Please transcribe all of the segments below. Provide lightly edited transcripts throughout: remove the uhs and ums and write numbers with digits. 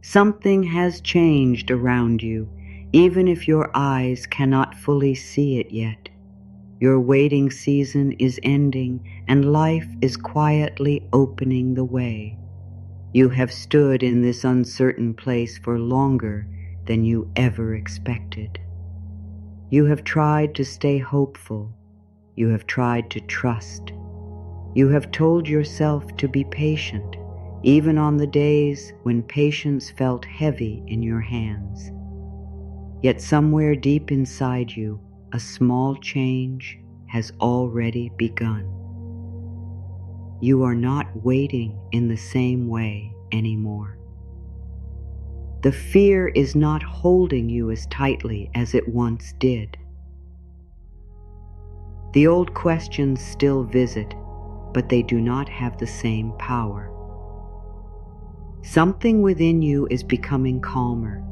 Something has changed around you, even if your eyes cannot fully see it yet. Your waiting season is ending, and life is quietly opening the way. You have stood in this uncertain place for longer than you ever expected. You have tried to stay hopeful. You have tried to trust. You have told yourself to be patient, even on the days when patience felt heavy in your hands. Yet somewhere deep inside you, a small change has already begun. You are not waiting in the same way anymore. The fear is not holding you as tightly as it once did. The old questions still visit, but they do not have the same power. Something within you is becoming calmer.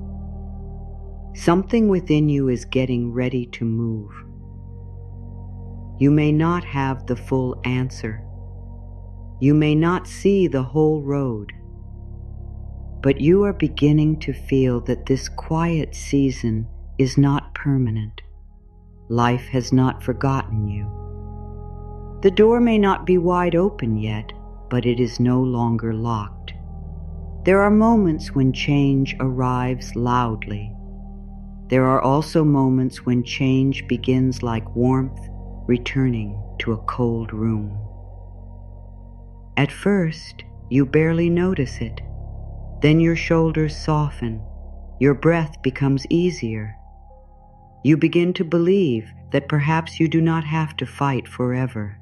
Something within you is getting ready to move. You may not have the full answer. You may not see the whole road. But you are beginning to feel that this quiet season is not permanent. Life has not forgotten you. The door may not be wide open yet, but it is no longer locked. There are moments when change arrives loudly. There are also moments when change begins like warmth returning to a cold room. At first, you barely notice it. Then your shoulders soften, your breath becomes easier. You begin to believe that perhaps you do not have to fight forever.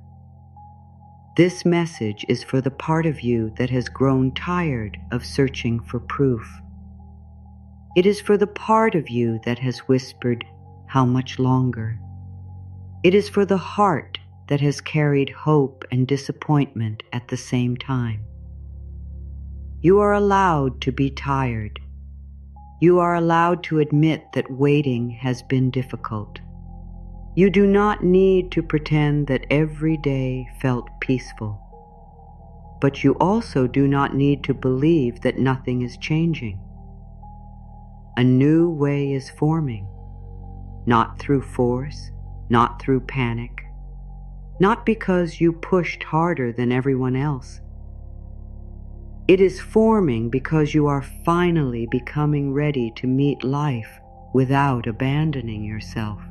This message is for the part of you that has grown tired of searching for proof. It is for the part of you that has whispered, "How much longer?" It is for the heart that has carried hope and disappointment at the same time. You are allowed to be tired. You are allowed to admit that waiting has been difficult. You do not need to pretend that every day felt peaceful. But you also do not need to believe that nothing is changing. A new way is forming, not through force, not through panic, not because you pushed harder than everyone else. It is forming because you are finally becoming ready to meet life without abandoning yourself.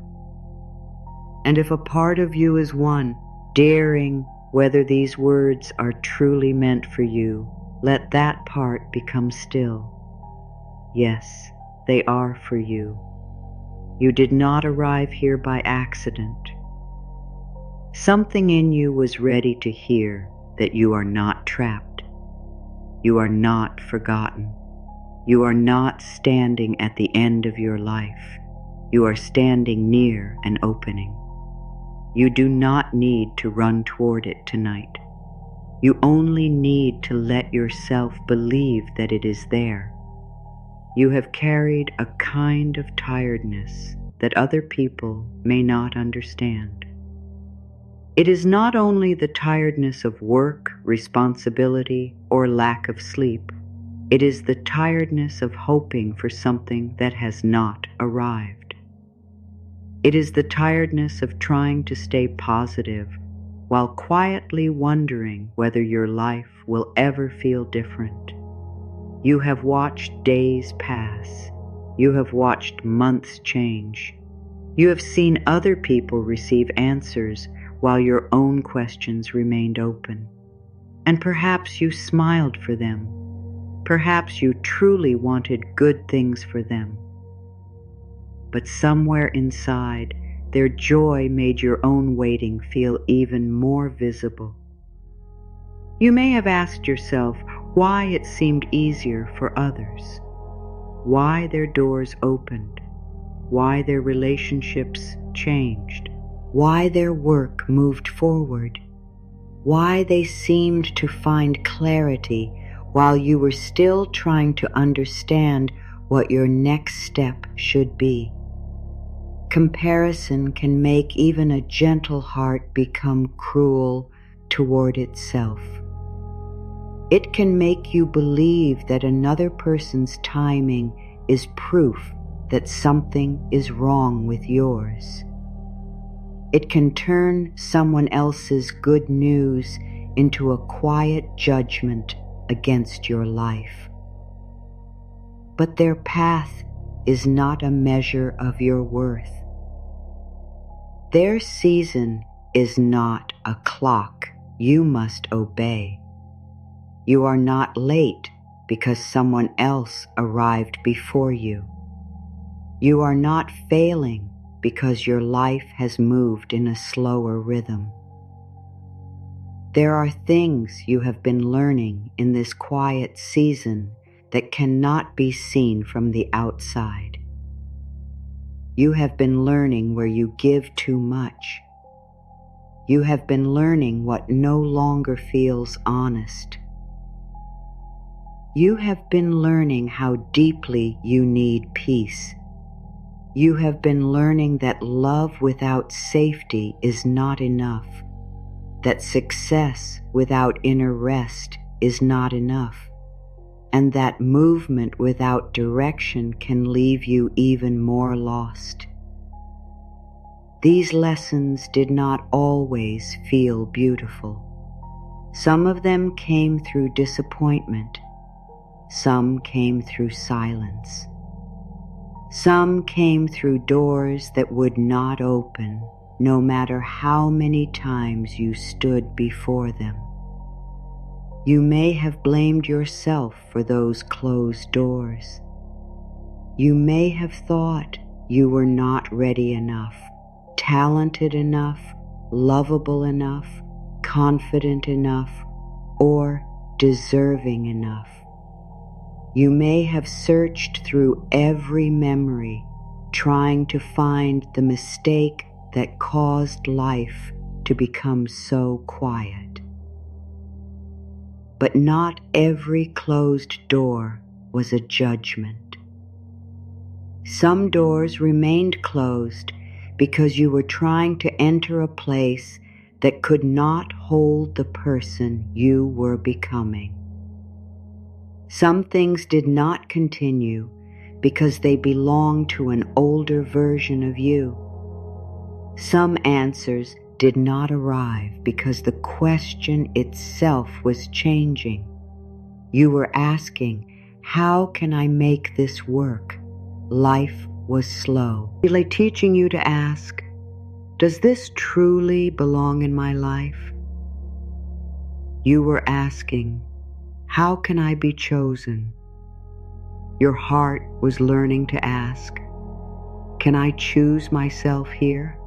And if a part of you is one, daring whether these words are truly meant for you, let that part become still. Yes, they are for you. You did not arrive here by accident. Something in you was ready to hear that you are not trapped. You are not forgotten. You are not standing at the end of your life. You are standing near an opening. You do not need to run toward it tonight. You only need to let yourself believe that it is there. You have carried a kind of tiredness that other people may not understand. It is not only the tiredness of work, responsibility, or lack of sleep. It is the tiredness of hoping for something that has not arrived. It is the tiredness of trying to stay positive while quietly wondering whether your life will ever feel different. You have watched days pass. You have watched months change. You have seen other people receive answers while your own questions remained open. And perhaps you smiled for them. Perhaps you truly wanted good things for them. But somewhere inside, their joy made your own waiting feel even more visible. You may have asked yourself why it seemed easier for others, why their doors opened, why their relationships changed, why their work moved forward, why they seemed to find clarity while you were still trying to understand what your next step should be. Comparison can make even a gentle heart become cruel toward itself. It can make you believe that another person's timing is proof that something is wrong with yours. It can turn someone else's good news into a quiet judgment against your life. But their path is not a measure of your worth. Their season is not a clock you must obey. You are not late because someone else arrived before you. You are not failing because your life has moved in a slower rhythm. There are things you have been learning in this quiet season that cannot be seen from the outside. You have been learning where you give too much. You have been learning what no longer feels honest. You have been learning how deeply you need peace. You have been learning that love without safety is not enough, that success without inner rest is not enough, and that movement without direction can leave you even more lost. These lessons did not always feel beautiful. Some of them came through disappointment. Some came through silence. Some came through doors that would not open, no matter how many times you stood before them. You may have blamed yourself for those closed doors. You may have thought you were not ready enough, talented enough, lovable enough, confident enough, or deserving enough. You may have searched through every memory, trying to find the mistake that caused life to become so quiet. But not every closed door was a judgment. Some doors remained closed because you were trying to enter a place that could not hold the person you were becoming. Some things did not continue because they belonged to an older version of you. Some answers did not arrive because the question itself was changing. You were asking, how can I make this work? Life was slow. Really teaching you to ask, does this truly belong in my life? You were asking, how can I be chosen? Your heart was learning to ask, can I choose myself here?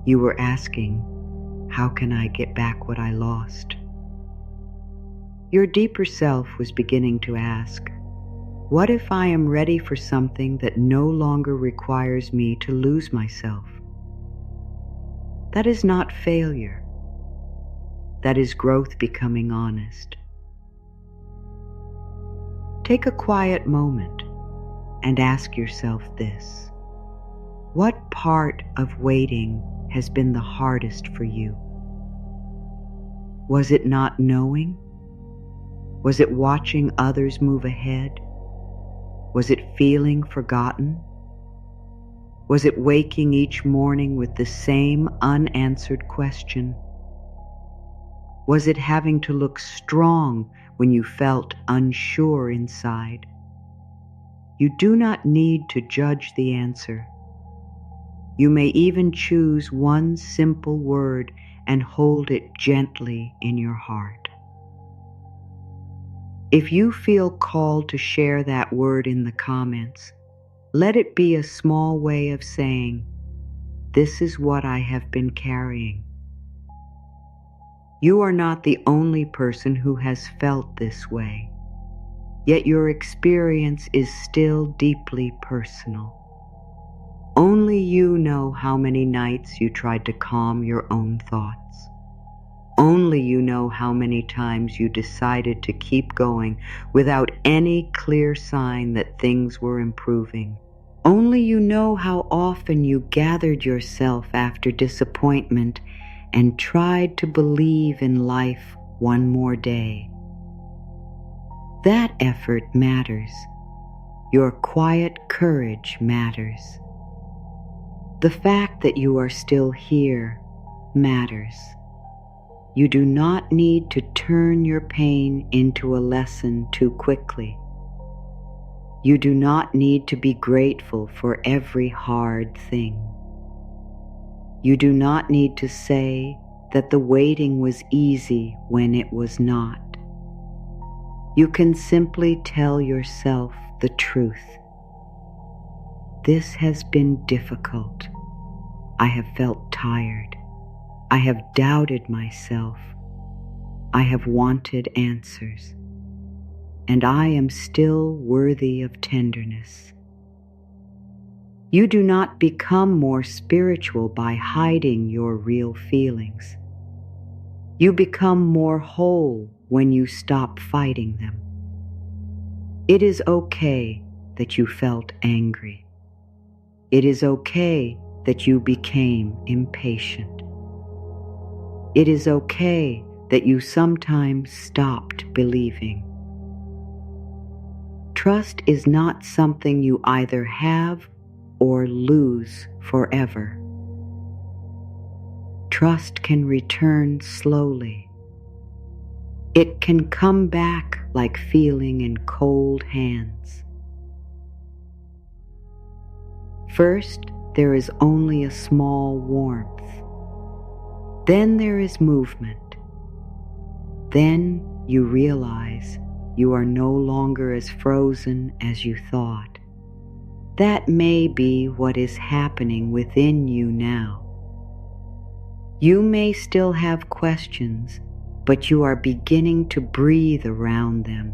You were asking, how can I get back what I lost? Your deeper self was beginning to ask, what if I am ready for something that no longer requires me to lose myself? That is not failure. That is growth becoming honest. Take a quiet moment and ask yourself this. What part of waiting has been the hardest for you? Was it not knowing? Was it watching others move ahead? Was it feeling forgotten? Was it waking each morning with the same unanswered question? Was it having to look strong when you felt unsure inside? You do not need to judge the answer. You may even choose one simple word and hold it gently in your heart. If you feel called to share that word in the comments, let it be a small way of saying, this is what I have been carrying. You are not the only person who has felt this way, yet your experience is still deeply personal. Only you know how many nights you tried to calm your own thoughts. Only you know how many times you decided to keep going without any clear sign that things were improving. Only you know how often you gathered yourself after disappointment and tried to believe in life one more day. That effort matters. Your quiet courage matters. The fact that you are still here matters. You do not need to turn your pain into a lesson too quickly. You do not need to be grateful for every hard thing. You do not need to say that the waiting was easy when it was not. You can simply tell yourself the truth. This has been difficult. I have felt tired. I have doubted myself. I have wanted answers. And I am still worthy of tenderness. You do not become more spiritual by hiding your real feelings. You become more whole when you stop fighting them. It is okay that you felt angry. It is okay that you became impatient. It is okay that you sometimes stopped believing. Trust is not something you either have or lose forever. Trust can return slowly. It can come back like feeling in cold hands. First, there is only a small warmth. Then there is movement. Then you realize you are no longer as frozen as you thought. That may be what is happening within you now. You may still have questions, but you are beginning to breathe around them.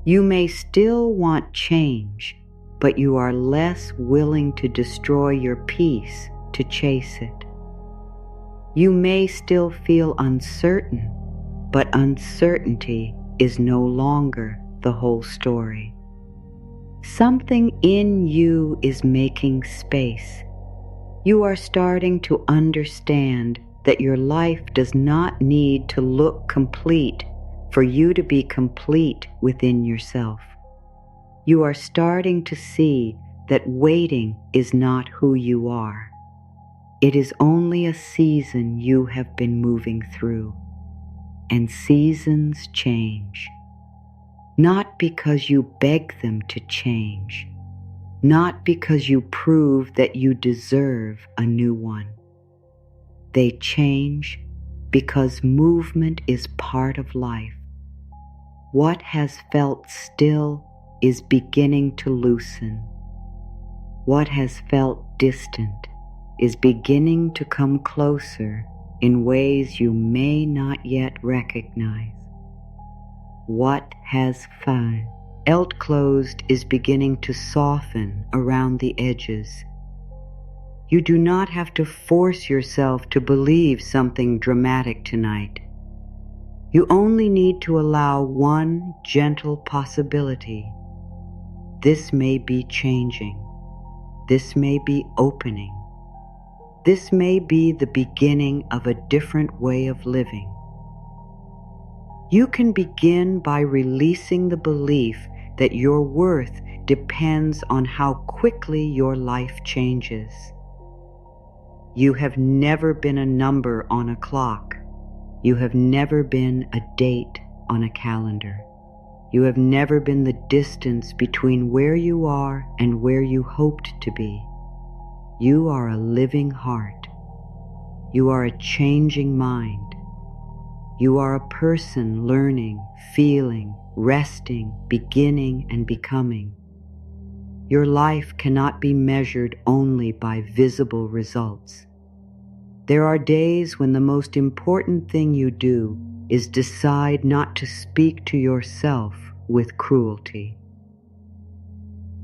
You may still want change, but you are less willing to destroy your peace to chase it. You may still feel uncertain, but uncertainty is no longer the whole story. Something in you is making space. You are starting to understand that your life does not need to look complete for you to be complete within yourself. You are starting to see that waiting is not who you are. It is only a season you have been moving through. And seasons change. Not because you beg them to change. Not because you prove that you deserve a new one. They change because movement is part of life. What has felt still is beginning to loosen. What has felt distant is beginning to come closer in ways you may not yet recognize. What has felt closed is beginning to soften around the edges. You do not have to force yourself to believe something dramatic tonight. You only need to allow one gentle possibility. This may be changing. This may be opening. This may be the beginning of a different way of living. You can begin by releasing the belief that your worth depends on how quickly your life changes. You have never been a number on a clock. You have never been a date on a calendar. You have never been the distance between where you are and where you hoped to be. You are a living heart. You are a changing mind. You are a person learning, feeling, resting, beginning, and becoming. Your life cannot be measured only by visible results. There are days when the most important thing you do is decide not to speak to yourself with cruelty.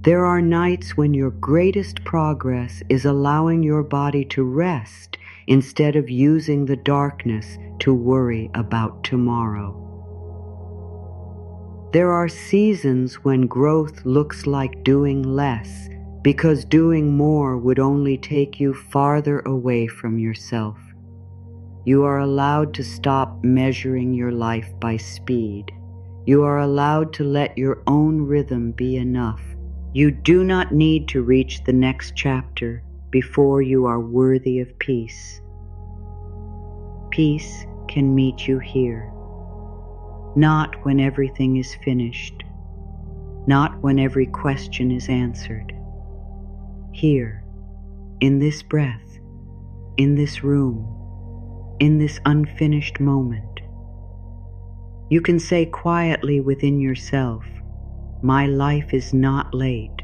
There are nights when your greatest progress is allowing your body to rest instead of using the darkness to worry about tomorrow. There are seasons when growth looks like doing less because doing more would only take you farther away from yourself. You are allowed to stop measuring your life by speed. You are allowed to let your own rhythm be enough. You do not need to reach the next chapter before you are worthy of peace. Peace can meet you here, not when everything is finished, not when every question is answered. Here, in this breath, in this room, in this unfinished moment, you can say quietly within yourself, "My life is not late."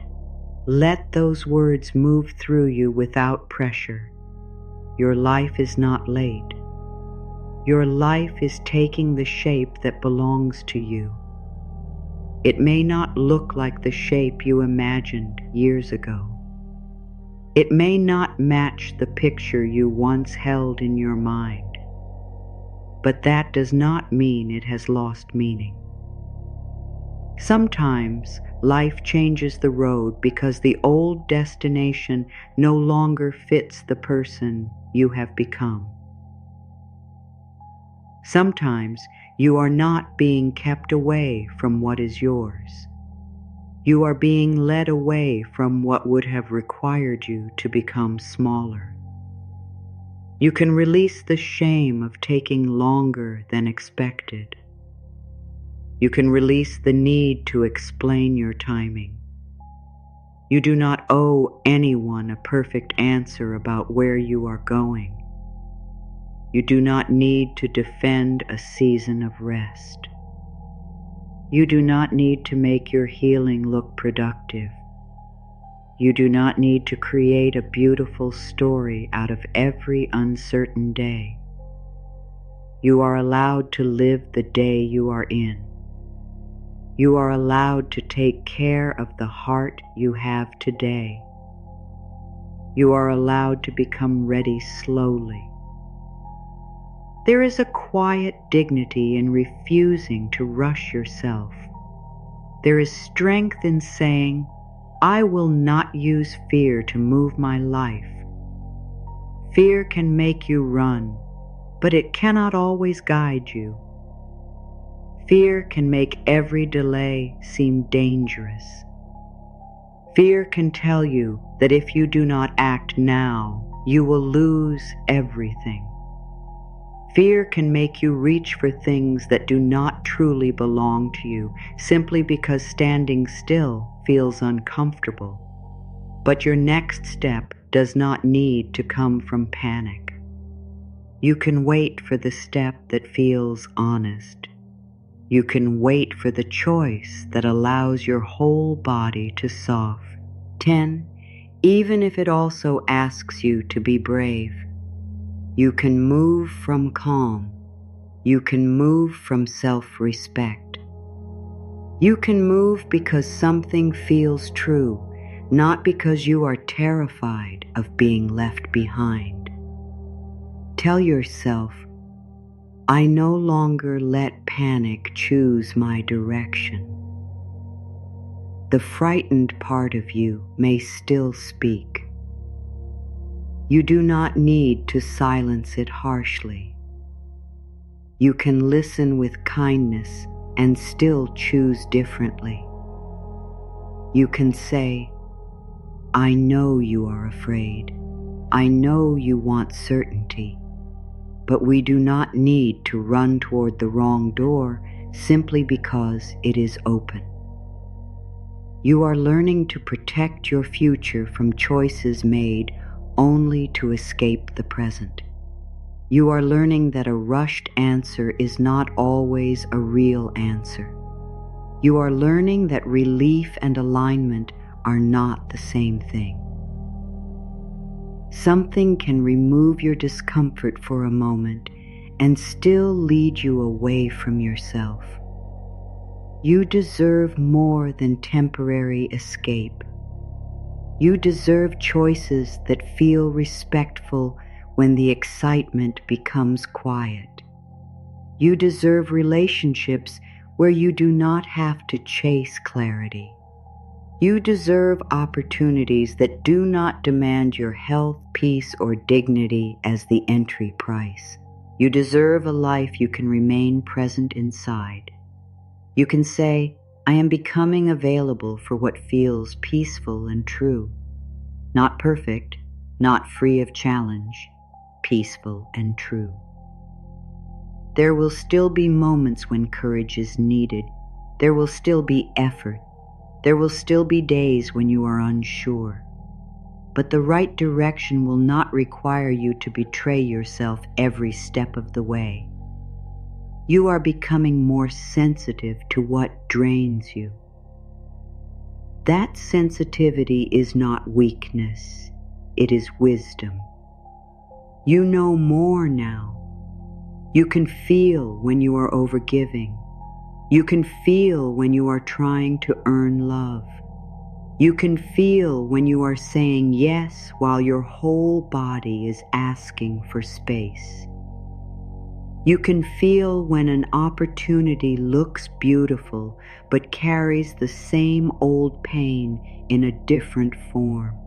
Let those words move through you without pressure. Your life is not late. Your life is taking the shape that belongs to you. It may not look like the shape you imagined years ago. It may not match the picture you once held in your mind, but that does not mean it has lost meaning. Sometimes life changes the road because the old destination no longer fits the person you have become. Sometimes you are not being kept away from what is yours. You are being led away from what would have required you to become smaller. You can release the shame of taking longer than expected. You can release the need to explain your timing. You do not owe anyone a perfect answer about where you are going. You do not need to defend a season of rest. You do not need to make your healing look productive. You do not need to create a beautiful story out of every uncertain day. You are allowed to live the day you are in. You are allowed to take care of the heart you have today. You are allowed to become ready slowly. There is a quiet dignity in refusing to rush yourself. There is strength in saying, "I will not use fear to move my life." Fear can make you run, but it cannot always guide you. Fear can make every delay seem dangerous. Fear can tell you that if you do not act now, you will lose everything. Fear can make you reach for things that do not truly belong to you simply because standing still feels uncomfortable. But your next step does not need to come from panic. You can wait for the step that feels honest. You can wait for the choice that allows your whole body to soften. 10. Even if it also asks you to be brave. You can move from calm. You can move from self-respect. You can move because something feels true, not because you are terrified of being left behind. Tell yourself, "I no longer let panic choose my direction." The frightened part of you may still speak. You do not need to silence it harshly. You can listen with kindness and still choose differently. You can say, "I know you are afraid. I know you want certainty, but we do not need to run toward the wrong door simply because it is open." You are learning to protect your future from choices made only to escape the present. You are learning that a rushed answer is not always a real answer. You are learning that relief and alignment are not the same thing. Something can remove your discomfort for a moment and still lead you away from yourself. You deserve more than temporary escape. You deserve choices that feel respectful when the excitement becomes quiet. You deserve relationships where you do not have to chase clarity. You deserve opportunities that do not demand your health, peace, or dignity as the entry price. You deserve a life you can remain present inside. You can say, I am becoming available for what feels peaceful and true. Not perfect, not free of challenge, peaceful and true. There will still be moments when courage is needed. There will still be effort. There will still be days when you are unsure. But the right direction will not require you to betray yourself every step of the way. You are becoming more sensitive to what drains you. That sensitivity is not weakness, it is wisdom. You know more now. You can feel when you are overgiving. You can feel when you are trying to earn love. You can feel when you are saying yes while your whole body is asking for space. You can feel when an opportunity looks beautiful but carries the same old pain in a different form.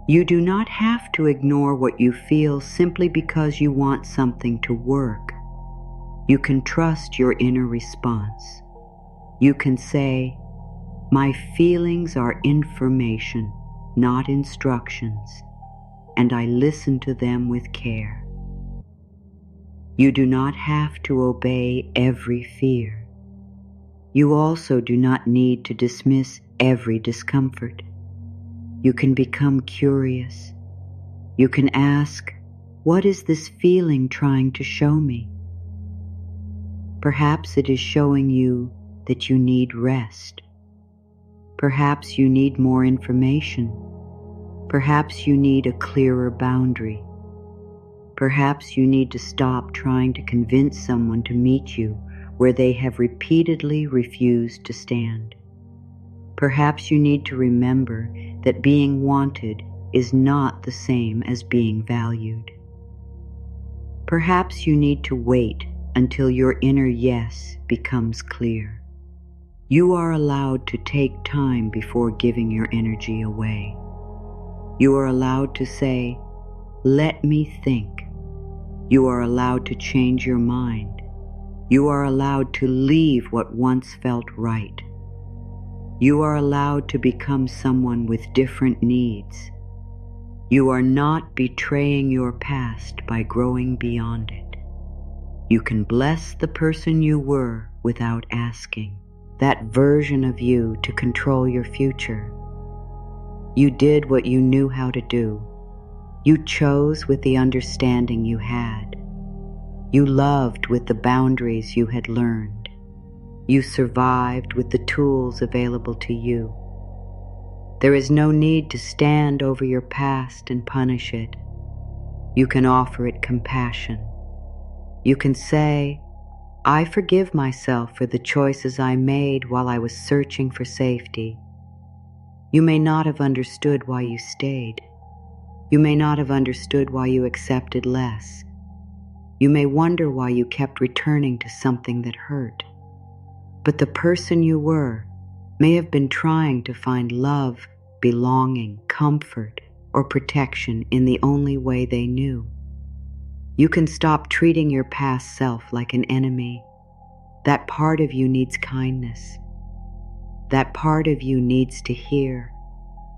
You do not have to ignore what you feel simply because you want something to work. You can trust your inner response. You can say, my feelings are information, not instructions, and I listen to them with care. You do not have to obey every fear. You also do not need to dismiss every discomfort. You can become curious. You can ask, what is this feeling trying to show me? Perhaps it is showing you that you need rest. Perhaps you need more information. Perhaps you need a clearer boundary. Perhaps you need to stop trying to convince someone to meet you where they have repeatedly refused to stand. Perhaps you need to remember that being wanted is not the same as being valued. Perhaps you need to wait until your inner yes becomes clear. You are allowed to take time before giving your energy away. You are allowed to say, let me think. You are allowed to change your mind. You are allowed to leave what once felt right. You are allowed to become someone with different needs. You are not betraying your past by growing beyond it. You can bless the person you were without asking that version of you to control your future. You did what you knew how to do. You chose with the understanding you had. You loved with the boundaries you had learned. You survived with the tools available to you. There is no need to stand over your past and punish it. You can offer it compassion. You can say, I forgive myself for the choices I made while I was searching for safety. You may not have understood why you stayed. You may not have understood why you accepted less. You may wonder why you kept returning to something that hurt. But the person you were may have been trying to find love, belonging, comfort, or protection in the only way they knew. You can stop treating your past self like an enemy. That part of you needs kindness. That part of you needs to hear,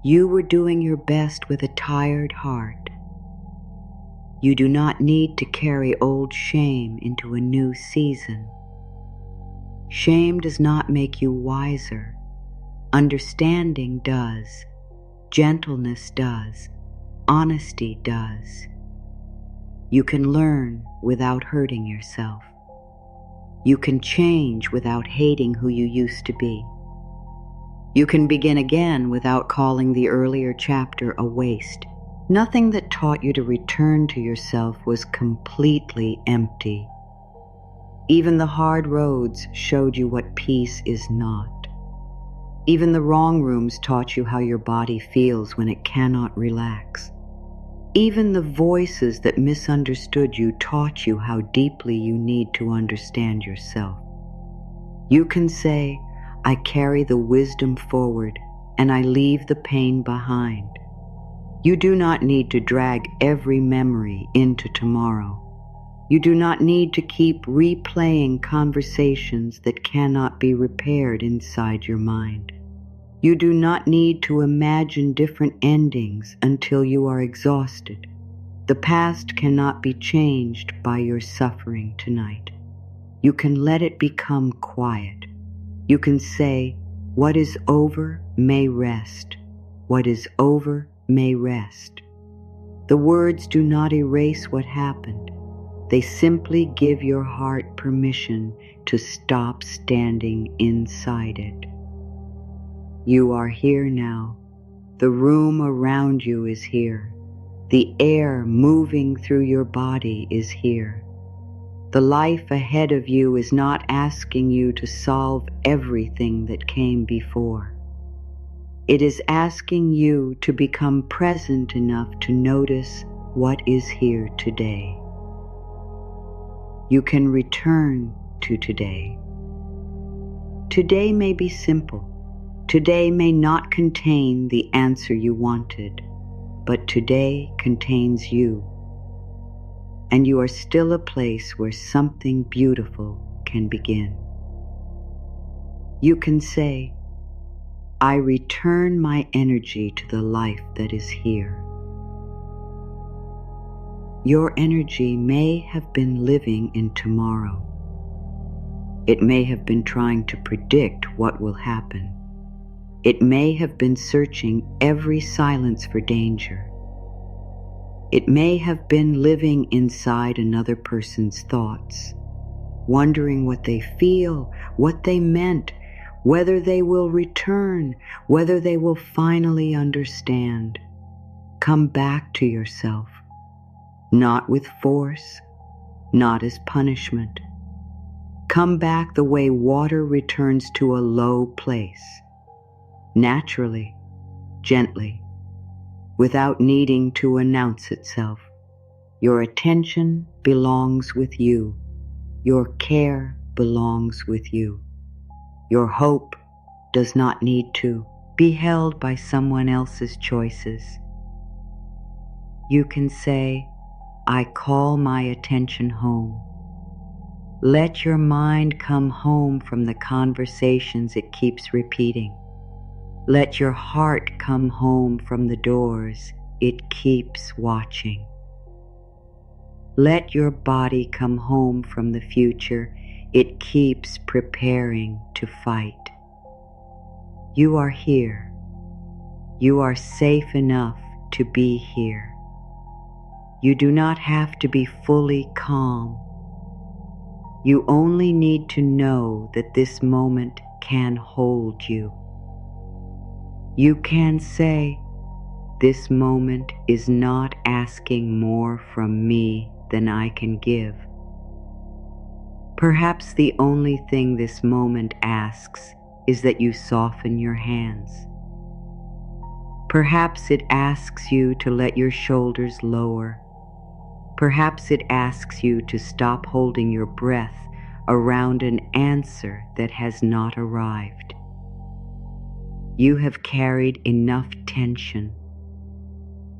you were doing your best with a tired heart. You do not need to carry old shame into a new season. Shame does not make you wiser. Understanding does. Gentleness does. Honesty does. You can learn without hurting yourself. You can change without hating who you used to be. You can begin again without calling the earlier chapter a waste. Nothing that taught you to return to yourself was completely empty. Even the hard roads showed you what peace is not. Even the wrong rooms taught you how your body feels when it cannot relax. Even the voices that misunderstood you taught you how deeply you need to understand yourself. You can say, I carry the wisdom forward and I leave the pain behind. You do not need to drag every memory into tomorrow. You do not need to keep replaying conversations that cannot be repaired inside your mind. You do not need to imagine different endings until you are exhausted. The past cannot be changed by your suffering tonight. You can let it become quiet. You can say, "What is over may rest. What is over may rest." The words do not erase what happened. They simply give your heart permission to stop standing inside it. You are here now. The room around you is here. The air moving through your body is here. The life ahead of you is not asking you to solve everything that came before. It is asking you to become present enough to notice what is here today. You can return to today. Today may be simple. Today may not contain the answer you wanted, but today contains you. And you are still a place where something beautiful can begin. You can say, "I return my energy to the life that is here." Your energy may have been living in tomorrow. It may have been trying to predict what will happen. It may have been searching every silence for danger. It may have been living inside another person's thoughts, wondering what they feel, what they meant, whether they will return, whether they will finally understand. Come back to yourself, not with force, not as punishment. Come back the way water returns to a low place, naturally, gently, without needing to announce itself. Your attention belongs with you. Your care belongs with you. Your hope does not need to be held by someone else's choices. You can say, "I call my attention home." Let your mind come home from the conversations it keeps repeating. Let your heart come home from the doors it keeps watching. Let your body come home from the future it keeps preparing to fight. You are here. You are safe enough to be here. You do not have to be fully calm. You only need to know that this moment can hold you. You can say, "This moment is not asking more from me than I can give." Perhaps the only thing this moment asks is that you soften your hands. Perhaps it asks you to let your shoulders lower. Perhaps it asks you to stop holding your breath around an answer that has not arrived. You have carried enough tension.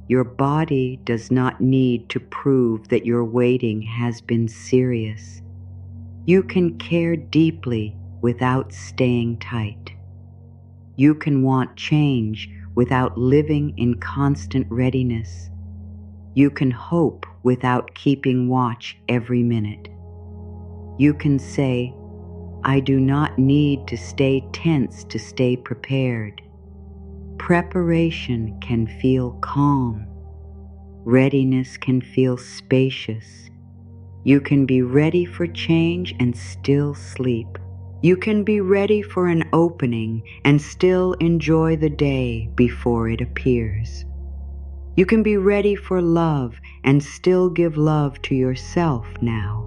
Your body does not need to prove that your waiting has been serious. You can care deeply without staying tight. You can want change without living in constant readiness. You can hope without keeping watch every minute. You can say, "I do not need to stay tense to stay prepared." Preparation can feel calm. Readiness can feel spacious. You can be ready for change and still sleep. You can be ready for an opening and still enjoy the day before it appears. You can be ready for love and still give love to yourself now.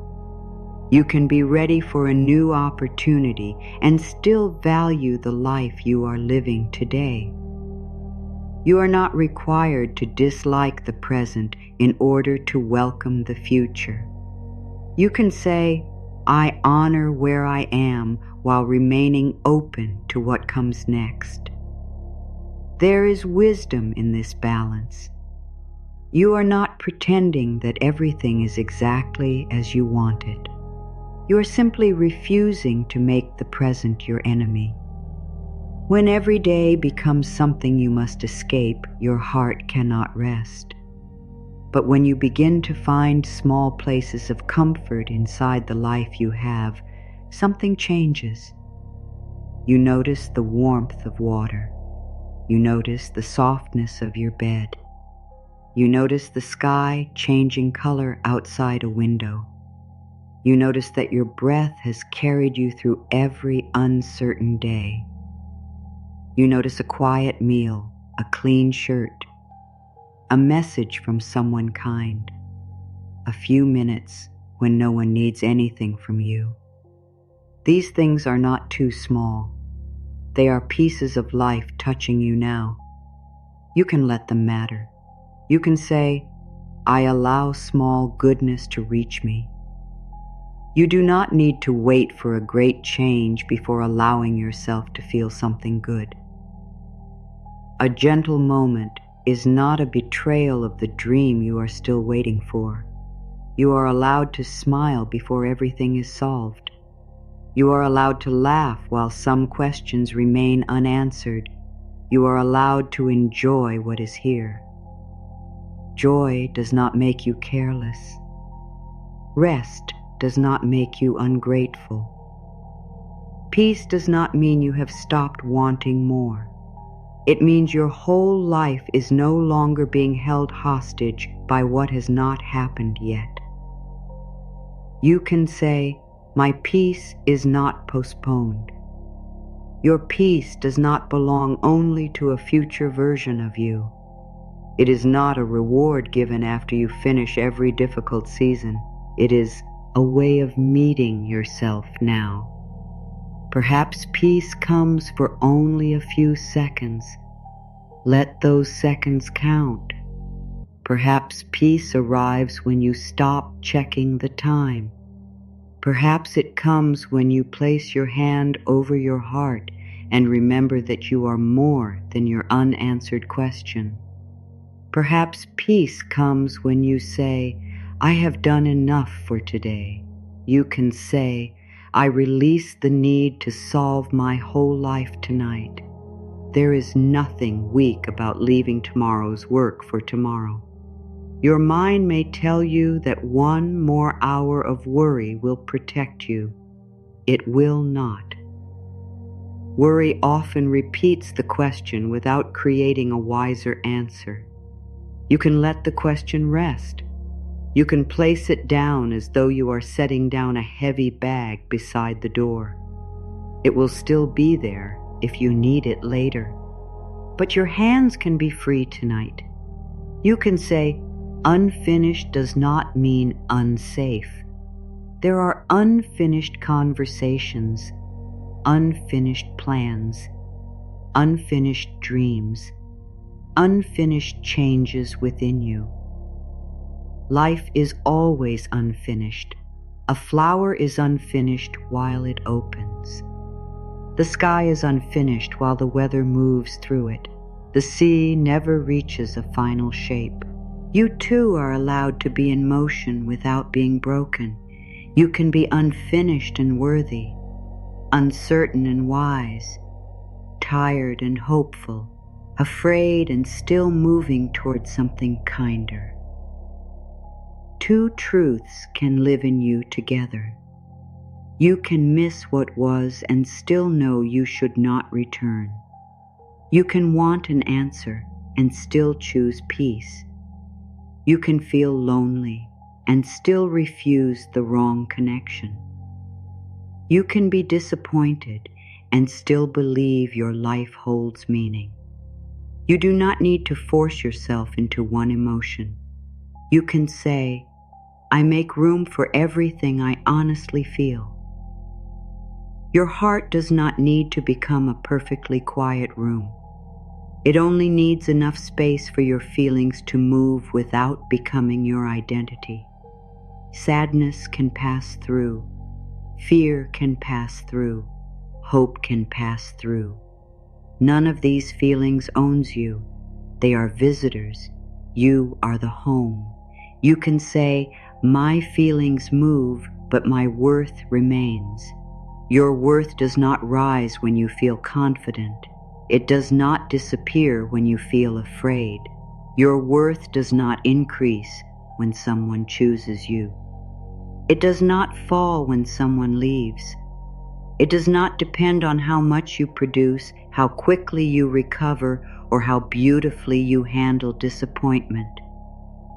You can be ready for a new opportunity and still value the life you are living today. You are not required to dislike the present in order to welcome the future. You can say, "I honor where I am while remaining open to what comes next." There is wisdom in this balance. You are not pretending that everything is exactly as you want it. You are simply refusing to make the present your enemy. When every day becomes something you must escape, your heart cannot rest. But when you begin to find small places of comfort inside the life you have, something changes. You notice the warmth of water. You notice the softness of your bed. You notice the sky changing color outside a window. You notice that your breath has carried you through every uncertain day. You notice a quiet meal, a clean shirt, a message from someone kind, a few minutes when no one needs anything from you. These things are not too small. They are pieces of life touching you now. You can let them matter. You can say, I allow small goodness to reach me. You do not need to wait for a great change before allowing yourself to feel something good. A gentle moment is not a betrayal of the dream you are still waiting for. You are allowed to smile before everything is solved. You are allowed to laugh while some questions remain unanswered. You are allowed to enjoy what is here. Joy does not make you careless. Rest does not make you ungrateful. Peace does not mean you have stopped wanting more. It means your whole life is no longer being held hostage by what has not happened yet. You can say, my peace is not postponed. Your peace does not belong only to a future version of you. It is not a reward given after you finish every difficult season. It is a way of meeting yourself now. Perhaps peace comes for only a few seconds. Let those seconds count. Perhaps peace arrives when you stop checking the time. Perhaps it comes when you place your hand over your heart and remember that you are more than your unanswered question. Perhaps peace comes when you say, I have done enough for today. You can say, I release the need to solve my whole life tonight. There is nothing weak about leaving tomorrow's work for tomorrow. Your mind may tell you that one more hour of worry will protect you. It will not. Worry often repeats the question without creating a wiser answer. You can let the question rest. You can place it down as though you are setting down a heavy bag beside the door. It will still be there if you need it later. But your hands can be free tonight. You can say, unfinished does not mean unsafe. There are unfinished conversations, unfinished plans, unfinished dreams, unfinished changes within you. Life is always unfinished. A flower is unfinished while it opens. The sky is unfinished while the weather moves through it. The sea never reaches a final shape. You too are allowed to be in motion without being broken. You can be unfinished and worthy, uncertain and wise, tired and hopeful, afraid and still moving towards something kinder. Two truths can live in you together. You can miss what was and still know you should not return. You can want an answer and still choose peace. You can feel lonely and still refuse the wrong connection. You can be disappointed and still believe your life holds meaning. You do not need to force yourself into one emotion. You can say, I make room for everything I honestly feel. Your heart does not need to become a perfectly quiet room. It only needs enough space for your feelings to move without becoming your identity. Sadness can pass through. Fear can pass through. Hope can pass through. None of these feelings owns you. They are visitors. You are the home. You can say, my feelings move, but my worth remains. Your worth does not rise when you feel confident. It does not disappear when you feel afraid. Your worth does not increase when someone chooses you. It does not fall when someone leaves. It does not depend on how much you produce, how quickly you recover, or how beautifully you handle disappointment.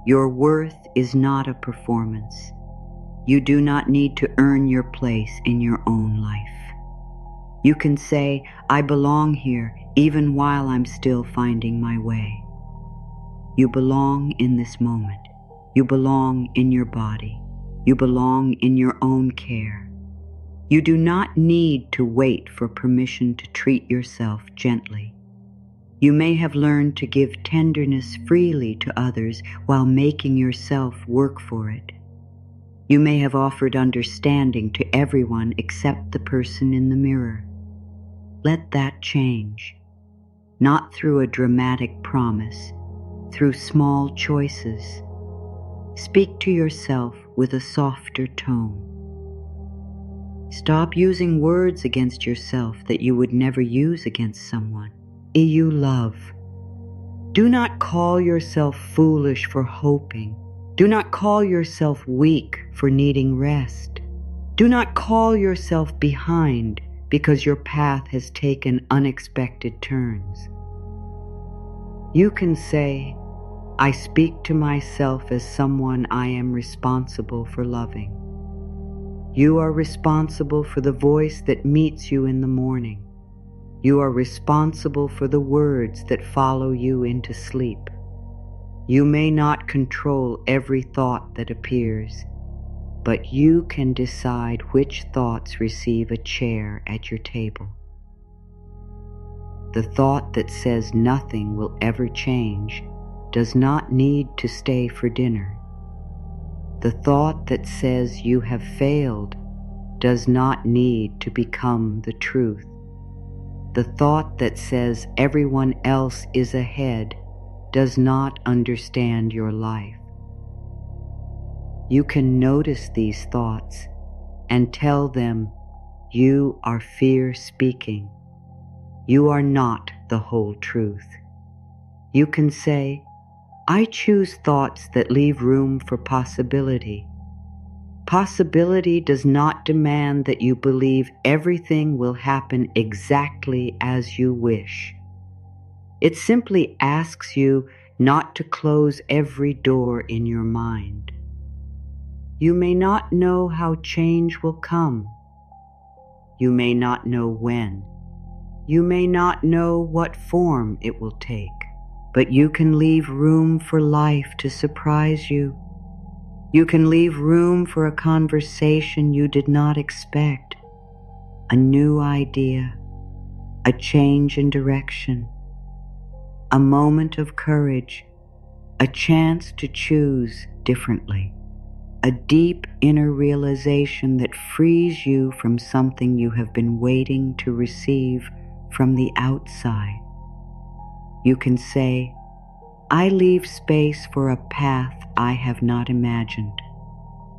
Your worth is not a performance. You do not need to earn your place in your own life. You can say, I belong here, even while I'm still finding my way. You belong in this moment. You belong in your body. You belong in your own care. You do not need to wait for permission to treat yourself gently. You may have learned to give tenderness freely to others while making yourself work for it. You may have offered understanding to everyone except the person in the mirror. Let that change, not through a dramatic promise, through small choices. Speak to yourself with a softer tone. Stop using words against yourself that you would never use against someone. You love. Do not call yourself foolish for hoping. Do not call yourself weak for needing rest. Do not call yourself behind because your path has taken unexpected turns. You can say, I speak to myself as someone I am responsible for loving. You are responsible for the voice that meets you in the morning. You are responsible for the words that follow you into sleep. You may not control every thought that appears, but you can decide which thoughts receive a chair at your table. The thought that says nothing will ever change does not need to stay for dinner. The thought that says you have failed does not need to become the truth. The thought that says everyone else is ahead does not understand your life. You can notice these thoughts and tell them you are fear speaking. You are not the whole truth. You can say, I choose thoughts that leave room for possibility. Possibility does not demand that you believe everything will happen exactly as you wish. It simply asks you not to close every door in your mind. You may not know how change will come. You may not know when. You may not know what form it will take, but you can leave room for life to surprise you. You can leave room for a conversation you did not expect, a new idea, a change in direction, a moment of courage, a chance to choose differently, a deep inner realization that frees you from something you have been waiting to receive from the outside. You can say, I leave space for a path I have not imagined.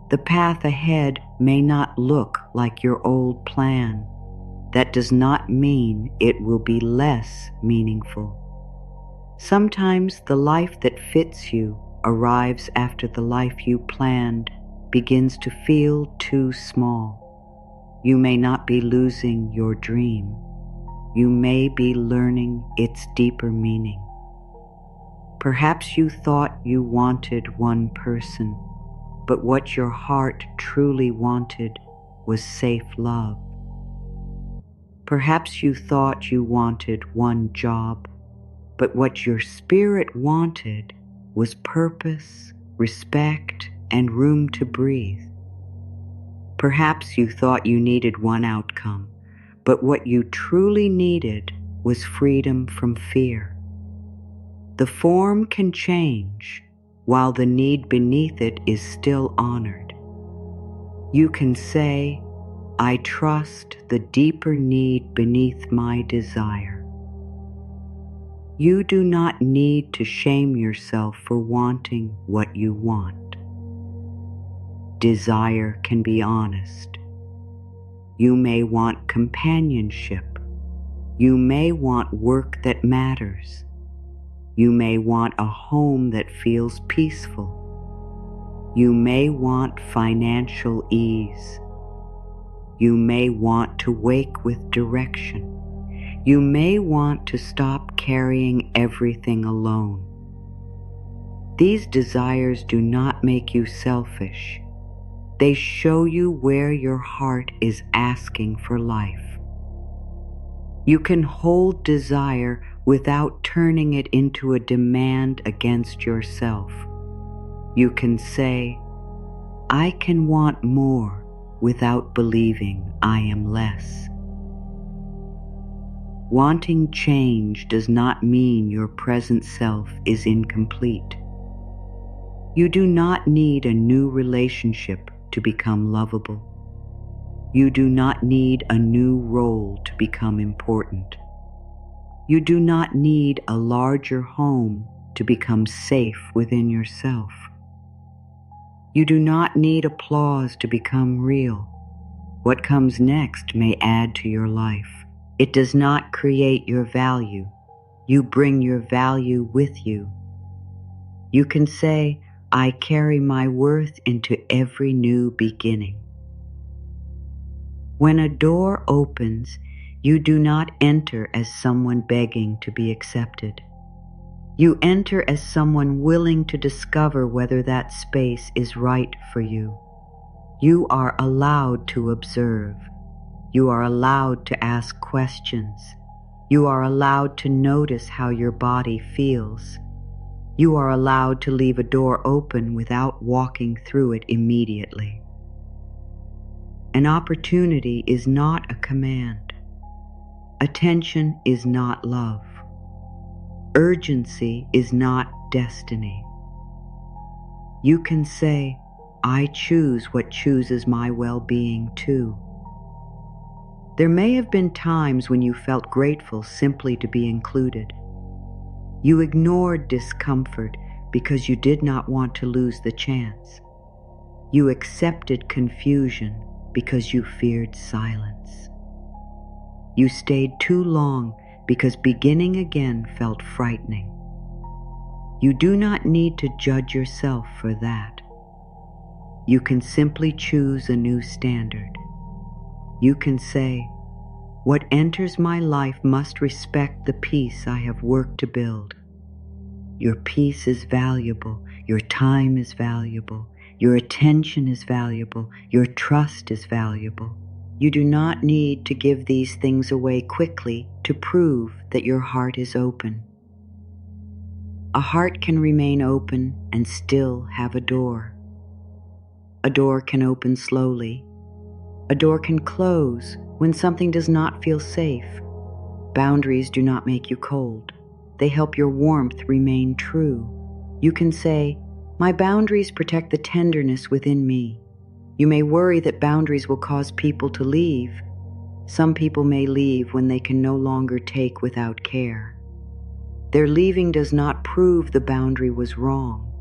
The path ahead may not look like your old plan. That does not mean it will be less meaningful. Sometimes the life that fits you arrives after the life you planned begins to feel too small. You may not be losing your dream. You may be learning its deeper meaning. Perhaps you thought you wanted one person, but what your heart truly wanted was safe love. Perhaps you thought you wanted one job, but what your spirit wanted was purpose, respect, and room to breathe. Perhaps you thought you needed one outcome, but what you truly needed was freedom from fear. The form can change, while the need beneath it is still honored. You can say, I trust the deeper need beneath my desire. You do not need to shame yourself for wanting what you want. Desire can be honest. You may want companionship. You may want work that matters. You may want a home that feels peaceful. You may want financial ease. You may want to wake with direction. You may want to stop carrying everything alone. These desires do not make you selfish. They show you where your heart is asking for life. You can hold desire without turning it into a demand against yourself. You can say, I can want more without believing I am less. Wanting change does not mean your present self is incomplete. You do not need a new relationship to become lovable. You do not need a new role to become important. You do not need a larger home to become safe within yourself. You do not need applause to become real. What comes next may add to your life. It does not create your value. You bring your value with you. You can say, I carry my worth into every new beginning. When a door opens, you do not enter as someone begging to be accepted. You enter as someone willing to discover whether that space is right for you. You are allowed to observe. You are allowed to ask questions. You are allowed to notice how your body feels. You are allowed to leave a door open without walking through it immediately. An opportunity is not a command. Attention is not love. Urgency is not destiny. You can say, I choose what chooses my well-being too. There may have been times when you felt grateful simply to be included. You ignored discomfort because you did not want to lose the chance. You accepted confusion because you feared silence. You stayed too long because beginning again felt frightening. You do not need to judge yourself for that. You can simply choose a new standard. You can say, what enters my life must respect the peace I have worked to build. Your peace is valuable. Your time is valuable. Your attention is valuable. Your trust is valuable. You do not need to give these things away quickly to prove that your heart is open. A heart can remain open and still have a door. A door can open slowly. A door can close when something does not feel safe. Boundaries do not make you cold. They help your warmth remain true. You can say, my boundaries protect the tenderness within me. You may worry that boundaries will cause people to leave. Some people may leave when they can no longer take without care. Their leaving does not prove the boundary was wrong.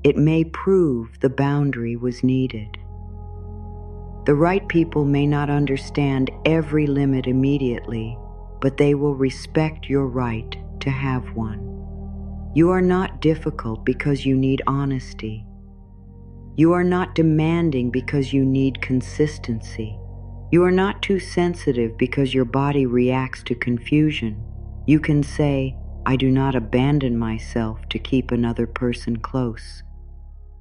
It may prove the boundary was needed. The right people may not understand every limit immediately, but they will respect your right to have one. You are not difficult because you need honesty. You are not demanding because you need consistency. You are not too sensitive because your body reacts to confusion. You can say, I do not abandon myself to keep another person close.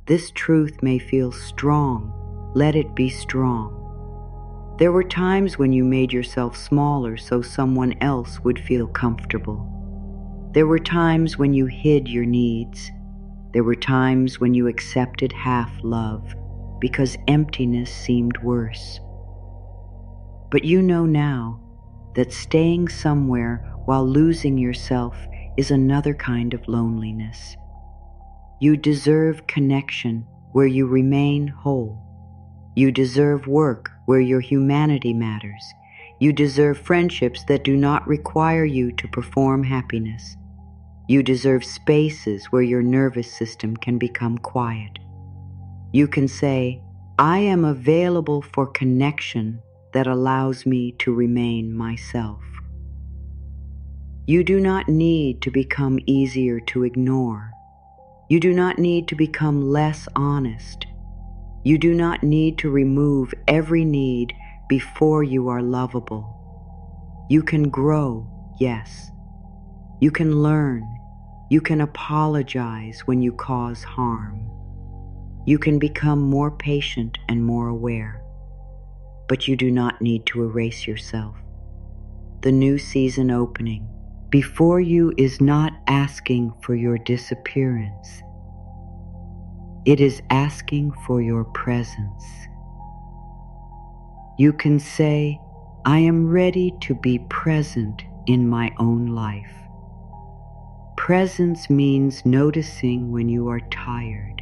This truth may feel strong. Let it be strong. There were times when you made yourself smaller so someone else would feel comfortable. There were times when you hid your needs. There were times when you accepted half love because emptiness seemed worse. But you know now that staying somewhere while losing yourself is another kind of loneliness. You deserve connection where you remain whole. You deserve work where your humanity matters. You deserve friendships that do not require you to perform happiness. You deserve spaces where your nervous system can become quiet. You can say, I am available for connection that allows me to remain myself. You do not need to become easier to ignore. You do not need to become less honest. You do not need to remove every need before you are lovable. You can grow, yes. You can learn. You can apologize when you cause harm. You can become more patient and more aware. But you do not need to erase yourself. The new season opening before you is not asking for your disappearance. It is asking for your presence. You can say, I am ready to be present in my own life. Presence means noticing when you are tired.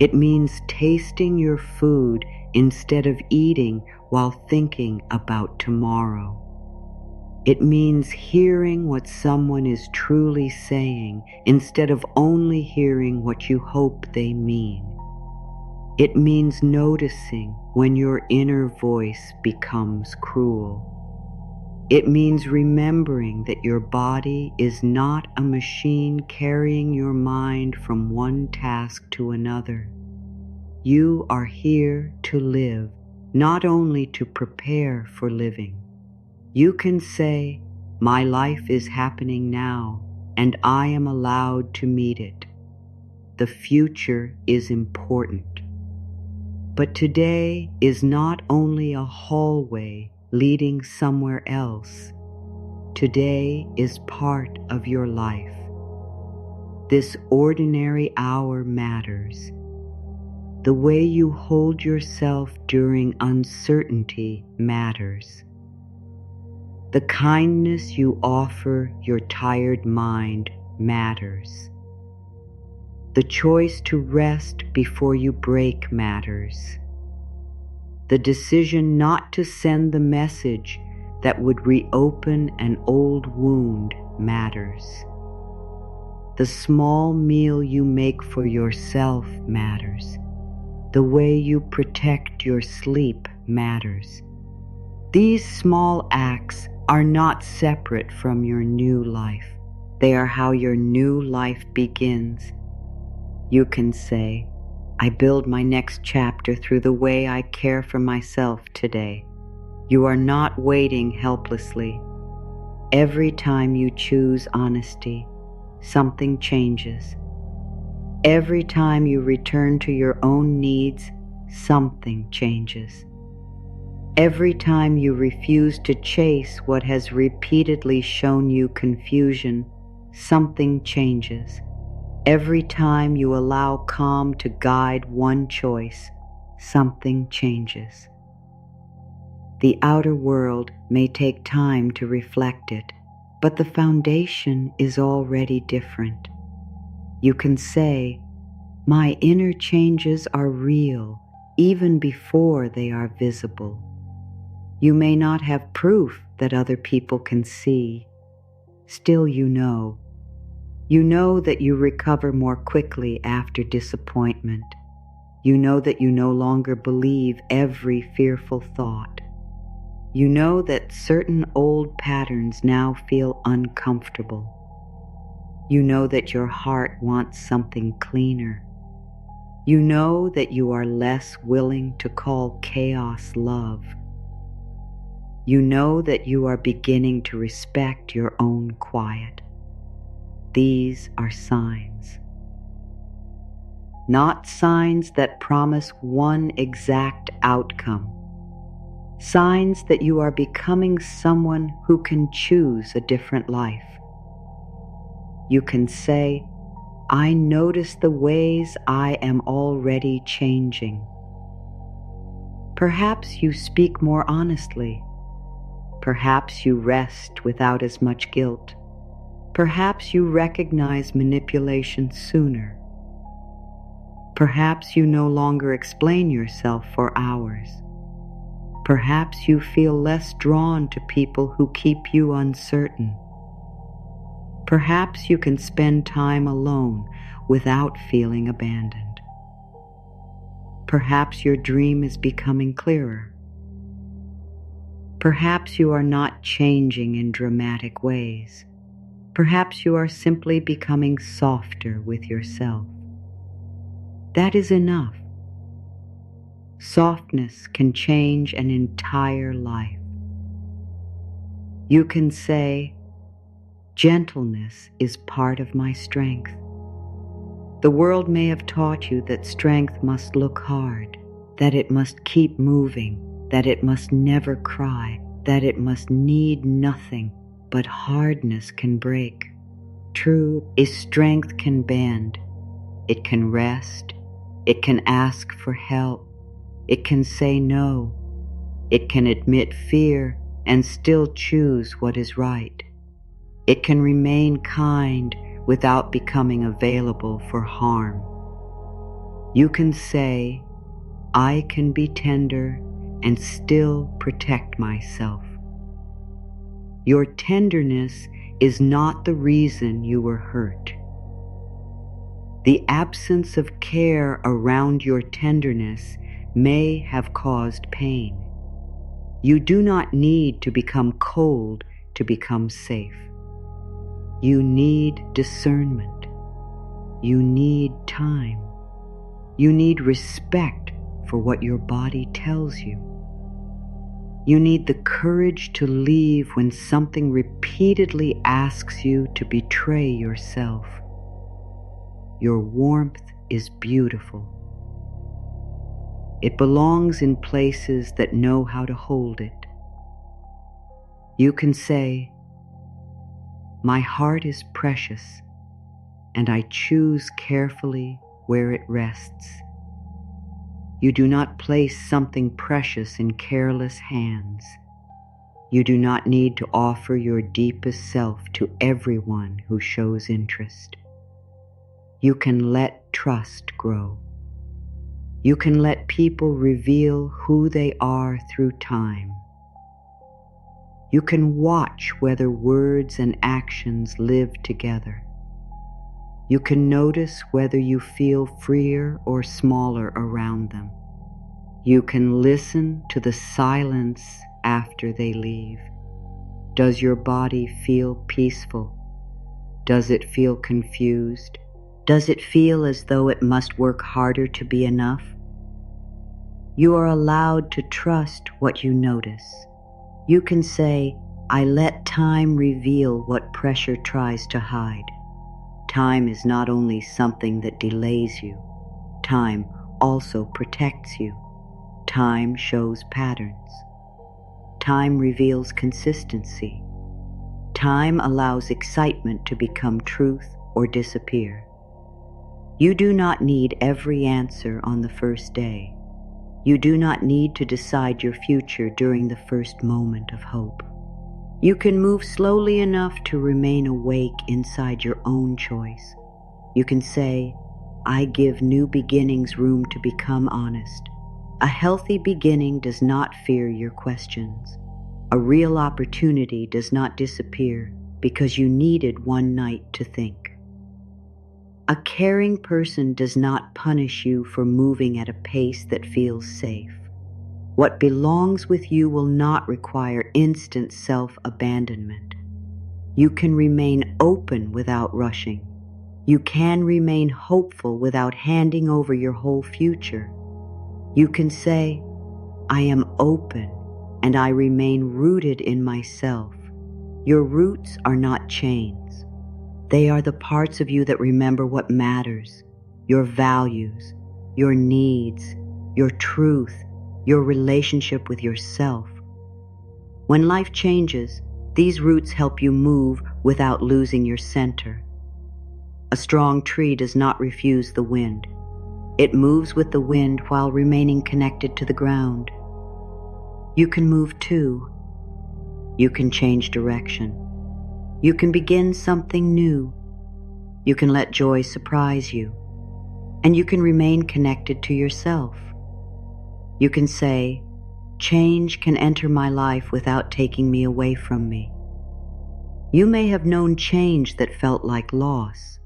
It means tasting your food instead of eating while thinking about tomorrow. It means hearing what someone is truly saying instead of only hearing what you hope they mean. It means noticing when your inner voice becomes cruel. It means remembering that your body is not a machine carrying your mind from one task to another. You are here to live, not only to prepare for living. You can say, my life is happening now, and I am allowed to meet it. The future is important. But today is not only a hallway leading somewhere else. Today is part of your life. This ordinary hour matters. The way you hold yourself during uncertainty matters. The kindness you offer your tired mind matters. The choice to rest before you break matters. The decision not to send the message that would reopen an old wound matters. The small meal you make for yourself matters. The way you protect your sleep matters. These small acts are not separate from your new life. They are how your new life begins. You can say, I build my next chapter through the way I care for myself today. You are not waiting helplessly. Every time you choose honesty, something changes. Every time you return to your own needs, something changes. Every time you refuse to chase what has repeatedly shown you confusion, something changes. Every time you allow calm to guide one choice, something changes. The outer world may take time to reflect it, but the foundation is already different. You can say, my inner changes are real even before they are visible. You may not have proof that other people can see. Still you know. You know that you recover more quickly after disappointment. You know that you no longer believe every fearful thought. You know that certain old patterns now feel uncomfortable. You know that your heart wants something cleaner. You know that you are less willing to call chaos love. You know that you are beginning to respect your own quiet. These are signs. Not signs that promise one exact outcome. Signs that you are becoming someone who can choose a different life. You can say, I notice the ways I am already changing. Perhaps you speak more honestly. Perhaps you rest without as much guilt. Perhaps you recognize manipulation sooner. Perhaps you no longer explain yourself for hours. Perhaps you feel less drawn to people who keep you uncertain. Perhaps you can spend time alone without feeling abandoned. Perhaps your dream is becoming clearer. Perhaps you are not changing in dramatic ways. Perhaps you are simply becoming softer with yourself. That is enough. Softness can change an entire life. You can say, gentleness is part of my strength. The world may have taught you that strength must look hard, that it must keep moving, that it must never cry, that it must need nothing, but hardness can break. True is strength can bend, it can rest, it can ask for help, it can say no, it can admit fear and still choose what is right. It can remain kind without becoming available for harm. You can say, I can be tender and still protect myself. Your tenderness is not the reason you were hurt. The absence of care around your tenderness may have caused pain. You do not need to become cold to become safe. You need discernment. You need time. You need respect for what your body tells you. You need the courage to leave when something repeatedly asks you to betray yourself. Your warmth is beautiful. It belongs in places that know how to hold it. You can say, my heart is precious, and I choose carefully where it rests. You do not place something precious in careless hands. You do not need to offer your deepest self to everyone who shows interest. You can let trust grow. You can let people reveal who they are through time. You can watch whether words and actions live together. You can notice whether you feel freer or smaller around them. You can listen to the silence after they leave. Does your body feel peaceful? Does it feel confused? Does it feel as though it must work harder to be enough? You are allowed to trust what you notice. You can say, I let time reveal what pressure tries to hide. Time is not only something that delays you. Time also protects you. Time shows patterns. Time reveals consistency. Time allows excitement to become truth or disappear. You do not need every answer on the first day. You do not need to decide your future during the first moment of hope. You can move slowly enough to remain awake inside your own choice. You can say, I give new beginnings room to become honest. A healthy beginning does not fear your questions. A real opportunity does not disappear because you needed one night to think. A caring person does not punish you for moving at a pace that feels safe. What belongs with you will not require instant self-abandonment. You can remain open without rushing. You can remain hopeful without handing over your whole future. You can say, I am open and I remain rooted in myself. Your roots are not chains. They are the parts of you that remember what matters, your values, your needs, your truth, your relationship with yourself. When life changes, these roots help you move without losing your center. A strong tree does not refuse the wind. It moves with the wind while remaining connected to the ground. You can move too. You can change direction. You can begin something new. You can let joy surprise you. And you can remain connected to yourself. You can say, Change can enter my life without taking me away from me. You may have known change that felt like loss,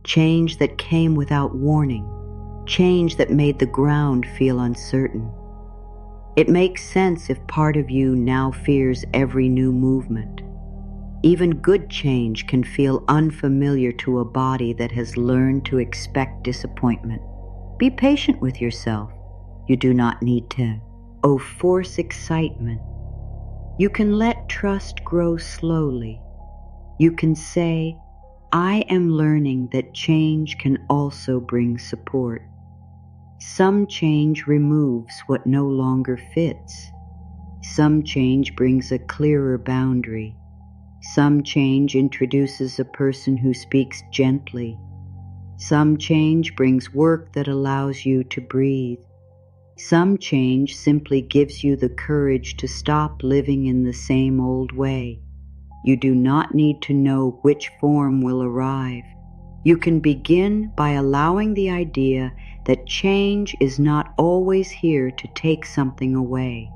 change that came without warning, change that made the ground feel uncertain. It makes sense if part of you now fears every new movement. Even good change can feel unfamiliar to a body that has learned to expect disappointment. Be patient with yourself. You do not need to force excitement. You can let trust grow slowly. You can say, I am learning that change can also bring support. Some change removes what no longer fits. Some change brings a clearer boundary. Some change introduces a person who speaks gently. Some change brings work that allows you to breathe. Some change simply gives you the courage to stop living in the same old way. You do not need to know which form will arrive. You can begin by allowing the idea that change is not always here to take something away.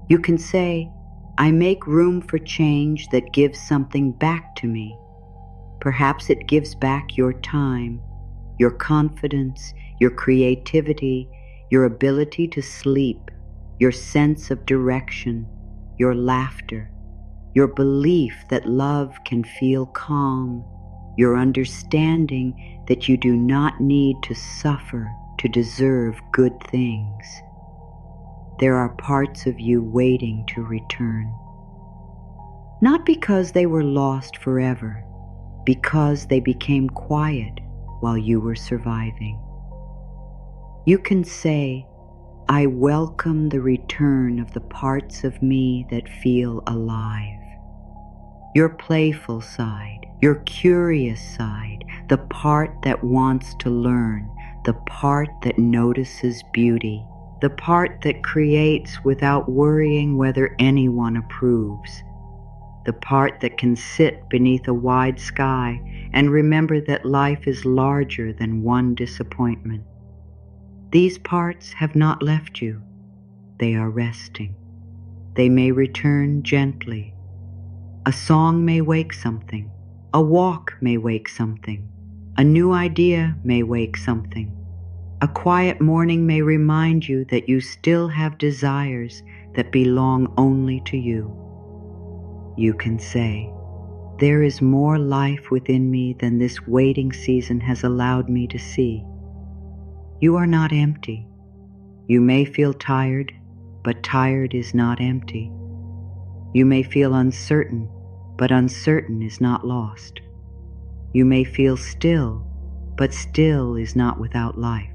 You can say, I make room for change that gives something back to me. Perhaps it gives back your time, your confidence, your creativity, your ability to sleep, your sense of direction, your laughter, your belief that love can feel calm, your understanding that you do not need to suffer to deserve good things. There are parts of you waiting to return. Not because they were lost forever, because they became quiet while you were surviving. You can say, I welcome the return of the parts of me that feel alive. Your playful side, your curious side, the part that wants to learn, the part that notices beauty, the part that creates without worrying whether anyone approves, the part that can sit beneath a wide sky and remember that life is larger than one disappointment. These parts have not left you. They are resting. They may return gently. A song may wake something. A walk may wake something. A new idea may wake something. A quiet morning may remind you that you still have desires that belong only to you. You can say, there is more life within me than this waiting season has allowed me to see. You are not empty. You may feel tired, but tired is not empty. You may feel uncertain, but uncertain is not lost. You may feel still, but still is not without life.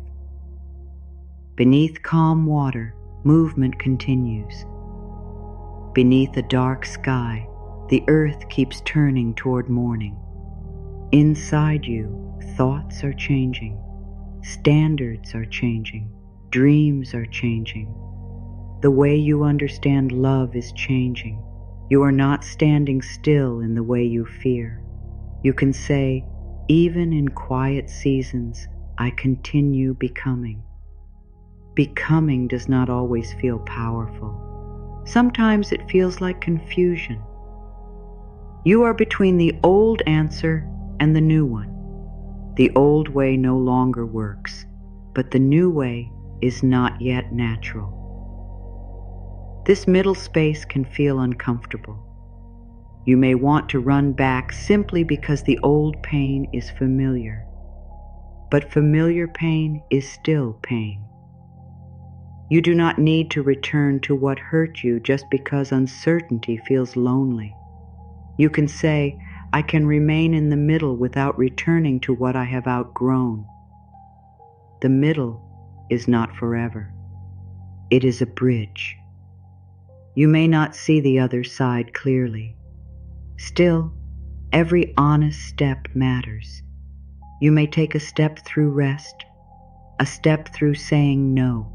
Beneath calm water, movement continues. Beneath a dark sky, the earth keeps turning toward morning. Inside you, thoughts are changing. Standards are changing. Dreams are changing. The way you understand love is changing. You are not standing still in the way you fear. You can say, even in quiet seasons, I continue becoming. Becoming does not always feel powerful. Sometimes it feels like confusion. You are between the old answer and the new one. The old way no longer works, but the new way is not yet natural. This middle space can feel uncomfortable. You may want to run back simply because the old pain is familiar. But familiar pain is still pain. You do not need to return to what hurt you just because uncertainty feels lonely. You can say, I can remain in the middle without returning to what I have outgrown. The middle is not forever. It is a bridge. You may not see the other side clearly. Still, every honest step matters. You may take a step through rest, a step through saying no,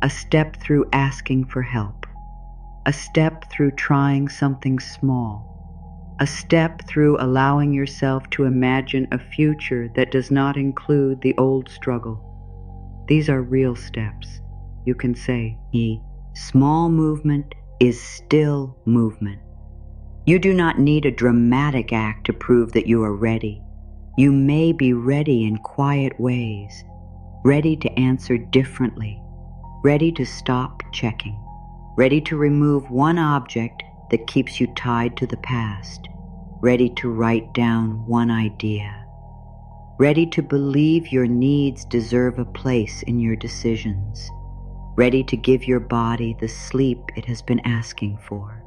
a step through asking for help, a step through trying something small, a step through allowing yourself to imagine a future that does not include the old struggle. These are real steps. You can say, he Small movement is still movement. You do not need a dramatic act to prove that you are ready. You may be ready in quiet ways, ready to answer differently, ready to stop checking, ready to remove one object that keeps you tied to the past, ready to write down one idea, ready to believe your needs deserve a place in your decisions, ready to give your body the sleep it has been asking for.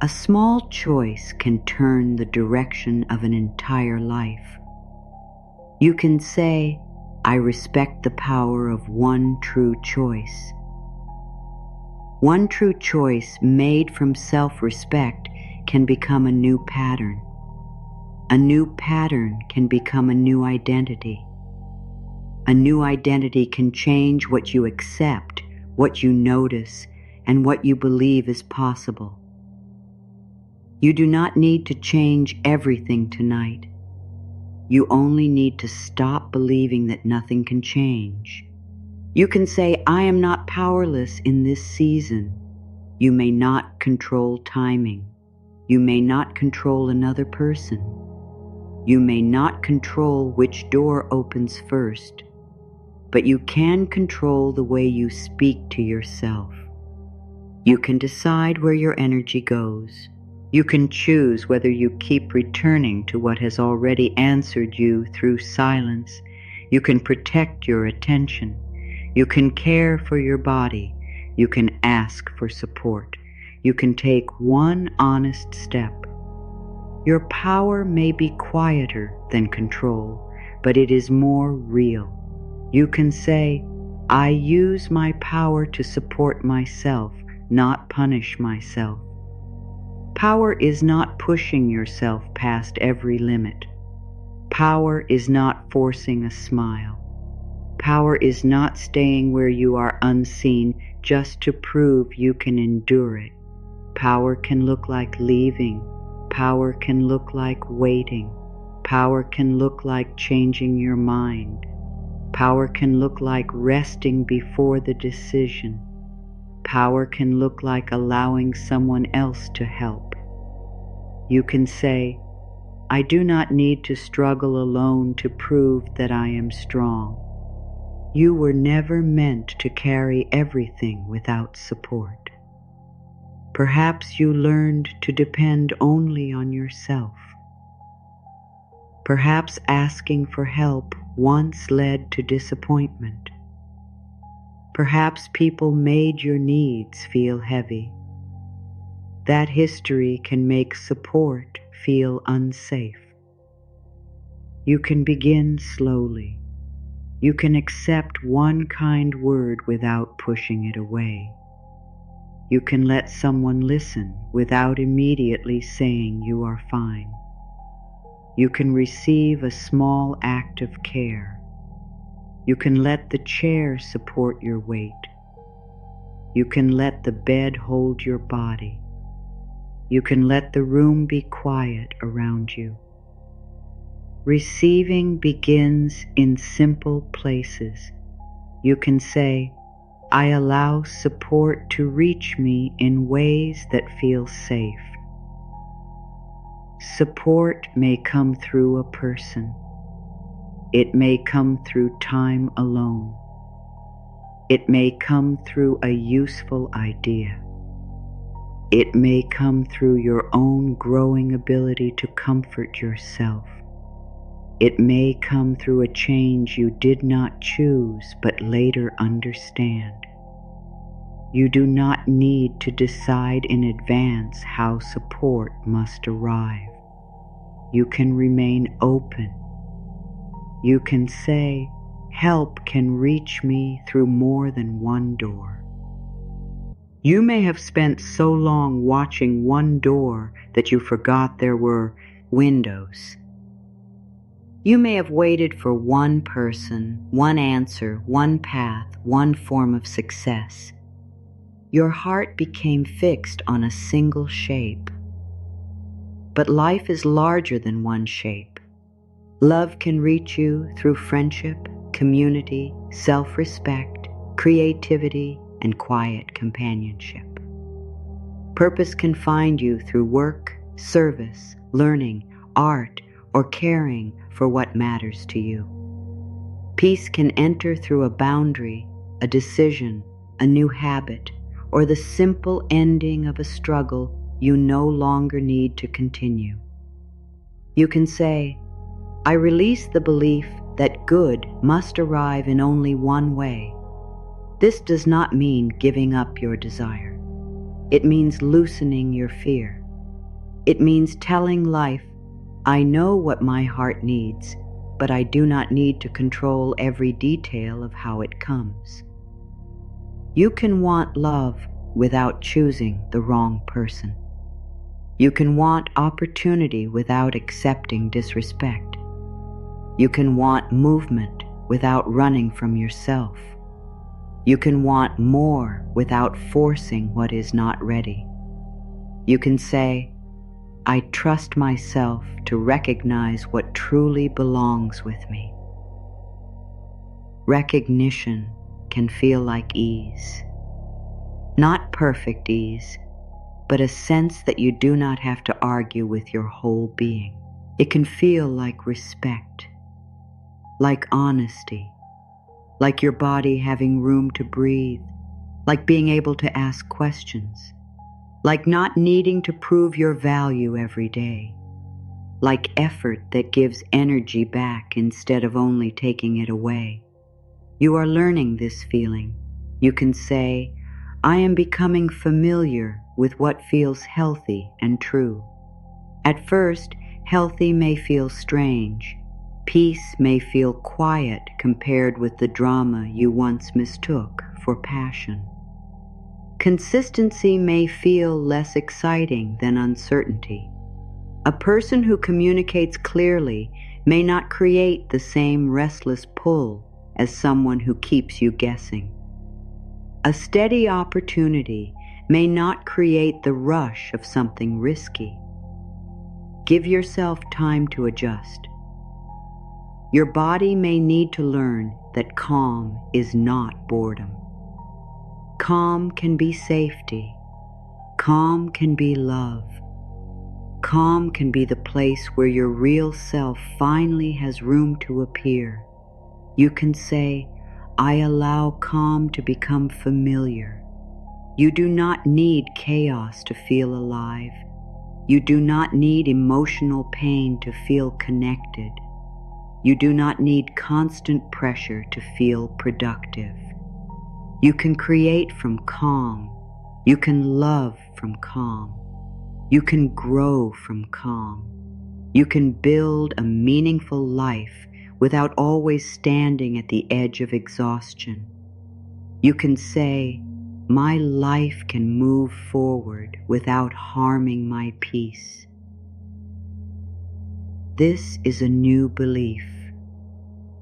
A small choice can turn the direction of an entire life. You can say, I respect the power of one true choice. One true choice made from self-respect can become a new pattern. A new pattern can become a new identity. A new identity can change what you accept, what you notice, and what you believe is possible. You do not need to change everything tonight. You only need to stop believing that nothing can change. You can say, I am not powerless in this season. You may not control timing. You may not control another person. You may not control which door opens first, but you can control the way you speak to yourself. You can decide where your energy goes. You can choose whether you keep returning to what has already answered you through silence. You can protect your attention. You can care for your body. You can ask for support. You can take one honest step. Your power may be quieter than control, but it is more real. You can say, I use my power to support myself, not punish myself. Power is not pushing yourself past every limit. Power is not forcing a smile. Power is not staying where you are unseen just to prove you can endure it. Power can look like leaving. Power can look like waiting. Power can look like changing your mind. Power can look like resting before the decision. Power can look like allowing someone else to help. You can say, I do not need to struggle alone to prove that I am strong. You were never meant to carry everything without support. Perhaps you learned to depend only on yourself. Perhaps asking for help once led to disappointment. Perhaps people made your needs feel heavy. That history can make support feel unsafe. You can begin slowly. You can accept one kind word without pushing it away. You can let someone listen without immediately saying you are fine. You can receive a small act of care. You can let the chair support your weight. You can let the bed hold your body. You can let the room be quiet around you. Receiving begins in simple places. You can say, I allow support to reach me in ways that feel safe. Support may come through a person. It may come through time alone. It may come through a useful idea. It may come through your own growing ability to comfort yourself. It may come through a change you did not choose but later understand. You do not need to decide in advance how support must arrive. You can remain open. You can say, help can reach me through more than one door. You may have spent so long watching one door that you forgot there were windows. You may have waited for one person, one answer, one path, one form of success. Your heart became fixed on a single shape. But life is larger than one shape. Love can reach you through friendship, community, self-respect, creativity, and quiet companionship. Purpose can find you through work, service, learning, art, or caring for what matters to you. Peace can enter through a boundary, a decision, a new habit, or the simple ending of a struggle you no longer need to continue. You can say, I release the belief that good must arrive in only one way. This does not mean giving up your desire. It means loosening your fear. It means telling life, I know what my heart needs, but I do not need to control every detail of how it comes. You can want love without choosing the wrong person. You can want opportunity without accepting disrespect. You can want movement without running from yourself. You can want more without forcing what is not ready. You can say, I trust myself to recognize what truly belongs with me. Recognition can feel like ease. Not perfect ease, but a sense that you do not have to argue with your whole being. It can feel like respect, like honesty, like your body having room to breathe, like being able to ask questions, like not needing to prove your value every day, like effort that gives energy back instead of only taking it away. You are learning this feeling. You can say, I am becoming familiar with what feels healthy and true. At first, healthy may feel strange. Peace may feel quiet compared with the drama you once mistook for passion. Consistency may feel less exciting than uncertainty. A person who communicates clearly may not create the same restless pull as someone who keeps you guessing. A steady opportunity may not create the rush of something risky. Give yourself time to adjust. Your body may need to learn that calm is not boredom. Calm can be safety. Calm can be love. Calm can be the place where your real self finally has room to appear. You can say, I allow calm to become familiar. You do not need chaos to feel alive. You do not need emotional pain to feel connected. You do not need constant pressure to feel productive. You can create from calm. You can love from calm. You can grow from calm. You can build a meaningful life without always standing at the edge of exhaustion. You can say, my life can move forward without harming my peace. This is a new belief.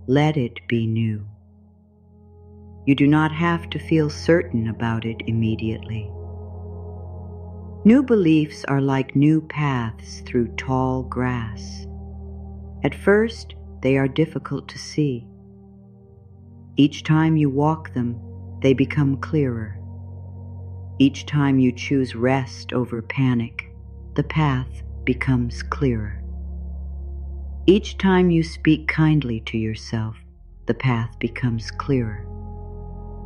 Let it be new. You do not have to feel certain about it immediately. New beliefs are like new paths through tall grass. At first, they are difficult to see. Each time you walk them, they become clearer. Each time you choose rest over panic, the path becomes clearer. Each time you speak kindly to yourself, the path becomes clearer.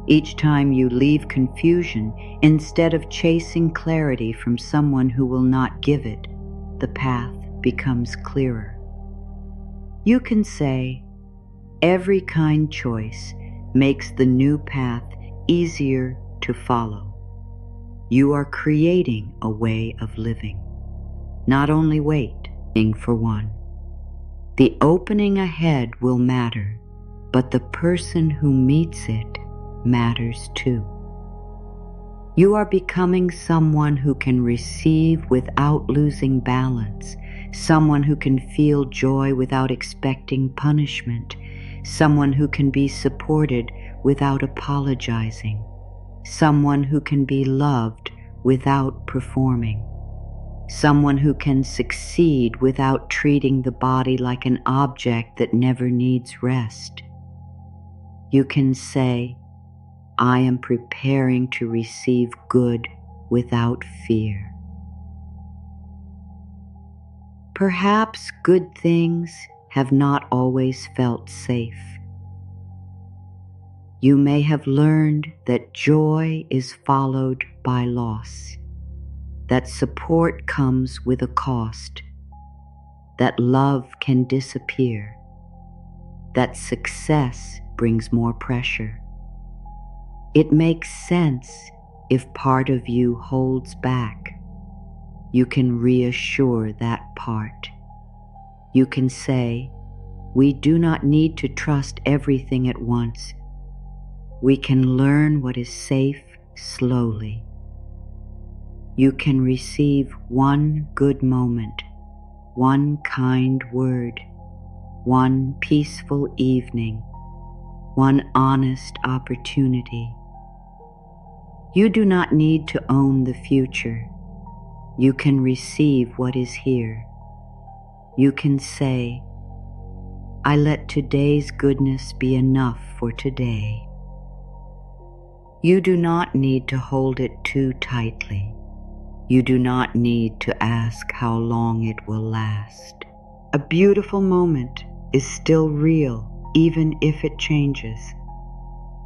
Each time you leave confusion instead of chasing clarity from someone who will not give it, the path becomes clearer. You can say, every kind choice makes the new path easier to follow. You are creating a way of living, not only waiting for one. The opening ahead will matter, but the person who meets it matters too. You are becoming someone who can receive without losing balance, someone who can feel joy without expecting punishment, someone who can be supported without apologizing, someone who can be loved without performing, someone who can succeed without treating the body like an object that never needs rest. You can say, I am preparing to receive good without fear. Perhaps good things have not always felt safe. You may have learned that joy is followed by loss, that support comes with a cost, that love can disappear, that success brings more pressure. It makes sense if part of you holds back. You can reassure that part. You can say, we do not need to trust everything at once. We can learn what is safe slowly. You can receive one good moment, one kind word, one peaceful evening, one honest opportunity. You do not need to own the future. You can receive what is here. You can say, I let today's goodness be enough for today. You do not need to hold it too tightly. You do not need to ask how long it will last. A beautiful moment is still real, even if it changes.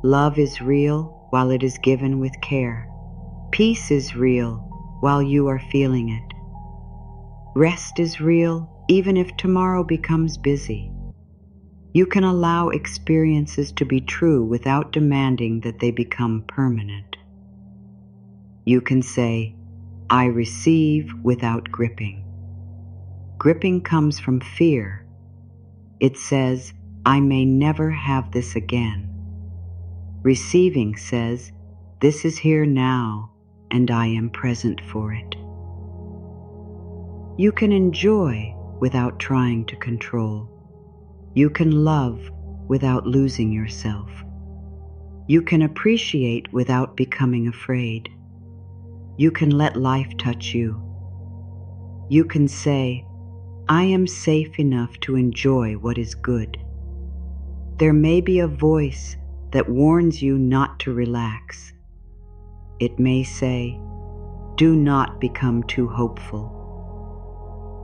Love is real while it is given with care. Peace is real while you are feeling it. Rest is real even if tomorrow becomes busy. You can allow experiences to be true without demanding that they become permanent. You can say, I receive without gripping. Gripping comes from fear. It says, I may never have this again. Receiving says, this is here now, and I am present for it. You can enjoy without trying to control. You can love without losing yourself. You can appreciate without becoming afraid. You can let life touch you. You can say, I am safe enough to enjoy what is good. There may be a voice that warns you not to relax. It may say, do not become too hopeful.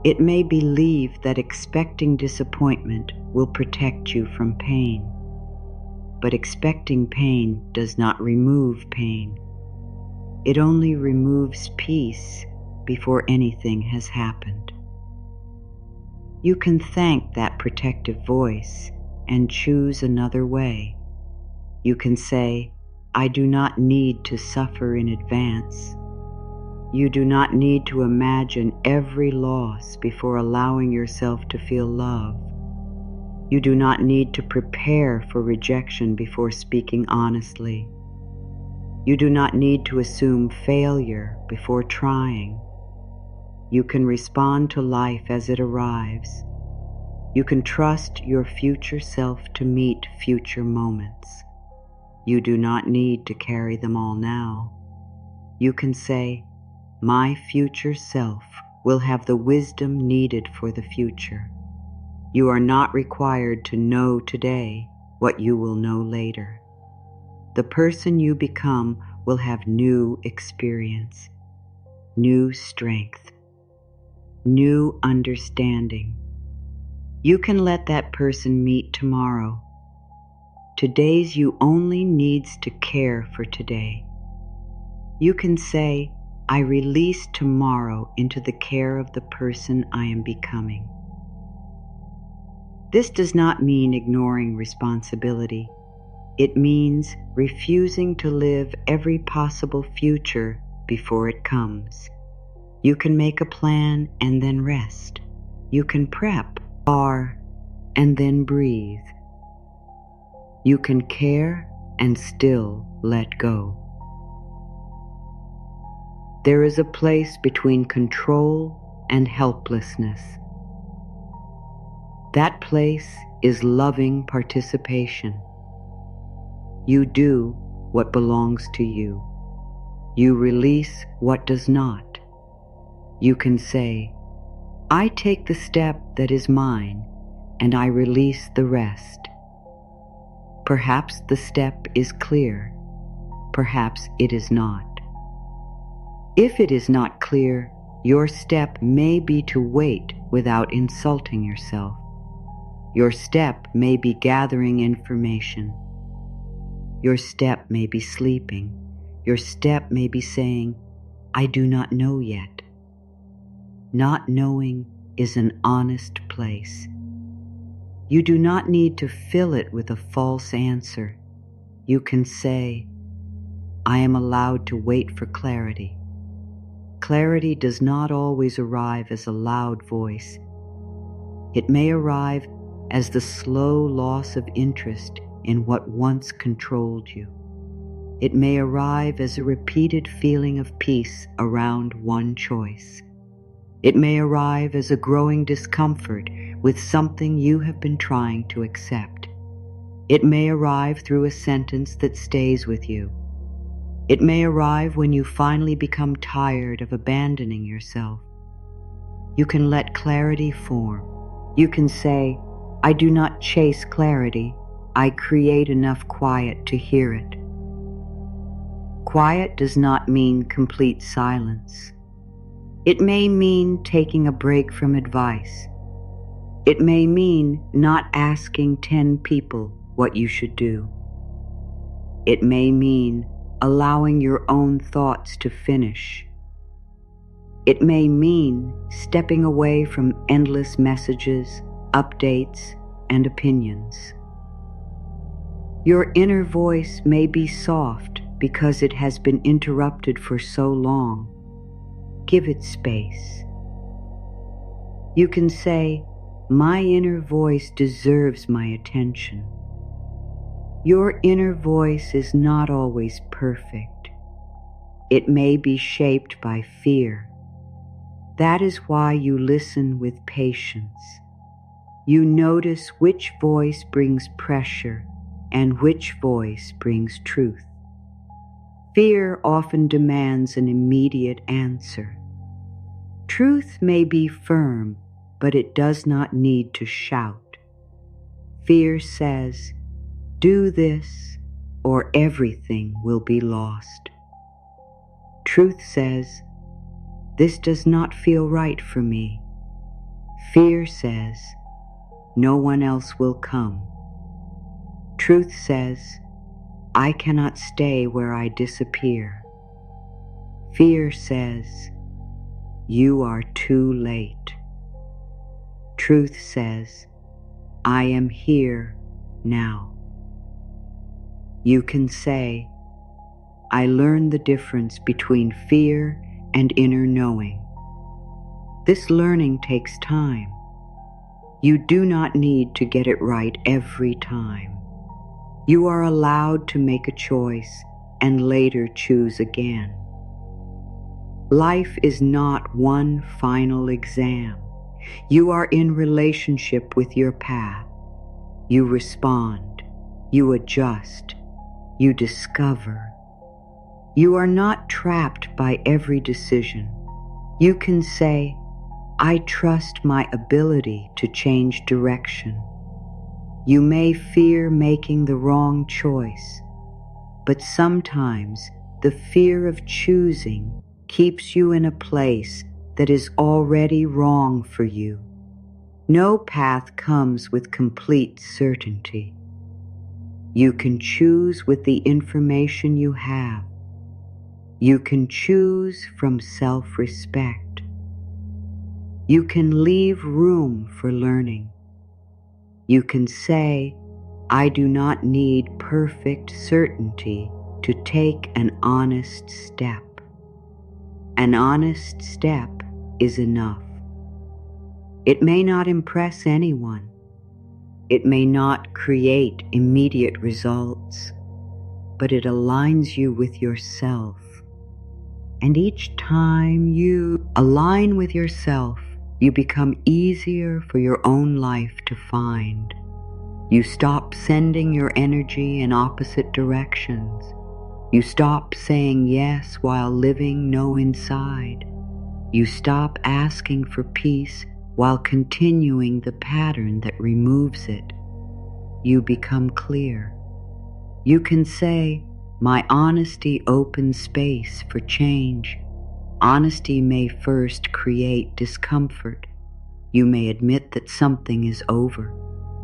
It may believe that expecting disappointment will protect you from pain. But expecting pain does not remove pain. It only removes peace before anything has happened. You can thank that protective voice and choose another way. You can say, I do not need to suffer in advance. You do not need to imagine every loss before allowing yourself to feel love. You do not need to prepare for rejection before speaking honestly. You do not need to assume failure before trying. You can respond to life as it arrives. You can trust your future self to meet future moments. You do not need to carry them all now. You can say, my future self will have the wisdom needed for the future. You are not required to know today what you will know later. The person you become will have new experience, new strength, new understanding. You can let that person meet tomorrow. Today's you only needs to care for today. You can say, I release tomorrow into the care of the person I am becoming. This does not mean ignoring responsibility. It means refusing to live every possible future before it comes. You can make a plan and then rest. You can prep, and then breathe. You can care and still let go. There is a place between control and helplessness. That place is loving participation. You do what belongs to you. You release what does not. You can say, I take the step that is mine, and I release the rest. Perhaps the step is clear. perhaps it is not. If it is not clear, your step may be to wait without insulting yourself. Your step may be gathering information. Your step may be sleeping. Your step may be saying, I do not know yet. Not knowing is an honest place. You do not need to fill it with a false answer. You can say, I am allowed to wait for clarity. Clarity does not always arrive as a loud voice. It may arrive as the slow loss of interest in what once controlled you. It may arrive as a repeated feeling of peace around one choice. It may arrive as a growing discomfort with something you have been trying to accept. It may arrive through a sentence that stays with you. It may arrive when you finally become tired of abandoning yourself. You can let clarity form. You can say, I do not chase clarity. I create enough quiet to hear it. Quiet does not mean complete silence. It may mean taking a break from advice. It may mean not asking 10 people what you should do. It may mean allowing your own thoughts to finish. It may mean stepping away from endless messages, updates, and opinions. Your inner voice may be soft because it has been interrupted for so long. Give it space. You can say, my inner voice deserves my attention. Your inner voice is not always perfect. It may be shaped by fear. That is why you listen with patience. You notice which voice brings pressure and which voice brings truth. Fear often demands an immediate answer. Truth may be firm, but it does not need to shout. Fear says, do this, or everything will be lost. Truth says, this does not feel right for me. Fear says, no one else will come. Truth says, I cannot stay where I disappear. Fear says, you are too late. Truth says, I am here now. You can say, I learned the difference between fear and inner knowing. This learning takes time. You do not need to get it right every time. You are allowed to make a choice and later choose again. Life is not one final exam. You are in relationship with your path. You respond. You adjust. You discover. You are not trapped by every decision. You can say, I trust my ability to change direction. You may fear making the wrong choice, but sometimes the fear of choosing keeps you in a place that is already wrong for you. No path comes with complete certainty. You can choose with the information you have. You can choose from self-respect. You can leave room for learning. You can say, I do not need perfect certainty to take an honest step. An honest step is enough. It may not impress anyone. It may not create immediate results, but it aligns you with yourself. And each time you align with yourself, you become easier for your own life to find. You stop sending your energy in opposite directions. You stop saying yes while living no inside. You stop asking for peace while continuing the pattern that removes it. You become clear. You can say, My honesty opens space for change. Honesty may first create discomfort. You may admit that something is over.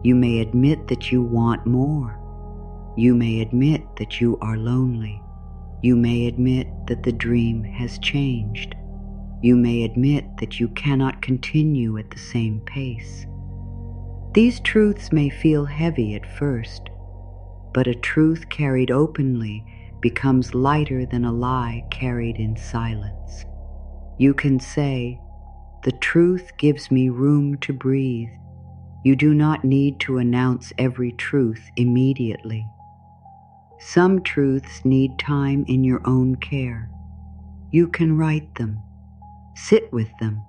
You may admit that you want more. You may admit that you are lonely. You may admit that the dream has changed. You may admit that you cannot continue at the same pace. These truths may feel heavy at first, but a truth carried openly becomes lighter than a lie carried in silence. You can say, "The truth gives me room to breathe." You do not need to announce every truth immediately. Some truths need time in your own care. You can write them, sit with them,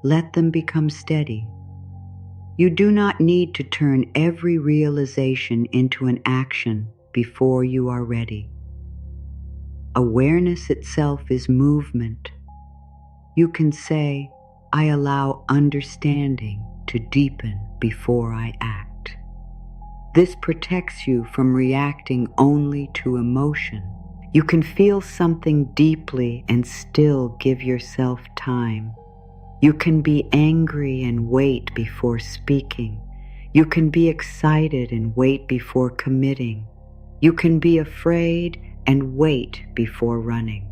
let them become steady. You do not need to turn every realization into an action before you are ready. Awareness itself is movement. You can say, "I allow understanding to deepen before I act." This protects you from reacting only to emotion. You can feel something deeply and still give yourself time. You can be angry and wait before speaking. You can be excited and wait before committing. You can be afraid and wait before running.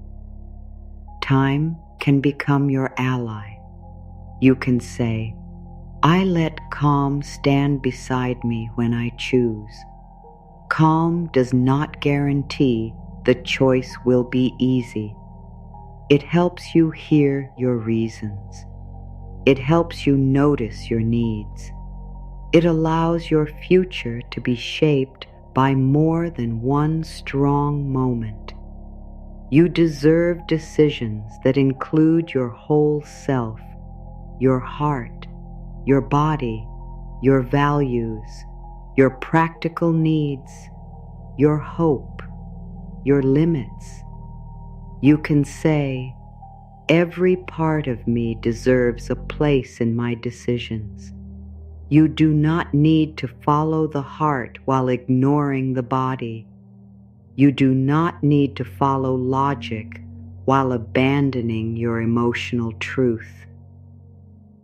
Time can become your ally. You can say, "I let calm stand beside me when I choose." Calm does not guarantee the choice will be easy. It helps you hear your reasons. It helps you notice your needs. It allows your future to be shaped by more than one strong moment. You deserve decisions that include your whole self, your heart, your body, your values, your practical needs, your hope, your limits. You can say, "Every part of me deserves a place in my decisions." You do not need to follow the heart while ignoring the body. You do not need to follow logic while abandoning your emotional truth.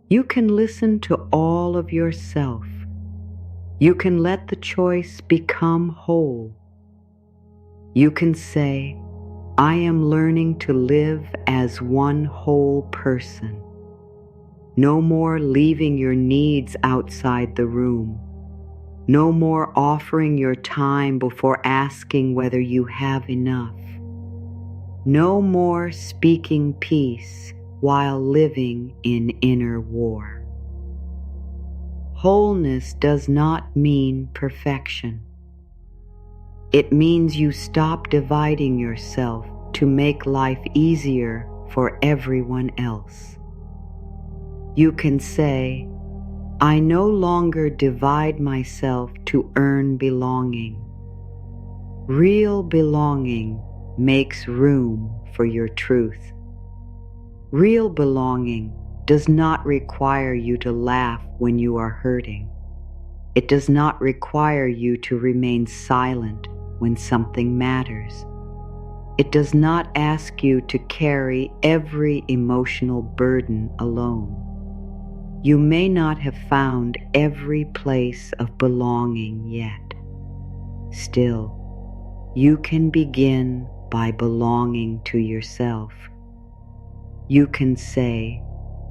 You can listen to all of yourself. You can let the choice become whole. You can say, "I am learning to live as one whole person." No more leaving your needs outside the room. No more offering your time before asking whether you have enough. No more speaking peace while living in inner war. Wholeness does not mean perfection. It means you stop dividing yourself to make life easier for everyone else. You can say, "I no longer divide myself to earn belonging." Real belonging makes room for your truth. Real belonging does not require you to laugh when you are hurting. It does not require you to remain silent when something matters. It does not ask you to carry every emotional burden alone. You may not have found every place of belonging yet. Still, you can begin by belonging to yourself. You can say,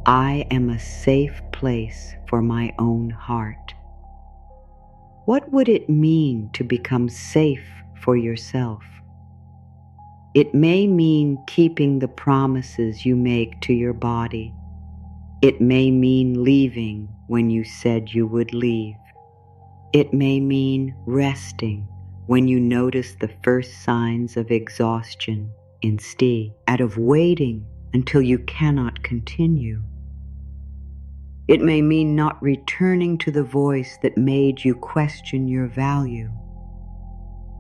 "I am a safe place for my own heart." What would it mean to become safe for yourself? It may mean keeping the promises you make to your body. It may mean leaving when you said you would leave. It may mean resting when you notice the first signs of exhaustion instead of waiting until you cannot continue. It may mean not returning to the voice that made you question your value.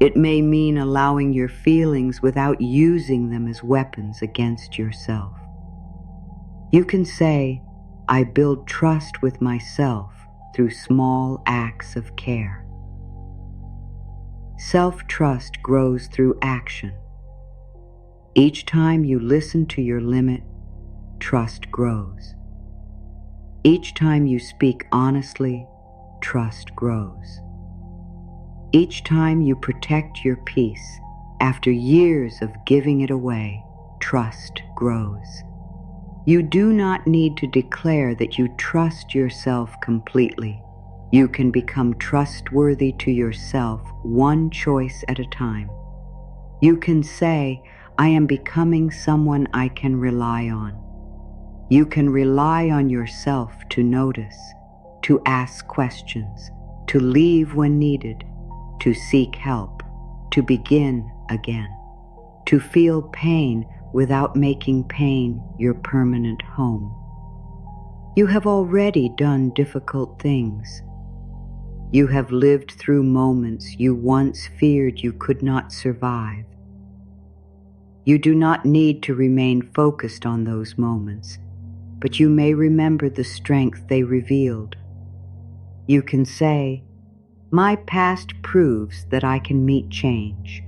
It may mean allowing your feelings without using them as weapons against yourself. You can say, "I build trust with myself through small acts of care." Self-trust grows through action. Each time you listen to your limit, trust grows. Each time you speak honestly, trust grows. Each time you protect your peace, after years of giving it away, trust grows. You do not need to declare that you trust yourself completely. You can become trustworthy to yourself one choice at a time. You can say, I am becoming someone I can rely on. You can rely on yourself to notice, to ask questions, to leave when needed, to seek help, to begin again, to feel pain without making pain your permanent home. You have already done difficult things. You have lived through moments you once feared you could not survive. You do not need to remain focused on those moments, but you may remember the strength they revealed. You can say, my past proves that I can meet change.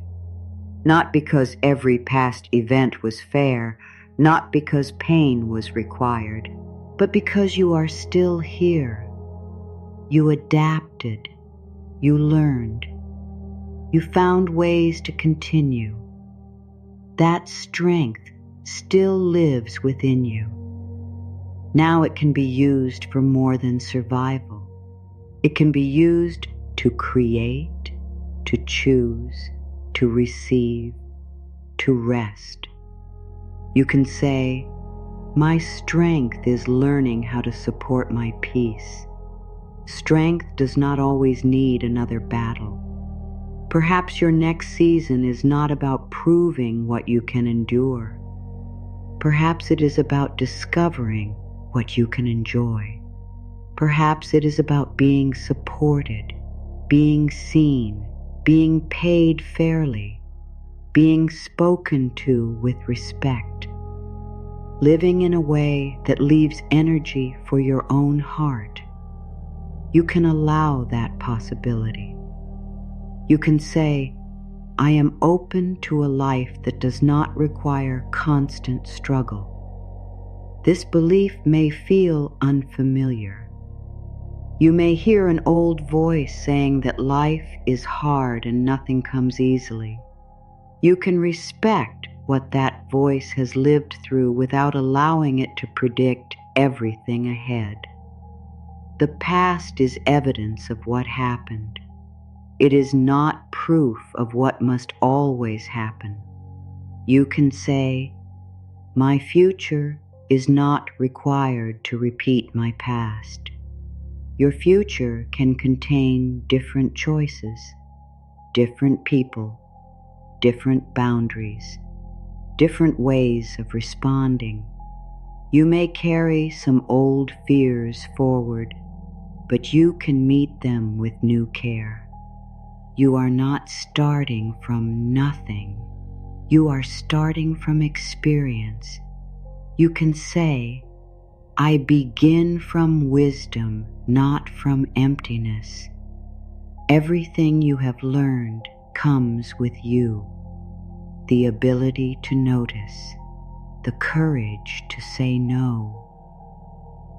Not because every past event was fair, not because pain was required, but because you are still here. You adapted, you learned, you found ways to continue. That strength still lives within you. Now it can be used for more than survival. It can be used to create, to choose, to receive, to rest. You can say, my strength is learning how to support my peace. Strength does not always need another battle. Perhaps your next season is not about proving what you can endure. Perhaps it is about discovering what you can enjoy. Perhaps it is about being supported, being seen, being paid fairly, being spoken to with respect, living in a way that leaves energy for your own heart. You can allow that possibility. You can say, I am open to a life that does not require constant struggle. This belief may feel unfamiliar. You may hear an old voice saying that life is hard and nothing comes easily. You can respect what that voice has lived through without allowing it to predict everything ahead. The past is evidence of what happened. It is not proof of what must always happen. You can say, my future is not required to repeat my past. Your future can contain different choices, different people, different boundaries, different ways of responding. You may carry some old fears forward, but you can meet them with new care. You are not starting from nothing. You are starting from experience. You can say, I begin from wisdom, not from emptiness. Everything you have learned comes with you. The ability to notice, the courage to say no,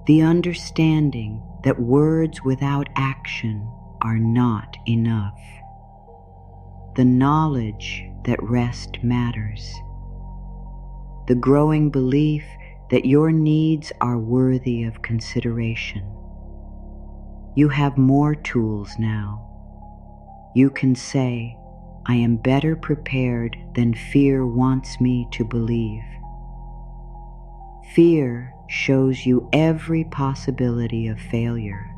the understanding that words without action are not enough, the knowledge that rest matters, the growing belief that your needs are worthy of consideration. You have more tools now. You can say, I am better prepared than fear wants me to believe. Fear shows you every possibility of failure.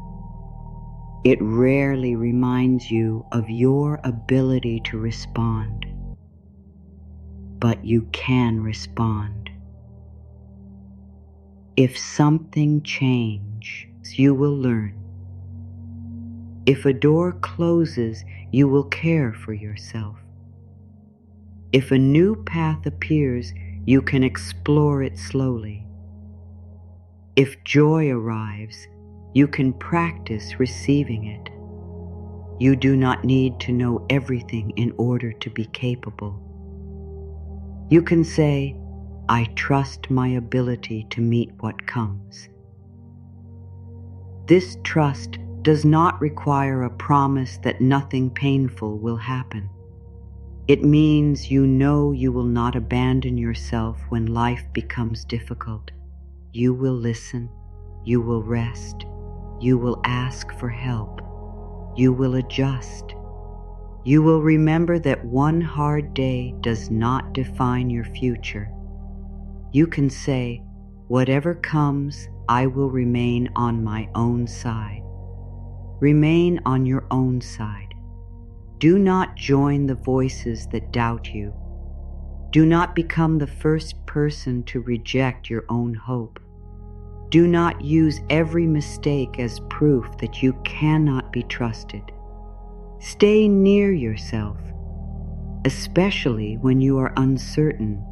It rarely reminds you of your ability to respond. But you can respond. If something changes, you will learn. If a door closes, you will care for yourself. If a new path appears, you can explore it slowly. If joy arrives, you can practice receiving it. You do not need to know everything in order to be capable. You can say, I trust my ability to meet what comes. This trust does not require a promise that nothing painful will happen. It means you know you will not abandon yourself when life becomes difficult. You will listen, you will rest, you will ask for help, you will adjust. You will remember that one hard day does not define your future. You can say, whatever comes, I will remain on my own side. Remain on your own side. Do not join the voices that doubt you. Do not become the first person to reject your own hope. Do not use every mistake as proof that you cannot be trusted. Stay near yourself, especially when you are uncertain,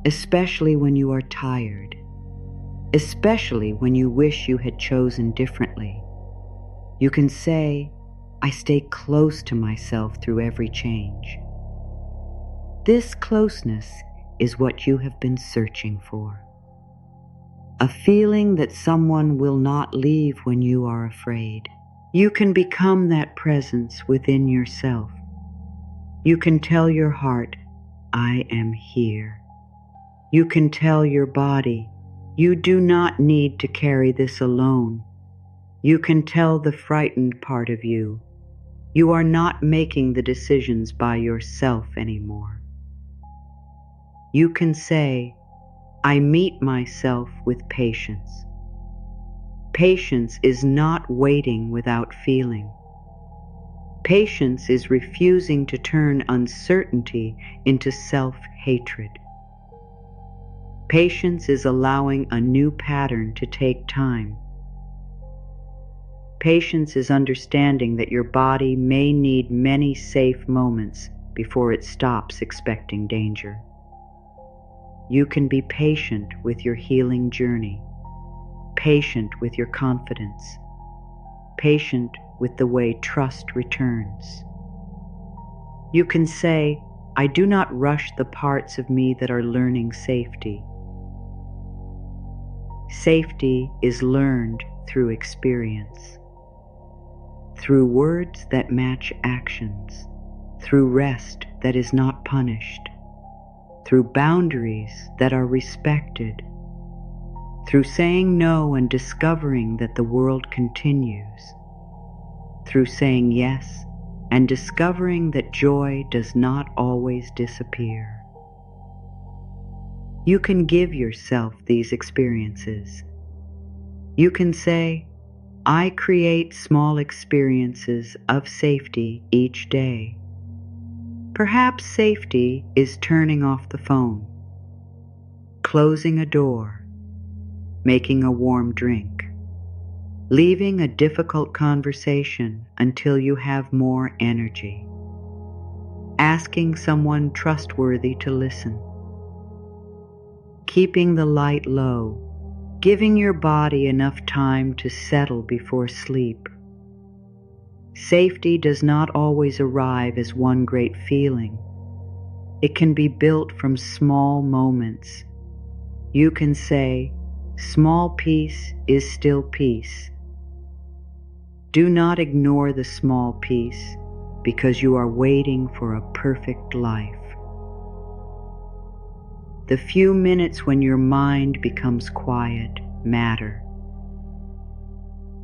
especially when you are tired, especially when you wish you had chosen differently. You can say, I stay close to myself through every change. This closeness is what you have been searching for. A feeling that someone will not leave when you are afraid. You can become that presence within yourself. You can tell your heart, I am here. You can tell your body, you do not need to carry this alone. You can tell the frightened part of you, you are not making the decisions by yourself anymore. You can say, I meet myself with patience. Patience is not waiting without feeling. Patience is refusing to turn uncertainty into self-hatred. Patience is allowing a new pattern to take time. Patience is understanding that your body may need many safe moments before it stops expecting danger. You can be patient with your healing journey, patient with your confidence, patient with the way trust returns. You can say, I do not rush the parts of me that are learning safety. Safety is learned through experience, through words that match actions, through rest that is not punished, through boundaries that are respected, through saying no and discovering that the world continues, through saying yes and discovering that joy does not always disappear. You can give yourself these experiences. You can say, I create small experiences of safety each day. Perhaps safety is turning off the phone, closing a door, making a warm drink, leaving a difficult conversation until you have more energy, asking someone trustworthy to listen, keeping the light low, giving your body enough time to settle before sleep. Safety does not always arrive as one great feeling. It can be built from small moments. You can say, small peace is still peace. Do not ignore the small peace because you are waiting for a perfect life. The few minutes when your mind becomes quiet matter.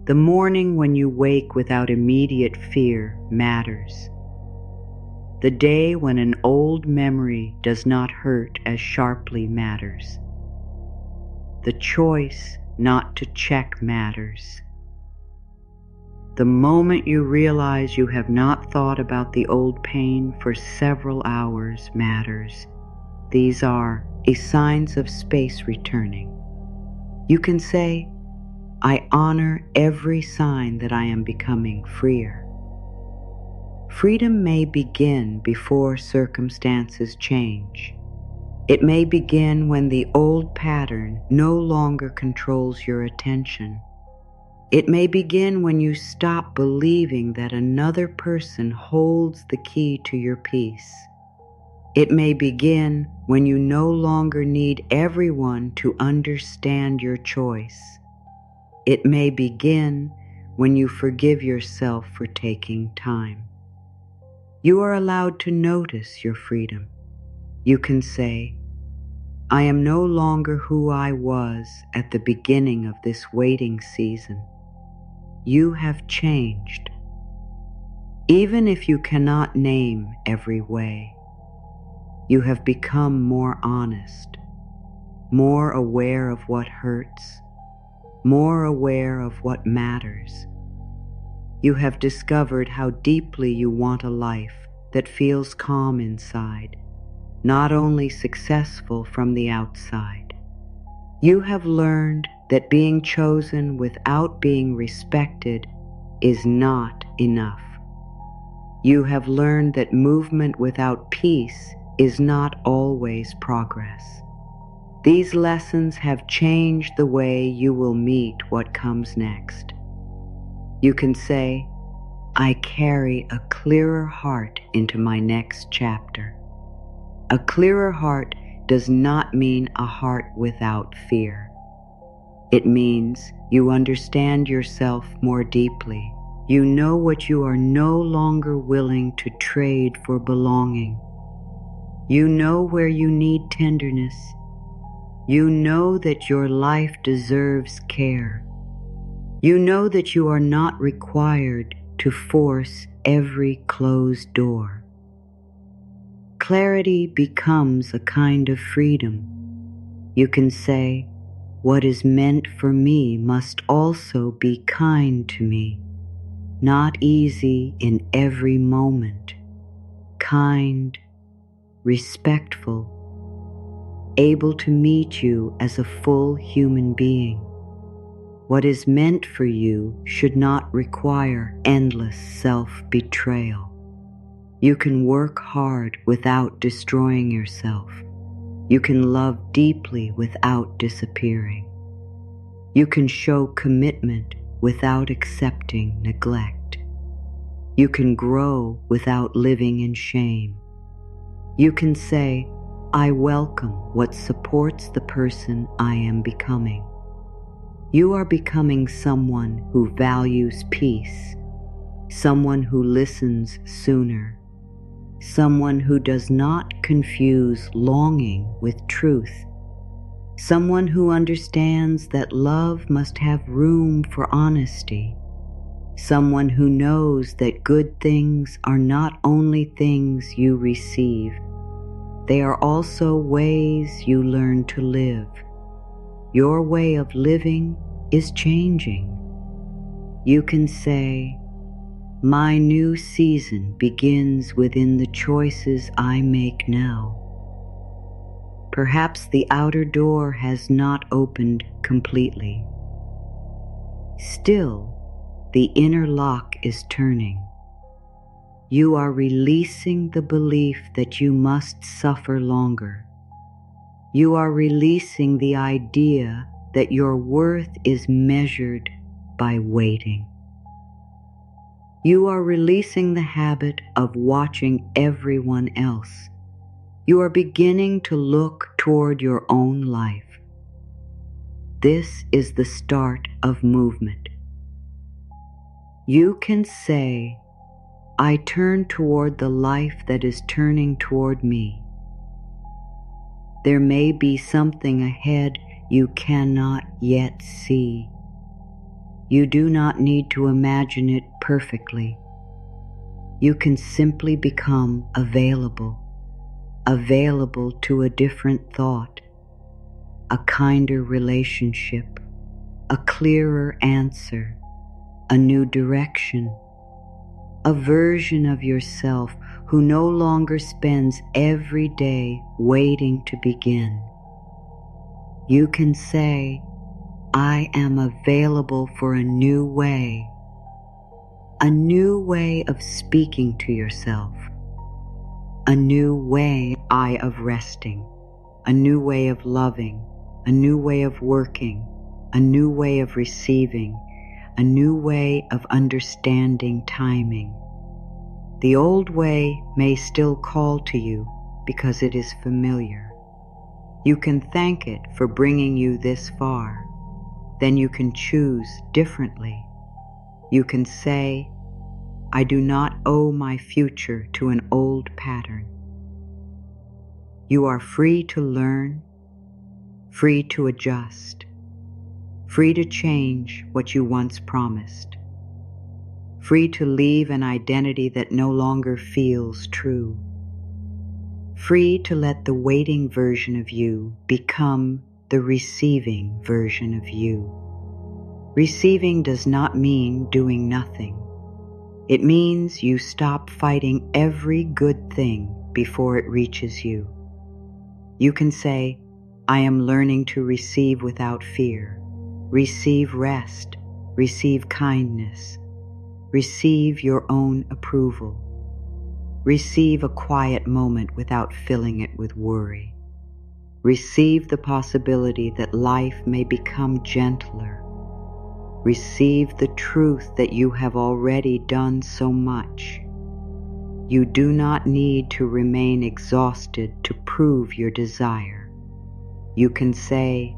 The morning when you wake without immediate fear matters. The day when an old memory does not hurt as sharply matters. The choice not to check matters. The moment you realize you have not thought about the old pain for several hours matters. These are signs of space returning. You can say, I honor every sign that I am becoming freer. Freedom may begin before circumstances change. It may begin when the old pattern no longer controls your attention. It may begin when you stop believing that another person holds the key to your peace. It may begin when you no longer need everyone to understand your choice. It may begin when you forgive yourself for taking time. You are allowed to notice your freedom. You can say, I am no longer who I was at the beginning of this waiting season. You have changed. Even if you cannot name every way, you have become more honest, more aware of what hurts, more aware of what matters. You have discovered how deeply you want a life that feels calm inside, not only successful from the outside. You have learned that being chosen without being respected is not enough. You have learned that movement without peace is not always progress. These lessons have changed the way you will meet what comes next. You can say, I carry a clearer heart into my next chapter. A clearer heart does not mean a heart without fear. It means you understand yourself more deeply. You know what you are no longer willing to trade for belonging. You know where you need tenderness. You know that your life deserves care. You know that you are not required to force every closed door. Clarity becomes a kind of freedom. You can say, what is meant for me must also be kind to me. Not easy in every moment, kind, respectful, able to meet you as a full human being. What is meant for you should not require endless self-betrayal. You can work hard without destroying yourself. You can love deeply without disappearing. You can show commitment without accepting neglect. You can grow without living in shame. You can say, I welcome what supports the person I am becoming. You are becoming someone who values peace, someone who listens sooner, someone who does not confuse longing with truth, someone who understands that love must have room for honesty, someone who knows that good things are not only things you receive, they are also ways you learn to live. Your way of living is changing. You can say, my new season begins within the choices I make now. Perhaps the outer door has not opened completely. Still, the inner lock is turning. You are releasing the belief that you must suffer longer. You are releasing the idea that your worth is measured by waiting. You are releasing the habit of watching everyone else. You are beginning to look toward your own life. This is the start of movement. You can say, I turn toward the life that is turning toward me. There may be something ahead you cannot yet see. You do not need to imagine it perfectly. You can simply become available to a different thought, a kinder relationship, a clearer answer, a new direction, a version of yourself who no longer spends every day waiting to begin. You can say, I am available for a new way of speaking to yourself, a new way of resting, a new way of loving, a new way of working, a new way of receiving, a new way of understanding timing. The old way may still call to you because it is familiar. You can thank it for bringing you this far. Then you can choose differently. You can say, I do not owe my future to an old pattern. You are free to learn, free to adjust, free to change what you once promised, free to leave an identity that no longer feels true, free to let the waiting version of you become the receiving version of you. Receiving does not mean doing nothing. It means you stop fighting every good thing before it reaches you. You can say, I am learning to receive without fear. Receive rest. Receive kindness. Receive your own approval. Receive a quiet moment without filling it with worry. Receive the possibility that life may become gentler. Receive the truth that you have already done so much. You do not need to remain exhausted to prove your desire. You can say,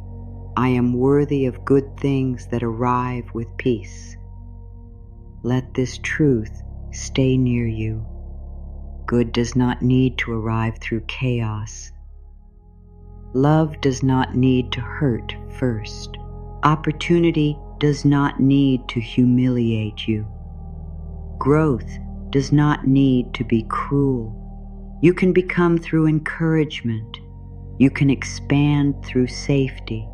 I am worthy of good things that arrive with peace. Let this truth stay near you. Good does not need to arrive through chaos. Love does not need to hurt first. Opportunity does not need to humiliate you. Growth does not need to be cruel. You can become through encouragement. You can expand through safety.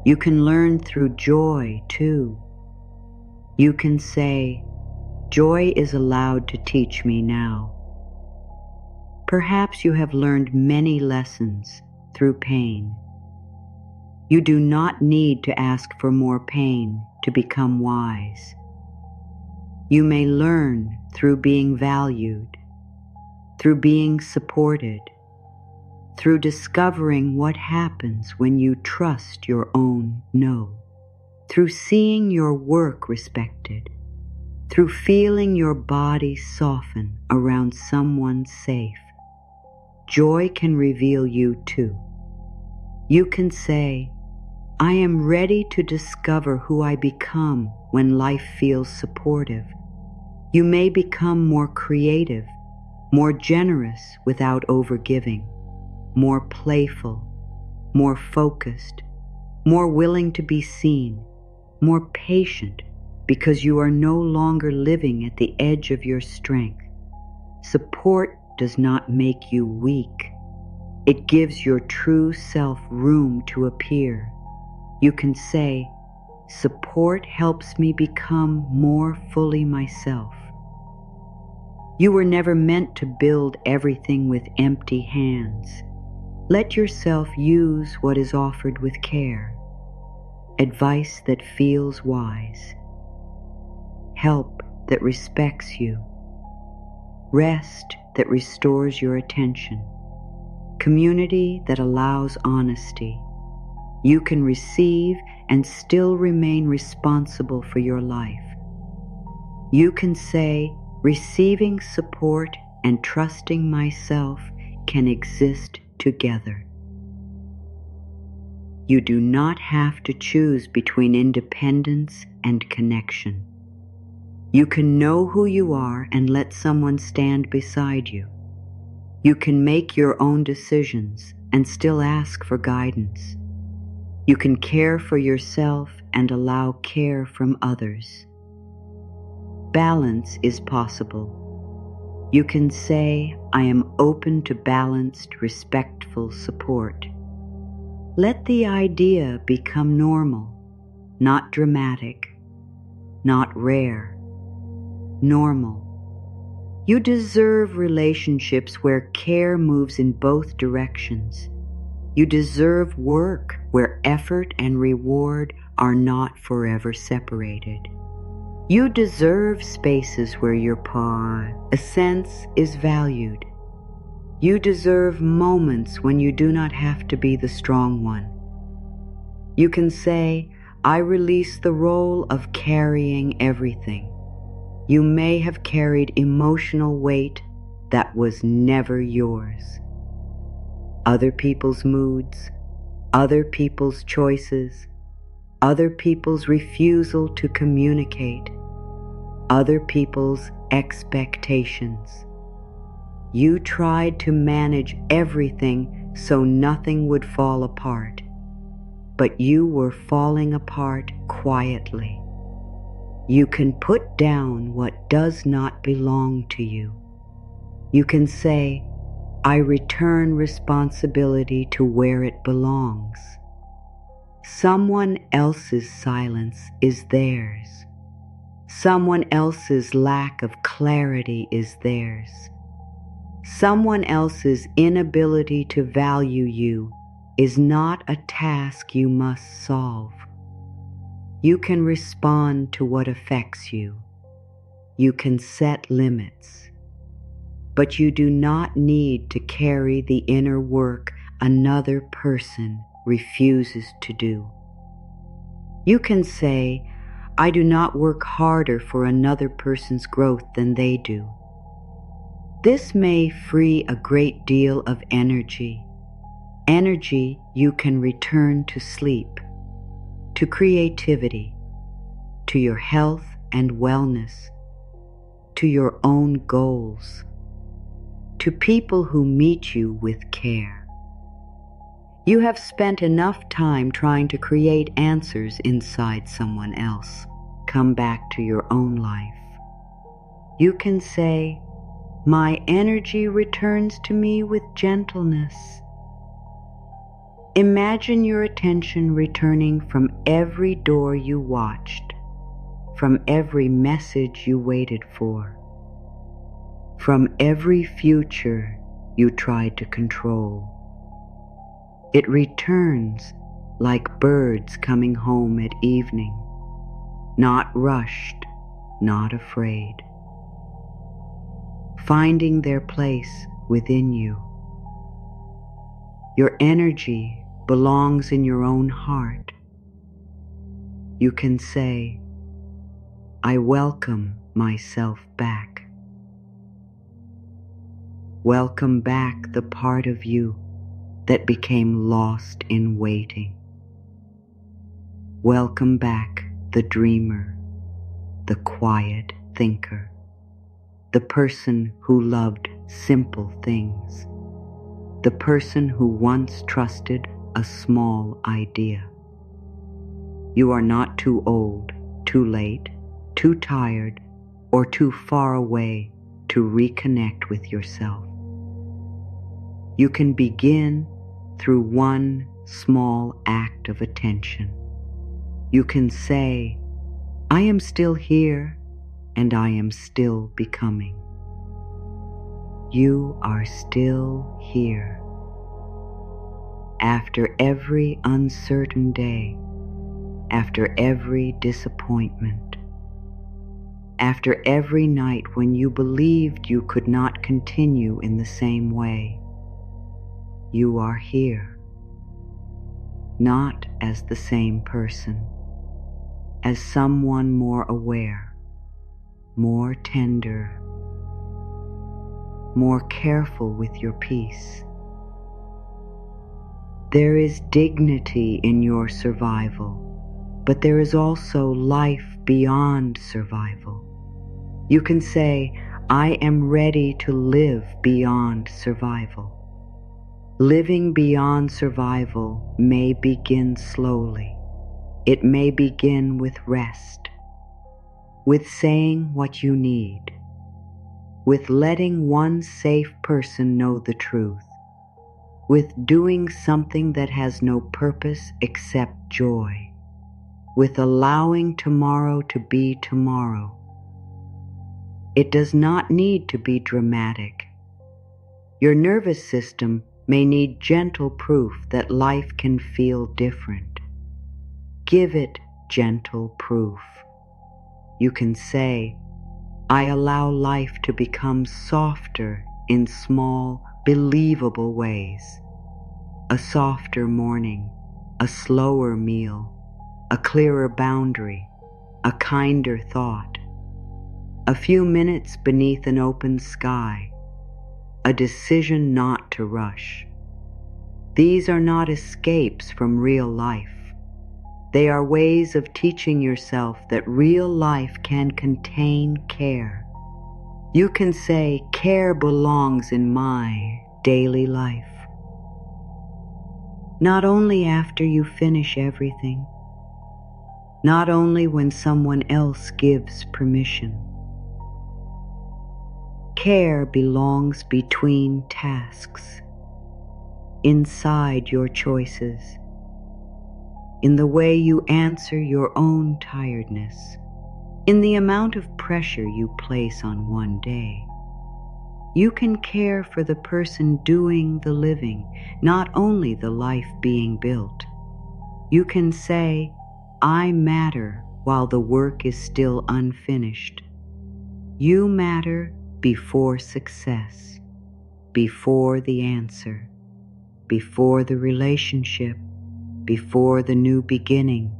You can learn through joy too. You can say, joy is allowed to teach me now. Perhaps you have learned many lessons through pain. You do not need to ask for more pain to become wise. You may learn through being valued, through being supported, through discovering what happens when you trust your own no, through seeing your work respected, through feeling your body soften around someone safe. Joy can reveal you too. You can say, I am ready to discover who I become when life feels supportive. You may become more creative, more generous without overgiving, more playful, more focused, more willing to be seen, more patient because you are no longer living at the edge of your strength. Support does not make you weak. It gives your true self room to appear. You can say, support helps me become more fully myself. You were never meant to build everything with empty hands. Let yourself use what is offered with care. Advice that feels wise. Help that respects you. Rest that restores your attention. Community that allows honesty. You can receive and still remain responsible for your life. You can say, receiving support and trusting myself can exist together. You do not have to choose between independence and connection. You can know who you are and let someone stand beside you. You can make your own decisions and still ask for guidance. You can care for yourself and allow care from others. Balance is possible. You can say, I am open to balanced, respectful support. Let the idea become normal, not dramatic, not rare, normal. You deserve relationships where care moves in both directions. You deserve work where effort and reward are not forever separated. You deserve spaces where your essence is valued. You deserve moments when you do not have to be the strong one. You can say, I release the role of carrying everything. You may have carried emotional weight that was never yours. Other people's moods, other people's choices, other people's refusal to communicate, other people's expectations. You tried to manage everything so nothing would fall apart, but you were falling apart quietly. You can put down what does not belong to you. You can say, I return responsibility to where it belongs. Someone else's silence is theirs. Someone else's lack of clarity is theirs. Someone else's inability to value you is not a task you must solve. You can respond to what affects you. You can set limits. But you do not need to carry the inner work another person refuses to do. You can say, I do not work harder for another person's growth than they do. This may free a great deal of energy you can return to sleep, to creativity, to your health and wellness, to your own goals, to people who meet you with care. You have spent enough time trying to create answers inside someone else. Come back to your own life. You can say, my energy returns to me with gentleness. Imagine your attention returning from every door you watched, from every message you waited for, from every future you tried to control. It returns like birds coming home at evening, not rushed, not afraid, finding their place within you. Your energy belongs in your own heart. You can say, I welcome myself back. Welcome back the part of you that became lost in waiting. Welcome back the dreamer, the quiet thinker, the person who loved simple things, the person who once trusted a small idea. You are not too old, too late, too tired, or too far away to reconnect with yourself. You can begin through one small act of attention. You can say, I am still here and I am still becoming. You are still here. After every uncertain day, after every disappointment, after every night when you believed you could not continue in the same way, you are here, not as the same person, as someone more aware, more tender, more careful with your peace. There is dignity in your survival, but there is also life beyond survival. You can say, I am ready to live beyond survival. Living beyond survival may begin slowly. It may begin with rest, with saying what you need, with letting one safe person know the truth, with doing something that has no purpose except joy, with allowing tomorrow to be tomorrow. It does not need to be dramatic. Your nervous system may need gentle proof that life can feel different. Give it gentle proof. You can say, I allow life to become softer in small, believable ways. A softer morning, a slower meal, a clearer boundary, a kinder thought, a few minutes beneath an open sky, a decision not to rush. These are not escapes from real life. They are ways of teaching yourself that real life can contain care. You can say, care belongs in my daily life. Not only after you finish everything, not only when someone else gives permission. Care belongs between tasks, inside your choices, in the way you answer your own tiredness, in the amount of pressure you place on one day. You can care for the person doing the living, not only the life being built. You can say, I matter while the work is still unfinished. You matter before success, before the answer, before the relationship, before the new beginning.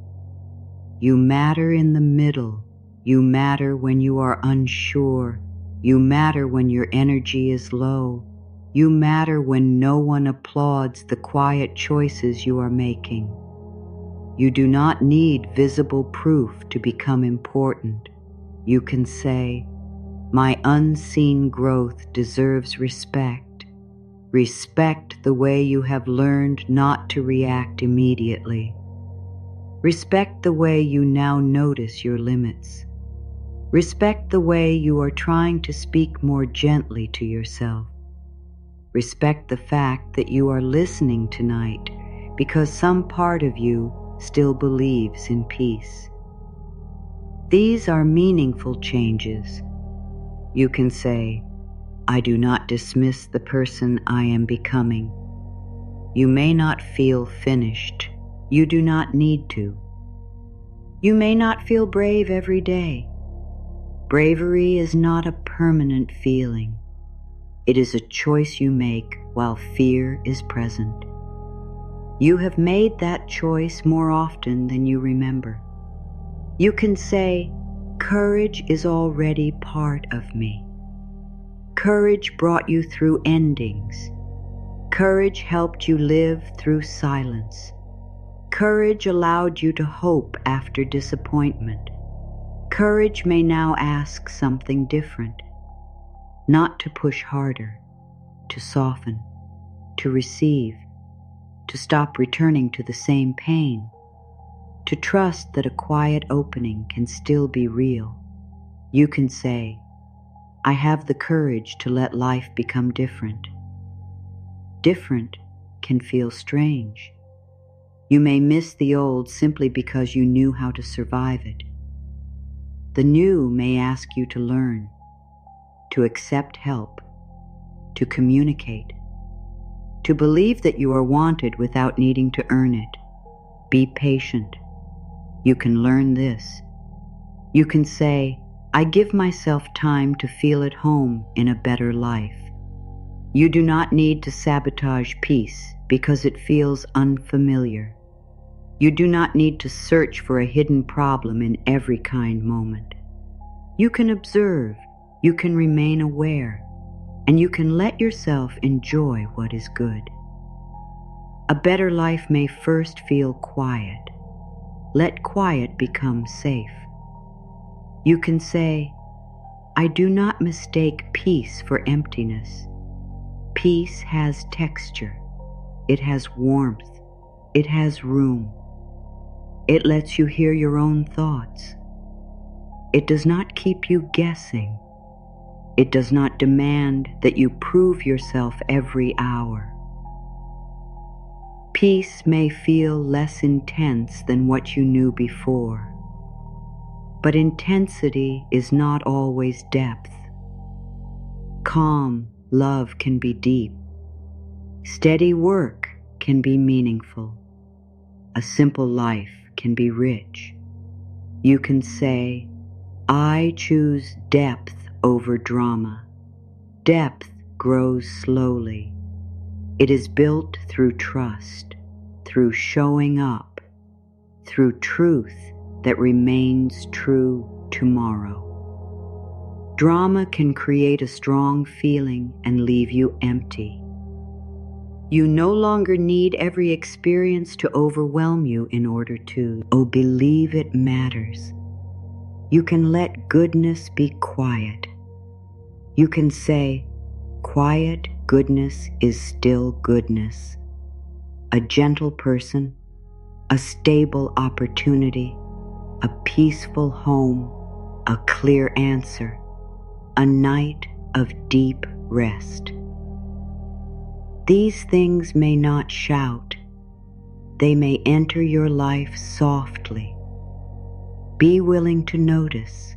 You matter in the middle. You matter when you are unsure. You matter when your energy is low. You matter when no one applauds the quiet choices you are making. You do not need visible proof to become important. You can say, my unseen growth deserves respect. Respect the way you have learned not to react immediately. Respect the way you now notice your limits. Respect the way you are trying to speak more gently to yourself. Respect the fact that you are listening tonight because some part of you still believes in peace. These are meaningful changes. You can say, I do not dismiss the person I am becoming. You may not feel finished. You do not need to. You may not feel brave every day. Bravery is not a permanent feeling. It is a choice you make while fear is present. You have made that choice more often than you remember. You can say, courage is already part of me. Courage brought you through endings. Courage helped you live through silence. Courage allowed you to hope after disappointment. Courage may now ask something different, not to push harder, to soften, to receive, to stop returning to the same pain, to trust that a quiet opening can still be real. You can say, I have the courage to let life become different. Different can feel strange. You may miss the old simply because you knew how to survive it. The new may ask you to learn, to accept help, to communicate, to believe that you are wanted without needing to earn it. Be patient. You can learn this. You can say, I give myself time to feel at home in a better life. You do not need to sabotage peace because it feels unfamiliar. You do not need to search for a hidden problem in every kind moment. You can observe, you can remain aware, and you can let yourself enjoy what is good. A better life may first feel quiet. Let quiet become safe. You can say, I do not mistake peace for emptiness. Peace has texture. It has warmth. It has room. It lets you hear your own thoughts. It does not keep you guessing. It does not demand that you prove yourself every hour. Peace may feel less intense than what you knew before, but intensity is not always depth. Calm love can be deep. Steady work can be meaningful. A simple life can be rich. You can say, I choose depth over drama. Depth grows slowly. It is built through trust, through showing up, through truth that remains true tomorrow. Drama can create a strong feeling and leave you empty. You no longer need every experience to overwhelm you in order to, believe it matters. You can let goodness be quiet. You can say, quiet goodness is still goodness. A gentle person, a stable opportunity, a peaceful home, a clear answer, a night of deep rest. These things may not shout. They may enter your life softly. Be willing to notice.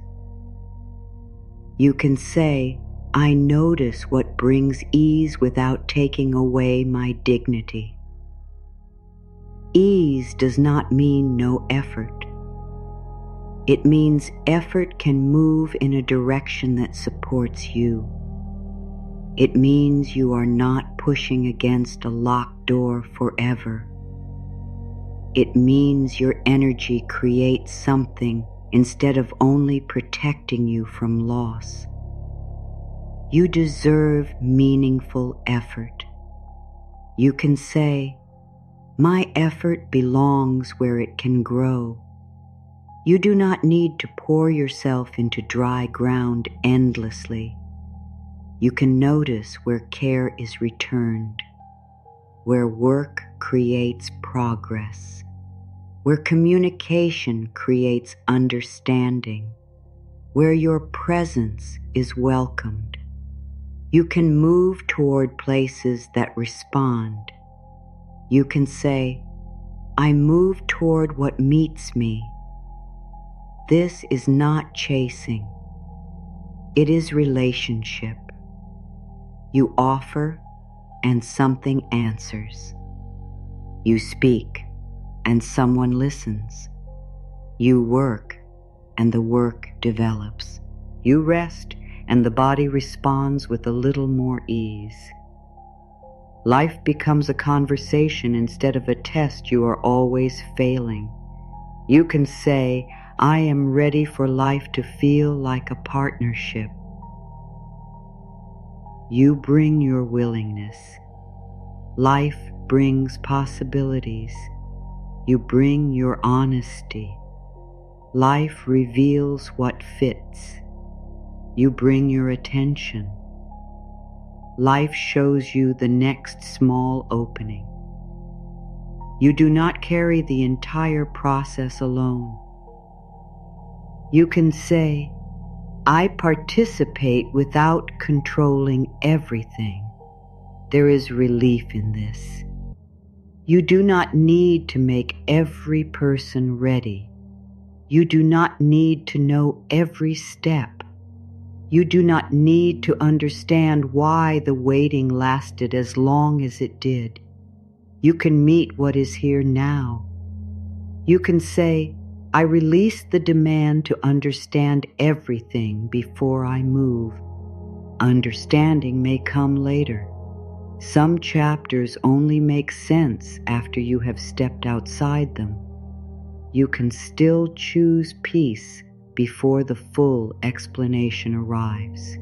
You can say, I notice what brings ease without taking away my dignity. Ease does not mean no effort. It means effort can move in a direction that supports you. It means you are not pushing against a locked door forever. It means your energy creates something instead of only protecting you from loss. You deserve meaningful effort. You can say, my effort belongs where it can grow. You do not need to pour yourself into dry ground endlessly. You can notice where care is returned, where work creates progress, where communication creates understanding, where your presence is welcomed. You can move toward places that respond. You can say, I move toward what meets me. This is not chasing. It is relationship. You offer and something answers. You speak and someone listens. You work and the work develops. You rest and the body responds with a little more ease. Life becomes a conversation instead of a test you are always failing. You can say, I am ready for life to feel like a partnership. You bring your willingness. Life brings possibilities. You bring your honesty. Life reveals what fits. You bring your attention. Life shows you the next small opening. You do not carry the entire process alone. You can say, I participate without controlling everything. There is relief in this. You do not need to make every person ready. You do not need to know every step. You do not need to understand why the waiting lasted as long as it did. You can meet what is here now. You can say, I release the demand to understand everything before I move. Understanding may come later. Some chapters only make sense after you have stepped outside them. You can still choose peace before the full explanation arrives.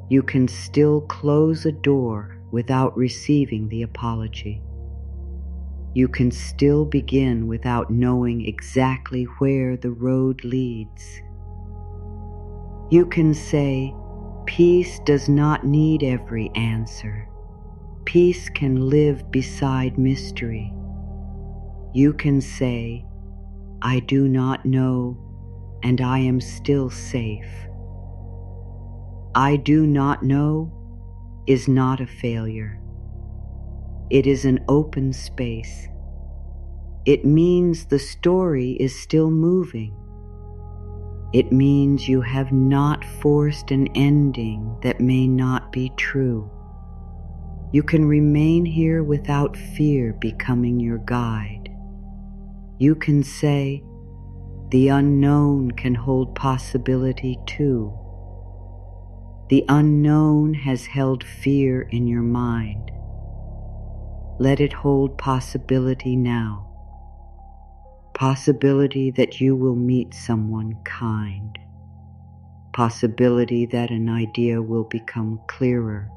You can still close a door without receiving the apology. You can still begin without knowing exactly where the road leads. You can say, peace does not need every answer. Peace can live beside mystery. You can say, I do not know, and I am still safe. I do not know is not a failure. It is an open space. It means the story is still moving. It means you have not forced an ending that may not be true. You can remain here without fear becoming your guide. You can say, the unknown can hold possibility too. The unknown has held fear in your mind. Let it hold possibility now. Possibility that you will meet someone kind. Possibility that an idea will become clearer.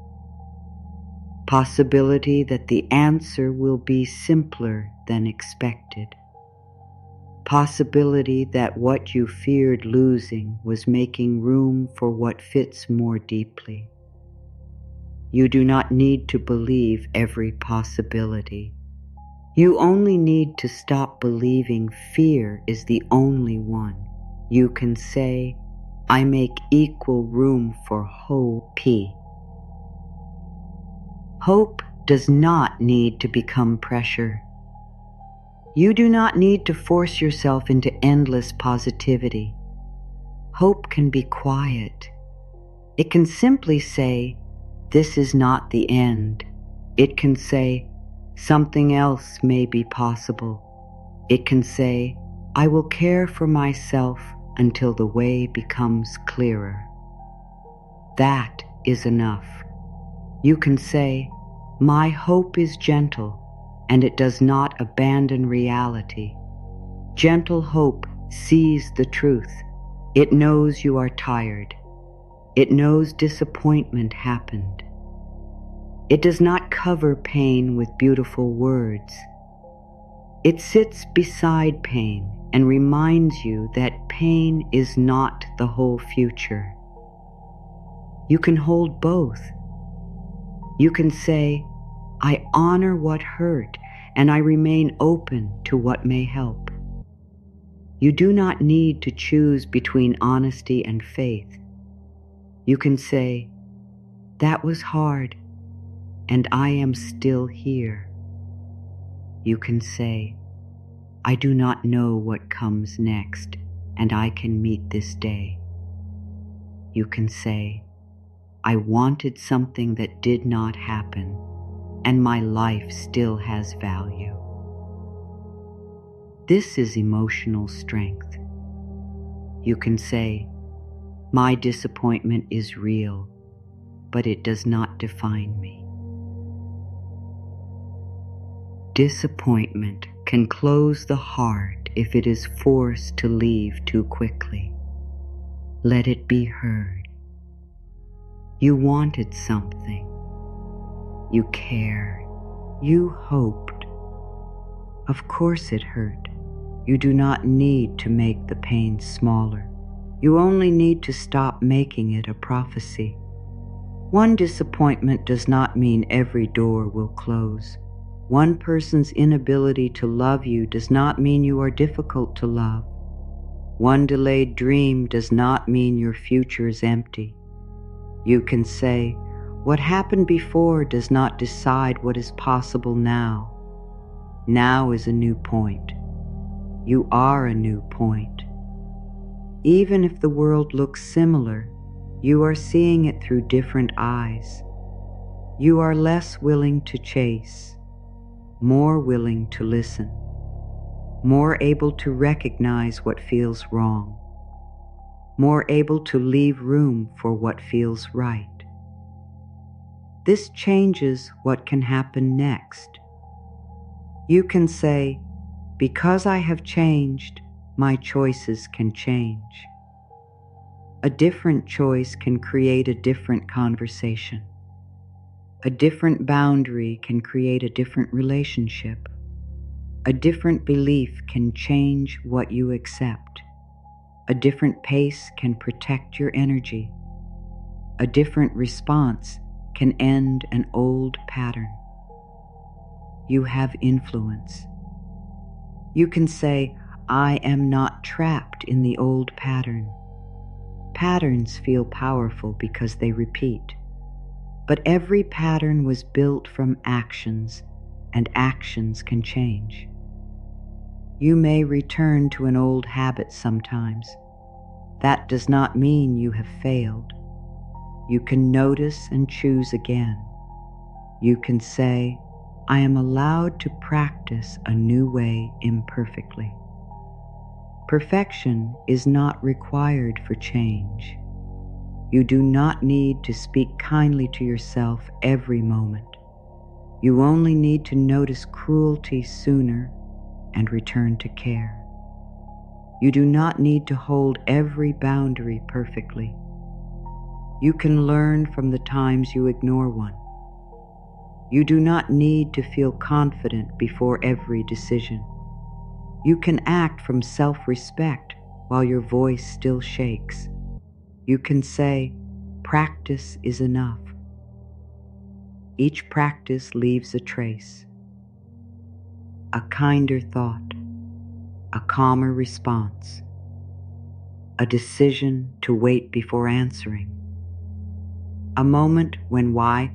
Possibility that the answer will be simpler than expected. Possibility that what you feared losing was making room for what fits more deeply. You do not need to believe every possibility. You only need to stop believing fear is the only one. You can say, I make equal room for hope. Hope does not need to become pressure. You do not need to force yourself into endless positivity. Hope can be quiet. It can simply say, this is not the end. It can say, something else may be possible. It can say, I will care for myself until the way becomes clearer. That is enough. You can say, my hope is gentle, and it does not abandon reality. Gentle hope sees the truth. It knows you are tired. It knows disappointment happened. It does not cover pain with beautiful words. It sits beside pain and reminds you that pain is not the whole future. You can hold both. You can say, I honor what hurt and I remain open to what may help. You do not need to choose between honesty and faith. You can say, that was hard and I am still here. You can say, I do not know what comes next and I can meet this day. You can say, I wanted something that did not happen, and my life still has value. This is emotional strength. You can say, my disappointment is real, but it does not define me. Disappointment can close the heart if it is forced to leave too quickly. Let it be heard. You wanted something. You cared. You hoped. Of course it hurt. You do not need to make the pain smaller. You only need to stop making it a prophecy. One disappointment does not mean every door will close. One person's inability to love you does not mean you are difficult to love. One delayed dream does not mean your future is empty. You can say, what happened before does not decide what is possible now. Now is a new point. You are a new point. Even if the world looks similar, you are seeing it through different eyes. You are less willing to chase, more willing to listen, more able to recognize what feels wrong, more able to leave room for what feels right. This changes what can happen next. You can say, because I have changed, my choices can change. A different choice can create a different conversation. A different boundary can create a different relationship. A different belief can change what you accept. A different pace can protect your energy. A different response can end an old pattern. You have influence. You can say, I am not trapped in the old pattern. Patterns feel powerful because they repeat. But every pattern was built from actions, and actions can change. You may return to an old habit sometimes. That does not mean you have failed. You can notice and choose again. You can say, I am allowed to practice a new way imperfectly. Perfection is not required for change. You do not need to speak kindly to yourself every moment. You only need to notice cruelty sooner and return to care. You do not need to hold every boundary perfectly. You can learn from the times you ignore one. You do not need to feel confident before every decision. You can act from self-respect while your voice still shakes. You can say, "Practice is enough." Each practice leaves a trace, a kinder thought, a calmer response, a decision to wait before answering, a moment when why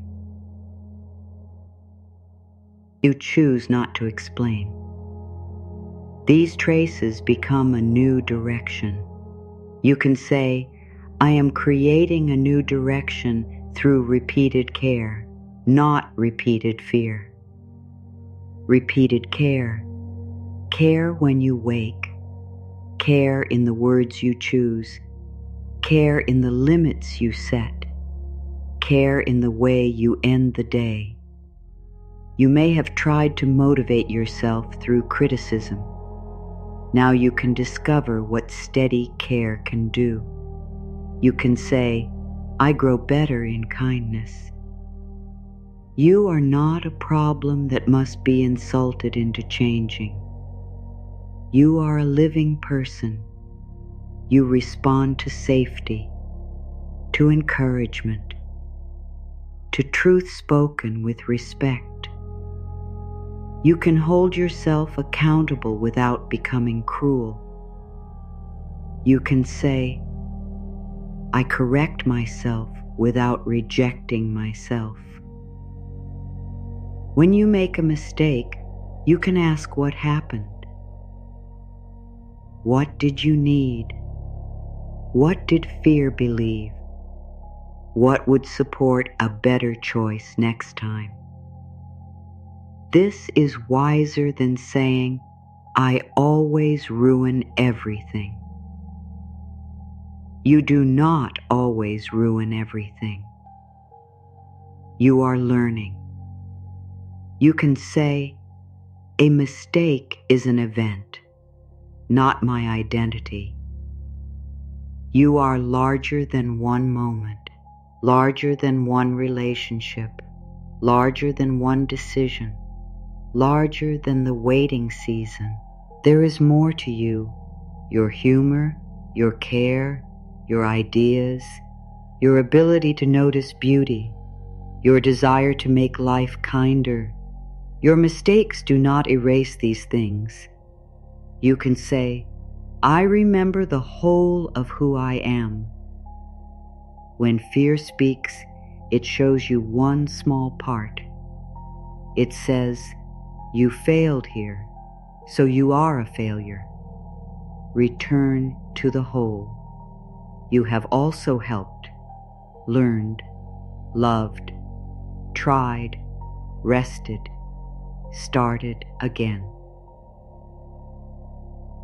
you choose not to explain. These traces become a new direction. You can say, "I am creating a new direction through repeated care, not repeated fear." Repeated care. Care when you wake. Care in the words you choose. Care in the limits you set. Care in the way you end the day. You may have tried to motivate yourself through criticism. Now you can discover what steady care can do. You can say, "I grow better in kindness." You are not a problem that must be insulted into changing. You are a living person. You respond to safety, to encouragement, to truth spoken with respect. You can hold yourself accountable without becoming cruel. You can say, "I correct myself without rejecting myself." When you make a mistake, you can ask what happened. What did you need? What did fear believe? What would support a better choice next time? This is wiser than saying, "I always ruin everything." You do not always ruin everything. You are learning. You can say, "A mistake is an event, not my identity." You are larger than one moment, larger than one relationship, larger than one decision, larger than the waiting season. There is more to you, your humor, your care, your ideas, your ability to notice beauty, your desire to make life kinder. Your mistakes do not erase these things. You can say, "I remember the whole of who I am." When fear speaks, it shows you one small part. It says, "You failed here, so you are a failure." Return to the whole. You have also helped, learned, loved, tried, rested, started again.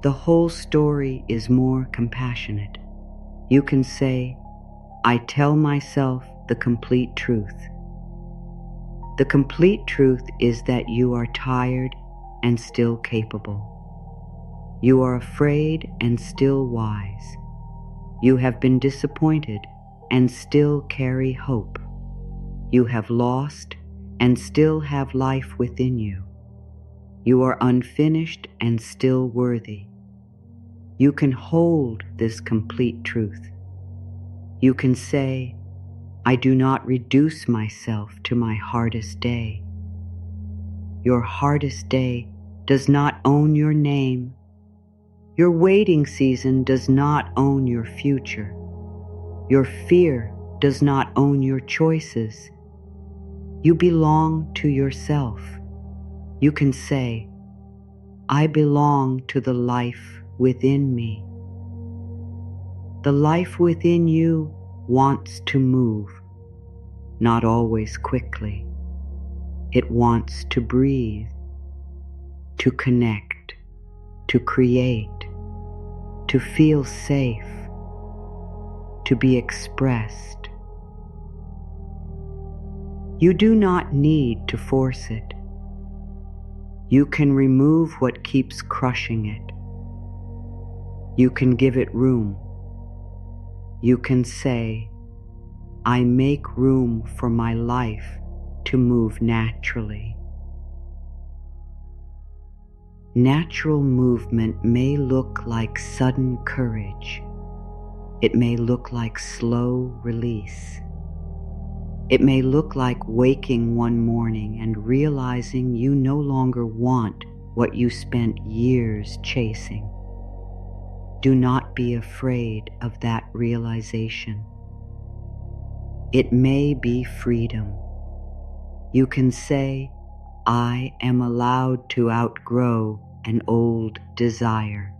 The whole story is more compassionate. You can say, "I tell myself the complete truth." The complete truth is that you are tired and still capable. You are afraid and still wise. You have been disappointed and still carry hope. You have lost and still have life within you. You are unfinished and still worthy. You can hold this complete truth. You can say, "I do not reduce myself to my hardest day." Your hardest day does not own your name. Your waiting season does not own your future. Your fear does not own your choices. You belong to yourself. You can say, "I belong to the life within me." The life within you wants to move, not always quickly. It wants to breathe, to connect, to create, to feel safe, to be expressed. You do not need to force it. You can remove what keeps crushing it. You can give it room. You can say, I make room for my life to move naturally. Natural movement may look like sudden courage. It may look like slow release. It may look like waking one morning and realizing you no longer want what you spent years chasing. Do not be afraid of that realization. It may be freedom. You can say, I am allowed to outgrow an old desire.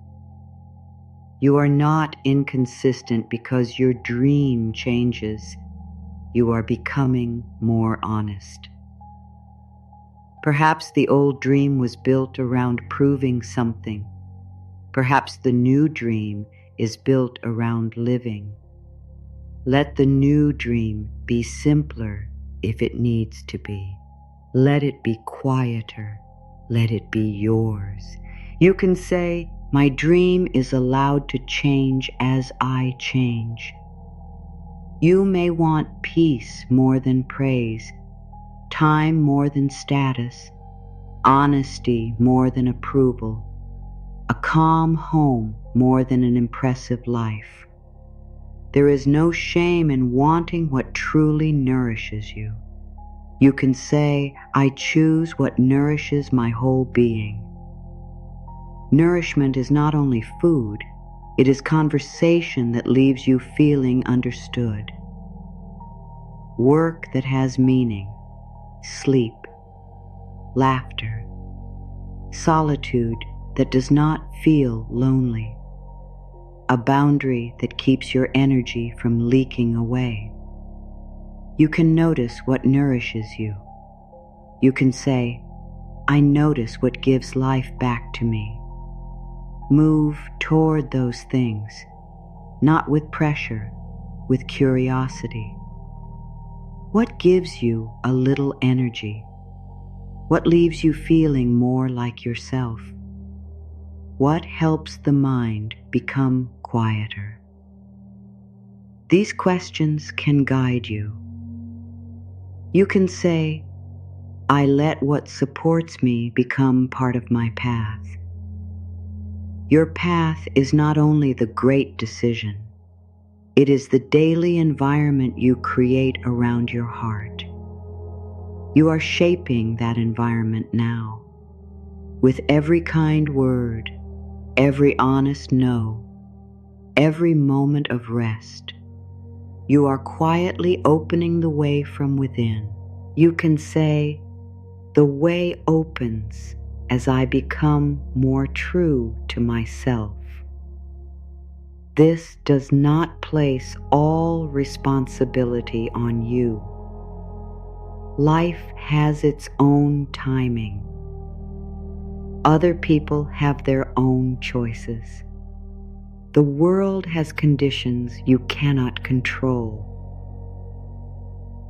You are not inconsistent because your dream changes. You are becoming more honest. Perhaps the old dream was built around proving something. Perhaps the new dream is built around living. Let the new dream be simpler if it needs to be. Let it be quieter. Let it be yours. You can say, my dream is allowed to change as I change. You may want peace more than praise, time more than status, honesty more than approval, a calm home more than an impressive life. There is no shame in wanting what truly nourishes you. You can say, I choose what nourishes my whole being. Nourishment is not only food, it is conversation that leaves you feeling understood. Work that has meaning, sleep, laughter, solitude that does not feel lonely, a boundary that keeps your energy from leaking away. You can notice what nourishes you. You can say, I notice what gives life back to me. Move toward those things, not with pressure, with curiosity. What gives you a little energy? What leaves you feeling more like yourself? What helps the mind become quieter? These questions can guide you. You can say, I let what supports me become part of my path. Your path is not only the great decision, it is the daily environment you create around your heart. You are shaping that environment now. With every kind word, every honest no, every moment of rest, you are quietly opening the way from within. You can say, the way opens as I become more true to myself. This does not place all responsibility on you. Life has its own timing. Other people have their own choices. The world has conditions you cannot control.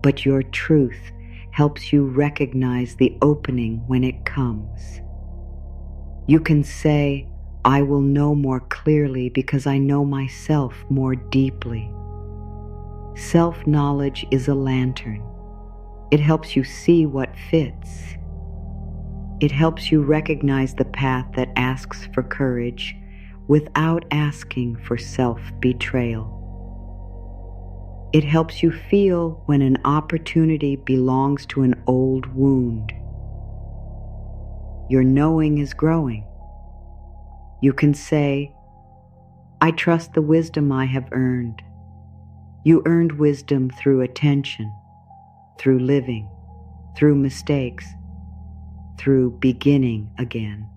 But your truth helps you recognize the opening when it comes. You can say, I will know more clearly because I know myself more deeply. Self-knowledge is a lantern. It helps you see what fits. It helps you recognize the path that asks for courage without asking for self-betrayal. It helps you feel when an opportunity belongs to an old wound. Your knowing is growing. You can say, I trust the wisdom I have earned. You earned wisdom through attention, through living, through mistakes, through beginning again.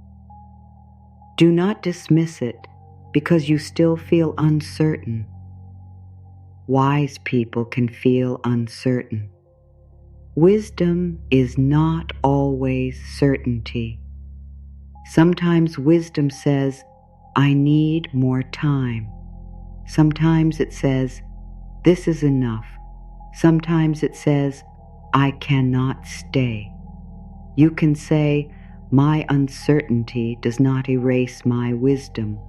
Do not dismiss it because you still feel uncertain. Wise people can feel uncertain. Wisdom is not always certainty. Sometimes wisdom says, I need more time. Sometimes it says, this is enough. Sometimes it says, I cannot stay. You can say, my uncertainty does not erase my wisdom.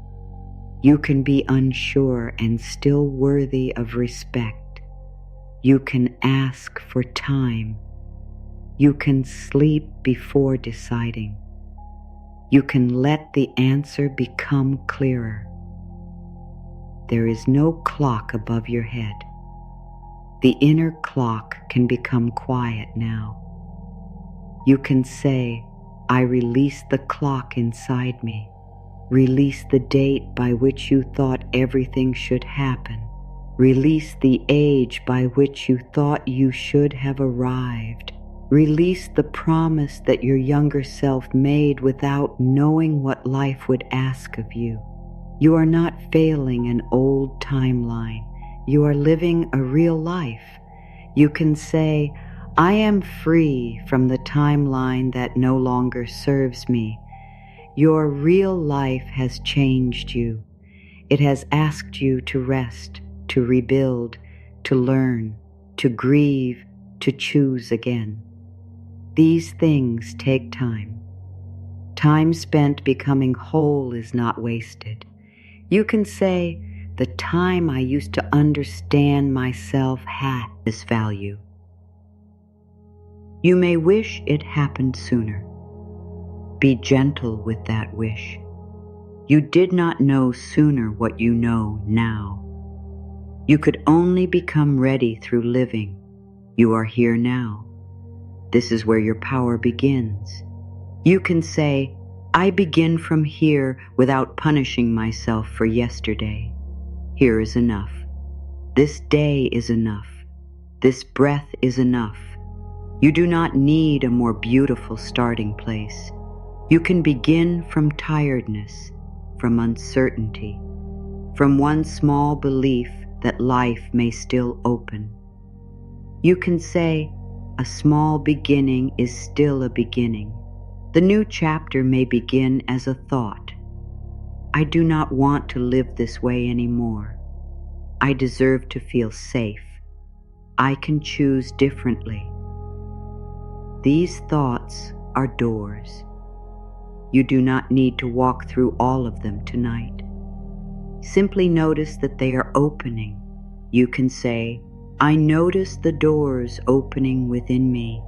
You can be unsure and still worthy of respect. You can ask for time. You can sleep before deciding. You can let the answer become clearer. There is no clock above your head. The inner clock can become quiet now. You can say, I release the clock inside me. Release the date by which you thought everything should happen. Release the age by which you thought you should have arrived. Release the promise that your younger self made without knowing what life would ask of you. You are not failing an old timeline. You are living a real life. You can say, I am free from the timeline that no longer serves me. Your real life has changed you. It has asked you to rest, to rebuild, to learn, to grieve, to choose again. These things take time. Time spent becoming whole is not wasted. You can say, the time I used to understand myself had this value. You may wish it happened sooner. Be gentle with that wish. You did not know sooner what you know now. You could only become ready through living. You are here now. This is where your power begins. You can say, I begin from here without punishing myself for yesterday. Here is enough. This day is enough. This breath is enough. You do not need a more beautiful starting place. You can begin from tiredness, from uncertainty, from one small belief that life may still open. You can say, a small beginning is still a beginning. The new chapter may begin as a thought. I do not want to live this way anymore. I deserve to feel safe. I can choose differently. These thoughts are doors. You do not need to walk through all of them tonight. Simply notice that they are opening. You can say, I notice the doors opening within me.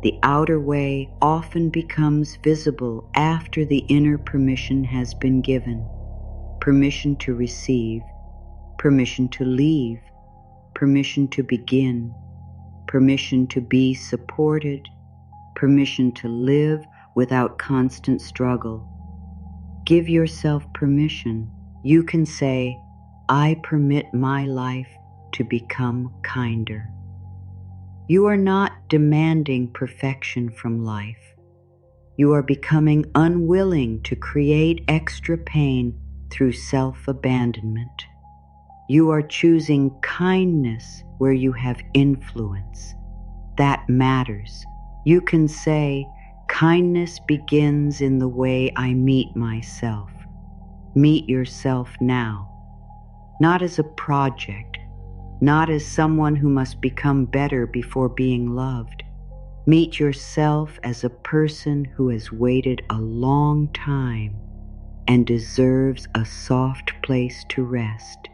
The outer way often becomes visible after the inner permission has been given. Permission to receive, permission to leave, permission to begin, permission to be supported, permission to live without constant struggle. Give yourself permission. You can say, I permit my life to become kinder. You are not demanding perfection from life. You are becoming unwilling to create extra pain through self-abandonment. You are choosing kindness where you have influence. That matters. You can say, kindness begins in the way I meet myself. Meet yourself now, not as a project, not as someone who must become better before being loved. Meet yourself as a person who has waited a long time and deserves a soft place to rest.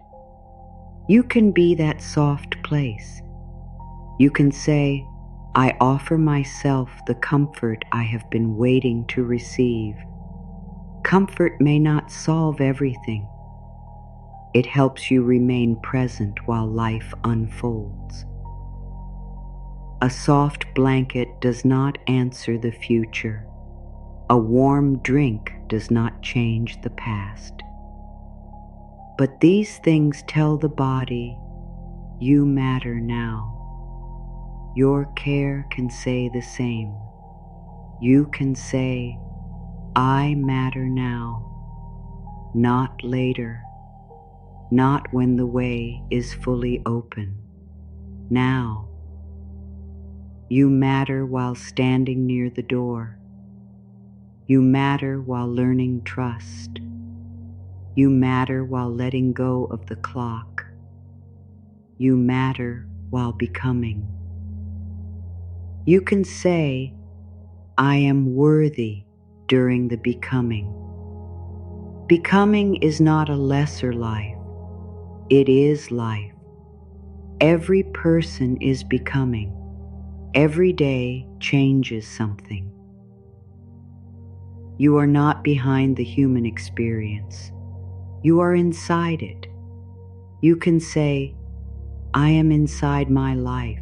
You can be that soft place. You can say, I offer myself the comfort I have been waiting to receive. Comfort may not solve everything. It helps you remain present while life unfolds. A soft blanket does not answer the future. A warm drink does not change the past. But these things tell the body, you matter now. Your care can say the same. You can say, I matter now, not later. Not when the way is fully open. Now. You matter while standing near the door. You matter while learning trust. You matter while letting go of the clock. You matter while becoming. You can say, I am worthy during the becoming. Becoming is not a lesser life. It is life. Every person is becoming. Every day changes something. You are not behind the human experience. You are inside it. You can say, I am inside my life,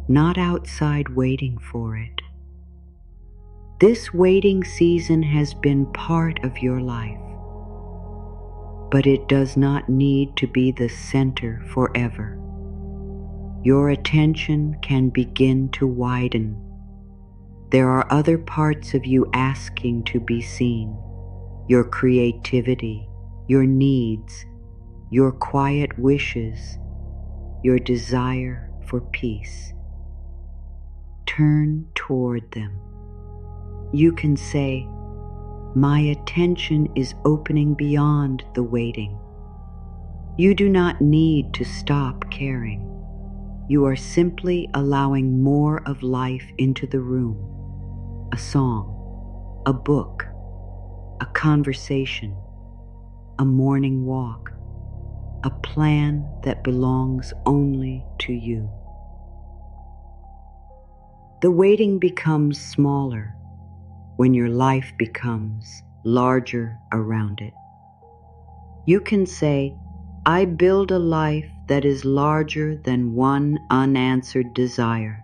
not outside waiting for it. This waiting season has been part of your life, but it does not need to be the center forever. Your attention can begin to widen. There are other parts of you asking to be seen. Your creativity, your needs, your quiet wishes, your desire for peace. Turn toward them. You can say, my attention is opening beyond the waiting. You do not need to stop caring. You are simply allowing more of life into the room. A song, a book, a conversation, a morning walk, a plan that belongs only to you. The waiting becomes smaller when your life becomes larger around it. You can say, I build a life that is larger than one unanswered desire.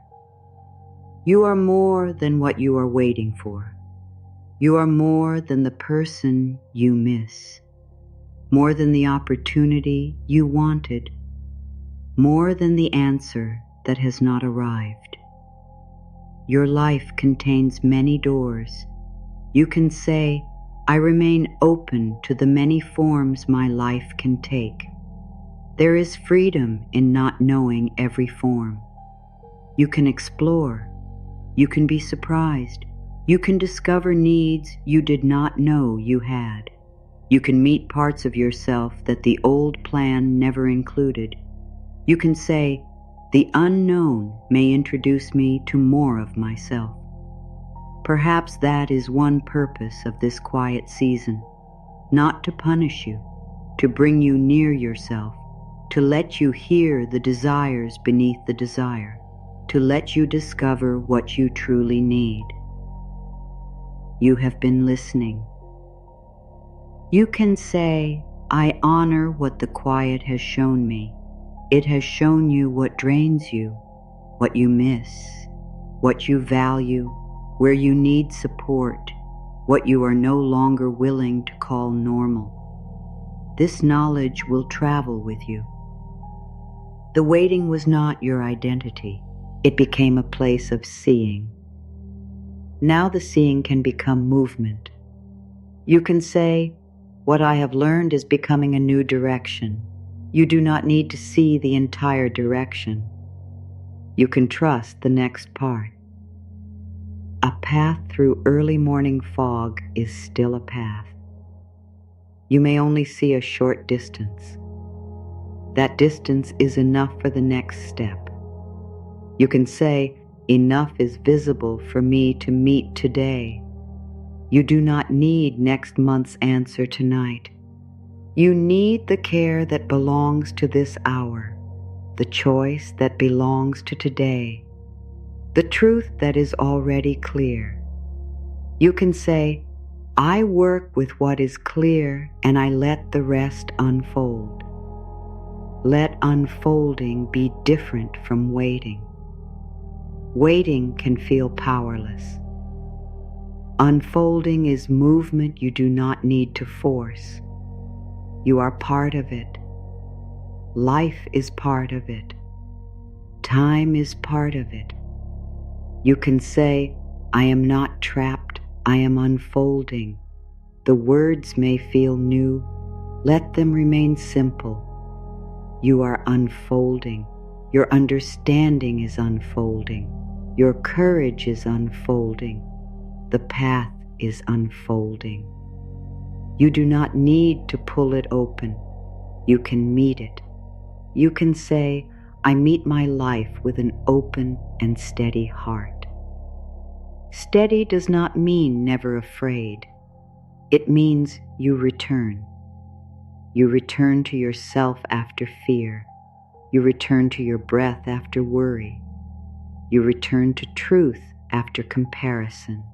You are more than what you are waiting for. You are more than the person you miss, more than the opportunity you wanted, more than the answer that has not arrived. Your life contains many doors. You can say, I remain open to the many forms my life can take. There is freedom in not knowing every form. You can explore. You can be surprised. You can discover needs you did not know you had. You can meet parts of yourself that the old plan never included. You can say, the unknown may introduce me to more of myself. Perhaps that is one purpose of this quiet season, not to punish you, to bring you near yourself, to let you hear the desires beneath the desire, to let you discover what you truly need. You have been listening. You can say, I honor what the quiet has shown me. It has shown you what drains you, what you miss, what you value, where you need support, what you are no longer willing to call normal. This knowledge will travel with you. The waiting was not your identity. It became a place of seeing. Now the seeing can become movement. You can say, what I have learned is becoming a new direction. You do not need to see the entire direction. You can trust the next part. A path through early morning fog is still a path. You may only see a short distance. That distance is enough for the next step. You can say, enough is visible for me to meet today. You do not need next month's answer tonight. You need the care that belongs to this hour, the choice that belongs to today, the truth that is already clear. You can say, I work with what is clear and I let the rest unfold. Let unfolding be different from waiting. Waiting can feel powerless. Unfolding is movement you do not need to force. You are part of it. Life is part of it. Time is part of it. You can say, I am not trapped, I am unfolding. The words may feel new. Let them remain simple. You are unfolding. Your understanding is unfolding. Your courage is unfolding. The path is unfolding. You do not need to pull it open. You can meet it. You can say, I meet my life with an open and steady heart. Steady does not mean never afraid. It means you return. You return to yourself after fear. You return to your breath after worry. You return to truth after comparison.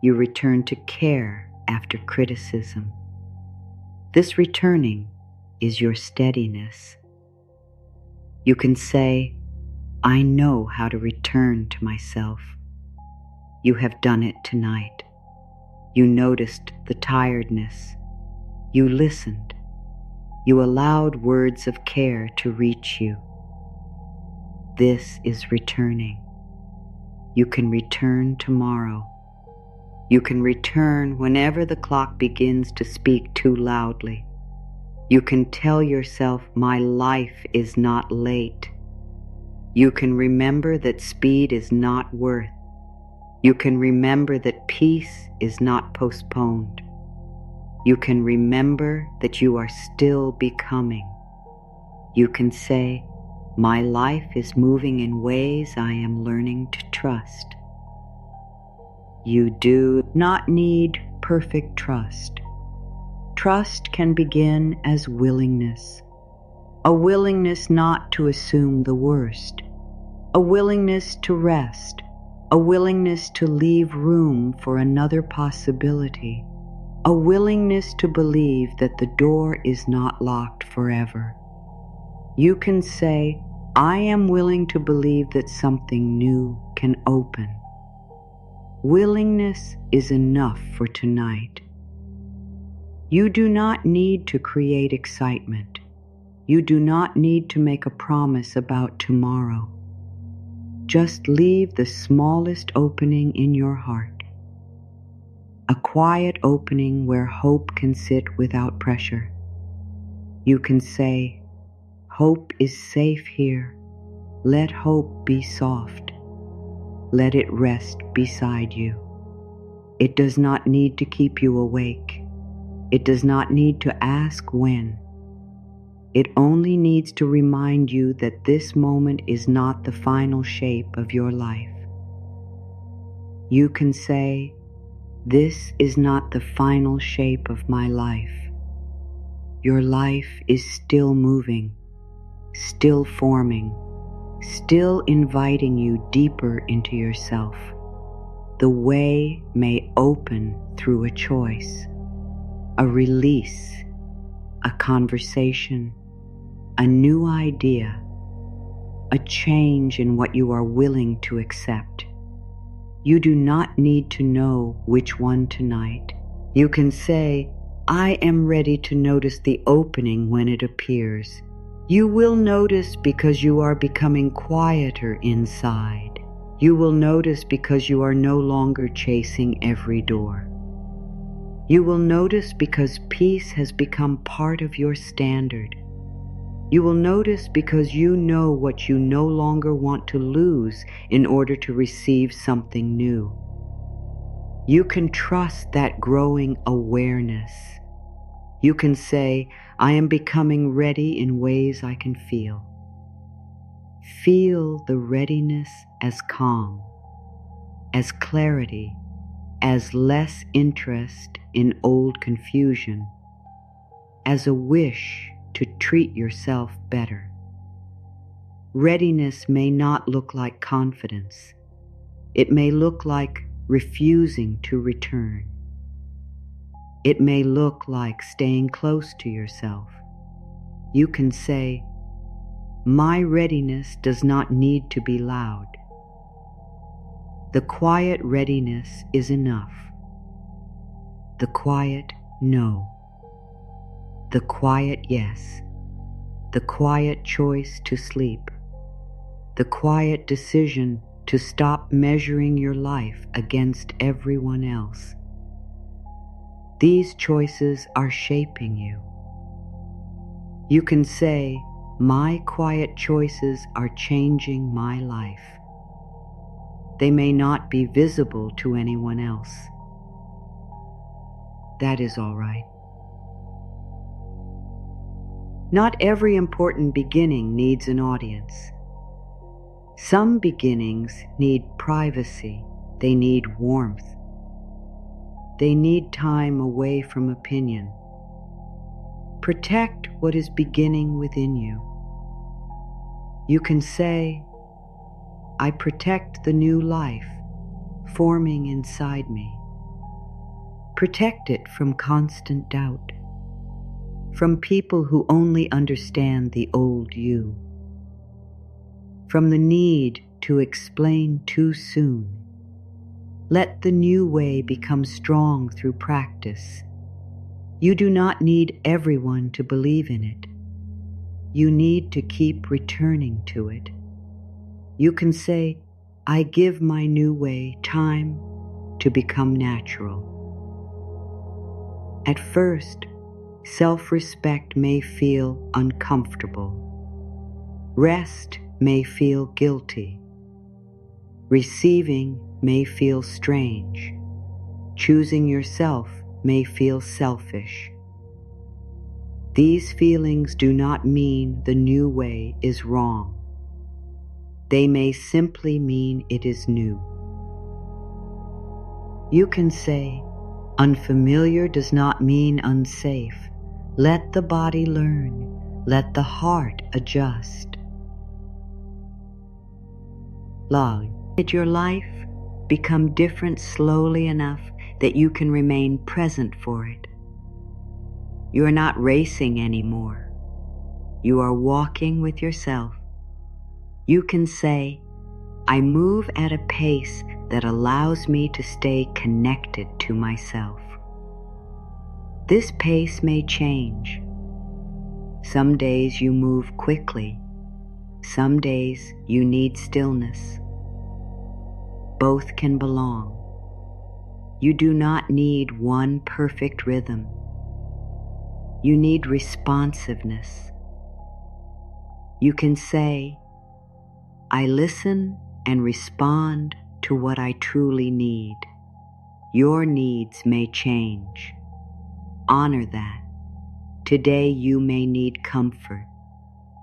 You return to care after criticism. This returning is your steadiness. You can say, I know how to return to myself. You have done it tonight. You noticed the tiredness. You listened. You allowed words of care to reach you. This is returning. You can return tomorrow. You can return whenever the clock begins to speak too loudly. You can tell yourself, my life is not late. You can remember that speed is not worth. You can remember that peace is not postponed. You can remember that you are still becoming. You can say, my life is moving in ways I am learning to trust. You do not need perfect trust. Trust can begin as willingness. A willingness not to assume the worst. A willingness to rest. A willingness to leave room for another possibility. A willingness to believe that the door is not locked forever. You can say, I am willing to believe that something new can open. Willingness is enough for tonight. You do not need to create excitement. You do not need to make a promise about tomorrow. Just leave the smallest opening in your heart. A quiet opening where hope can sit without pressure. You can say, hope is safe here. Let hope be soft. Let it rest beside you. It does not need to keep you awake. It does not need to ask when. It only needs to remind you that this moment is not the final shape of your life. You can say, this is not the final shape of my life. Your life is still moving, still forming, still inviting you deeper into yourself. The way may open through a choice, a release, a conversation, a new idea, a change in what you are willing to accept. You do not need to know which one tonight. You can say, I am ready to notice the opening when it appears. You will notice because you are becoming quieter inside. You will notice because you are no longer chasing every door. You will notice because peace has become part of your standard. You will notice because you know what you no longer want to lose in order to receive something new. You can trust that growing awareness. You can say, I am becoming ready in ways I can feel. Feel the readiness as calm, as clarity, as less interest in old confusion, as a wish to treat yourself better. Readiness may not look like confidence. It may look like refusing to return. It may look like staying close to yourself. You can say, my readiness does not need to be loud. The quiet readiness is enough. The quiet no. The quiet yes. The quiet choice to sleep. The quiet decision to stop measuring your life against everyone else. These choices are shaping you. You can say, my quiet choices are changing my life. They may not be visible to anyone else. That is all right. Not every important beginning needs an audience. Some beginnings need privacy. They need warmth. They need time away from opinion. Protect what is beginning within you. You can say, I protect the new life forming inside me. Protect it from constant doubt, from people who only understand the old you, from the need to explain too soon. Let the new way become strong through practice. You do not need everyone to believe in it. You need to keep returning to it. You can say, I give my new way time to become natural. At first, self-respect may feel uncomfortable. Rest may feel guilty. Receiving may feel strange. Choosing yourself may feel selfish. These feelings do not mean the new way is wrong. They may simply mean it is new. You can say, unfamiliar does not mean unsafe. Let the body learn. Let the heart adjust. Log. Let your life become different slowly enough that you can remain present for it. You are not racing anymore. You are walking with yourself. You can say, I move at a pace that allows me to stay connected to myself. This pace may change. Some days you move quickly. Some days you need stillness. Both can belong. You do not need one perfect rhythm. You need responsiveness. You can say, I listen and respond to what I truly need. Your needs may change. Honor that. Today you may need comfort.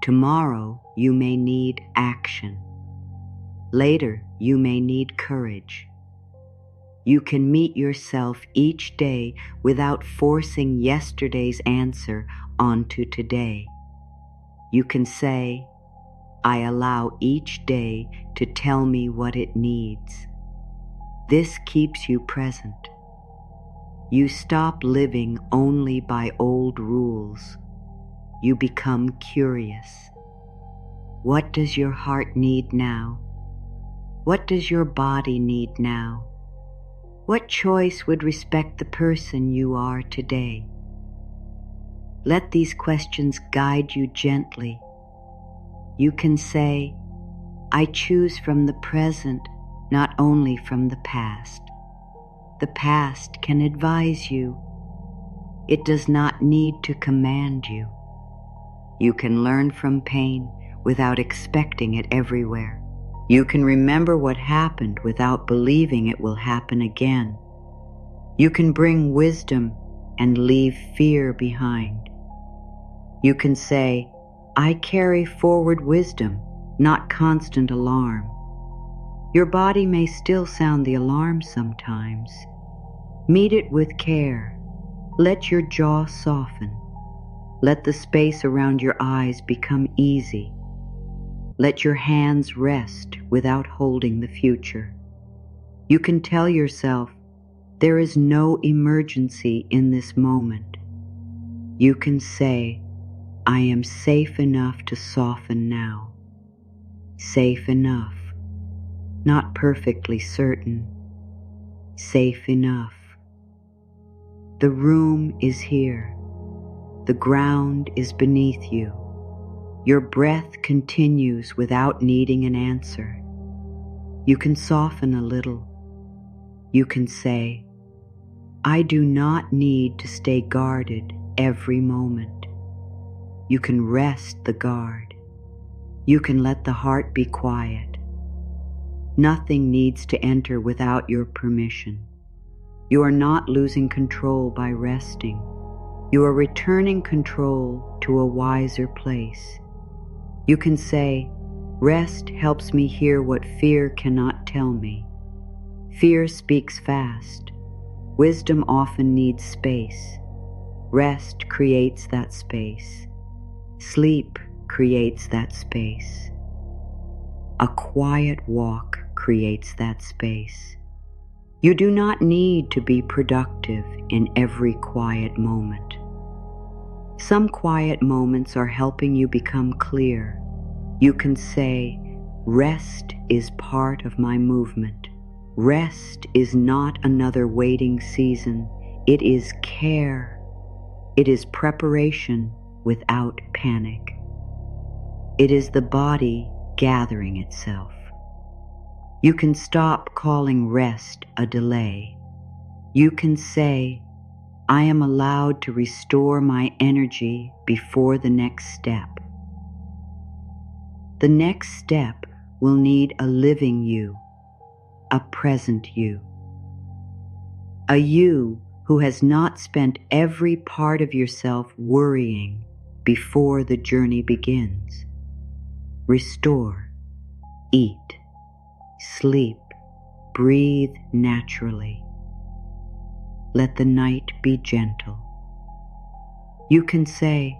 Tomorrow you may need action. Later you may need courage. You can meet yourself each day without forcing yesterday's answer onto today. You can say, I allow each day to tell me what it needs. This keeps you present. You stop living only by old rules. You become curious. What does your heart need now? What does your body need now? What choice would respect the person you are today? Let these questions guide you gently. You can say, I choose from the present, not only from the past. The past can advise you. It does not need to command you. You can learn from pain without expecting it everywhere. You can remember what happened without believing it will happen again. You can bring wisdom and leave fear behind. You can say, I carry forward wisdom, not constant alarm. Your body may still sound the alarm sometimes. Meet it with care. Let your jaw soften. Let the space around your eyes become easy. Let your hands rest without holding the future. You can tell yourself, there is no emergency in this moment. You can say, I am safe enough to soften now. Safe enough. Not perfectly certain. Safe enough. The room is here. The ground is beneath you. Your breath continues without needing an answer. You can soften a little. You can say, I do not need to stay guarded every moment. You can rest the guard. You can let the heart be quiet. Nothing needs to enter without your permission. You are not losing control by resting. You are returning control to a wiser place. You can say, rest helps me hear what fear cannot tell me. Fear speaks fast. Wisdom often needs space. Rest creates that space. Sleep creates that space. A quiet walk creates that space. You do not need to be productive in every quiet moment. Some quiet moments are helping you become clear. You can say, rest is part of my movement. Rest is not another waiting season. It is care. It is preparation without panic. It is the body gathering itself. You can stop calling rest a delay. You can say, I am allowed to restore my energy before the next step. The next step will need a living you, a present you. A you who has not spent every part of yourself worrying before the journey begins. Restore, eat, sleep, breathe naturally. Let the night be gentle. You can say,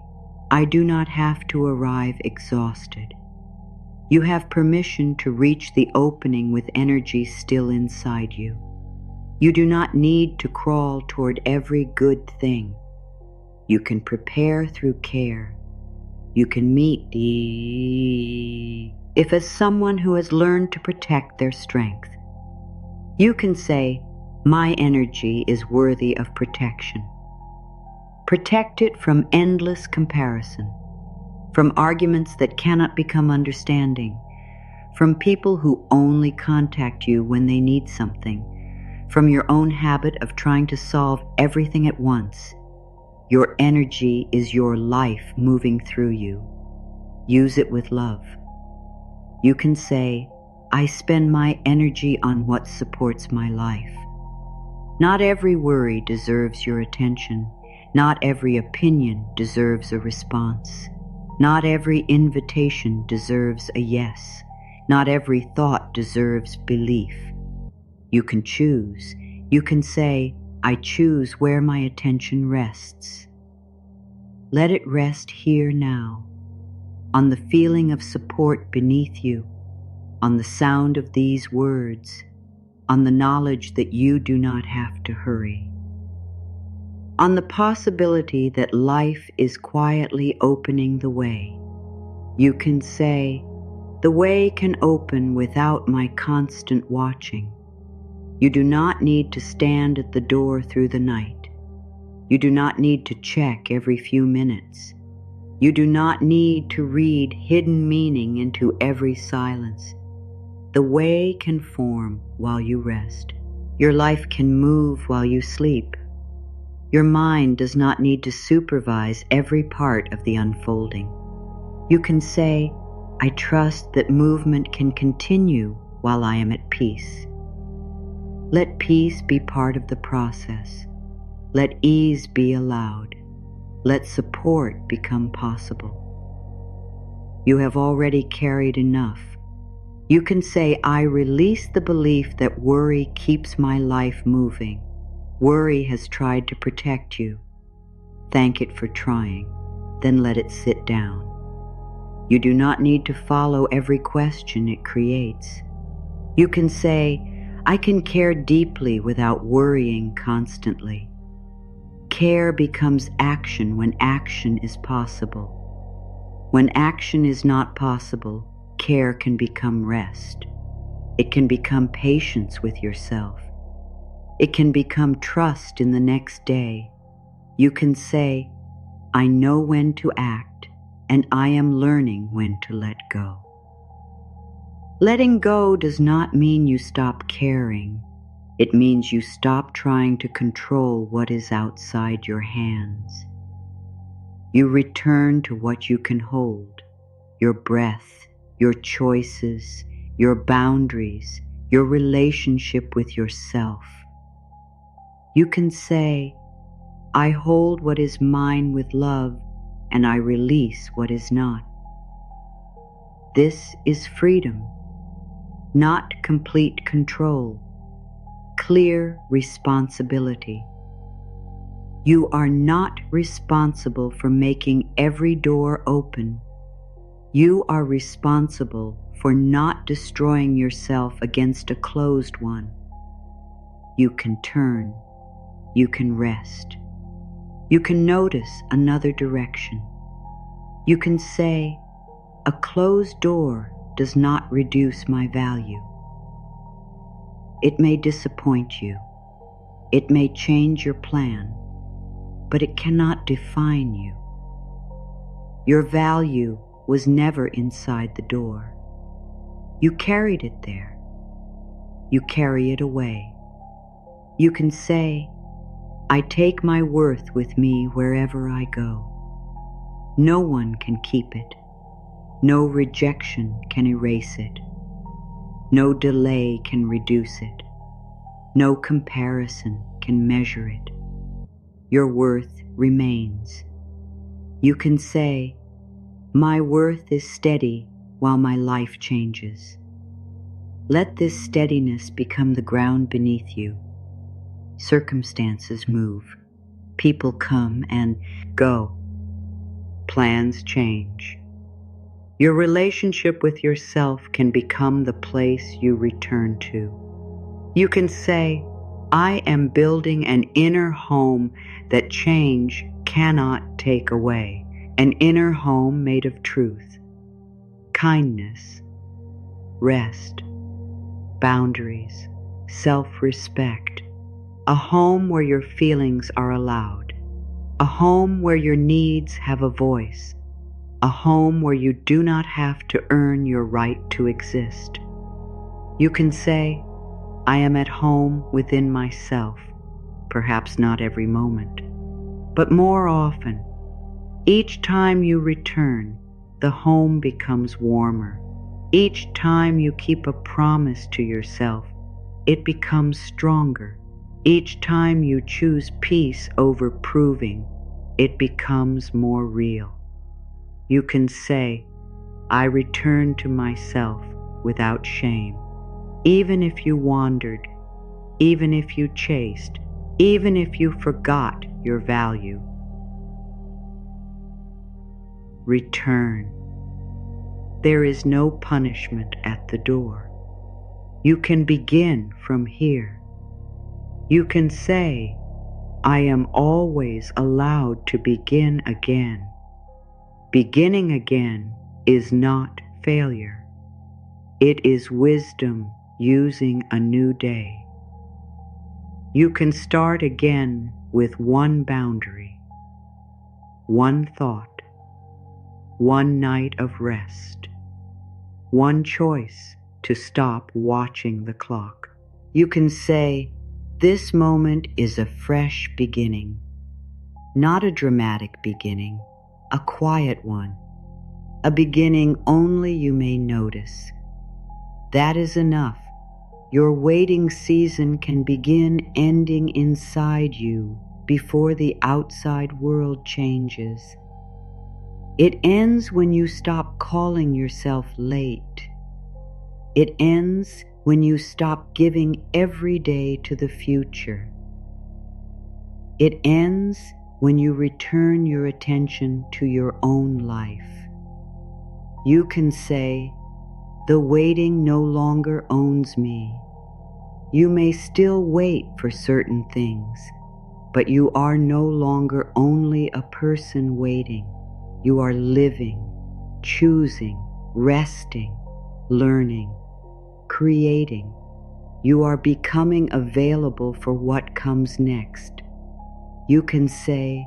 I do not have to arrive exhausted. You have permission to reach the opening with energy still inside you. You do not need to crawl toward every good thing. You can prepare through care. You can meet if as someone who has learned to protect their strength. You can say, my energy is worthy of protection. Protect it from endless comparison, from arguments that cannot become understanding, from people who only contact you when they need something, from your own habit of trying to solve everything at once. Your energy is your life moving through you. Use it with love. You can say, I spend my energy on what supports my life. Not every worry deserves your attention. Not every opinion deserves a response. Not every invitation deserves a yes. Not every thought deserves belief. You can choose. You can say, I choose where my attention rests. Let it rest here now, on the feeling of support beneath you, on the sound of these words, on the knowledge that you do not have to hurry, on the possibility that life is quietly opening the way. You can say, the way can open without my constant watching. You do not need to stand at the door through the night. You do not need to check every few minutes. You do not need to read hidden meaning into every silence. The way can form while you rest. Your life can move while you sleep. Your mind does not need to supervise every part of the unfolding. You can say, I trust that movement can continue while I am at peace. Let peace be part of the process. Let ease be allowed. Let support become possible. You have already carried enough. You can say, I release the belief that worry keeps my life moving. Worry has tried to protect you. Thank it for trying, then let it sit down. You do not need to follow every question it creates. You can say, I can care deeply without worrying constantly. Care becomes action when action is possible. When action is not possible, care can become rest. It can become patience with yourself. It can become trust in the next day. You can say, I know when to act, and I am learning when to let go. Letting go does not mean you stop caring. It means you stop trying to control what is outside your hands. You return to what you can hold, your breath, your choices, your boundaries, your relationship with yourself. You can say, I hold what is mine with love, and I release what is not. This is freedom, not complete control. clear responsibility. You are not responsible for making every door open. You are responsible for not destroying yourself against a closed one. You can turn. You can rest. You can notice another direction. You can say, a closed door does not reduce my value. It may disappoint you. It may change your plan, but it cannot define you. Your value was never inside the door. You carried it there. You carry it away. You can say, I take my worth with me wherever I go. No one can keep it. No rejection can erase it. No delay can reduce it. No comparison can measure it. Your worth remains. You can say, my worth is steady while my life changes. Let this steadiness become the ground beneath you. Circumstances move. People come and go. Plans change. Your relationship with yourself can become the place you return to. You can say, I am building an inner home that change cannot take away, an inner home made of truth, kindness, rest, boundaries, self-respect, a home where your feelings are allowed, a home where your needs have a voice, a home where you do not have to earn your right to exist. You can say, I am at home within myself, perhaps not every moment, but more often. Each time you return, the home becomes warmer. Each time you keep a promise to yourself, it becomes stronger. Each time you choose peace over proving, it becomes more real. You can say, I return to myself without shame. Even if you wandered, even if you chased, even if you forgot your value. Return. There is no punishment at the door. You can begin from here. You can say, I am always allowed to begin again. Beginning again is not failure. It is wisdom using a new day. You can start again with one boundary, one thought, one night of rest, one choice to stop watching the clock. You can say, this moment is a fresh beginning, not a dramatic beginning, a quiet one, a beginning only you may notice. That is enough. Your waiting season can begin ending inside you before the outside world changes. It ends when you stop calling yourself late. It ends when you stop giving every day to the future. It ends when you return your attention to your own life. You can say, the waiting no longer owns me. You may still wait for certain things, but you are no longer only a person waiting. You are living, choosing, resting, learning, creating. You are becoming available for what comes next. You can say,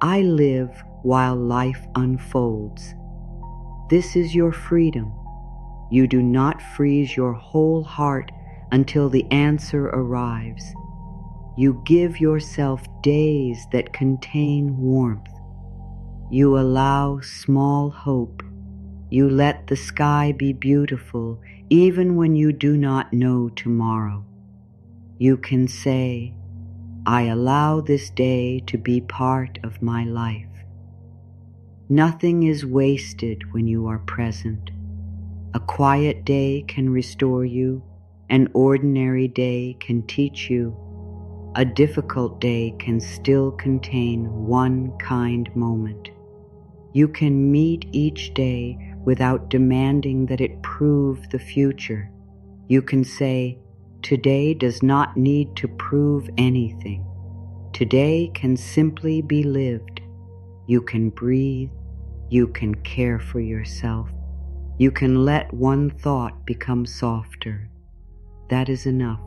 I live while life unfolds. This is your freedom. You do not freeze your whole heart until the answer arrives. You give yourself days that contain warmth. You allow small hope. You let the sky be beautiful even when you do not know tomorrow. You can say, I allow this day to be part of my life. Nothing is wasted when you are present. A quiet day can restore you, An ordinary day can teach you. A difficult day can still contain one kind moment. You can meet each day without demanding that it prove the future. You can say, today does not need to prove anything. Today can simply be lived. You can breathe. You can care for yourself. You can let one thought become softer. That is enough.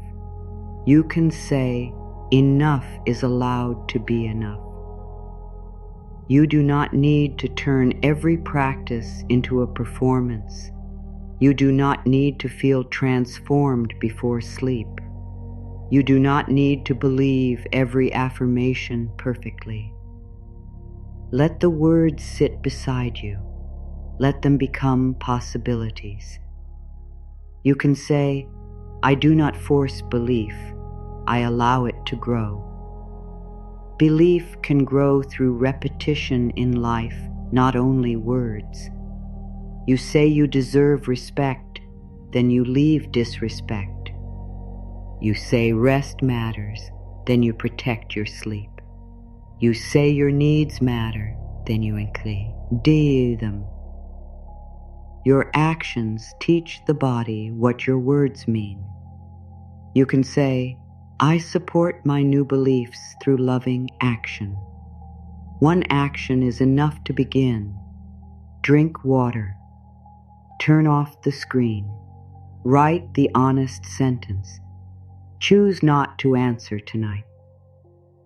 You can say, enough is allowed to be enough. You do not need to turn every practice into a performance. You do not need to feel transformed before sleep. You do not need to believe every affirmation perfectly. Let the words sit beside you. Let them become possibilities. You can say, I do not force belief. I allow it to grow. Belief can grow through repetition in life, not only words. You say you deserve respect, then you leave disrespect. You say rest matters, then you protect your sleep. You say your needs matter, then you do them. Your actions teach the body what your words mean. You can say, I support my new beliefs through loving action. One action is enough to begin. Drink water. Turn off the screen. Write the honest sentence. Choose not to answer tonight.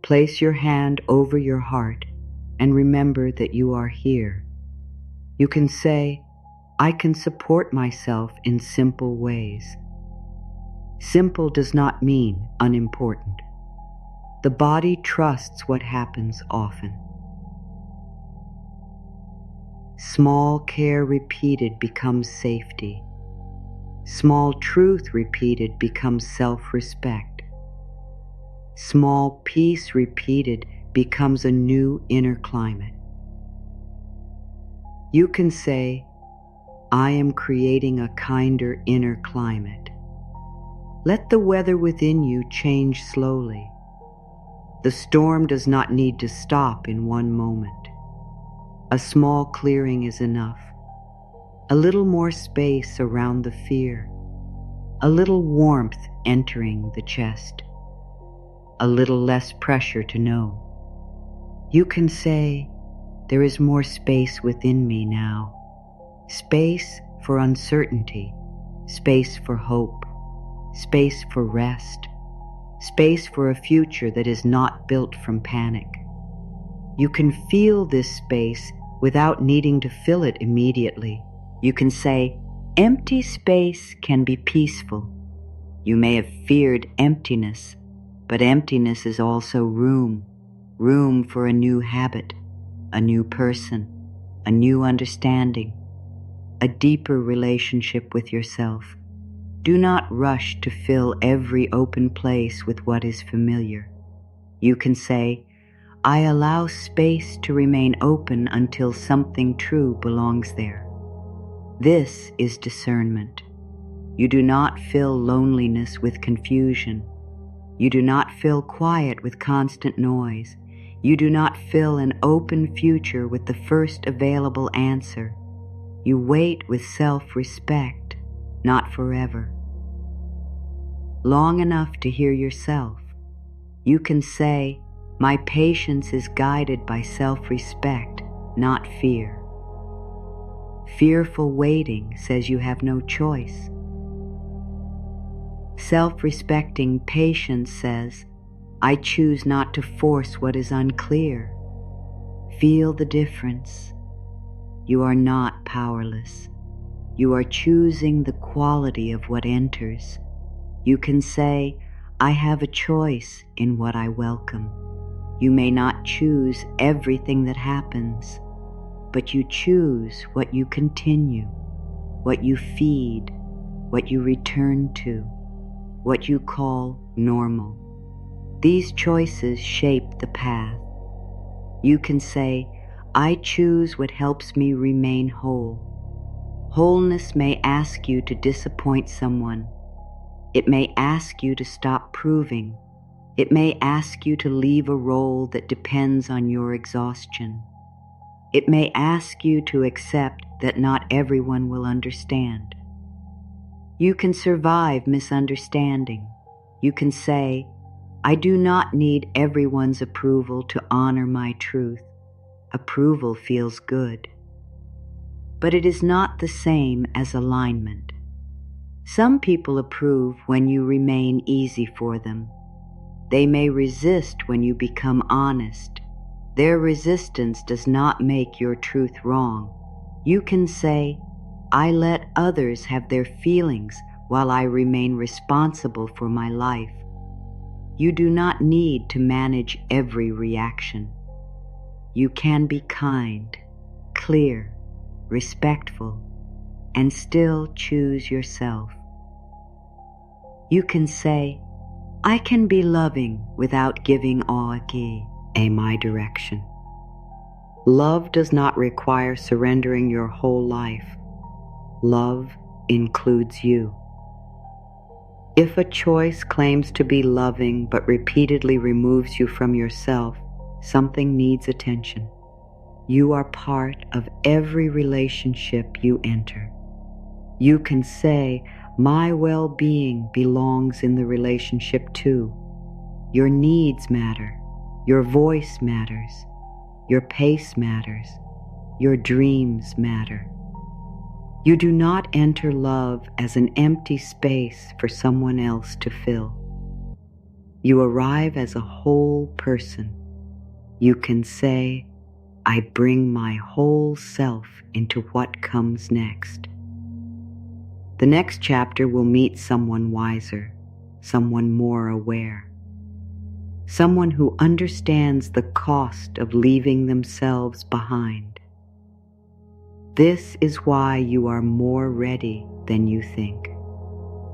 Place your hand over your heart and remember that you are here. You can say, I can support myself in simple ways. Simple does not mean unimportant. The body trusts what happens often. Small care repeated becomes safety. Small truth repeated becomes self-respect. Small peace repeated becomes a new inner climate. You can say, I am creating a kinder inner climate. Let the weather within you change slowly. The storm does not need to stop in one moment. A small clearing is enough. A little more space around the fear. A little warmth entering the chest. A little less pressure to know. You can say, there is more space within me now. Space for uncertainty. Space for hope. Space for rest. Space for a future that is not built from panic. You can feel this space without needing to fill it immediately. You can say, empty space can be peaceful. You may have feared emptiness, but emptiness is also room. Room for a new habit, a new person, a new understanding, a deeper relationship with yourself. Do not rush to fill every open place with what is familiar. You can say, I allow space to remain open until something true belongs there. This is discernment. You do not fill loneliness with confusion. You do not fill quiet with constant noise. You do not fill an open future with the first available answer. You wait with self-respect, not forever. Long enough to hear yourself. You can say, my patience is guided by self-respect, not fear. Fearful waiting says you have no choice. Self-respecting patience says, I choose not to force what is unclear. Feel the difference. You are not powerless. You are choosing the quality of what enters. You can say, I have a choice in what I welcome. You may not choose everything that happens, but you choose what you continue, what you feed, what you return to, what you call normal. These choices shape the path. You can say, I choose what helps me remain whole. Wholeness may ask you to disappoint someone. It may ask you to stop proving. It may ask you to leave a role that depends on your exhaustion. It may ask you to accept that not everyone will understand. You can survive misunderstanding. You can say, I do not need everyone's approval to honor my truth. Approval feels good. But it is not the same as alignment. Some people approve when you remain easy for them. They may resist when you become honest. Their resistance does not make your truth wrong. You can say, I let others have their feelings while I remain responsible for my life. You do not need to manage every reaction. You can be kind, clear, respectful, and still choose yourself. You can say, I can be loving without giving my direction. Love does not require surrendering your whole life. Love includes you. If a choice claims to be loving but repeatedly removes you from yourself, something needs attention. You are part of every relationship you enter. You can say, my well-being belongs in the relationship too. Your needs matter. Your voice matters. Your pace matters. Your dreams matter. You do not enter love as an empty space for someone else to fill. You arrive as a whole person. You can say, I bring my whole self into what comes next. The next chapter will meet someone wiser, someone more aware, someone who understands the cost of leaving themselves behind. This is why you are more ready than you think.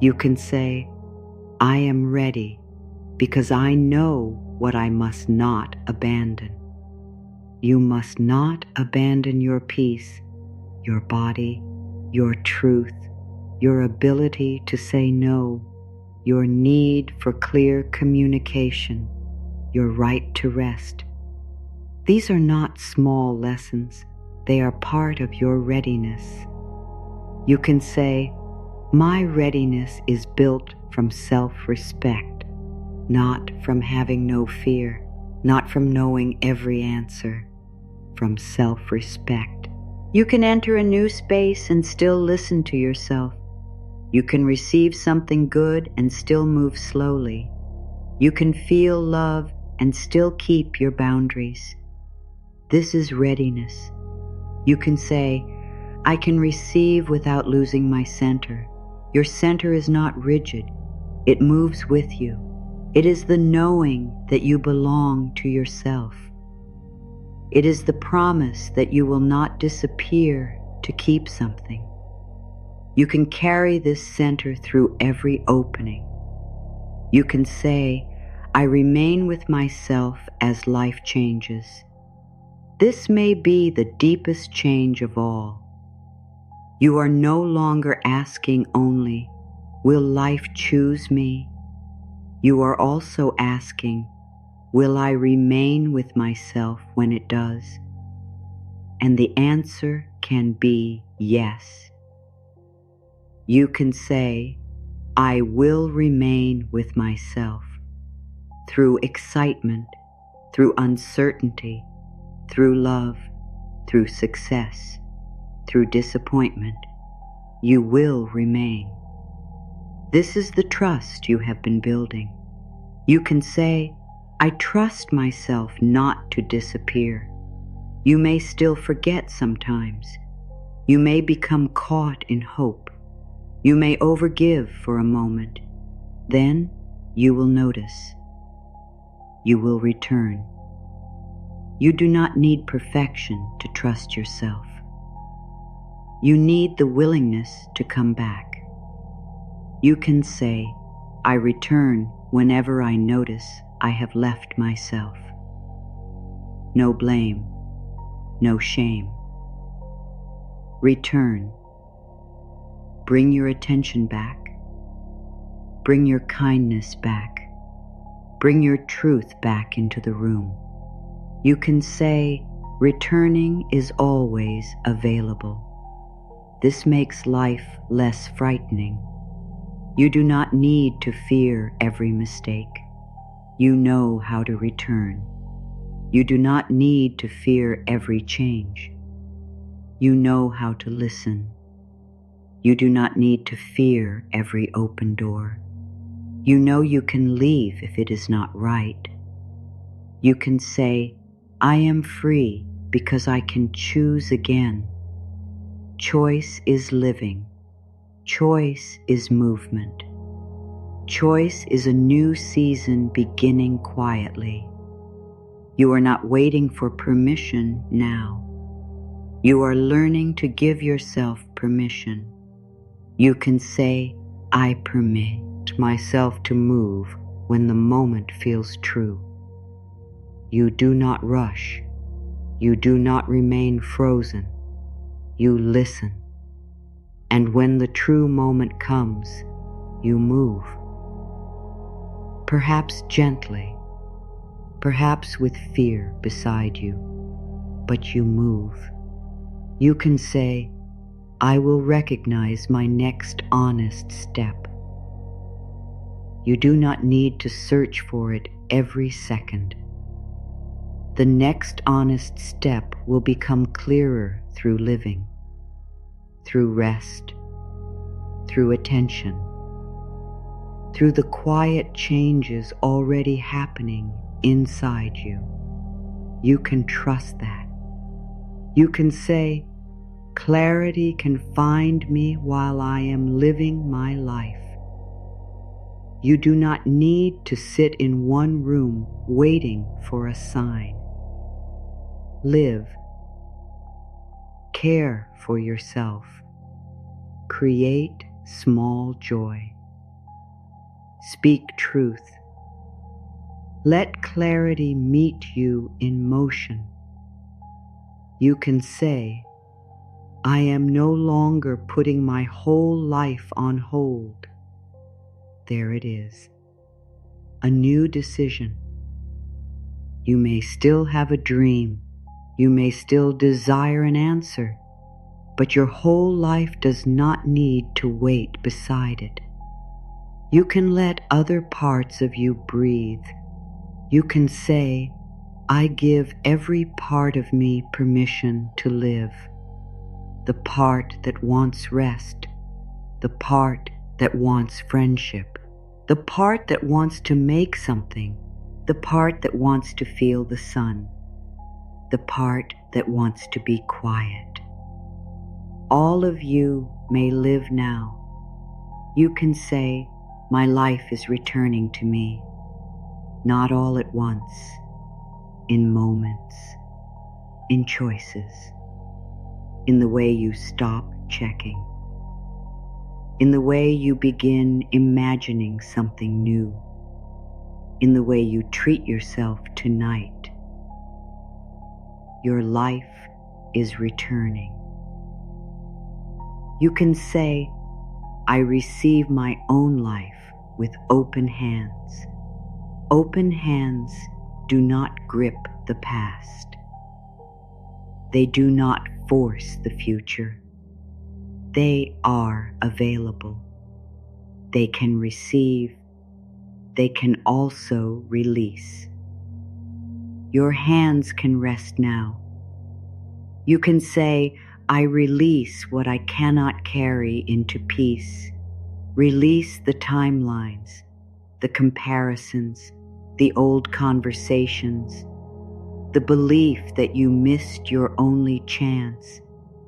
You can say, I am ready because I know what I must not abandon. You must not abandon your peace, your body, your truth, your ability to say no, your need for clear communication, your right to rest. These are not small lessons. They are part of your readiness. You can say, my readiness is built from self-respect, not from having no fear, not from knowing every answer, from self-respect. You can enter a new space and still listen to yourself. You can receive something good and still move slowly. You can feel love and still keep your boundaries. This is readiness. You can say, I can receive without losing my center. Your center is not rigid. It moves with you. It is the knowing that you belong to yourself. It is the promise that you will not disappear to keep something. You can carry this center through every opening. You can say, I remain with myself as life changes. This may be the deepest change of all. You are no longer asking only, will life choose me? You are also asking, will I remain with myself when it does? And the answer can be yes. You can say, I will remain with myself through excitement, through uncertainty, through love, through success, through disappointment. You will remain. This is the trust you have been building. You can say, I trust myself not to disappear. You may still forget sometimes. You may become caught in hope. You may overgive for a moment. Then you will notice. You will return. You do not need perfection to trust yourself. You need the willingness to come back. You can say, I return whenever I notice I have left myself. No blame, no shame. Return. Bring your attention back. bring your kindness back. Bring your truth back into the room. You can say, returning is always available. This makes life less frightening. You do not need to fear every mistake. You know how to return. You do not need to fear every change. You know how to listen. You do not need to fear every open door. You know you can leave if it is not right. You can say, I am free because I can choose again. Choice is living. Choice is movement. Choice is a new season beginning quietly. You are not waiting for permission now. You are learning to give yourself permission. You can say, I permit myself to move when the moment feels true. You do not rush. You do not remain frozen. You listen. And when the true moment comes, you move. Perhaps gently, perhaps with fear beside you, but you move. You can say, I will recognize my next honest step. You do not need to search for it every second. The next honest step will become clearer through living, through rest, through attention, through the quiet changes already happening inside you. You can trust that. You can say, clarity can find me while I am living my life. You do not need to sit in one room waiting for a sign. Live. Care for yourself. Create small joy. Speak truth. Let clarity meet you in motion. You can say, I am no longer putting my whole life on hold. There it is. A new decision. You may still have a dream. You may still desire an answer, but your whole life does not need to wait beside it. You can let other parts of you breathe. You can say, I give every part of me permission to live. The part that wants rest, the part that wants friendship, the part that wants to make something, the part that wants to feel the sun, the part that wants to be quiet. All of you may live now. You can say, my life is returning to me, not all at once, in moments, in choices, in the way you stop checking, in the way you begin imagining something new, in the way you treat yourself tonight. Your life is returning. You can say, I receive my own life with open hands. Open hands do not grip the past. They do not force the future. They are available. They can receive. They can also release. Your hands can rest now. You can say, I release what I cannot carry into peace. Release the timelines, the comparisons, the old conversations, the belief that you missed your only chance,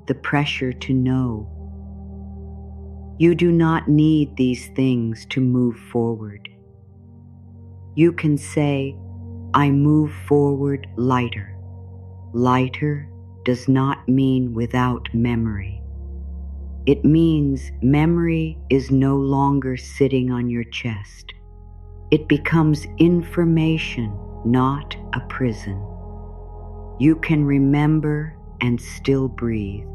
the pressure to know. You do not need these things to move forward. You can say, I move forward lighter. Lighter does not mean without memory. It means memory is no longer sitting on your chest. It becomes information, not a prison. You can remember and still breathe.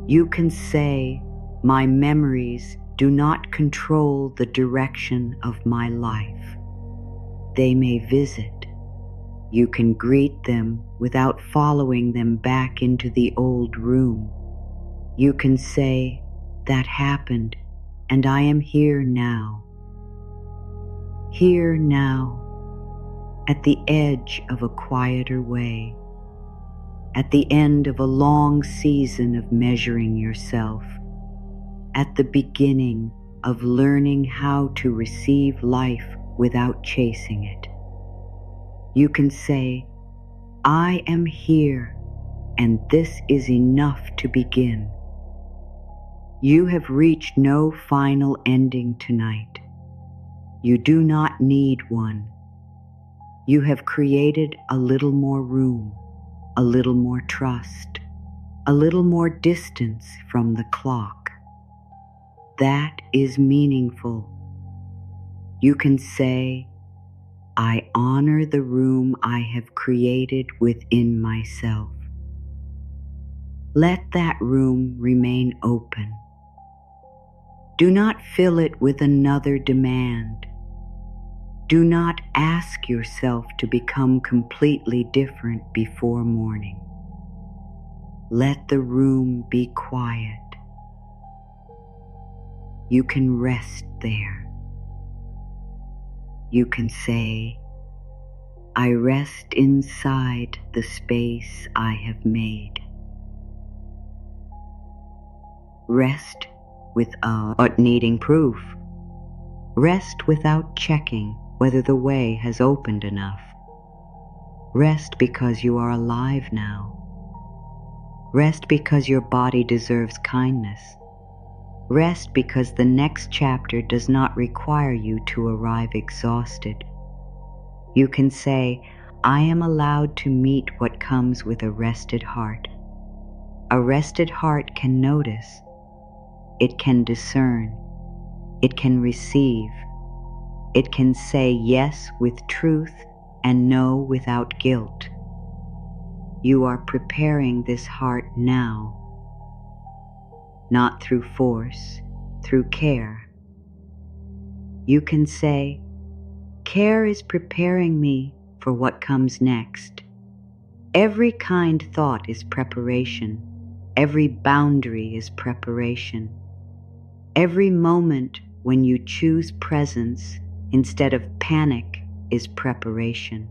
You can say, my memories do not control the direction of my life. They may visit. You can greet them without following them back into the old room. You can say, "That happened, and I am here now." Here now, at the edge of a quieter way, at the end of a long season of measuring yourself, at the beginning of learning how to receive life without chasing it. You can say, "I am here, and this is enough to begin." You have reached no final ending tonight. You do not need one. You have created a little more room, a little more trust, a little more distance from the clock. That is meaningful. You can say, "I honor the room I have created within myself." Let that room remain open. Do not fill it with another demand. Do not ask yourself to become completely different before morning. Let the room be quiet. You can rest there. You can say, "I rest inside the space I have made." Rest without needing proof. Rest without checking whether the way has opened enough. Rest because you are alive now. Rest because your body deserves kindness. Rest because the next chapter does not require you to arrive exhausted. You can say, "I am allowed to meet what comes with a rested heart." A rested heart can notice. It can discern. It can receive. It can say yes with truth and no without guilt. You are preparing this heart now, not through force, through care. You can say, "Care is preparing me for what comes next." Every kind thought is preparation. Every boundary is preparation. Every moment when you choose presence instead of panic is preparation.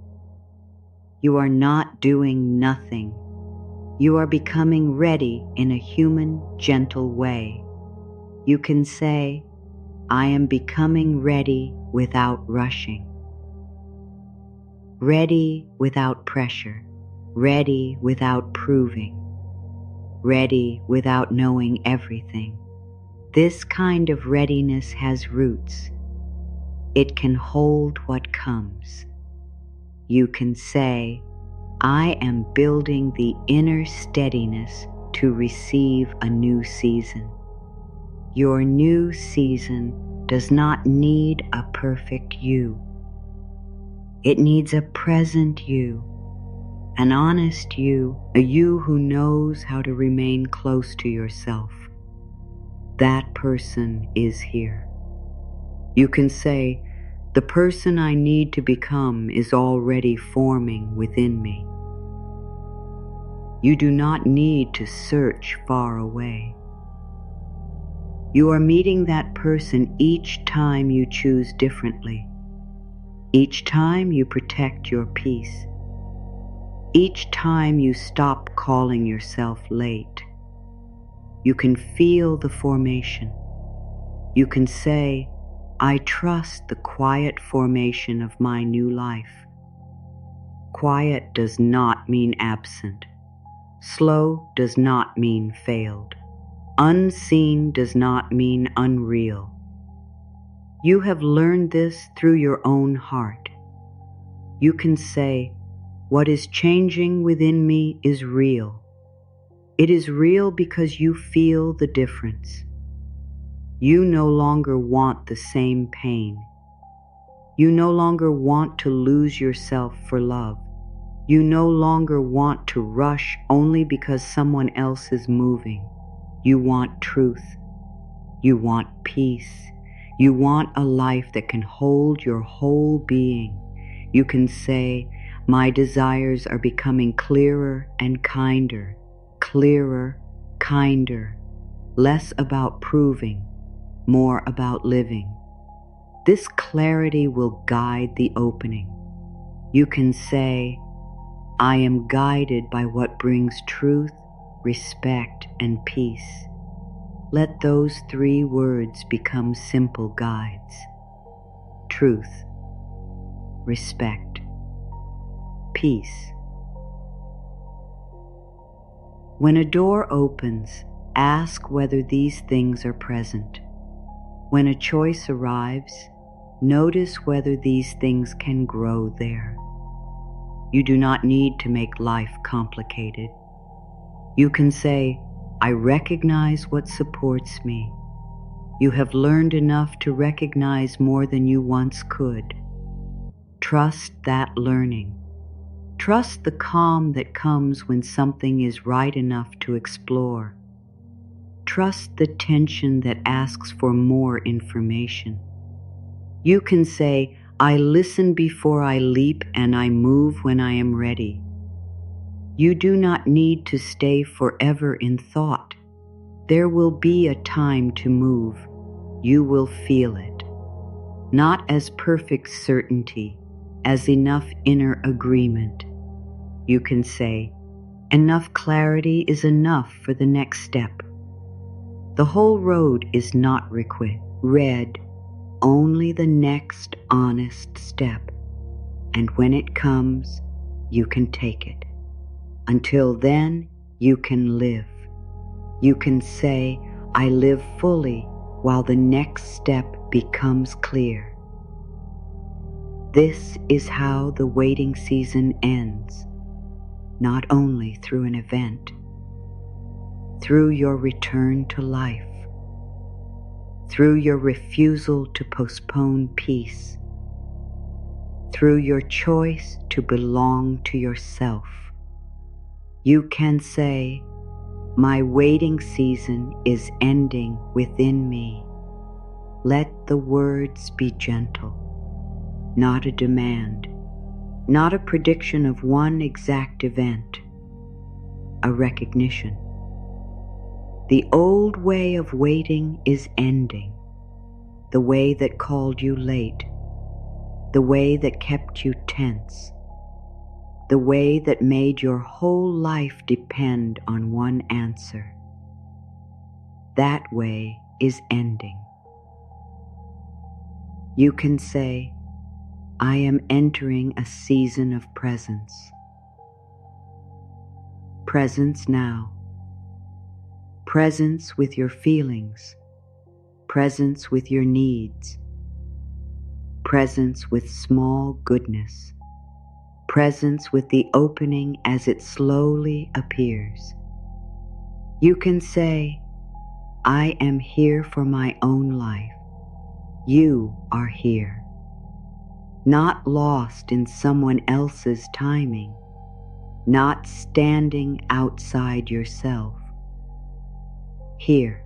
You are not doing nothing. You are becoming ready in a human, gentle way. You can say, "I am becoming ready without rushing." Ready without pressure. Ready without proving. Ready without knowing everything. This kind of readiness has roots. It can hold what comes. You can say, "I am building the inner steadiness to receive a new season." Your new season does not need a perfect you. It needs a present you, an honest you, a you who knows how to remain close to yourself. That person is here. You can say, "The person I need to become is already forming within me." You do not need to search far away. You are meeting that person each time you choose differently. Each time you protect your peace. Each time you stop calling yourself late. You can feel the formation. You can say, "I trust the quiet formation of my new life." Quiet does not mean absent. Slow does not mean failed. Unseen does not mean unreal. You have learned this through your own heart. You can say, "What is changing within me is real." It is real because you feel the difference. You no longer want the same pain. You no longer want to lose yourself for love. You no longer want to rush only because someone else is moving. You want truth. You want peace. You want a life that can hold your whole being. You can say, my desires are becoming clearer and kinder, clearer, kinder, less about proving, more about living. This clarity will guide the opening. You can say, I am guided by what brings truth, respect, and peace. Let those three words become simple guides. Truth, respect, peace. When a door opens, ask whether these things are present. When a choice arrives, notice whether these things can grow there. You do not need to make life complicated. You can say, I recognize what supports me. You have learned enough to recognize more than you once could. Trust that learning. Trust the calm that comes when something is right enough to explore. Trust the tension that asks for more information. You can say, I listen before I leap and I move when I am ready. You do not need to stay forever in thought. There will be a time to move. You will feel it. Not as perfect certainty, as enough inner agreement. You can say, enough clarity is enough for the next step. The whole road is not read, only the next honest step. And when it comes, you can take it. Until then, you can live. You can say, I live fully while the next step becomes clear. This is how the waiting season ends, not only through an event, through your return to life, through your refusal to postpone peace, through your choice to belong to yourself. You can say, my waiting season is ending within me. Let the words be gentle, not a demand, not a prediction of one exact event, a recognition. The old way of waiting is ending, the way that called you late, the way that kept you tense, the way that made your whole life depend on one answer. That way is ending. You can say, I am entering a season of presence. Presence now. Presence with your feelings. Presence with your needs. Presence with small goodness. Presence with the opening as it slowly appears. You can say, I am here for my own life. You are here. Not lost in someone else's timing, not standing outside yourself. Here.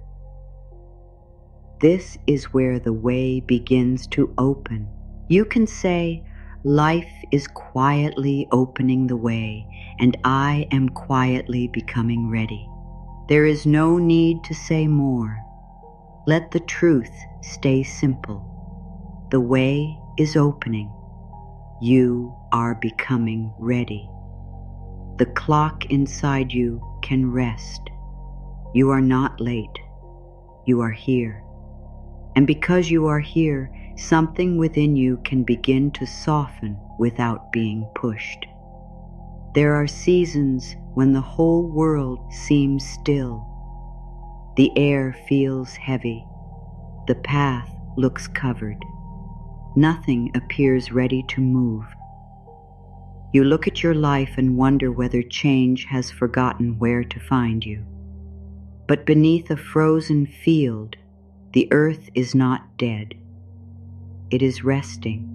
This is where the way begins to open. You can say, life is quietly opening the way, and I am quietly becoming ready. There is no need to say more. Let the truth stay simple. The way is opening. You are becoming ready. The clock inside you can rest. You are not late. You are here. And because you are here, something within you can begin to soften without being pushed. There are seasons when the whole world seems still. The air feels heavy. The path looks covered. Nothing appears ready to move. You look at your life and wonder whether change has forgotten where to find you. But beneath a frozen field, the earth is not dead. It is resting.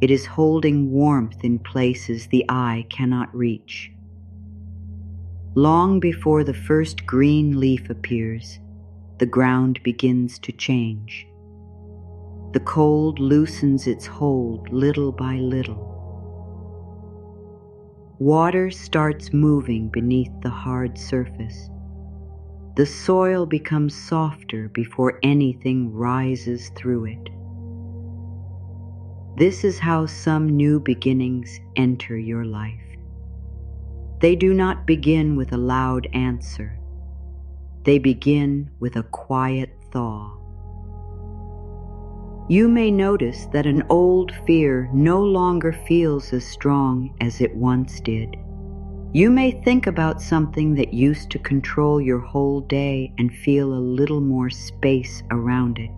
It is holding warmth in places the eye cannot reach. Long before the first green leaf appears, the ground begins to change. The cold loosens its hold little by little. Water starts moving beneath the hard surface. The soil becomes softer before anything rises through it. This is how some new beginnings enter your life. They do not begin with a loud answer. They begin with a quiet thaw. You may notice that an old fear no longer feels as strong as it once did. You may think about something that used to control your whole day and feel a little more space around it.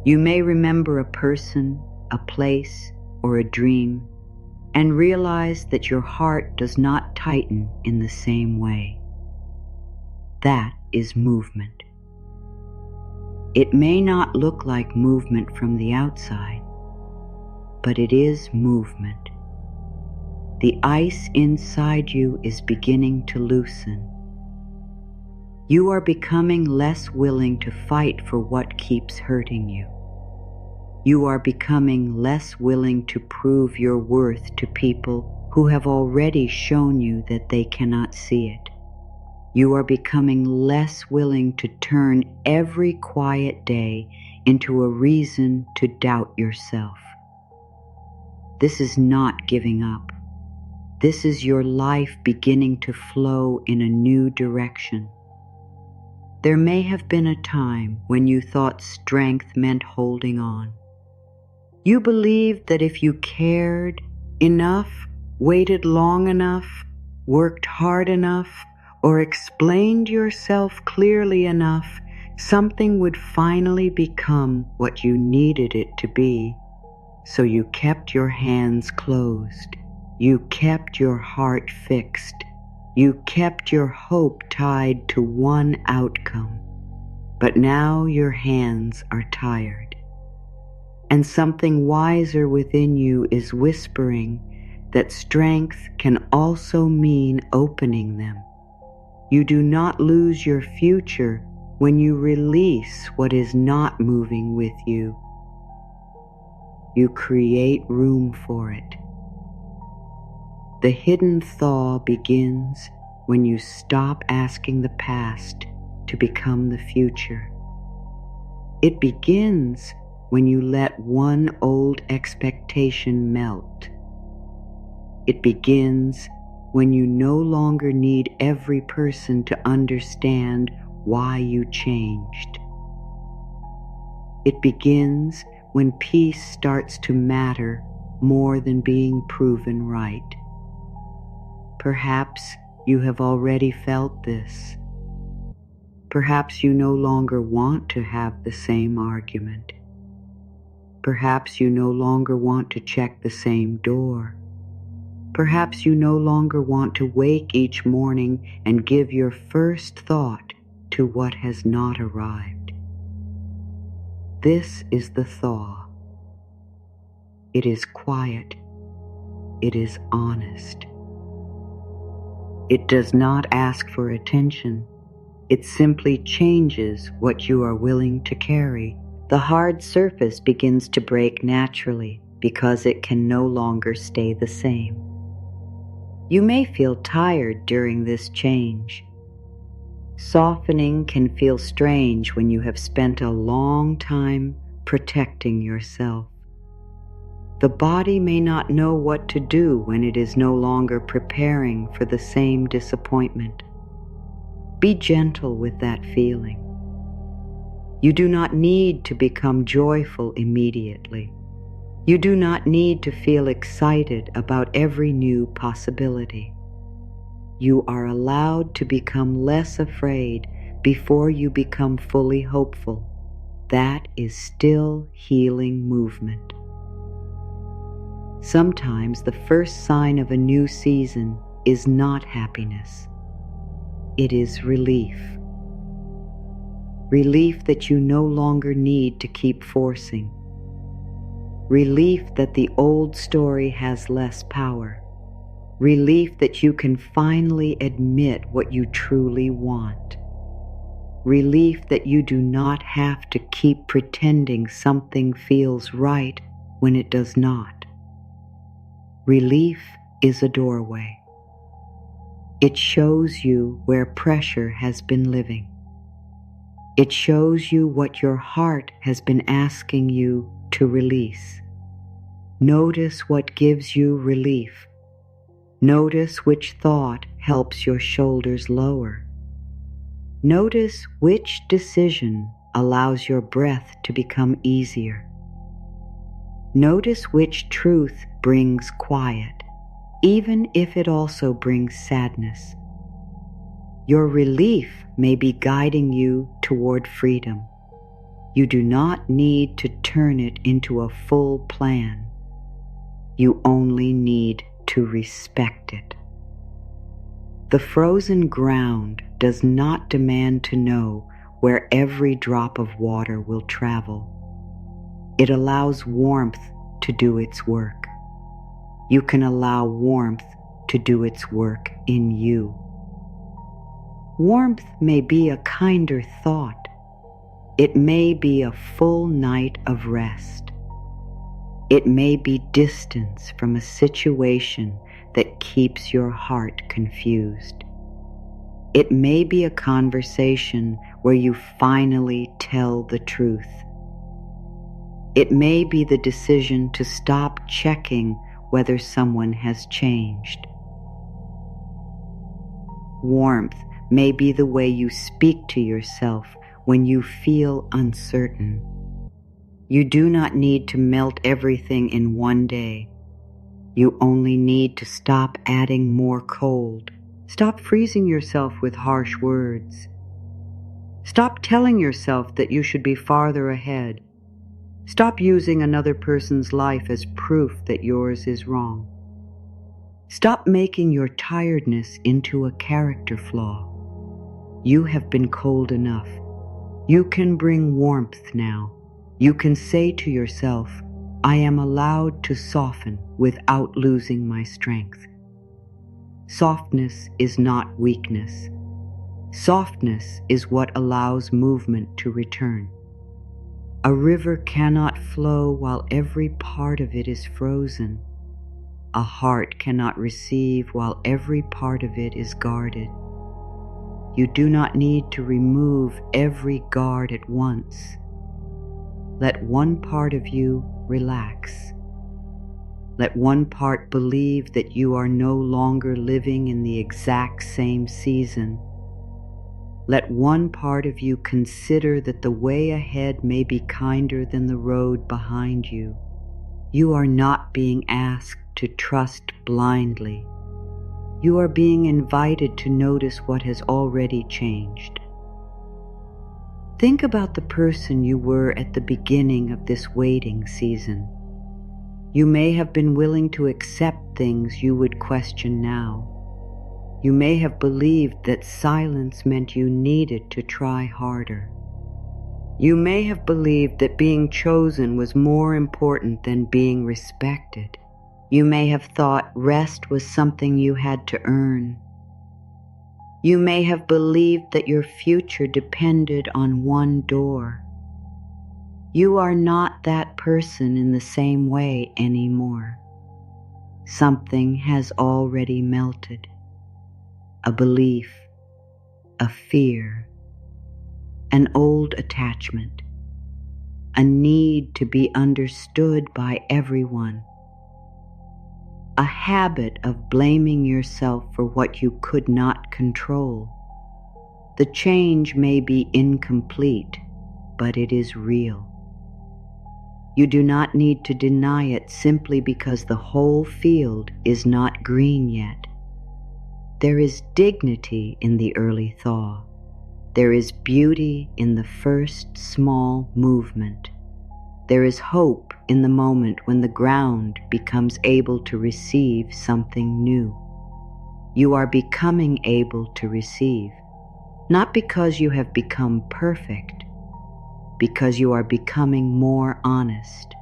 You may remember a person, a place, or a dream, and realize that your heart does not tighten in the same way. That is movement. It may not look like movement from the outside, but it is movement. The ice inside you is beginning to loosen. You are becoming less willing to fight for what keeps hurting you. You are becoming less willing to prove your worth to people who have already shown you that they cannot see it. You are becoming less willing to turn every quiet day into a reason to doubt yourself. This is not giving up. This is your life beginning to flow in a new direction. There may have been a time when you thought strength meant holding on. You believed that if you cared enough, waited long enough, worked hard enough, or explained yourself clearly enough, something would finally become what you needed it to be. So you kept your hands closed. You kept your heart fixed. You kept your hope tied to one outcome. But now your hands are tired. And something wiser within you is whispering that strength can also mean opening them. You do not lose your future when you release what is not moving with you. You create room for it. The hidden thaw begins when you stop asking the past to become the future. It begins when you let one old expectation melt. It begins when you no longer need every person to understand why you changed. It begins when peace starts to matter more than being proven right. Perhaps you have already felt this. Perhaps you no longer want to have the same argument. Perhaps you no longer want to check the same door. Perhaps you no longer want to wake each morning and give your first thought to what has not arrived. This is the thaw. It is quiet. It is honest. It does not ask for attention. It simply changes what you are willing to carry. The hard surface begins to break naturally because it can no longer stay the same. You may feel tired during this change. Softening can feel strange when you have spent a long time protecting yourself. The body may not know what to do when it is no longer preparing for the same disappointment. Be gentle with that feeling. You do not need to become joyful immediately. You do not need to feel excited about every new possibility. You are allowed to become less afraid before you become fully hopeful. That is still healing movement. Sometimes the first sign of a new season is not happiness. It is relief. Relief that you no longer need to keep forcing. Relief that the old story has less power. Relief that you can finally admit what you truly want. Relief that you do not have to keep pretending something feels right when it does not. Relief is a doorway. It shows you where pressure has been living. It shows you what your heart has been asking you to release. Notice what gives you relief. Notice which thought helps your shoulders lower. Notice which decision allows your breath to become easier. Notice which truth brings quiet, even if it also brings sadness. Your relief may be guiding you toward freedom. You do not need to turn it into a full plan. You only need to respect it. The frozen ground does not demand to know where every drop of water will travel. It allows warmth to do its work. You can allow warmth to do its work in you. Warmth may be a kinder thought. It may be a full night of rest. It may be distance from a situation that keeps your heart confused. It may be a conversation where you finally tell the truth. It may be the decision to stop checking whether someone has changed. Warmth may be the way you speak to yourself when you feel uncertain. You do not need to melt everything in one day. You only need to stop adding more cold. Stop freezing yourself with harsh words. Stop telling yourself that you should be farther ahead. Stop using another person's life as proof that yours is wrong. Stop making your tiredness into a character flaw. You have been cold enough. You can bring warmth now. You can say to yourself, I am allowed to soften without losing my strength. Softness is not weakness. Softness is what allows movement to return. A river cannot flow while every part of it is frozen. A heart cannot receive while every part of it is guarded. You do not need to remove every guard at once. Let one part of you relax. Let one part believe that you are no longer living in the exact same season. Let one part of you consider that the way ahead may be kinder than the road behind you. You are not being asked to trust blindly. You are being invited to notice what has already changed. Think about the person you were at the beginning of this waiting season. You may have been willing to accept things you would question now. You may have believed that silence meant you needed to try harder. You may have believed that being chosen was more important than being respected. You may have thought rest was something you had to earn. You may have believed that your future depended on one door. You are not that person in the same way anymore. Something has already melted. A belief, a fear, an old attachment, a need to be understood by everyone, a habit of blaming yourself for what you could not control. The change may be incomplete, but it is real. You do not need to deny it simply because the whole field is not green yet. There is dignity in the early thaw. There is beauty in the first small movement. There is hope in the moment when the ground becomes able to receive something new. You are becoming able to receive, not because you have become perfect, because you are becoming more honest.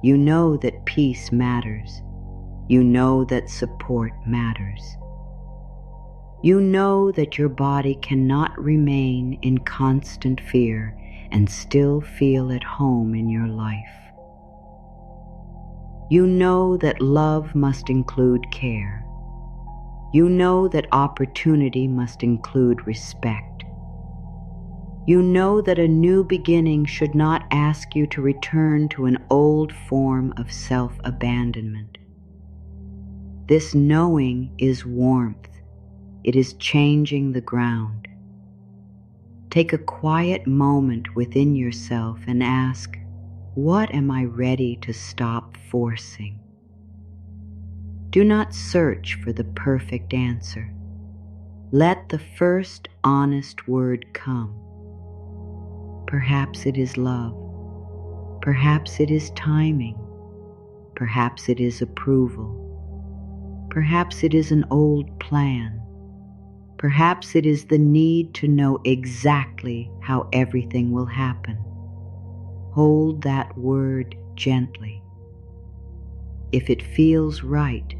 You know that peace matters. You know that support matters. You know that your body cannot remain in constant fear and still feel at home in your life. You know that love must include care. You know that opportunity must include respect. You know that a new beginning should not ask you to return to an old form of self-abandonment. This knowing is warmth. It is changing the ground. Take a quiet moment within yourself and ask, what am I ready to stop forcing? Do not search for the perfect answer. Let the first honest word come. Perhaps it is love. Perhaps it is timing. Perhaps it is approval. Perhaps it is an old plan. Perhaps it is the need to know exactly how everything will happen. Hold that word gently. If it feels right,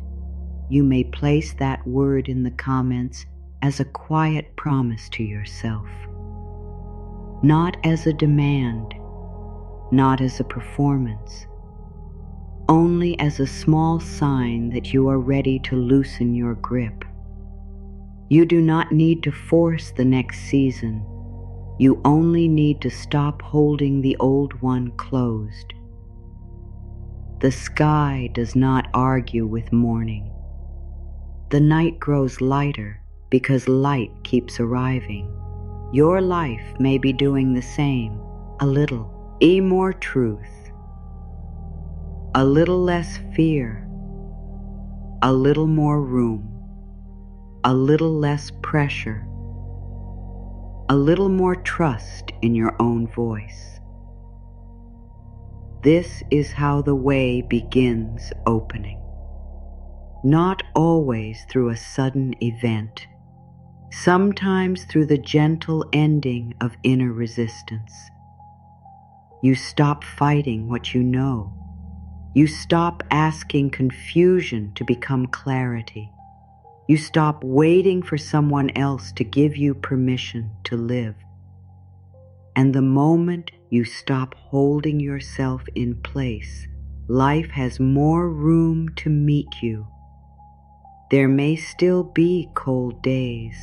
you may place that word in the comments as a quiet promise to yourself. Not as a demand, not as a performance, only as a small sign that you are ready to loosen your grip. You do not need to force the next season. You only need to stop holding the old one closed. The sky does not argue with morning. The night grows lighter because light keeps arriving. Your life may be doing the same, a little. More truth, a little less fear, a little more room, a little less pressure, a little more trust in your own voice. This is how the way begins opening. Not always through a sudden event, sometimes through the gentle ending of inner resistance. You stop fighting what you know. You stop asking confusion to become clarity. You stop waiting for someone else to give you permission to live. And the moment you stop holding yourself in place, life has more room to meet you. There may still be cold days.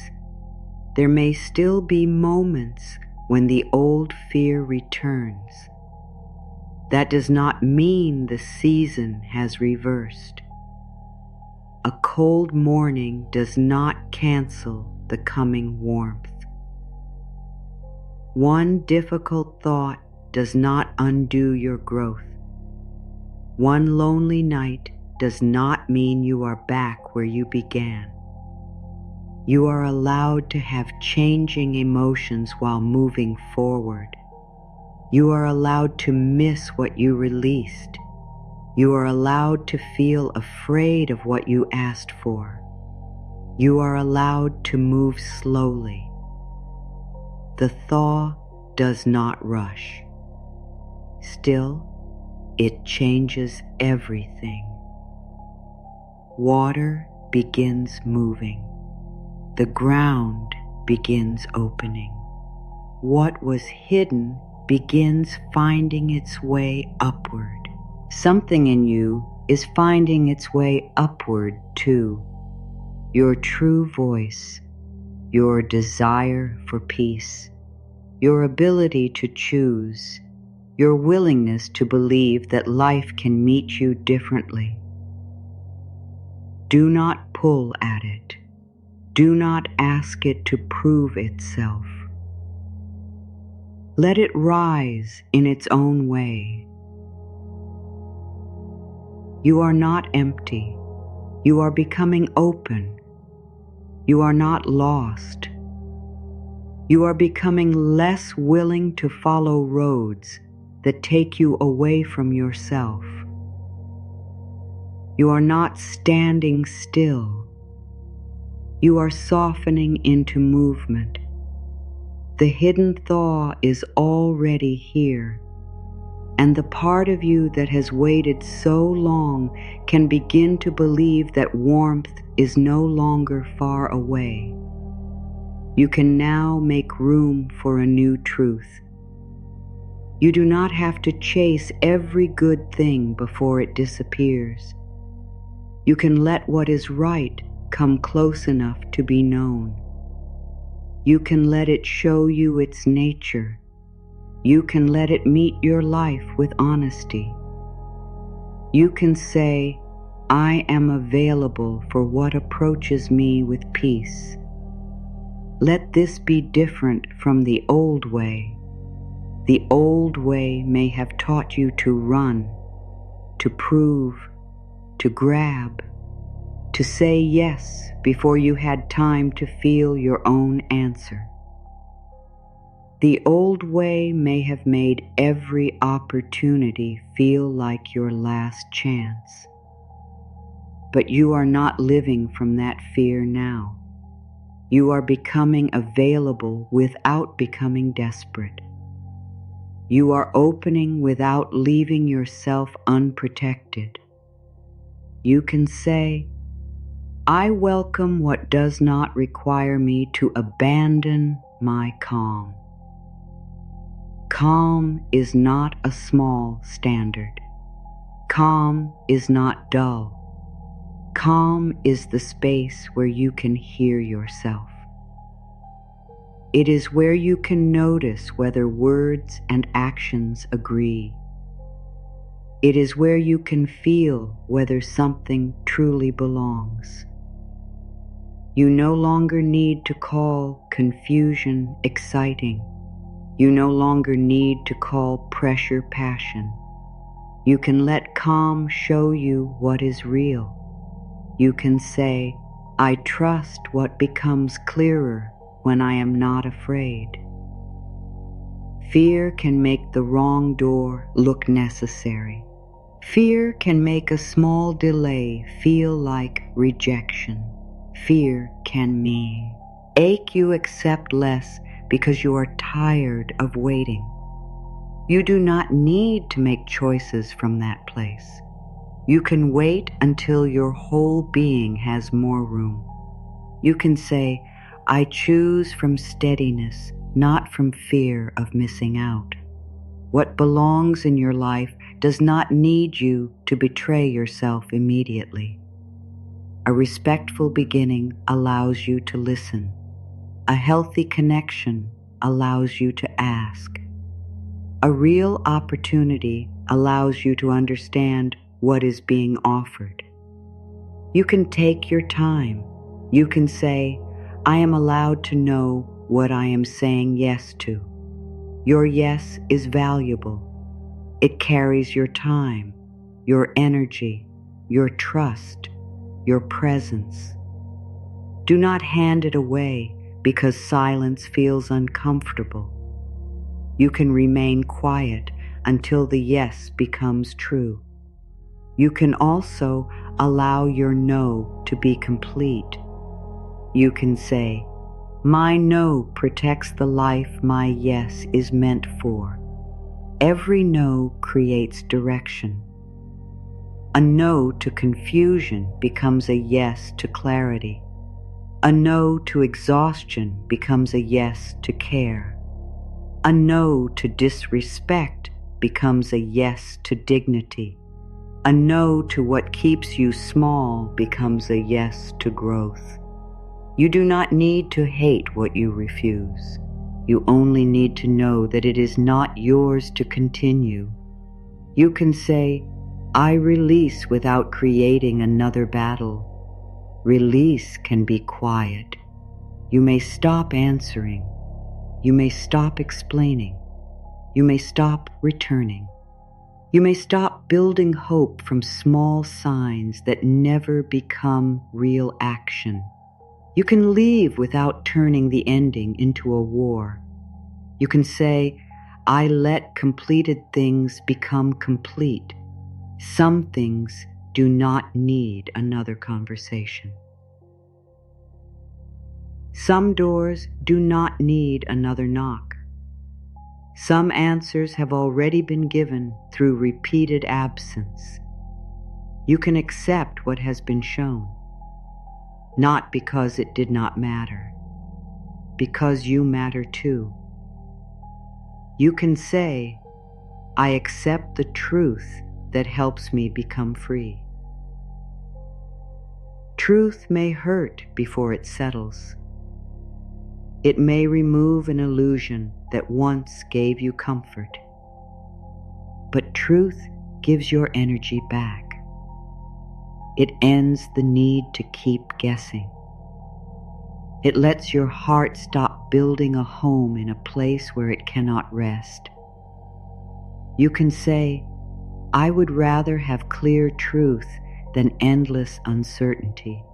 There may still be moments when the old fear returns. That does not mean the season has reversed. A cold morning does not cancel the coming warmth. One difficult thought does not undo your growth. One lonely night does not mean you are back where you began. You are allowed to have changing emotions while moving forward. You are allowed to miss what you released. You are allowed to feel afraid of what you asked for. You are allowed to move slowly. The thaw does not rush. Still, it changes everything. Water begins moving. The ground begins opening. What was hidden begins finding its way upward. Something in you is finding its way upward too. Your true voice, your desire for peace, your ability to choose, your willingness to believe that life can meet you differently. Do not pull at it. Do not ask it to prove itself. Let it rise in its own way. You are not empty. You are becoming open. You are not lost. You are becoming less willing to follow roads that take you away from yourself. You are not standing still. You are softening into movement. The hidden thaw is already here, and the part of you that has waited so long can begin to believe that warmth is no longer far away. You can now make room for a new truth. You do not have to chase every good thing before it disappears. You can let what is right come close enough to be known. You can let it show you its nature. You can let it meet your life with honesty. You can say, I am available for what approaches me with peace. Let this be different from the old way. The old way may have taught you to run, to prove, to grab, to say yes before you had time to feel your own answer. The old way may have made every opportunity feel like your last chance. But you are not living from that fear now. You are becoming available without becoming desperate. You are opening without leaving yourself unprotected. You can say, I welcome what does not require me to abandon my calm. Calm is not a small standard. Calm is not dull. Calm is the space where you can hear yourself. It is where you can notice whether words and actions agree. It is where you can feel whether something truly belongs. You no longer need to call confusion exciting. You no longer need to call pressure passion. You can let calm show you what is real. You can say, I trust what becomes clearer when I am not afraid. Fear can make the wrong door look necessary. Fear can make a small delay feel like rejection. Fear can make you accept less because you are tired of waiting. You do not need to make choices from that place. You can wait until your whole being has more room. You can say, I choose from steadiness, not from fear of missing out. What belongs in your life does not need you to betray yourself immediately. A respectful beginning allows you to listen. A healthy connection allows you to ask. A real opportunity allows you to understand what is being offered. You can take your time. You can say, I am allowed to know what I am saying yes to. Your yes is valuable. It carries your time, your energy, your trust, your presence. Do not hand it away because silence feels uncomfortable. You can remain quiet until the yes becomes true. You can also allow your no to be complete. You can say, my no protects the life my yes is meant for. Every no creates direction. A no to confusion becomes a yes to clarity. A no to exhaustion becomes a yes to care. A no to disrespect becomes a yes to dignity. A no to what keeps you small becomes a yes to growth. You do not need to hate what you refuse. You only need to know that it is not yours to continue. You can say, I release without creating another battle. Release can be quiet. You may stop answering. You may stop explaining. You may stop returning. You may stop building hope from small signs that never become real action. You can leave without turning the ending into a war. You can say, I let completed things become complete. Some things do not need another conversation. Some doors do not need another knock. Some answers have already been given through repeated absence. You can accept what has been shown, not because it did not matter, because you matter too. You can say, I accept the truth that helps me become free. Truth may hurt before it settles. It may remove an illusion that once gave you comfort. But truth gives your energy back. It ends the need to keep guessing. It lets your heart stop building a home in a place where it cannot rest. You can say, I would rather have clear truth than endless uncertainty.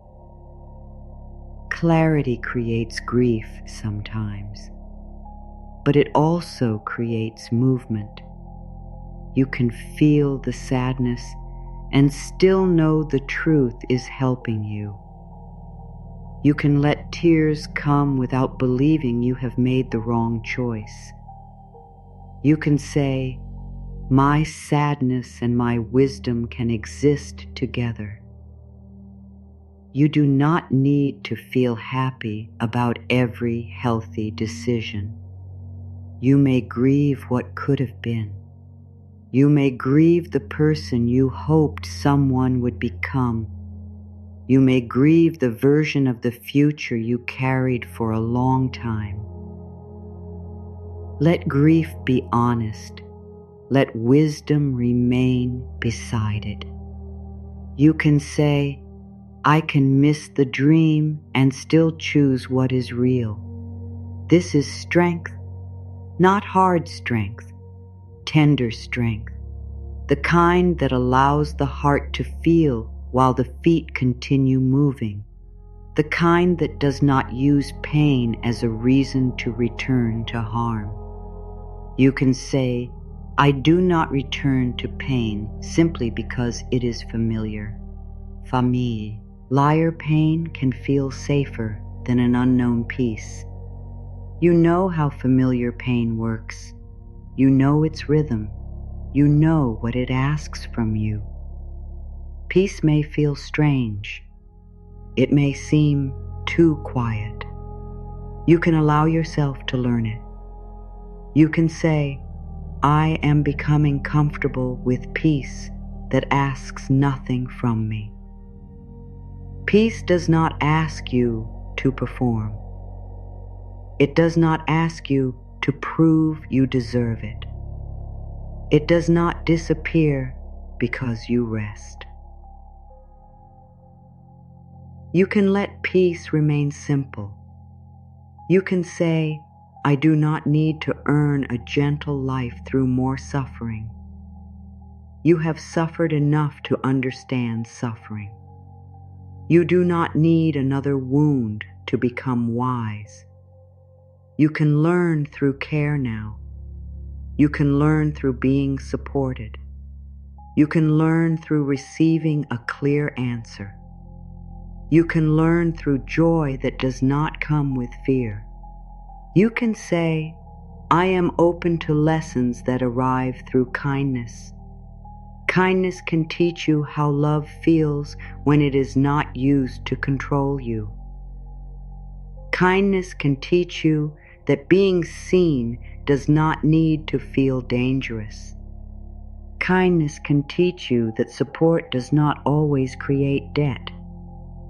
Clarity creates grief sometimes, but it also creates movement. You can feel the sadness and still know the truth is helping you. You can let tears come without believing you have made the wrong choice. You can say, my sadness and my wisdom can exist together. You do not need to feel happy about every healthy decision. You may grieve what could have been. You may grieve the person you hoped someone would become. You may grieve the version of the future you carried for a long time. Let grief be honest. Let wisdom remain beside it. You can say, I can miss the dream and still choose what is real. This is strength, not hard strength, tender strength, the kind that allows the heart to feel while the feet continue moving, the kind that does not use pain as a reason to return to harm. You can say, I do not return to pain simply because it is familiar. Familiar. Liar pain can feel safer than an unknown peace. You know how familiar pain works. You know its rhythm. You know what it asks from you. Peace may feel strange. It may seem too quiet. You can allow yourself to learn it. You can say, I am becoming comfortable with peace that asks nothing from me. Peace does not ask you to perform. It does not ask you to prove you deserve it. It does not disappear because you rest. You can let peace remain simple. You can say, I do not need to earn a gentle life through more suffering. You have suffered enough to understand suffering. You do not need another wound to become wise. You can learn through care now. You can learn through being supported. You can learn through receiving a clear answer. You can learn through joy that does not come with fear. You can say, I am open to lessons that arrive through kindness. Kindness can teach you how love feels when it is not used to control you. Kindness can teach you that being seen does not need to feel dangerous. Kindness can teach you that support does not always create debt.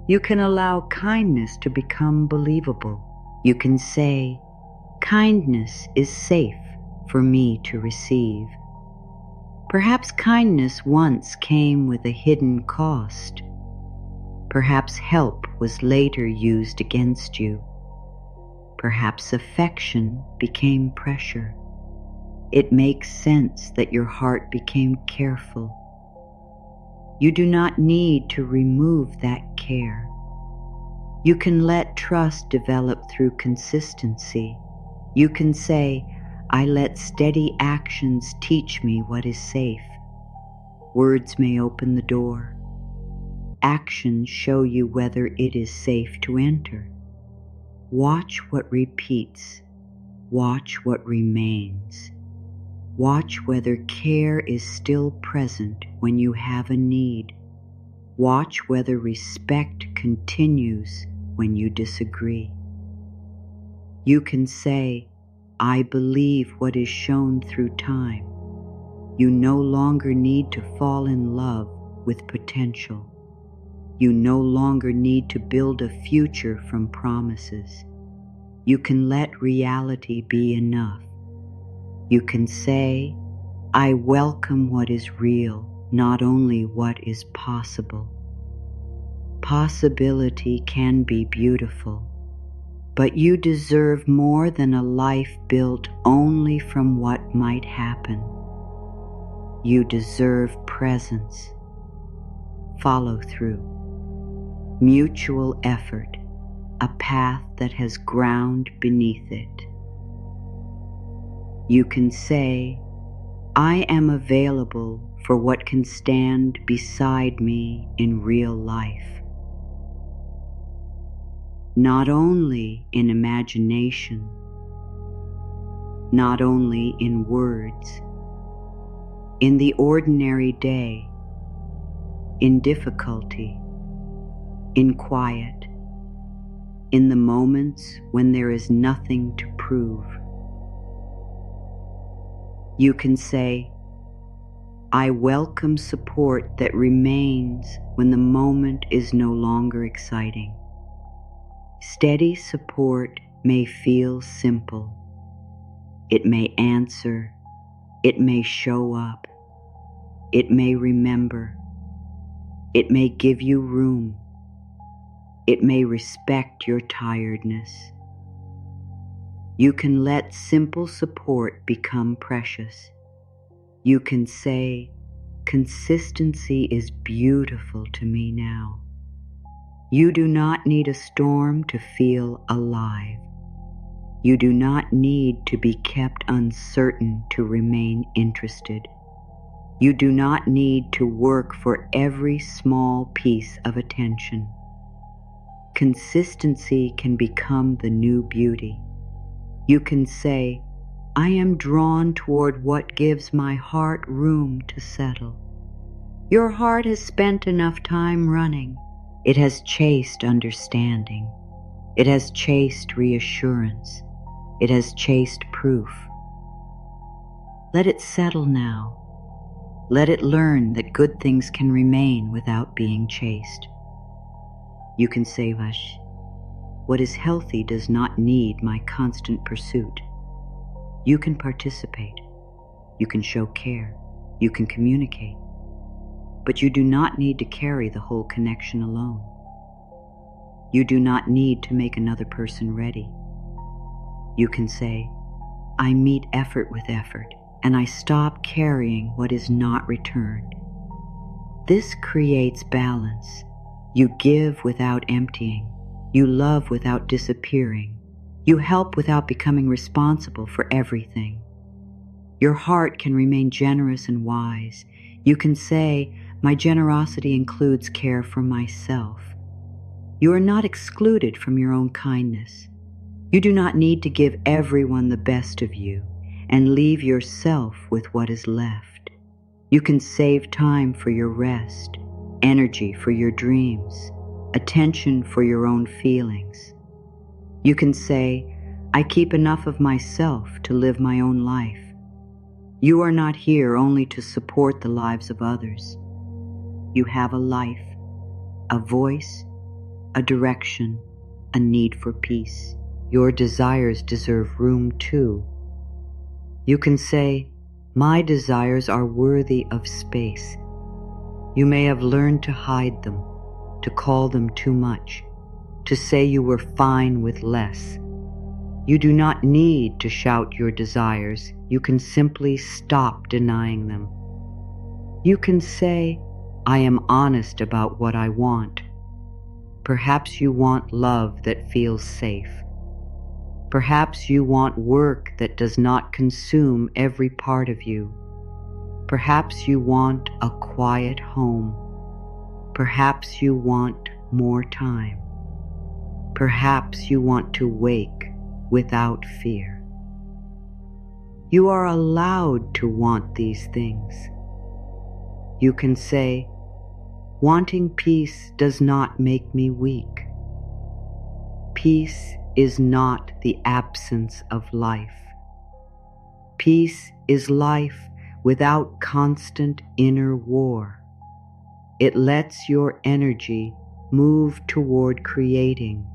You can allow kindness to become believable. You can say, kindness is safe for me to receive. Perhaps kindness once came with a hidden cost. Perhaps help was later used against you. Perhaps affection became pressure. It makes sense that your heart became careful. You do not need to remove that care. You can let trust develop through consistency. You can say, I let steady actions teach me what is safe. Words may open the door. Actions show you whether it is safe to enter. Watch what repeats. Watch what remains. Watch whether care is still present when you have a need. Watch whether respect continues when you disagree. You can say, I believe what is shown through time. You no longer need to fall in love with potential. You no longer need to build a future from promises. You can let reality be enough. You can say, I welcome what is real, not only what is possible. Possibility can be beautiful, but you deserve more than a life built only from what might happen. You deserve presence, follow through, mutual effort, a path that has ground beneath it. You can say, I am available for what can stand beside me in real life. Not only in imagination, not only in words, in the ordinary day, in difficulty, in quiet, in the moments when there is nothing to prove. You can say, I welcome support that remains when the moment is no longer exciting. Steady support may feel simple. It may answer. It may show up. It may remember. It may give you room. It may respect your tiredness. You can let simple support become precious. You can say, consistency is beautiful to me now. You do not need a storm to feel alive. You do not need to be kept uncertain to remain interested. You do not need to work for every small piece of attention. Consistency can become the new beauty. You can say, I am drawn toward what gives my heart room to settle. Your heart has spent enough time running. It has chased understanding. It has chased reassurance. It has chased proof. Let it settle now. Let it learn that good things can remain without being chased. You can say, Vash, what is healthy does not need my constant pursuit. You can participate. You can show care. You can communicate. But you do not need to carry the whole connection alone. You do not need to make another person ready. You can say, I meet effort with effort, and I stop carrying what is not returned. This creates balance. You give without emptying. You love without disappearing. You help without becoming responsible for everything. Your heart can remain generous and wise. You can say, my generosity includes care for myself. You are not excluded from your own kindness. You do not need to give everyone the best of you and leave yourself with what is left. You can save time for your rest, energy for your dreams, attention for your own feelings. You can say, I keep enough of myself to live my own life. You are not here only to support the lives of others. You have a life, a voice, a direction, a need for peace. Your desires deserve room too. You can say, my desires are worthy of space. You may have learned to hide them, to call them too much, to say you were fine with less. You do not need to shout your desires. You can simply stop denying them. You can say, I am honest about what I want. Perhaps you want love that feels safe. Perhaps you want work that does not consume every part of you. Perhaps you want a quiet home. Perhaps you want more time. Perhaps you want to wake without fear. You are allowed to want these things. You can say, wanting peace does not make me weak. Peace is not the absence of life. Peace is life without constant inner war. It lets your energy move toward creating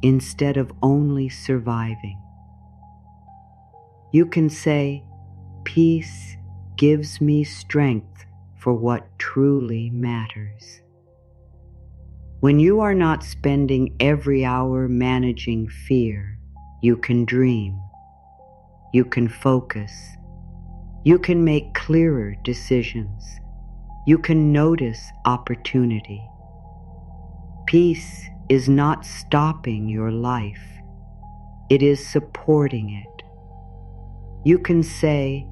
instead of only surviving. You can say, "Peace gives me strength for what truly matters." When you are not spending every hour managing fear, you can dream, you can focus, you can make clearer decisions, you can notice opportunity. Peace is not stopping your life, it is supporting it. You can say,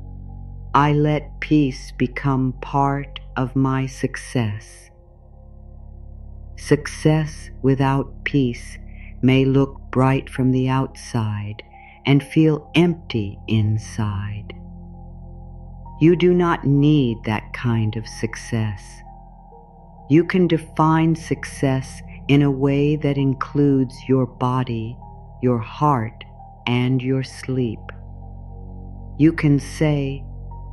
"I let peace become part of my success." Success without peace may look bright from the outside and feel empty inside. You do not need that kind of success. You can define success in a way that includes your body, your heart, and your sleep. You can say,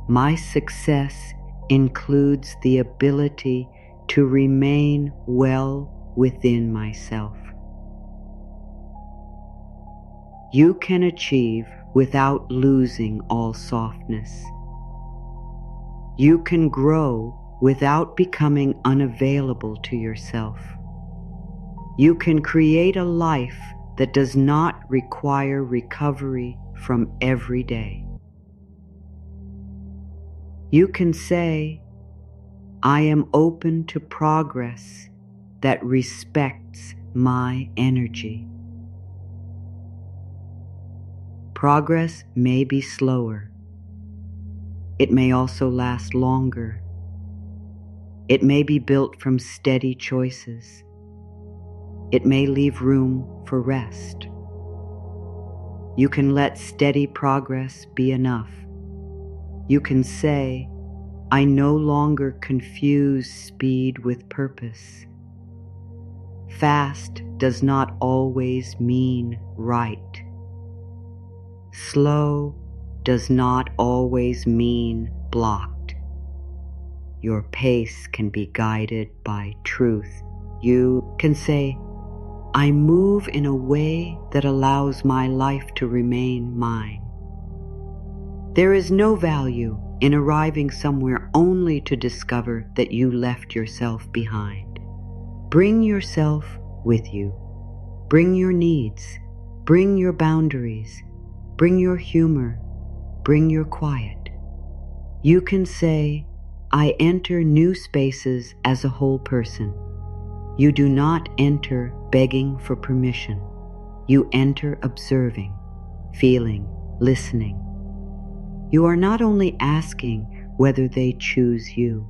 "My success includes the ability to remain well within myself." You can achieve without losing all softness. You can grow without becoming unavailable to yourself. You can create a life that does not require recovery from every day. You can say, "I am open to progress that respects my energy." Progress may be slower. It may also last longer. It may be built from steady choices. It may leave room for rest. You can let steady progress be enough. You can say, "I no longer confuse speed with purpose." Fast does not always mean right. Slow does not always mean blocked. Your pace can be guided by truth. You can say, "I move in a way that allows my life to remain mine." There is no value in arriving somewhere only to discover that you left yourself behind. Bring yourself with you. Bring your needs. Bring your boundaries. Bring your humor. Bring your quiet. You can say, "I enter new spaces as a whole person." You do not enter begging for permission. You enter observing, feeling, listening. You are not only asking whether they choose you.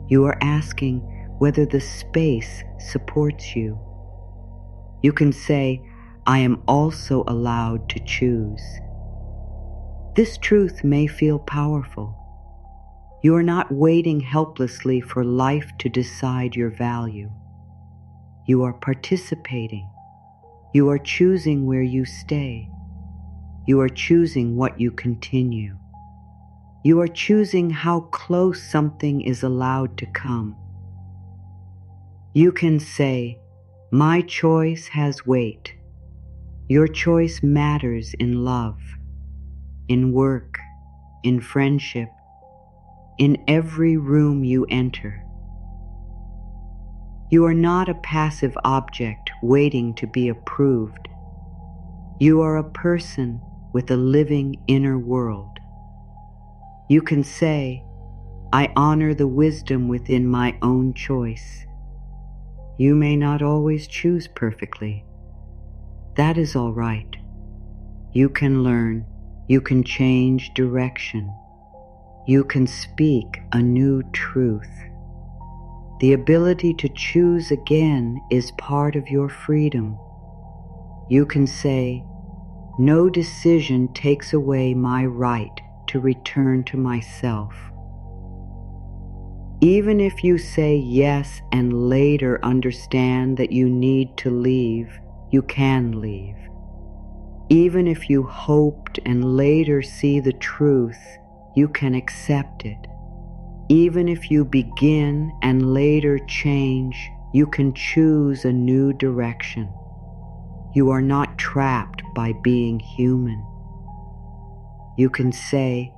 You are asking whether the space supports you. You can say, "I am also allowed to choose." This truth may feel powerful. You are not waiting helplessly for life to decide your value. You are participating. You are choosing where you stay. You are choosing what you continue. You are choosing how close something is allowed to come. You can say, "My choice has weight." Your choice matters in love, in work, in friendship, in every room you enter. You are not a passive object waiting to be approved. You are a person with a living inner world. You can say, "I honor the wisdom within my own choice." You may not always choose perfectly. That is all right. You can learn. You can change direction. You can speak a new truth. The ability to choose again is part of your freedom. You can say, "No decision takes away my right to return to myself." Even if you say yes and later understand that you need to leave, you can leave. Even if you hoped and later see the truth, you can accept it. Even if you begin and later change, you can choose a new direction. You are not trapped by being human. You can say,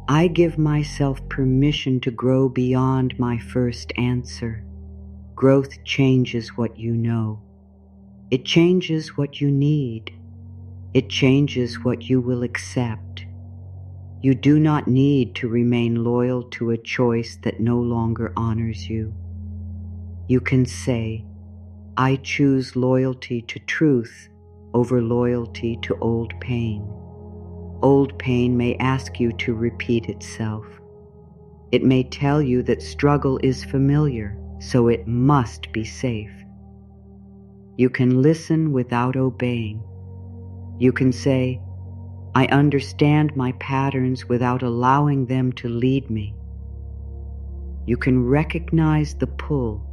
I give myself permission to grow beyond my first answer. Growth changes what you know. It changes what you need. It changes what you will accept. You do not need to remain loyal to a choice that no longer honors you. You can say, I choose loyalty to truth over loyalty to old pain. Old pain may ask you to repeat itself. It may tell you that struggle is familiar, so it must be safe. You can listen without obeying. You can say, I understand my patterns without allowing them to lead me. You can recognize the pull,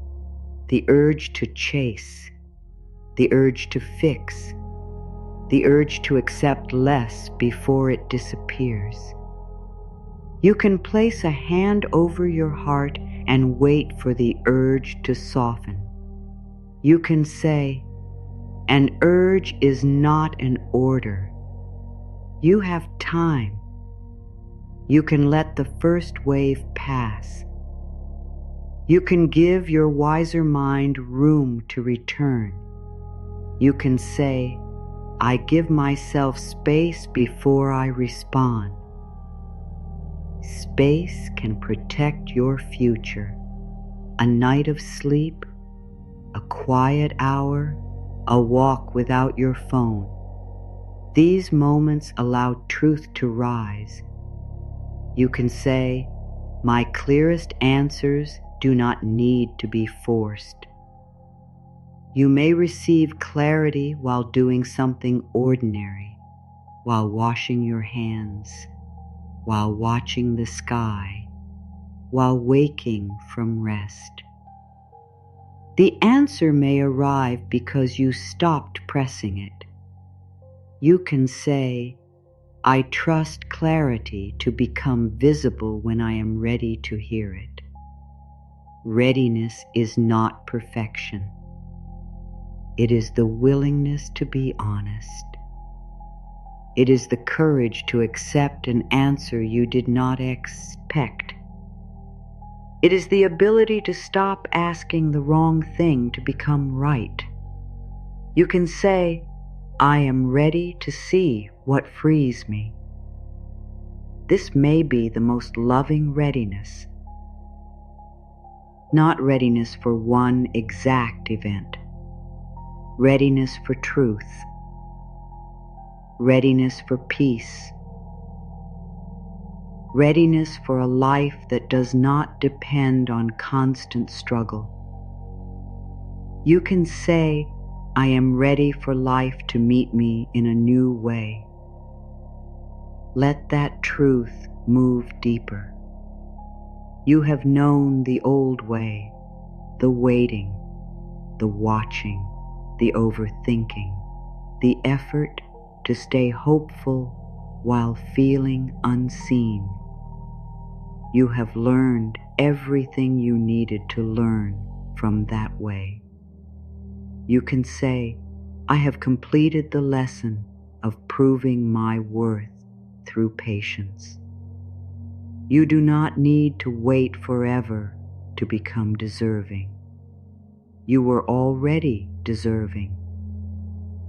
the urge to chase, the urge to fix, the urge to accept less before it disappears. You can place a hand over your heart and wait for the urge to soften. You can say, an urge is not an order. You have time. You can let the first wave pass. You can give your wiser mind room to return. You can say, I give myself space before I respond. Space can protect your future. A night of sleep, a quiet hour, a walk without your phone. These moments allow truth to rise. You can say, my clearest answers do not need to be forced. You may receive clarity while doing something ordinary, while washing your hands, while watching the sky, while waking from rest. The answer may arrive because you stopped pressing it. You can say, I trust clarity to become visible when I am ready to hear it. Readiness is not perfection. It is the willingness to be honest. It is the courage to accept an answer you did not expect. It is the ability to stop asking the wrong thing to become right. You can say, I am ready to see what frees me. This may be the most loving readiness. Not readiness for one exact event. Readiness for truth. Readiness for peace. Readiness for a life that does not depend on constant struggle. You can say, I am ready for life to meet me in a new way. Let that truth move deeper. You have known the old way, the waiting, the watching, the overthinking, the effort to stay hopeful while feeling unseen. You have learned everything you needed to learn from that way. You can say, I have completed the lesson of proving my worth through patience. You do not need to wait forever to become deserving. You were already deserving.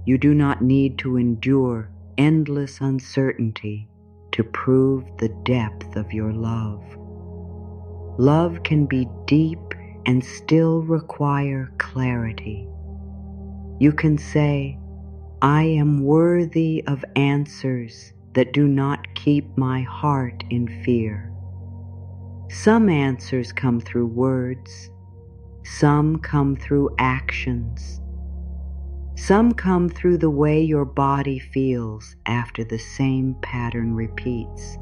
You do not need to endure endless uncertainty to prove the depth of your love. Love can be deep and still require clarity. You can say, I am worthy of answers that do not keep my heart in fear. Some answers come through words. Some come through actions. Some come through the way your body feels after the same pattern repeats.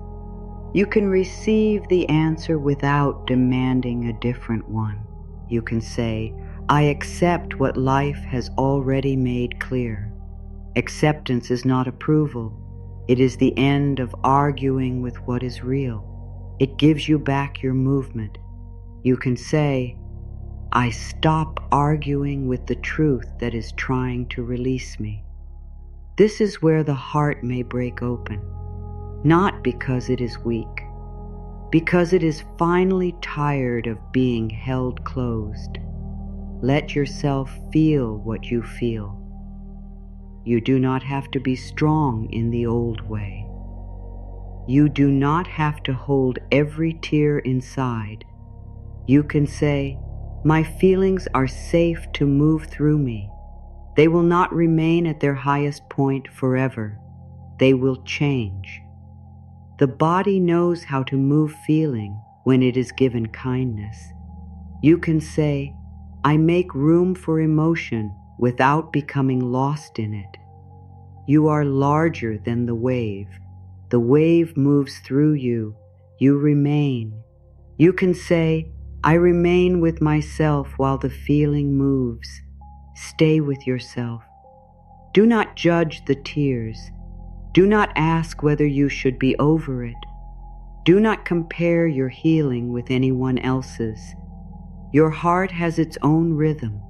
You can receive the answer without demanding a different one. You can say, I accept what life has already made clear. Acceptance is not approval. It is the end of arguing with what is real. It gives you back your movement. You can say, I stop arguing with the truth that is trying to release me. This is where the heart may break open, not because it is weak, because it is finally tired of being held closed. Let yourself feel what you feel. You do not have to be strong in the old way. You do not have to hold every tear inside. You can say, my feelings are safe to move through me. They will not remain at their highest point forever. They will change. The body knows how to move feeling when it is given kindness. You can say, I make room for emotion without becoming lost in it. You are larger than the wave. The wave moves through you. You remain. You can say, I remain with myself while the feeling moves. Stay with yourself. Do not judge the tears. Do not ask whether you should be over it. Do not compare your healing with anyone else's. Your heart has its own rhythm.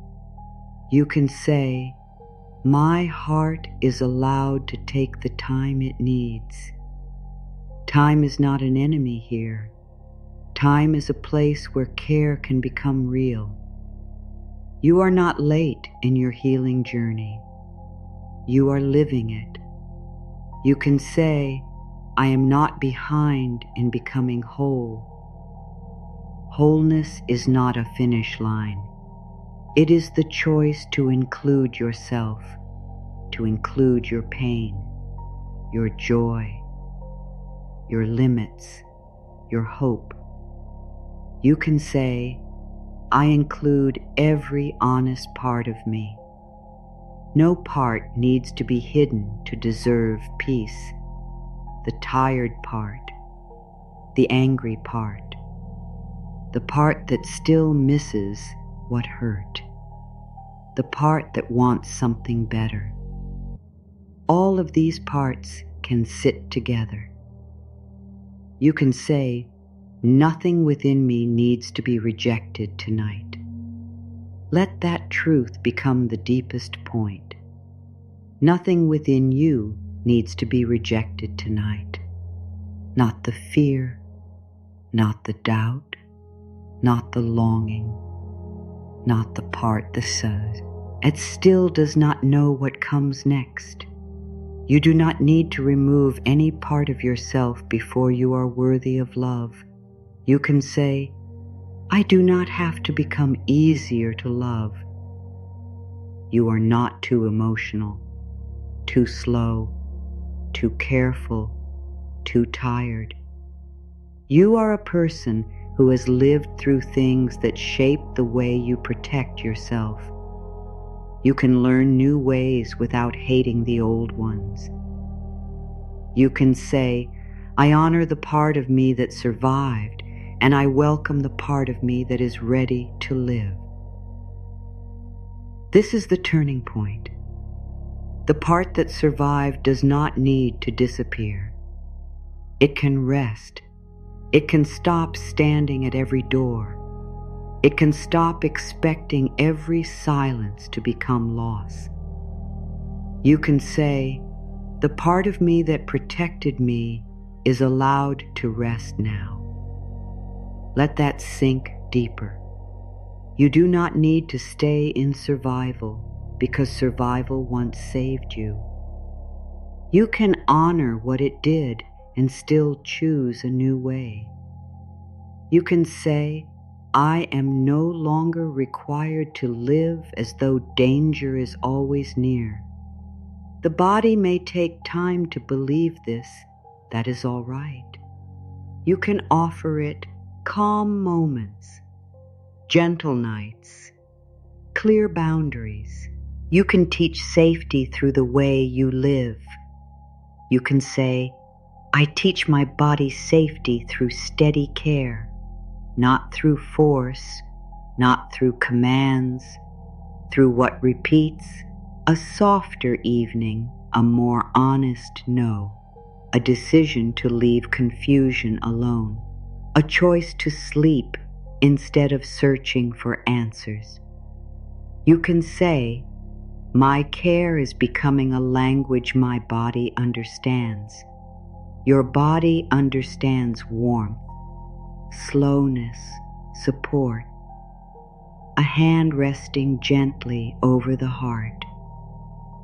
You can say, my heart is allowed to take the time it needs. Time is not an enemy here. Time is a place where care can become real. You are not late in your healing journey. You are living it. You can say, I am not behind in becoming whole. Wholeness is not a finish line. It is the choice to include yourself, to include your pain, your joy, your limits, your hope. You can say, I include every honest part of me. No part needs to be hidden to deserve peace. The tired part, the angry part, the part that still misses what hurt, the part that wants something better. All of these parts can sit together. You can say, nothing within me needs to be rejected tonight. Let that truth become the deepest point. Nothing within you needs to be rejected tonight. Not the fear, not the doubt, not the longing, not the part that says, it still does not know what comes next. You do not need to remove any part of yourself before you are worthy of love. You can say, I do not have to become easier to love. You are not too emotional, too slow, too careful, too tired. You are a person who has lived through things that shape the way you protect yourself. You can learn new ways without hating the old ones. You can say, I honor the part of me that survived, and I welcome the part of me that is ready to live. This is the turning point. The part that survived does not need to disappear. It can rest. It can stop standing at every door. It can stop expecting every silence to become loss. You can say, the part of me that protected me is allowed to rest now. Let that sink deeper. You do not need to stay in survival because survival once saved you. You can honor what it did and still choose a new way. You can say, I am no longer required to live as though danger is always near. The body may take time to believe this. That is all right. You can offer it calm moments, gentle nights, clear boundaries. You can teach safety through the way you live. You can say, I teach my body safety through steady care, not through force, not through commands, through what repeats, a softer evening, a more honest no, a decision to leave confusion alone, a choice to sleep instead of searching for answers. You can say, my care is becoming a language my body understands. Your body understands warmth, slowness, support, a hand resting gently over the heart,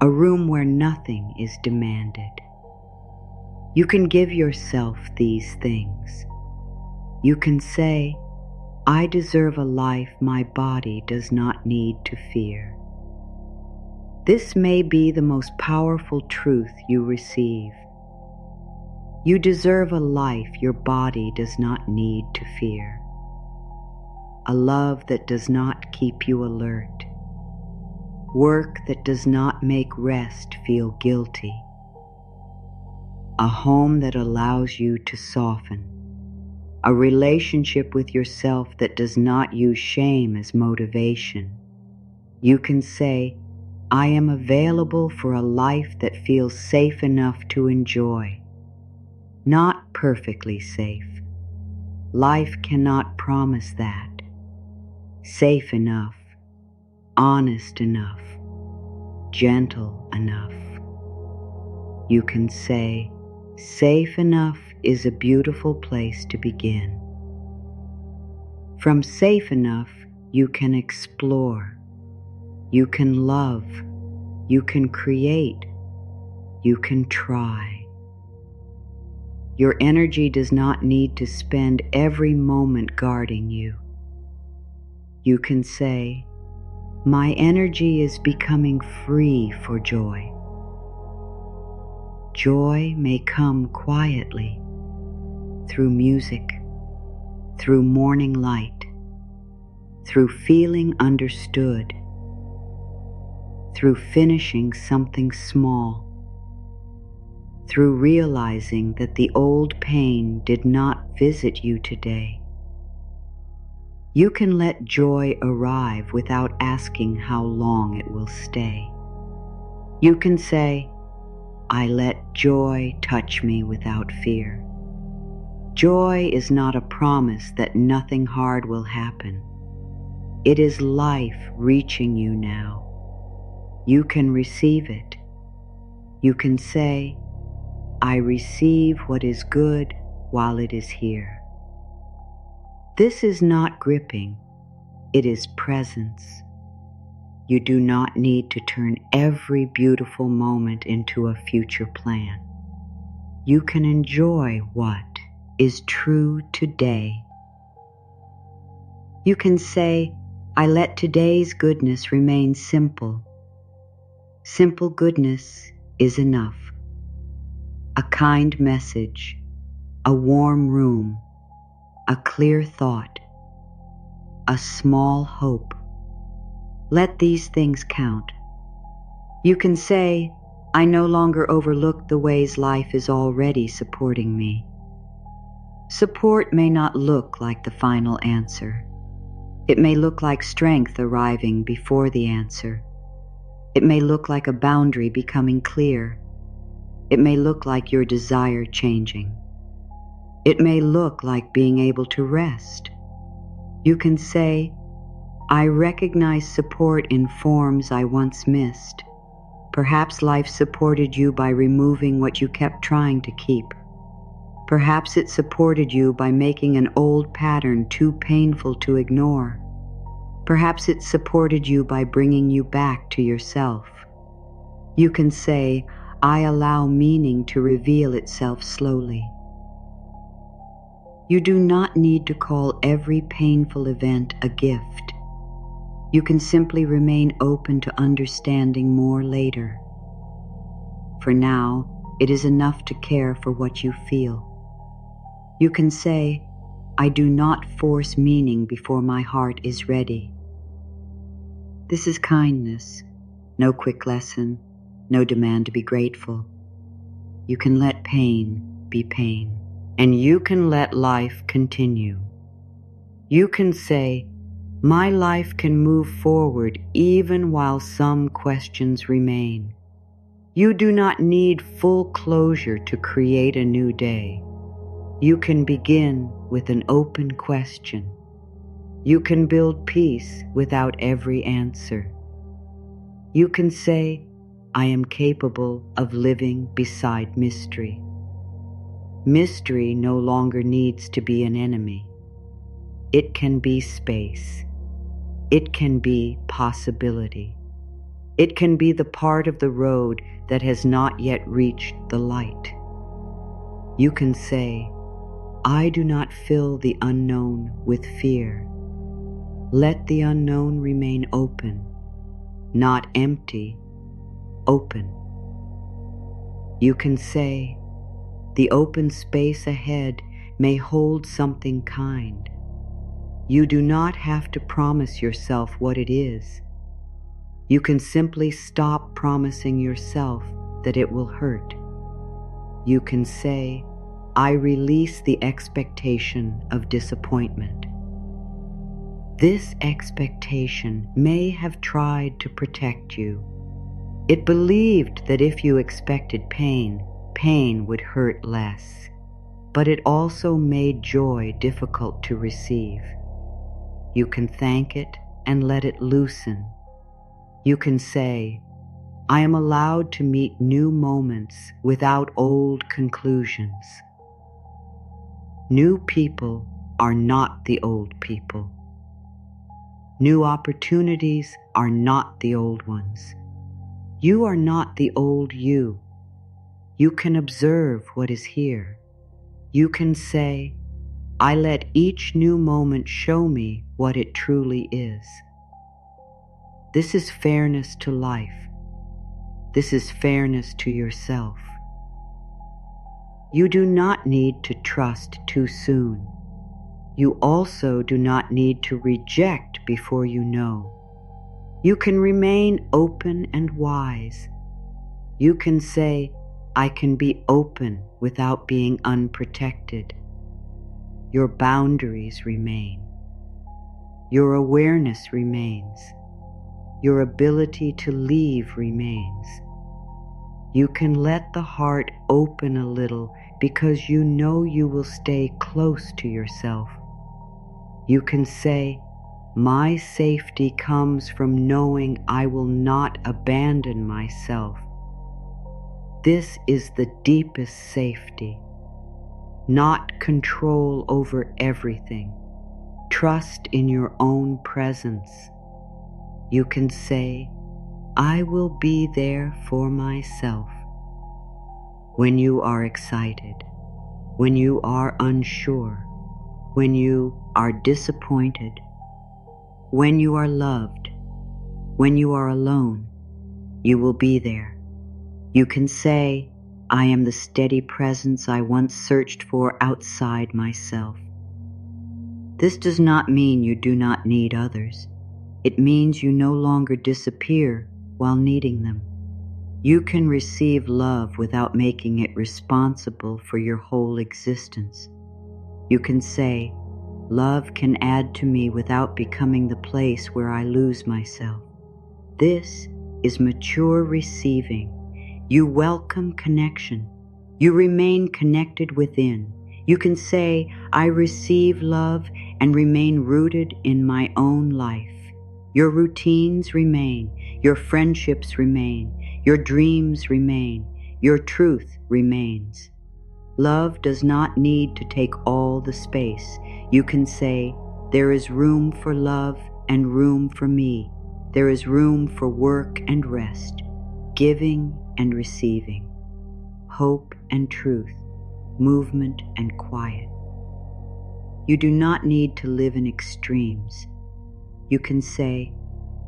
a room where nothing is demanded. You can give yourself these things. You can say, I deserve a life my body does not need to fear. This may be the most powerful truth you receive. You deserve a life your body does not need to fear. A love that does not keep you alert. Work that does not make rest feel guilty. A home that allows you to soften. A relationship with yourself that does not use shame as motivation. You can say, I am available for a life that feels safe enough to enjoy. Not perfectly safe. Life cannot promise that. Safe enough, honest enough, gentle enough. You can say, safe enough is a beautiful place to begin. From safe enough, you can explore, you can love, you can create, you can try. Your energy does not need to spend every moment guarding you. You can say, my energy is becoming free for joy. Joy may come quietly, through music, through morning light, through feeling understood, through finishing something small, through realizing that the old pain did not visit you today. You can let joy arrive without asking how long it will stay. You can say, I let joy touch me without fear. Joy is not a promise that nothing hard will happen. It is life reaching you now. You can receive it. You can say, I receive what is good while it is here. This is not gripping, it is presence. You do not need to turn every beautiful moment into a future plan. You can enjoy what is true today. You can say, I let today's goodness remain simple. Simple goodness is enough. A kind message, a warm room, a clear thought, a small hope. Let these things count. You can say, I no longer overlook the ways life is already supporting me. Support may not look like the final answer. It may look like strength arriving before the answer. It may look like a boundary becoming clear. It may look like your desire changing. It may look like being able to rest. You can say, I recognize support in forms I once missed. Perhaps life supported you by removing what you kept trying to keep. Perhaps it supported you by making an old pattern too painful to ignore. Perhaps it supported you by bringing you back to yourself. You can say, I allow meaning to reveal itself slowly. You do not need to call every painful event a gift. You can simply remain open to understanding more later. For now, it is enough to care for what you feel. You can say, I do not force meaning before my heart is ready. This is kindness, no quick lesson, no demand to be grateful. You can let pain be pain, and you can let life continue. You can say, My life can move forward even while some questions remain. You do not need full closure to create a new day. You can begin with an open question. You can build peace without every answer. You can say, I am capable of living beside mystery. Mystery no longer needs to be an enemy. It can be space. It can be possibility. It can be the part of the road that has not yet reached the light. You can say, I do not fill the unknown with fear. Let the unknown remain open, not empty, open. You can say, the open space ahead may hold something kind. You do not have to promise yourself what it is. You can simply stop promising yourself that it will hurt. You can say, I release the expectation of disappointment. This expectation may have tried to protect you. It believed that if you expected pain, pain would hurt less. But it also made joy difficult to receive. You can thank it and let it loosen. You can say, I am allowed to meet new moments without old conclusions. New people are not the old people. New opportunities are not the old ones. You are not the old you. You can observe what is here. You can say, I let each new moment show me what it truly is. This is fairness to life. This is fairness to yourself. You do not need to trust too soon. You also do not need to reject before you know. You can remain open and wise. You can say, I can be open without being unprotected. Your boundaries remain. Your awareness remains. Your ability to leave remains. You can let the heart open a little because you know you will stay close to yourself. You can say, my safety comes from knowing I will not abandon myself. This is the deepest safety. Not control over everything. Trust in your own presence. You can say, I will be there for myself. When you are excited, when you are unsure, when you are disappointed, when you are loved, when you are alone, you will be there. You can say, I am the steady presence I once searched for outside myself. This does not mean you do not need others. It means you no longer disappear while needing them. You can receive love without making it responsible for your whole existence. You can say, love can add to me without becoming the place where I lose myself. This is mature receiving. You welcome connection. You remain connected within. You can say, I receive love and remain rooted in my own life. Your routines remain. Your friendships remain. Your dreams remain. Your truth remains. Love does not need to take all the space. You can say, there is room for love and room for me. There is room for work and rest, giving and receiving, hope and truth, movement and quiet. You do not need to live in extremes. You can say,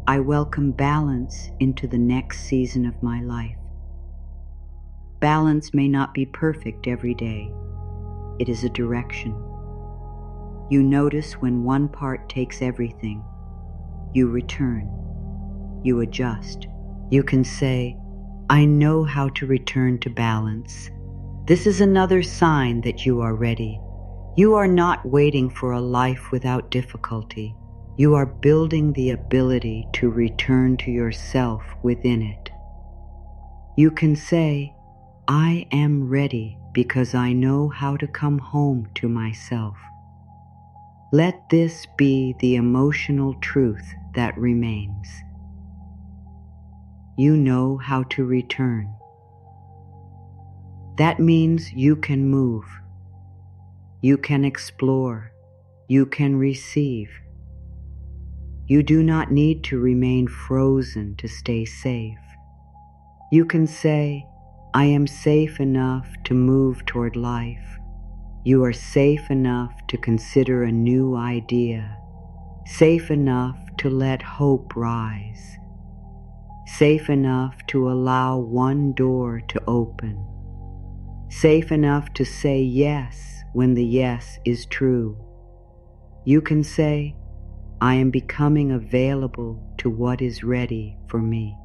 I welcome balance into the next season of my life. Balance may not be perfect every day. It is a direction. You notice when one part takes everything. You return. You adjust. You can say, I know how to return to balance. This is another sign that you are ready. You are not waiting for a life without difficulty. You are building the ability to return to yourself within it. You can say, I am ready because I know how to come home to myself. Let this be the emotional truth that remains. You know how to return. That means you can move. You can explore. You can receive. You do not need to remain frozen to stay safe. You can say, I am safe enough to move toward life. You are safe enough to consider a new idea, safe enough to let hope rise, safe enough to allow one door to open, safe enough to say yes when the yes is true. You can say, I am becoming available to what is ready for me.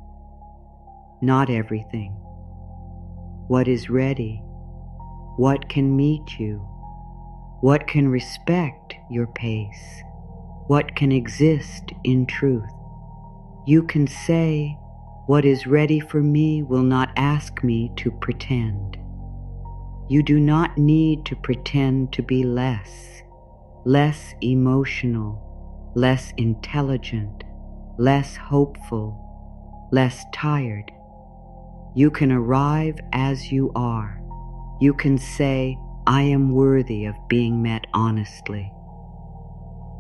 Not everything. What is ready? What can meet you? What can respect your pace? What can exist in truth? You can say, what is ready for me will not ask me to pretend. You do not need to pretend to be less emotional, less intelligent, less hopeful, less tired. You can arrive as you are. You can say, I am worthy of being met honestly.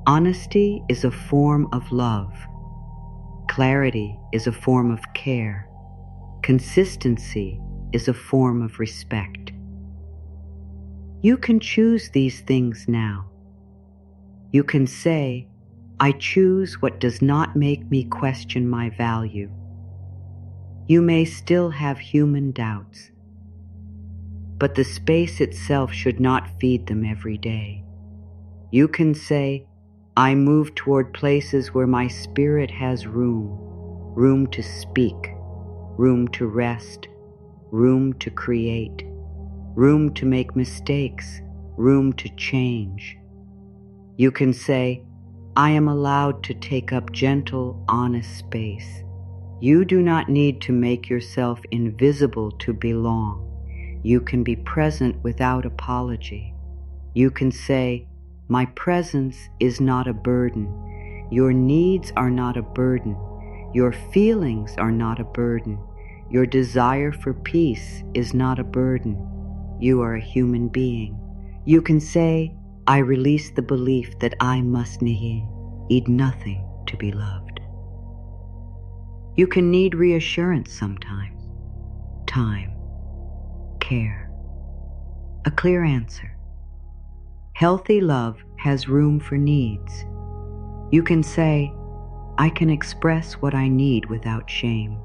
Honesty is a form of love. Clarity is a form of care. Consistency is a form of respect. You can choose these things now. You can say, I choose what does not make me question my value. You may still have human doubts, but the space itself should not feed them every day. You can say, I move toward places where my spirit has room to speak, room to rest, room to create, room to make mistakes, room to change. You can say, I am allowed to take up gentle, honest space. You do not need to make yourself invisible to belong. You can be present without apology. You can say, my presence is not a burden. Your needs are not a burden. Your feelings are not a burden. Your desire for peace is not a burden. You are a human being. You can say, I release the belief that I must need nothing to be loved. You can need reassurance sometimes, time, care, a clear answer. Healthy love has room for needs. You can say, I can express what I need without shame.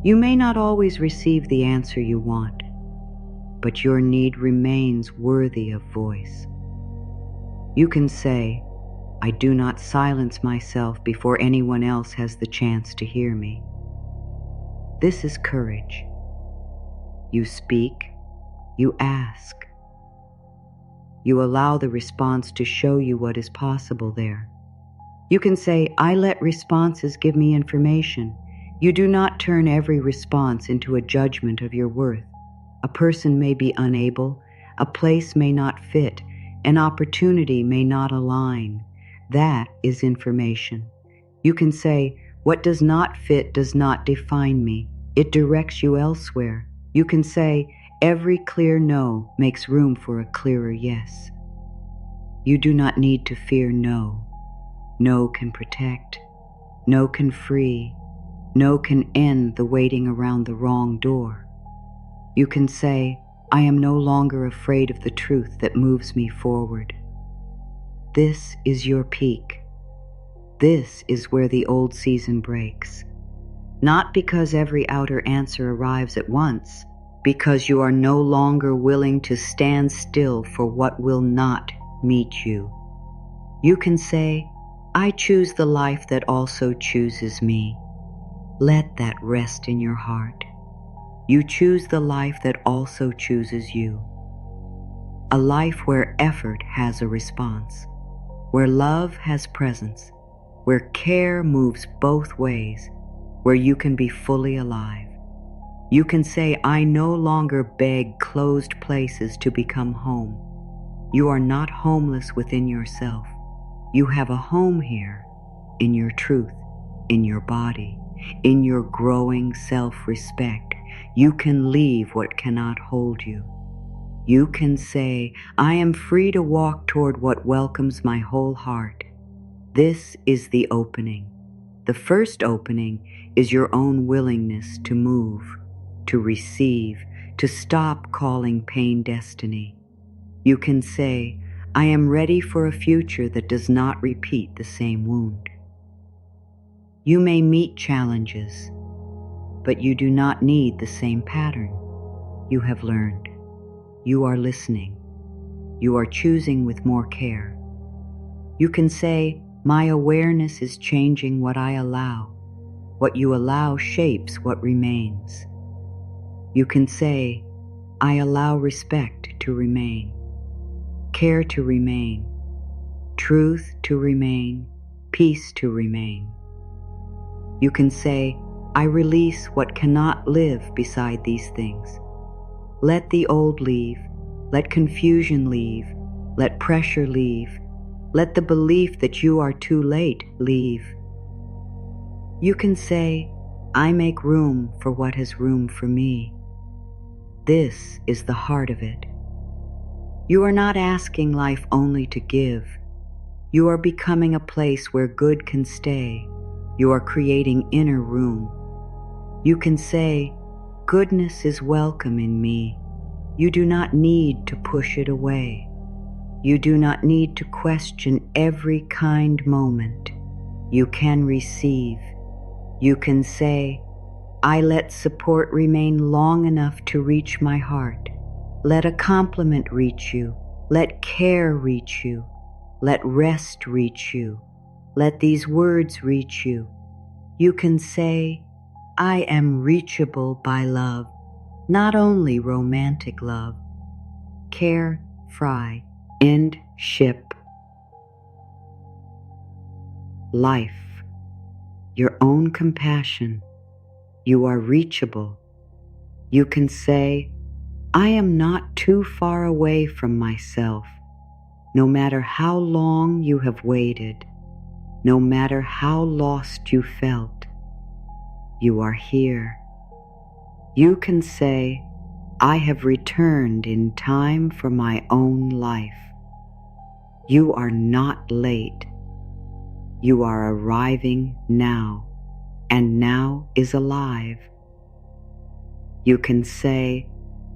You may not always receive the answer you want, but your need remains worthy of voice. You can say, I do not silence myself before anyone else has the chance to hear me. This is courage. You speak, you ask. You allow the response to show you what is possible there. You can say, I let responses give me information. You do not turn every response into a judgment of your worth. A person may be unable, a place may not fit, an opportunity may not align. That is information. You can say, what does not fit does not define me. It directs you elsewhere. You can say, every clear no makes room for a clearer yes. You do not need to fear no. No can protect. No can free. No can end the waiting around the wrong door. You can say, I am no longer afraid of the truth that moves me forward. This is your peak. This is where the old season breaks. Not because every outer answer arrives at once, because you are no longer willing to stand still for what will not meet you. You can say, I choose the life that also chooses me. Let that rest in your heart. You choose the life that also chooses you. A life where effort has a response, where love has presence, where care moves both ways, where you can be fully alive. You can say, I no longer beg closed places to become home. You are not homeless within yourself. You have a home here, in your truth, in your body, in your growing self-respect. You can leave what cannot hold you. You can say, I am free to walk toward what welcomes my whole heart. This is the opening. The first opening is your own willingness to move, to receive, to stop calling pain destiny. You can say, I am ready for a future that does not repeat the same wound. You may meet challenges, but you do not need the same pattern. You have learned. You are listening. You are choosing with more care. You can say, my awareness is changing what I allow. What you allow shapes what remains. You can say, I allow respect to remain, care to remain, truth to remain, peace to remain. You can say, I release what cannot live beside these things. Let the old leave, let confusion leave, let pressure leave, let the belief that you are too late leave. You can say, I make room for what has room for me. This is the heart of it. You are not asking life only to give. You are becoming a place where good can stay. You are creating inner room. You can say, goodness is welcome in me. You do not need to push it away. You do not need to question every kind moment. You can receive. You can say, I let support remain long enough to reach my heart. Let a compliment reach you. Let care reach you. Let rest reach you. Let these words reach you. You can say, I am reachable by love, not only romantic love. Care, fry, end, ship. Life, your own compassion. You are reachable. You can say, I am not too far away from myself. No matter how long you have waited, no matter how lost you felt, you are here. You can say, I have returned in time for my own life. You are not late. You are arriving now, and now is alive. You can say,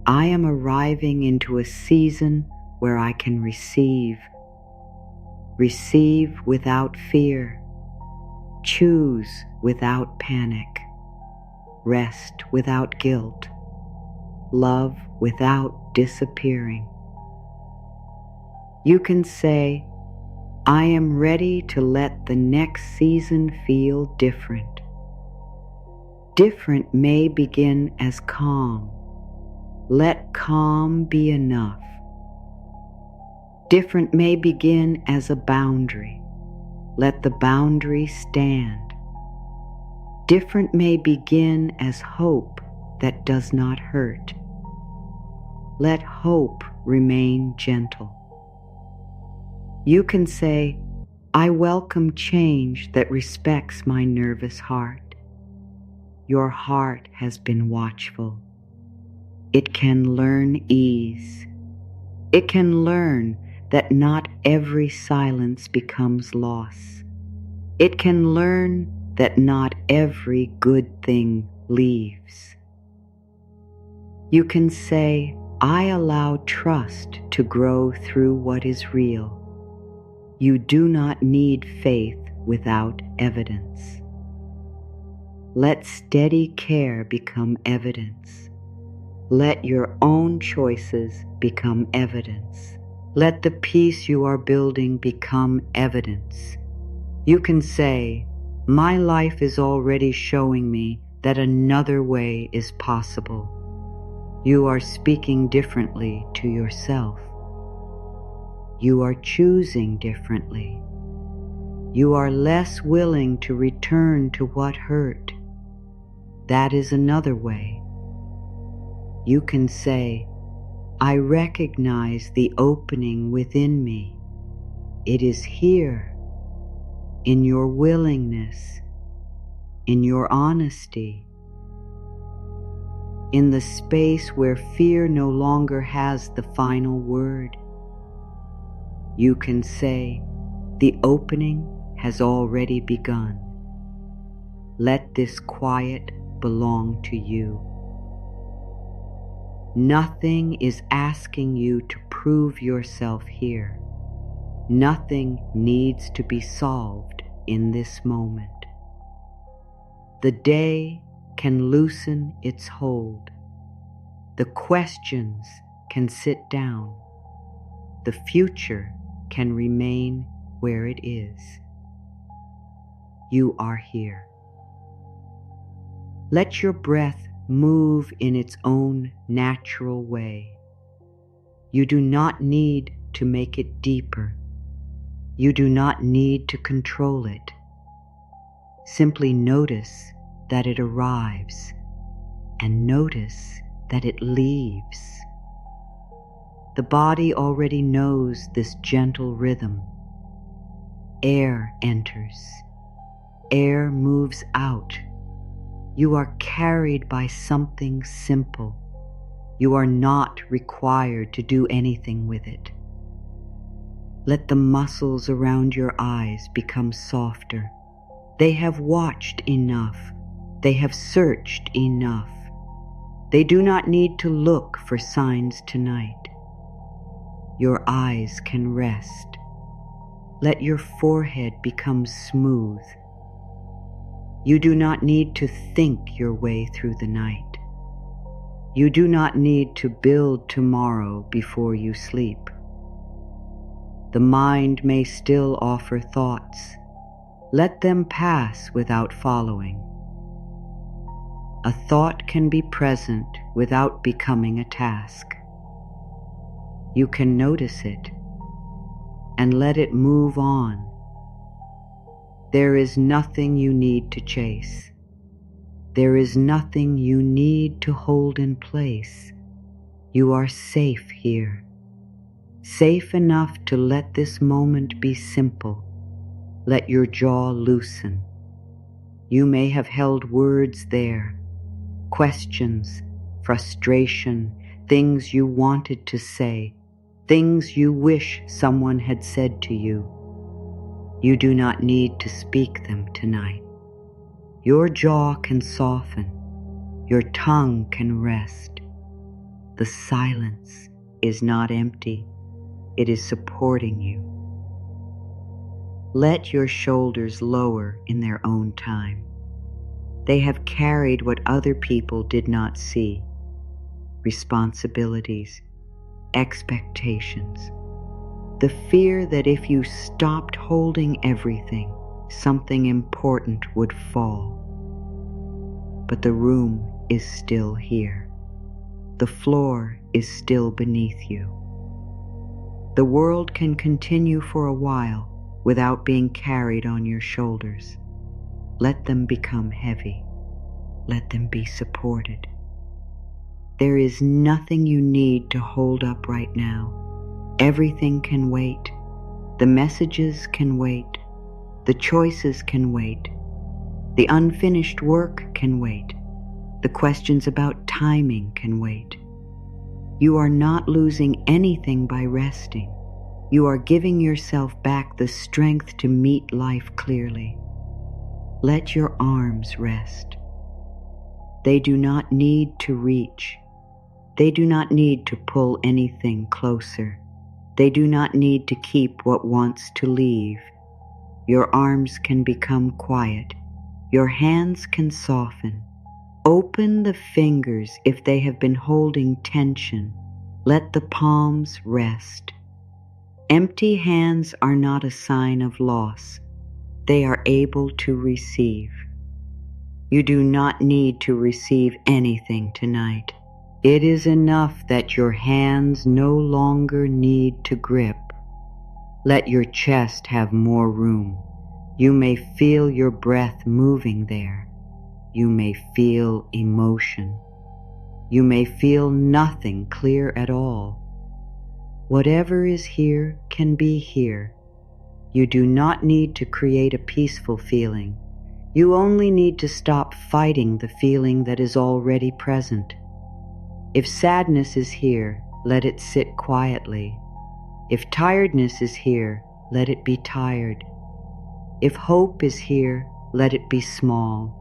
I am arriving into a season where I can receive. Receive without fear. Choose without panic. Rest without guilt. Love without disappearing. You can say, I am ready to let the next season feel different. Different may begin as calm. Let calm be enough. Different may begin as a boundary. Let the boundary stand. Different may begin as hope that does not hurt. Let hope remain gentle. You can say, I welcome change that respects my nervous heart. Your heart has been watchful. It can learn ease. It can learn that not every silence becomes loss. It can learn that not every good thing leaves. You can say, I allow trust to grow through what is real. You do not need faith without evidence. Let steady care become evidence. Let your own choices become evidence. Let the peace you are building become evidence. You can say, my life is already showing me that another way is possible. You are speaking differently to yourself. You are choosing differently. You are less willing to return to what hurt. That is another way. You can say, I recognize the opening within me. It is here, in your willingness, in your honesty, in the space where fear no longer has the final word. You can say, the opening has already begun. Let this quiet belong to you. Nothing is asking you to prove yourself here. Nothing needs to be solved in this moment. The day can loosen its hold. The questions can sit down. The future can remain where it is. You are here. Let your breath move in its own natural way. You do not need to make it deeper. You do not need to control it. Simply notice that it arrives and notice that it leaves. The body already knows this gentle rhythm. Air enters. Air moves out. You are carried by something simple. You are not required to do anything with it. Let the muscles around your eyes become softer. They have watched enough. They have searched enough. They do not need to look for signs tonight. Your eyes can rest. Let your forehead become smooth. You do not need to think your way through the night. You do not need to build tomorrow before you sleep. The mind may still offer thoughts. Let them pass without following. A thought can be present without becoming a task. You can notice it and let it move on. There is nothing you need to chase. There is nothing you need to hold in place. You are safe here, safe enough to let this moment be simple. Let your jaw loosen. You may have held words there, questions, frustration, things you wanted to say, things you wish someone had said to you. You do not need to speak them tonight. Your jaw can soften. Your tongue can rest. The silence is not empty. It is supporting you. Let your shoulders lower in their own time. They have carried what other people did not see. Responsibilities, expectations. The fear that if you stopped holding everything, something important would fall. But the room is still here. The floor is still beneath you. The world can continue for a while without being carried on your shoulders. Let them become heavy. Let them be supported. There is nothing you need to hold up right now. Everything can wait. The messages can wait. The choices can wait. The unfinished work can wait. The questions about timing can wait. You are not losing anything by resting. You are giving yourself back the strength to meet life clearly. Let your arms rest. They do not need to reach. They do not need to pull anything closer. They do not need to keep what wants to leave. Your arms can become quiet. Your hands can soften. Open the fingers if they have been holding tension. Let the palms rest. Empty hands are not a sign of loss. They are able to receive. You do not need to receive anything tonight. It is enough that your hands no longer need to grip. Let your chest have more room. You may feel your breath moving there. You may feel emotion. You may feel nothing clear at all. Whatever is here can be here. You do not need to create a peaceful feeling. You only need to stop fighting the feeling that is already present. If sadness is here, let it sit quietly. If tiredness is here, let it be tired. If hope is here, let it be small.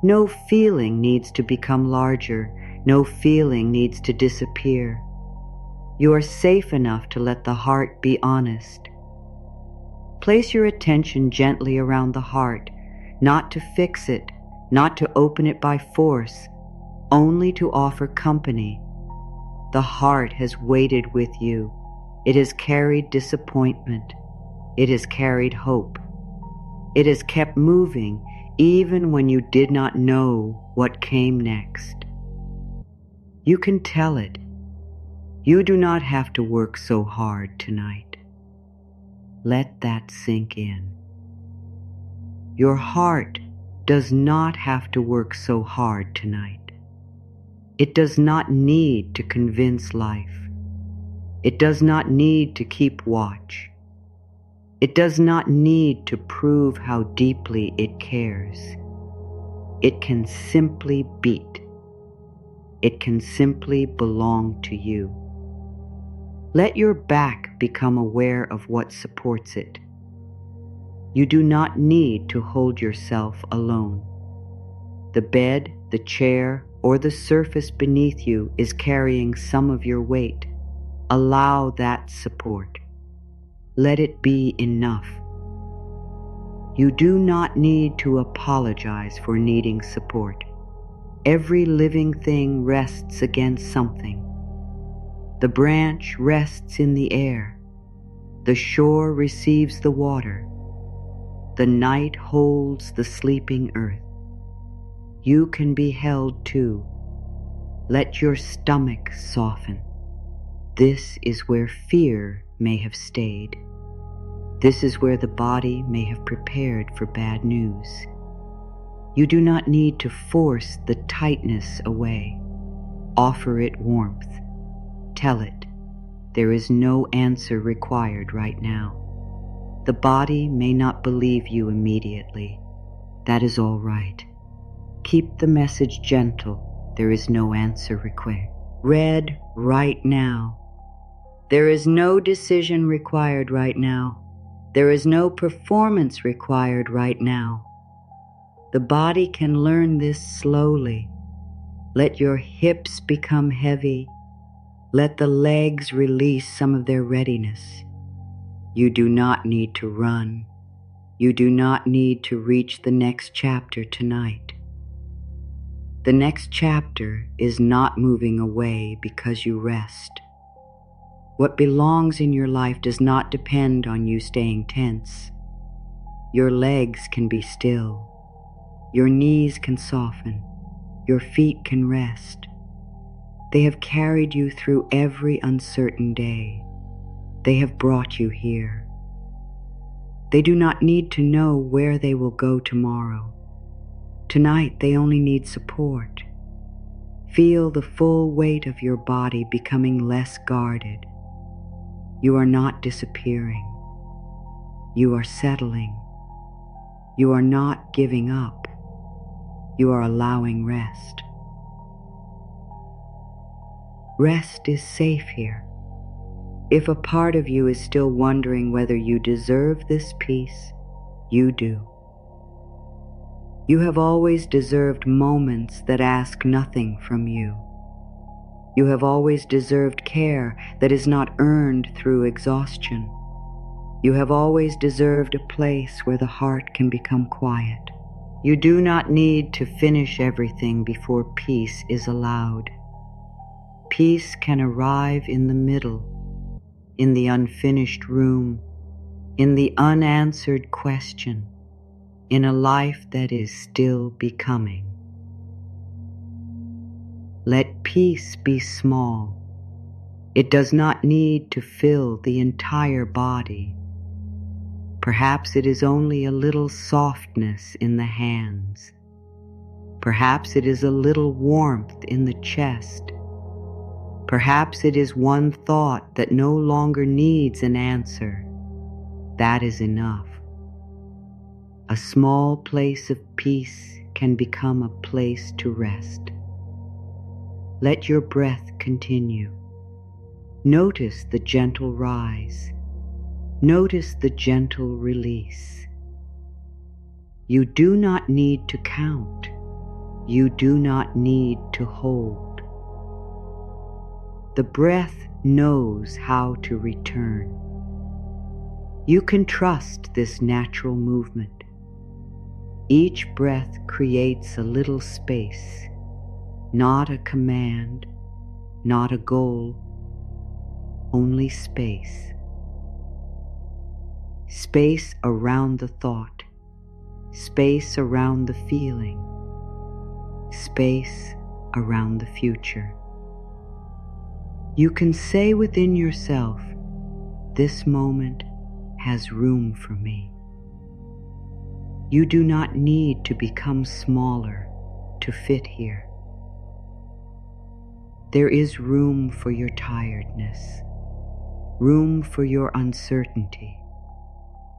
No feeling needs to become larger. No feeling needs to disappear. You are safe enough to let the heart be honest. Place your attention gently around the heart, not to fix it, not to open it by force, only to offer company. The heart has waited with you. It has carried disappointment. It has carried hope. It has kept moving even when you did not know what came next. You can tell it. You do not have to work so hard tonight. Let that sink in. Your heart does not have to work so hard tonight. It does not need to convince life. It does not need to keep watch. It does not need to prove how deeply it cares. It can simply beat. It can simply belong to you. Let your back become aware of what supports it. You do not need to hold yourself alone. The bed, the chair, or the surface beneath you is carrying some of your weight. Allow that support. Let it be enough. You do not need to apologize for needing support. Every living thing rests against something. The branch rests in the air. The shore receives the water. The night holds the sleeping earth. You can be held too. Let your stomach soften. This is where fear may have stayed. This is where the body may have prepared for bad news. You do not need to force the tightness away. Offer it warmth. Tell it, there is no answer required right now. The body may not believe you immediately. That is all right. Keep the message gentle. There is no answer required right now. There is no decision required right now. There is no performance required right now. The body can learn this slowly. Let your hips become heavy. Let the legs release some of their readiness. You do not need to run. You do not need to reach the next chapter tonight. The next chapter is not moving away because you rest. What belongs in your life does not depend on you staying tense. Your legs can be still. Your knees can soften. Your feet can rest. They have carried you through every uncertain day. They have brought you here. They do not need to know where they will go tomorrow. Tonight they only need support. Feel the full weight of your body becoming less guarded. You are not disappearing. You are settling. You are not giving up. You are allowing rest. Rest is safe here. If a part of you is still wondering whether you deserve this peace, you do. You have always deserved moments that ask nothing from you. You have always deserved care that is not earned through exhaustion. You have always deserved a place where the heart can become quiet. You do not need to finish everything before peace is allowed. Peace can arrive in the middle, in the unfinished room, in the unanswered question, in a life that is still becoming. Let peace be small. It does not need to fill the entire body. Perhaps it is only a little softness in the hands. Perhaps it is a little warmth in the chest. Perhaps it is one thought that no longer needs an answer. That is enough. A small place of peace can become a place to rest. Let your breath continue. Notice the gentle rise. Notice the gentle release. You do not need to count. You do not need to hold. The breath knows how to return. You can trust this natural movement. Each breath creates a little space, not a command, not a goal, only space. Space around the thought, space around the feeling, space around the future. You can say within yourself, this moment has room for me. You do not need to become smaller to fit here. There is room for your tiredness, room for your uncertainty,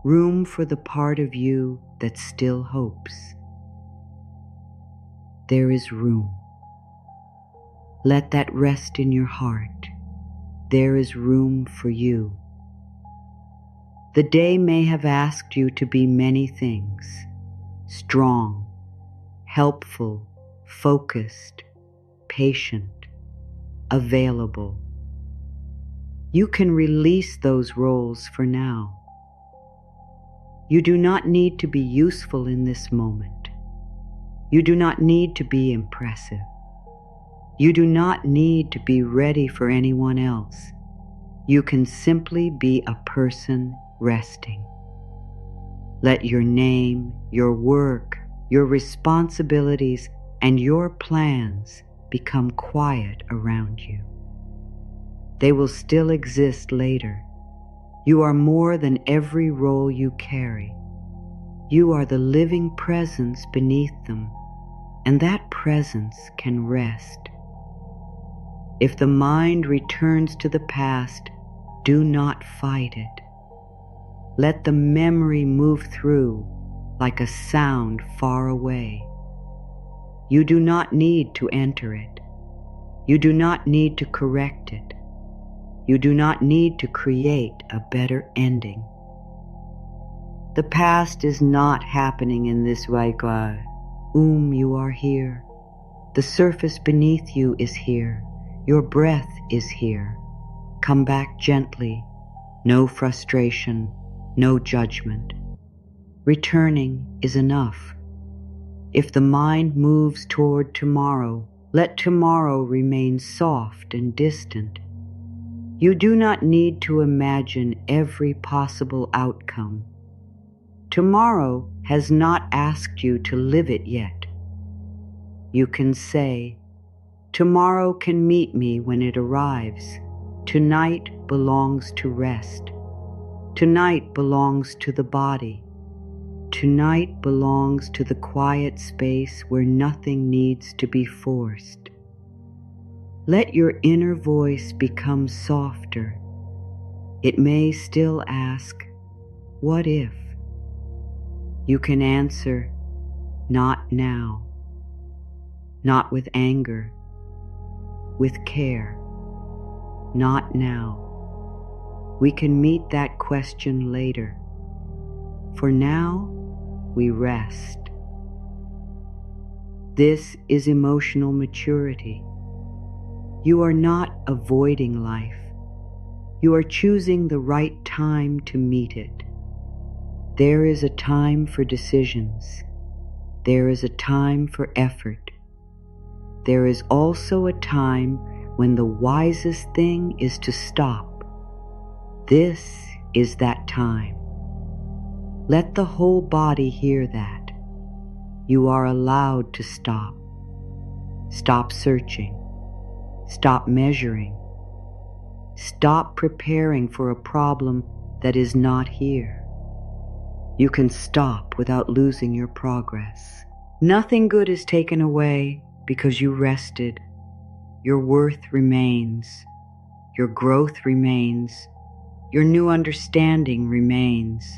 room for the part of you that still hopes. There is room. Let that rest in your heart. There is room for you. The day may have asked you to be many things: strong, helpful, focused, patient, available. You can release those roles for now. You do not need to be useful in this moment. You do not need to be impressive. You do not need to be ready for anyone else. You can simply be a person resting. Let your name, your work, your responsibilities, and your plans become quiet around you. They will still exist later. You are more than every role you carry. You are the living presence beneath them, and that presence can rest. If the mind returns to the past, do not fight it. Let the memory move through like a sound far away. You do not need to enter it. You do not need to correct it. You do not need to create a better ending. The past is not happening in this vacuum. You are here. The surface beneath you is here. Your breath is here. Come back gently. No frustration, no judgment. Returning is enough. If the mind moves toward tomorrow, let tomorrow remain soft and distant. You do not need to imagine every possible outcome. Tomorrow has not asked you to live it yet. You can say, tomorrow can meet me when it arrives. Tonight belongs to rest. Tonight belongs to the body. Tonight belongs to the quiet space where nothing needs to be forced. Let your inner voice become softer. It may still ask, what if? You can answer, not now. Not with anger, with care. Not now. We can meet that question later. For now, we rest. This is emotional maturity. You are not avoiding life. You are choosing the right time to meet it. There is a time for decisions. There is a time for effort. There is also a time when the wisest thing is to stop. This is that time. Let the whole body hear that. You are allowed to stop. Stop searching. Stop measuring. Stop preparing for a problem that is not here. You can stop without losing your progress. Nothing good is taken away because you rested. Your worth remains. Your growth remains. Your new understanding remains.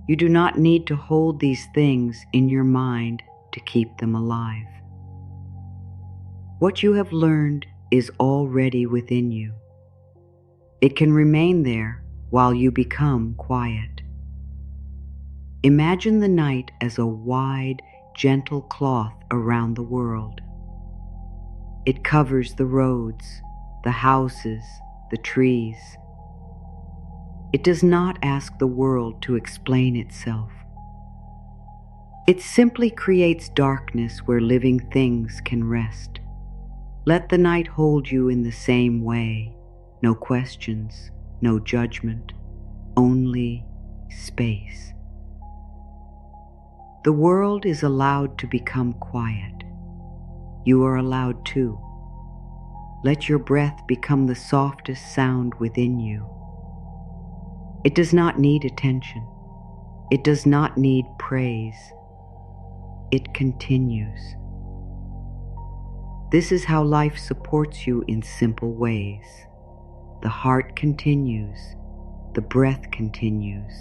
You do not need to hold these things in your mind to keep them alive. What you have learned is already within you. It can remain there while you become quiet. Imagine the night as a wide, gentle cloth around the world. It covers the roads, the houses, the trees. It does not ask the world to explain itself. It simply creates darkness where living things can rest. Let the night hold you in the same way. No questions, no judgment, only space. The world is allowed to become quiet. You are allowed to. Let your breath become the softest sound within you. It does not need attention. It does not need praise. It continues. This is how life supports you in simple ways. The heart continues. The breath continues.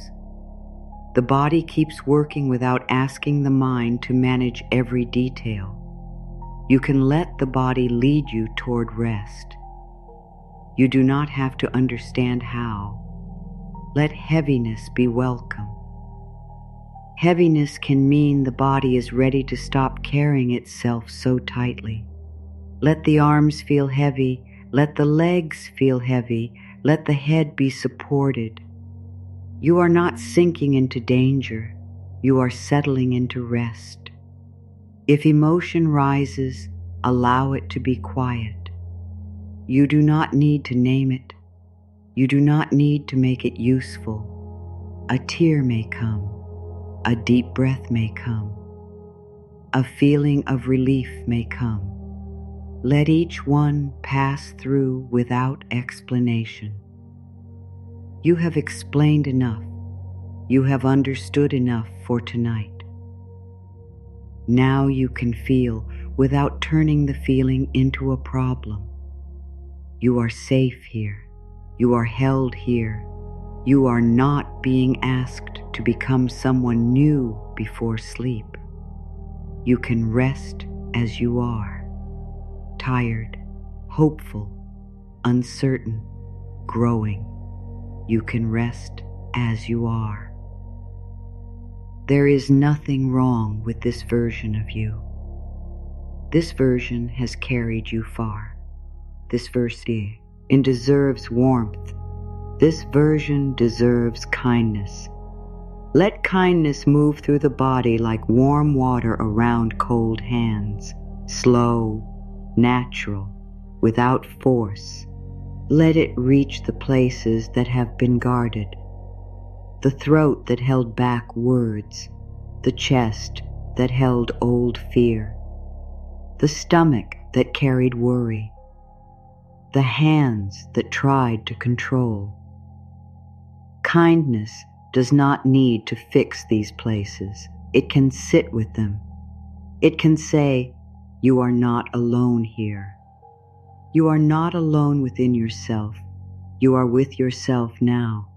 The body keeps working without asking the mind to manage every detail. You can let the body lead you toward rest. You do not have to understand how. Let heaviness be welcome. Heaviness can mean the body is ready to stop carrying itself so tightly. Let the arms feel heavy. Let the legs feel heavy. Let the head be supported. You are not sinking into danger. You are settling into rest. If emotion rises, allow it to be quiet. You do not need to name it. You do not need to make it useful. A tear may come. A deep breath may come. A feeling of relief may come. Let each one pass through without explanation. You have explained enough. You have understood enough for tonight. Now you can feel without turning the feeling into a problem. You are safe here. You are held here. You are not being asked to become someone new before sleep. You can rest as you are. Tired, hopeful, uncertain, growing. You can rest as you are. There is nothing wrong with this version of you. This version has carried you far. This version deserves warmth. This version deserves kindness. Let kindness move through the body like warm water around cold hands. Slow, natural, without force. Let it reach the places that have been guarded. The throat that held back words, the chest that held old fear, the stomach that carried worry, the hands that tried to control. Kindness does not need to fix these places. It can sit with them. It can say, "You are not alone here." You are not alone within yourself. You are with yourself now.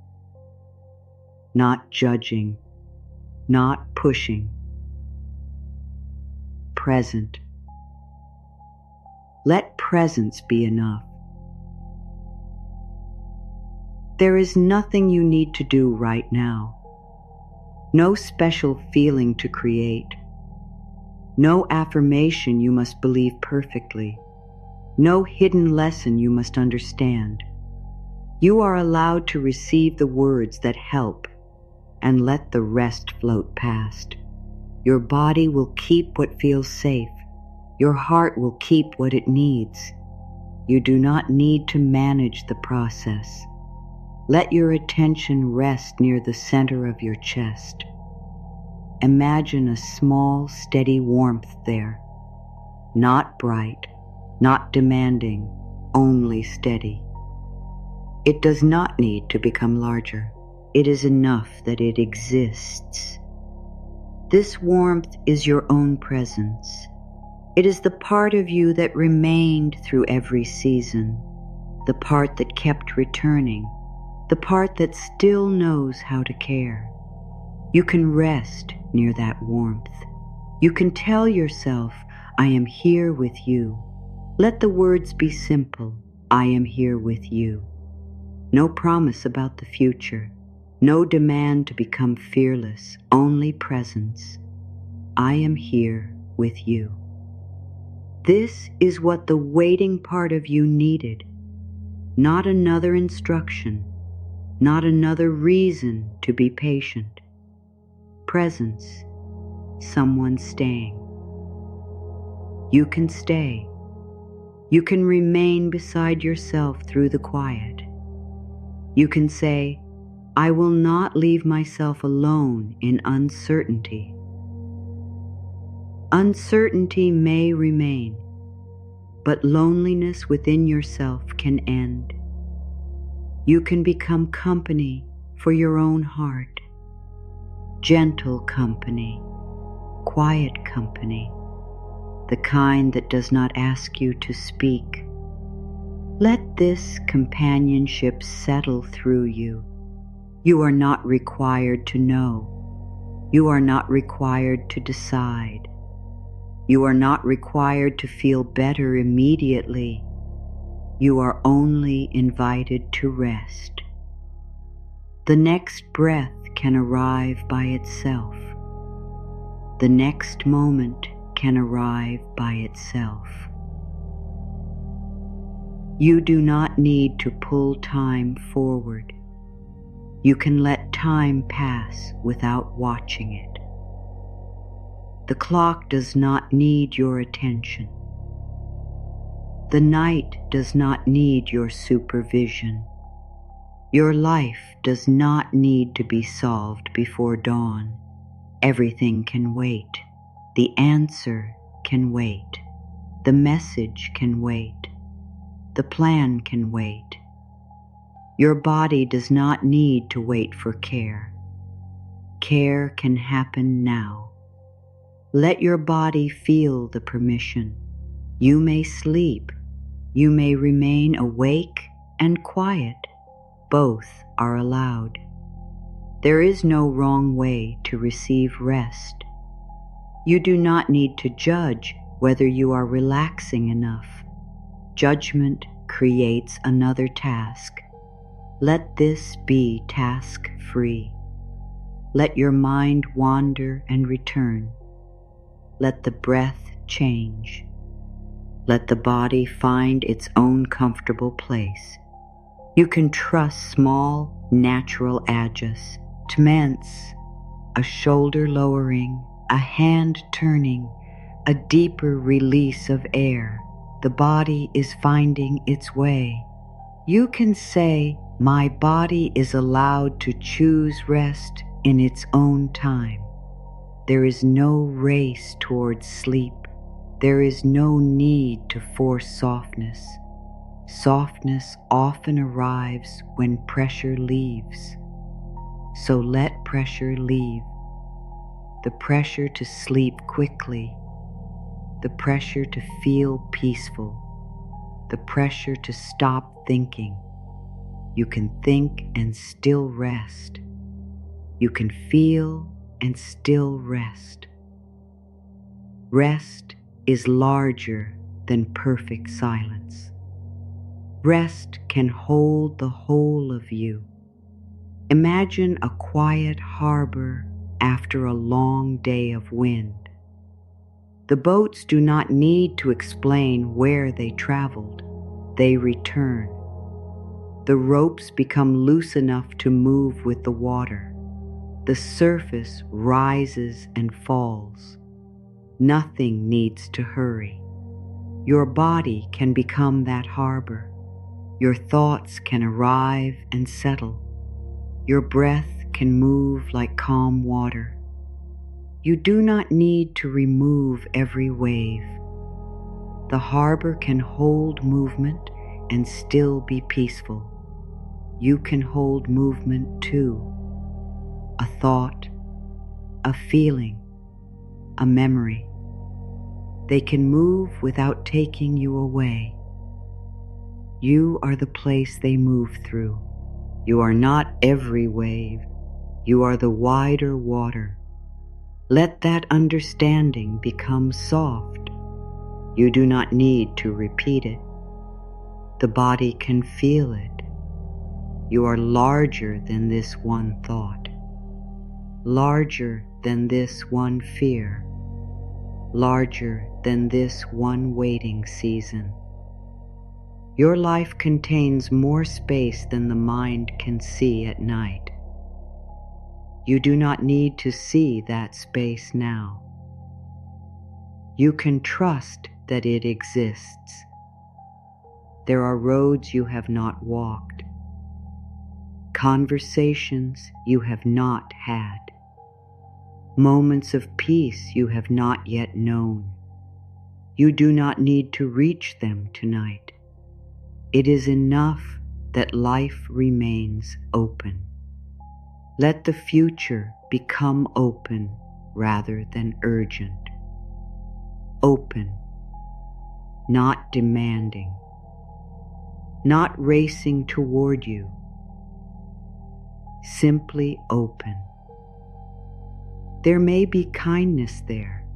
Not judging, not pushing. Present. Let presence be enough. There is nothing you need to do right now. No special feeling to create. No affirmation you must believe perfectly. No hidden lesson you must understand. You are allowed to receive the words that help and let the rest float past. Your body will keep what feels safe. Your heart will keep what it needs. You do not need to manage the process. Let your attention rest near the center of your chest. Imagine a small, steady warmth there. Not bright, not demanding, only steady. It does not need to become larger. It is enough that it exists. This warmth is your own presence. It is the part of you that remained through every season, the part that kept returning, the part that still knows how to care. You can rest near that warmth. You can tell yourself, I am here with you. Let the words be simple. I am here with you. No promise about the future. No demand to become fearless. Only presence. I am here with you. This is what the waiting part of you needed. Not another instruction. Not another reason to be patient. Presence. Someone staying. You can stay. You can remain beside yourself through the quiet. You can say, I will not leave myself alone in uncertainty. Uncertainty may remain, but loneliness within yourself can end. You can become company for your own heart. Gentle company, quiet company, the kind that does not ask you to speak. Let this companionship settle through you. You are not required to know. You are not required to decide. You are not required to feel better immediately. You are only invited to rest. The next breath can arrive by itself. The next moment can arrive by itself. You do not need to pull time forward. You can let time pass without watching it. The clock does not need your attention. The night does not need your supervision. Your life does not need to be solved before dawn. Everything can wait. The answer can wait. The message can wait. The plan can wait. Your body does not need to wait for care. Care can happen now. Let your body feel the permission. You may sleep. You may remain awake and quiet. Both are allowed. There is no wrong way to receive rest. You do not need to judge whether you are relaxing enough. Judgment creates another task. Let this be task-free. Let your mind wander and return. Let the breath change. Let the body find its own comfortable place. You can trust small, natural adjustments, a shoulder lowering, a hand turning, a deeper release of air. The body is finding its way. You can say, my body is allowed to choose rest in its own time. There is no race towards sleep. There is no need to force softness. Softness often arrives when pressure leaves. So let pressure leave. The pressure to sleep quickly. The pressure to feel peaceful. The pressure to stop thinking. You can think and still rest. You can feel and still rest. Rest is larger than perfect silence. Rest can hold the whole of you. Imagine a quiet harbor after a long day of wind. The boats do not need to explain where they traveled. They return. The ropes become loose enough to move with the water. The surface rises and falls. Nothing needs to hurry. Your body can become that harbor. Your thoughts can arrive and settle. Your breath can move like calm water. You do not need to remove every wave. The harbor can hold movement and still be peaceful. You can hold movement too. a thought, a feeling, a memory. They can move without taking you away. You are the place they move through. You are not every wave. You are the wider water. Let that understanding become soft. You do not need to repeat it. The body can feel it. You are larger than this one thought, larger than this one fear, larger than this one waiting season. Your life contains more space than the mind can see at night. You do not need to see that space now. You can trust that it exists. There are roads you have not walked, conversations you have not had, moments of peace you have not yet known. You do not need to reach them tonight. It is enough that life remains open. Let the future become open rather than urgent. Open, not demanding, not racing toward you. Simply open. There may be kindness there.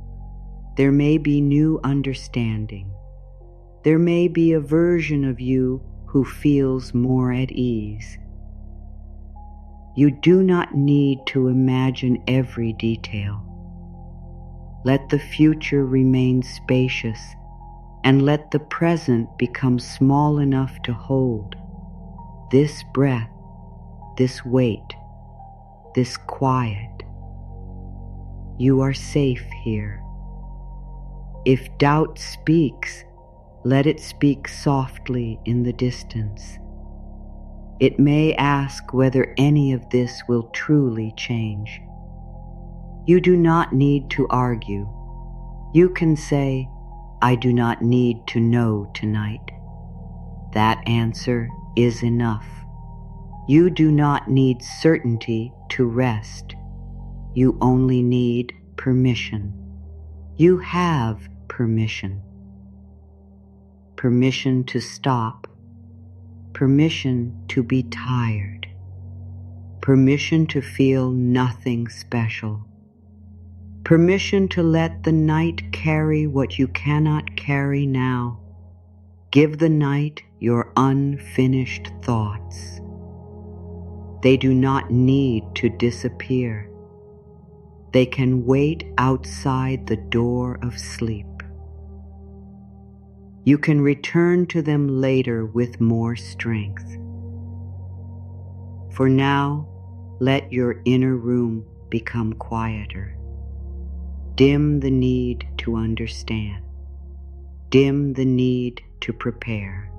There may be new understanding. There may be a version of you who feels more at ease. You do not need to imagine every detail. Let the future remain spacious, and let the present become small enough to hold this breath, this weight, this quiet. You are safe here. If doubt speaks, let it speak softly in the distance. It may ask whether any of this will truly change. You do not need to argue. You can say, I do not need to know tonight. That answer is enough. You do not need certainty to rest. You only need permission. You have permission. Permission to stop. Permission to be tired. Permission to feel nothing special. Permission to let the night carry what you cannot carry now. Give the night your unfinished thoughts. They do not need to disappear. They can wait outside the door of sleep. You can return to them later with more strength. For now, let your inner room become quieter. Dim the need to understand. Dim the need to prepare.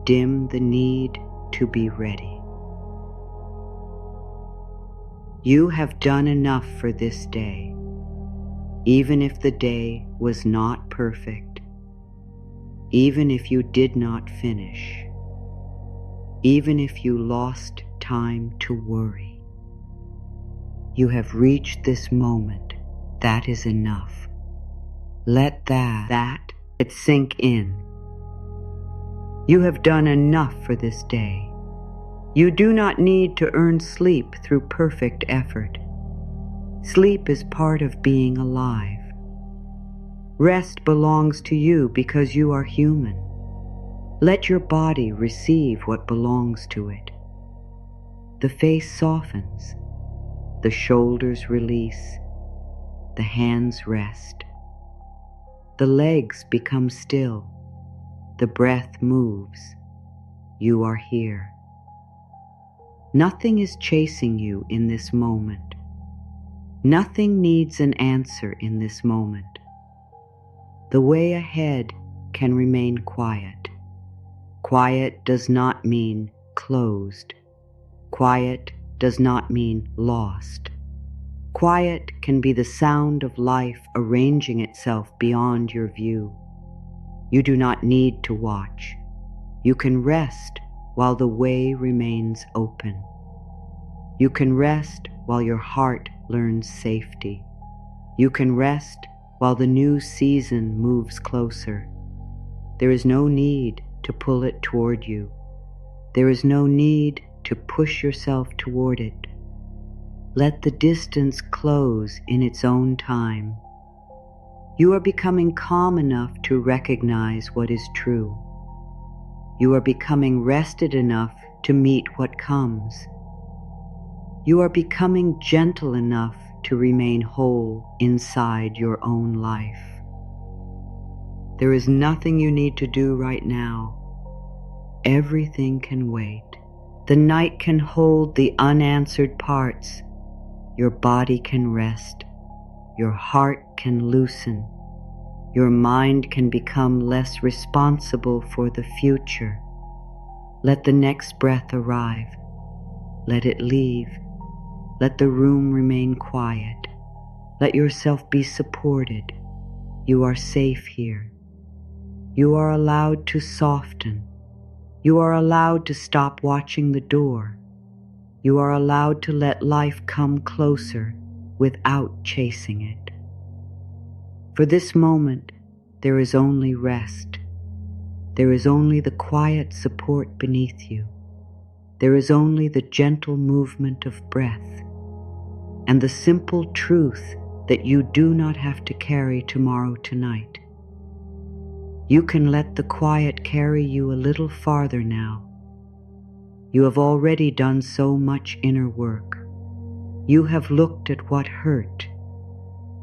Dim the need to be ready. You have done enough for this day, even if the day was not perfect, even if you did not finish, even if you lost time to worry. You have reached this moment. That is enough. Let that sink in. You have done enough for this day. You do not need to earn sleep through perfect effort. Sleep is part of being alive. Rest belongs to you because you are human. Let your body receive what belongs to it. The face softens, the shoulders release, the hands rest. The legs become still, the breath moves. You are here. Nothing is chasing you in this moment. Nothing needs an answer in this moment. The way ahead can remain quiet. Quiet does not mean closed. Quiet does not mean lost. Quiet can be the sound of life arranging itself beyond your view. You do not need to watch. You can rest while the way remains open. You can rest while your heart learns safety. You can rest while the new season moves closer. There is no need to pull it toward you. There is no need to push yourself toward it. Let the distance close in its own time. You are becoming calm enough to recognize what is true. You are becoming rested enough to meet what comes. You are becoming gentle enough to remain whole inside your own life. There is nothing you need to do right now. Everything can wait. The night can hold the unanswered parts. Your body can rest. Your heart can loosen. Your mind can become less responsible for the future. Let the next breath arrive. Let it leave. Let the room remain quiet. Let yourself be supported. You are safe here. You are allowed to soften. You are allowed to stop watching the door. You are allowed to let life come closer without chasing it. For this moment, there is only rest. There is only the quiet support beneath you. There is only the gentle movement of breath, and the simple truth that you do not have to carry tomorrow tonight. You can let the quiet carry you a little farther now. You have already done so much inner work. You have looked at what hurt.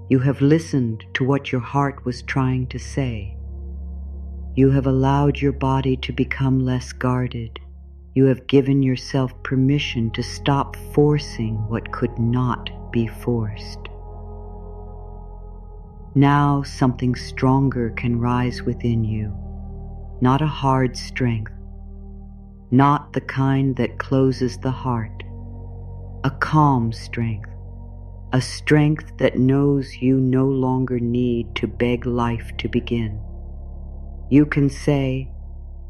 You have listened to what your heart was trying to say. You have allowed your body to become less guarded. You have given yourself permission to stop forcing what could not be forced. Now something stronger can rise within you, not a hard strength, not the kind that closes the heart, a calm strength, a strength that knows you no longer need to beg life to begin. You can say,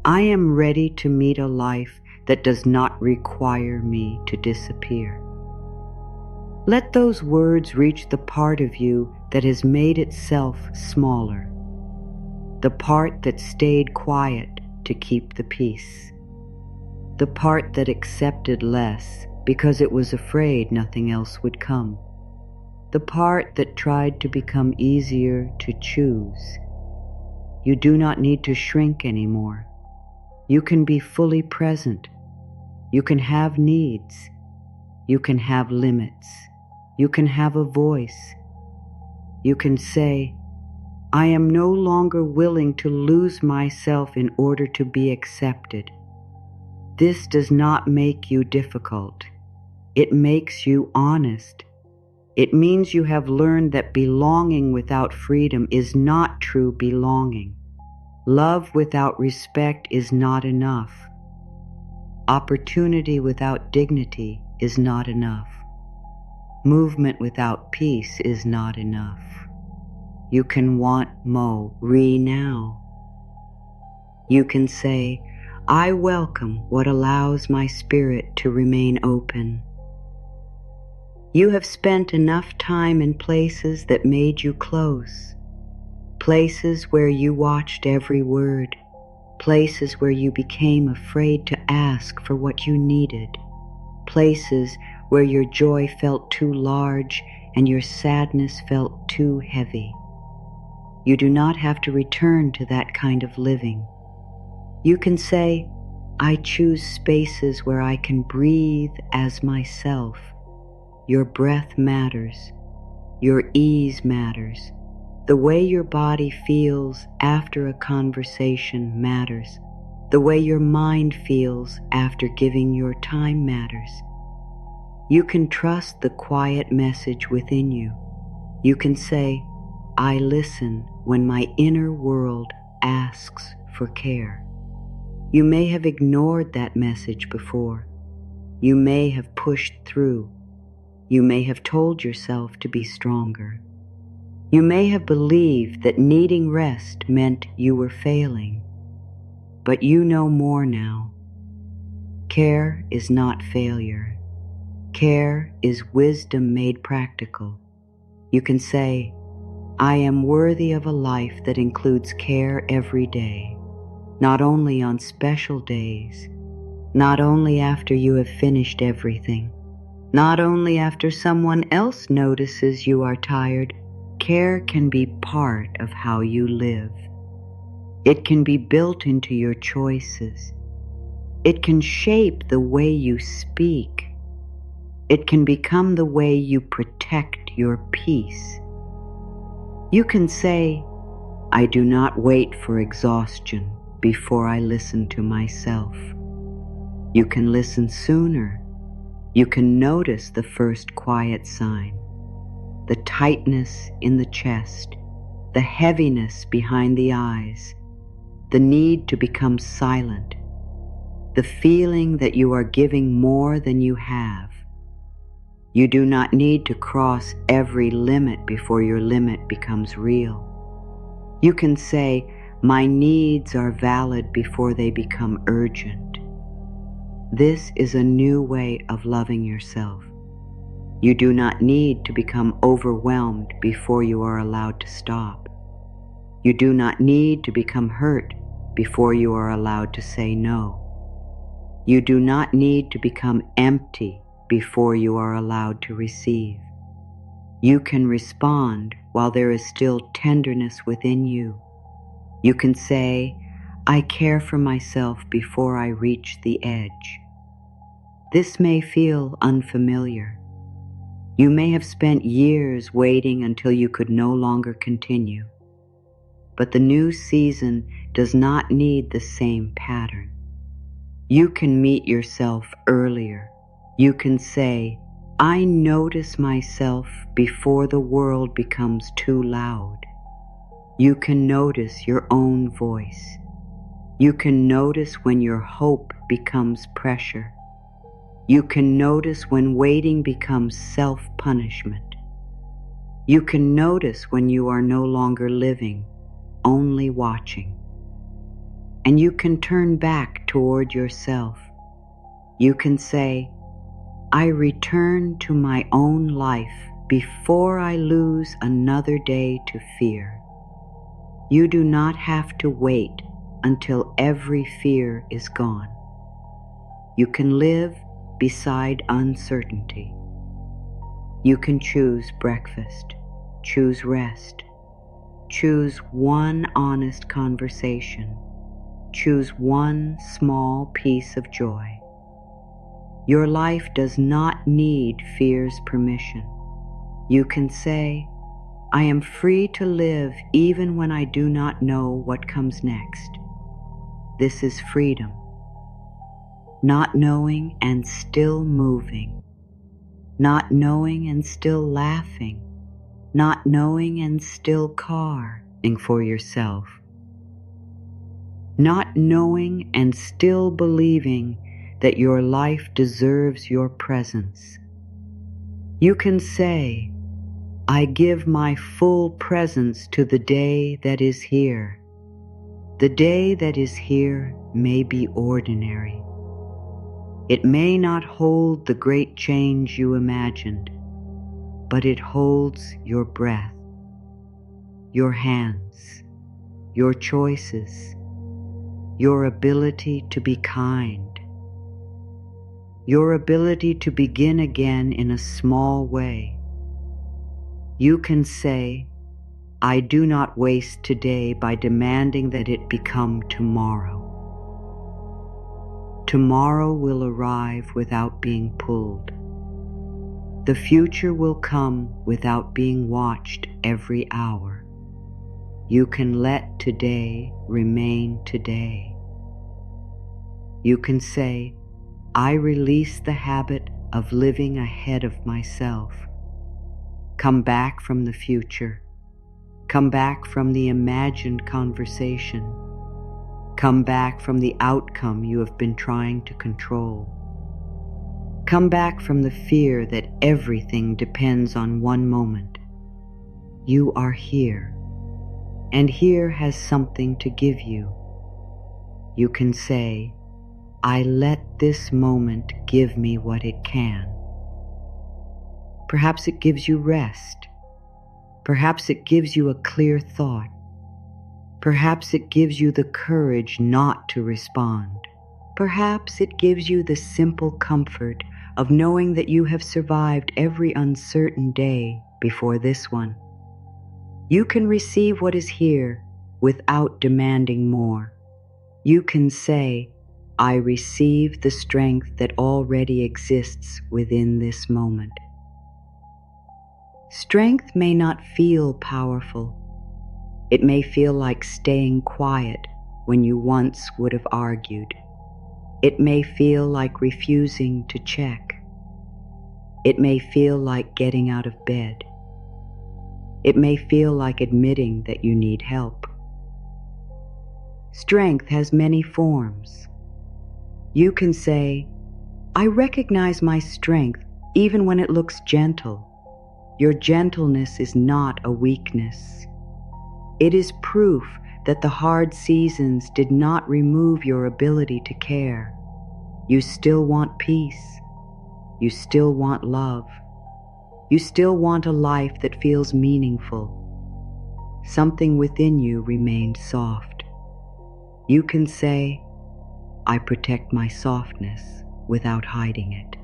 I am ready to meet a life that does not require me to disappear. Let those words reach the part of you that has made itself smaller, the part that stayed quiet to keep the peace, the part that accepted less because it was afraid nothing else would come, the part that tried to become easier to choose. You do not need to shrink anymore. You can be fully present. You can have needs. You can have limits. You can have a voice. You can say, I am no longer willing to lose myself in order to be accepted. This does not make you difficult. It makes you honest. It means you have learned that belonging without freedom is not true belonging. Love without respect is not enough. Opportunity without dignity is not enough. Movement without peace is not enough. You can want re now. You can say, I welcome what allows my spirit to remain open. You have spent enough time in places that made you close, places where you watched every word, places where you became afraid to ask for what you needed, places where your joy felt too large and your sadness felt too heavy. You do not have to return to that kind of living. You can say, I choose spaces where I can breathe as myself. Your breath matters. Your ease matters. The way your body feels after a conversation matters. The way your mind feels after giving your time matters. You can trust the quiet message within you. You can say, I listen when my inner world asks for care. You may have ignored that message before. You may have pushed through. You may have told yourself to be stronger. You may have believed that needing rest meant you were failing. But you know more now. Care is not failure. Care is wisdom made practical. You can say, I am worthy of a life that includes care every day, not only on special days, not only after you have finished everything, not only after someone else notices you are tired. Care can be part of how you live. It can be built into your choices. It can shape the way you speak. It can become the way you protect your peace. You can say, I do not wait for exhaustion before I listen to myself. You can listen sooner. You can notice the first quiet sign, the tightness in the chest, the heaviness behind the eyes, the need to become silent, the feeling that you are giving more than you have. You do not need to cross every limit before your limit becomes real. You can say, my needs are valid before they become urgent. This is a new way of loving yourself. You do not need to become overwhelmed before you are allowed to stop. You do not need to become hurt before you are allowed to say no. You do not need to become empty before you are allowed to receive. You can respond while there is still tenderness within you. You can say, I care for myself before I reach the edge. This may feel unfamiliar. You may have spent years waiting until you could no longer continue. But the new season does not need the same pattern. You can meet yourself earlier. You can say, I notice myself before the world becomes too loud. You can notice your own voice. You can notice when your hope becomes pressure. You can notice when waiting becomes self-punishment. You can notice when you are no longer living, only watching. And you can turn back toward yourself. You can say, I return to my own life before I lose another day to fear. You do not have to wait until every fear is gone. You can live beside uncertainty. You can choose breakfast, choose rest, choose one honest conversation, choose one small piece of joy. Your life does not need fear's permission. You can say, I am free to live even when I do not know what comes next. This is freedom. Not knowing and still moving. Not knowing and still laughing. Not knowing and still caring for yourself. Not knowing and still believing that your life deserves your presence. You can say, I give my full presence to the day that is here. The day that is here may be ordinary. It may not hold the great change you imagined, but it holds your breath, your hands, your choices, your ability to be kind, your ability to begin again in a small way. You can say, I do not waste today by demanding that it become tomorrow. Tomorrow will arrive without being pulled. The future will come without being watched every hour. You can let today remain today. You can say, I release the habit of living ahead of myself. Come back from the future. Come back from the imagined conversation. Come back from the outcome you have been trying to control. Come back from the fear that everything depends on one moment. You are here, and here has something to give you. You can say, I let this moment give me what it can. Perhaps it gives you rest. Perhaps it gives you a clear thought. Perhaps it gives you the courage not to respond. Perhaps it gives you the simple comfort of knowing that you have survived every uncertain day before this one. You can receive what is here without demanding more. You can say, I receive the strength that already exists within this moment. Strength may not feel powerful. It may feel like staying quiet when you once would have argued. It may feel like refusing to check. It may feel like getting out of bed. It may feel like admitting that you need help. Strength has many forms. You can say, I recognize my strength even when it looks gentle. Your gentleness is not a weakness. It is proof that the hard seasons did not remove your ability to care. You still want peace. You still want love. You still want a life that feels meaningful. Something within you remains soft. You can say, I protect my softness without hiding it.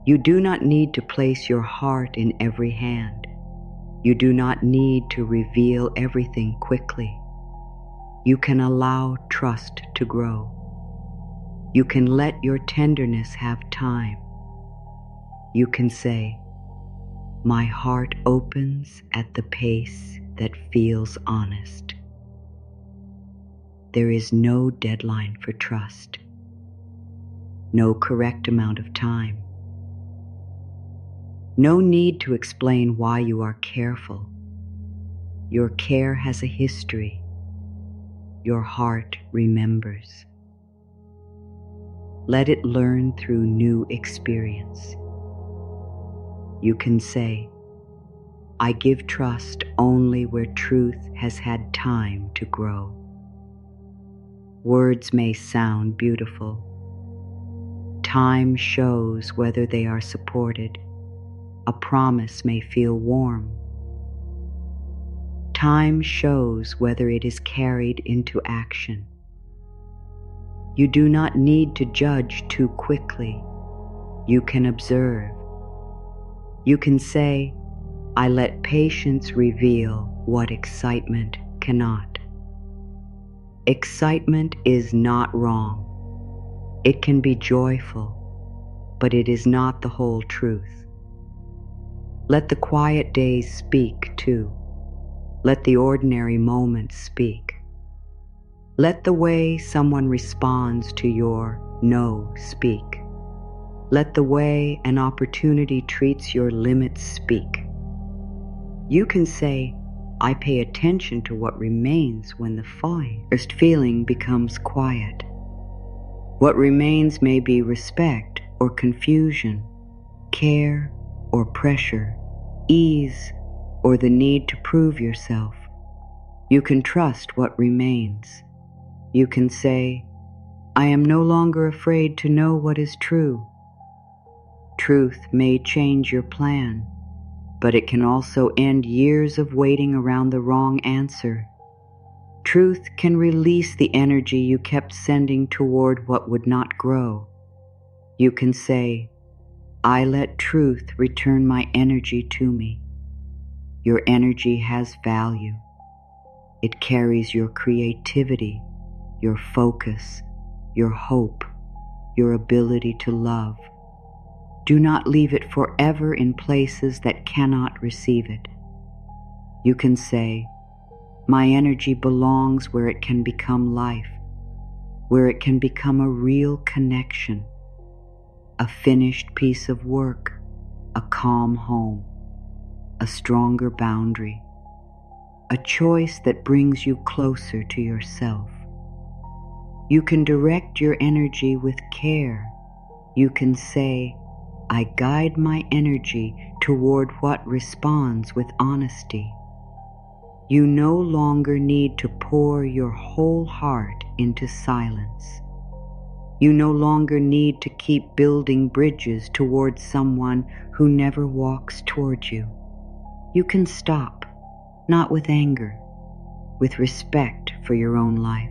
You do not need to place your heart in every hand. You do not need to reveal everything quickly. You can allow trust to grow. You can let your tenderness have time. You can say, my heart opens at the pace that feels honest. There is no deadline for trust, no correct amount of time. No need to explain why you are careful. Your care has a history. Your heart remembers. Let it learn through new experience. You can say, I give trust only where truth has had time to grow. Words may sound beautiful. Time shows whether they are supported. A promise may feel warm. Time shows whether it is carried into action. You do not need to judge too quickly. You can observe. You can say, I let patience reveal what excitement cannot. Excitement is not wrong. It can be joyful, but it is not the whole truth. Let the quiet days speak too. Let the ordinary moments speak. Let the way someone responds to your no speak. Let the way an opportunity treats your limits speak. You can say, I pay attention to what remains when the first feeling becomes quiet. What remains may be respect or confusion, care or pressure, ease or the need to prove yourself. You can trust what remains. You can say, I am no longer afraid to know what is true. Truth may change your plan, but it can also end years of waiting around the wrong answer. Truth can release the energy you kept sending toward what would not grow. You can say, I let truth return my energy to me. Your energy has value. It carries your creativity, your focus, your hope, your ability to love. Do not leave it forever in places that cannot receive it. You can say, my energy belongs where it can become life, where it can become a real connection, a finished piece of work, a calm home, a stronger boundary, a choice that brings you closer to yourself. You can direct your energy with care. You can say, I guide my energy toward what responds with honesty. You no longer need to pour your whole heart into silence. You no longer need to keep building bridges towards someone who never walks toward you. You can stop, not with anger, with respect for your own life.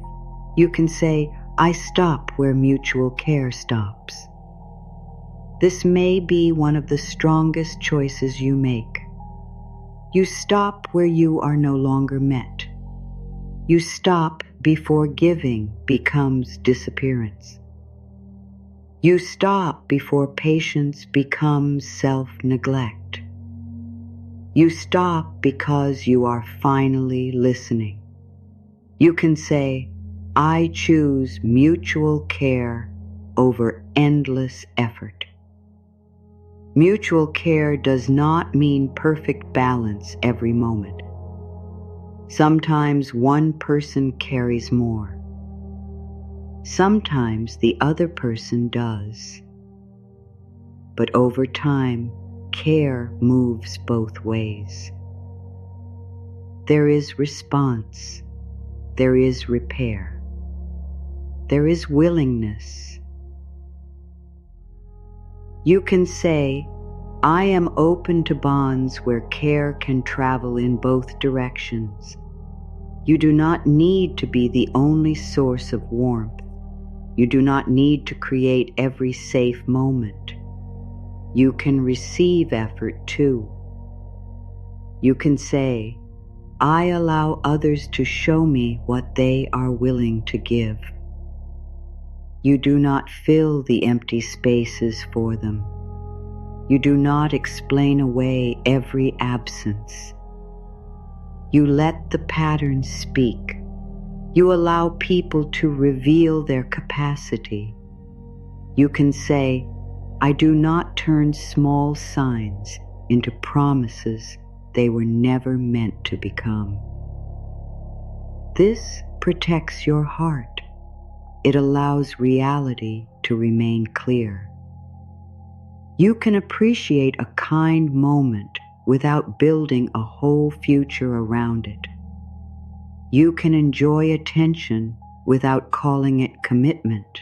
You can say, I stop where mutual care stops. This may be one of the strongest choices you make. You stop where you are no longer met. You stop before giving becomes disappearance. You stop before patience becomes self-neglect. You stop because you are finally listening. You can say, I choose mutual care over endless effort. Mutual care does not mean perfect balance every moment. Sometimes one person carries more. Sometimes the other person does. But over time, care moves both ways. There is response. There is repair. There is willingness. You can say, I am open to bonds where care can travel in both directions. You do not need to be the only source of warmth. You do not need to create every safe moment. You can receive effort too. You can say, I allow others to show me what they are willing to give. You do not fill the empty spaces for them. You do not explain away every absence. You let the patterns speak. You allow people to reveal their capacity. You can say, I do not turn small signs into promises they were never meant to become. This protects your heart. It allows reality to remain clear. You can appreciate a kind moment without building a whole future around it. You can enjoy attention without calling it commitment.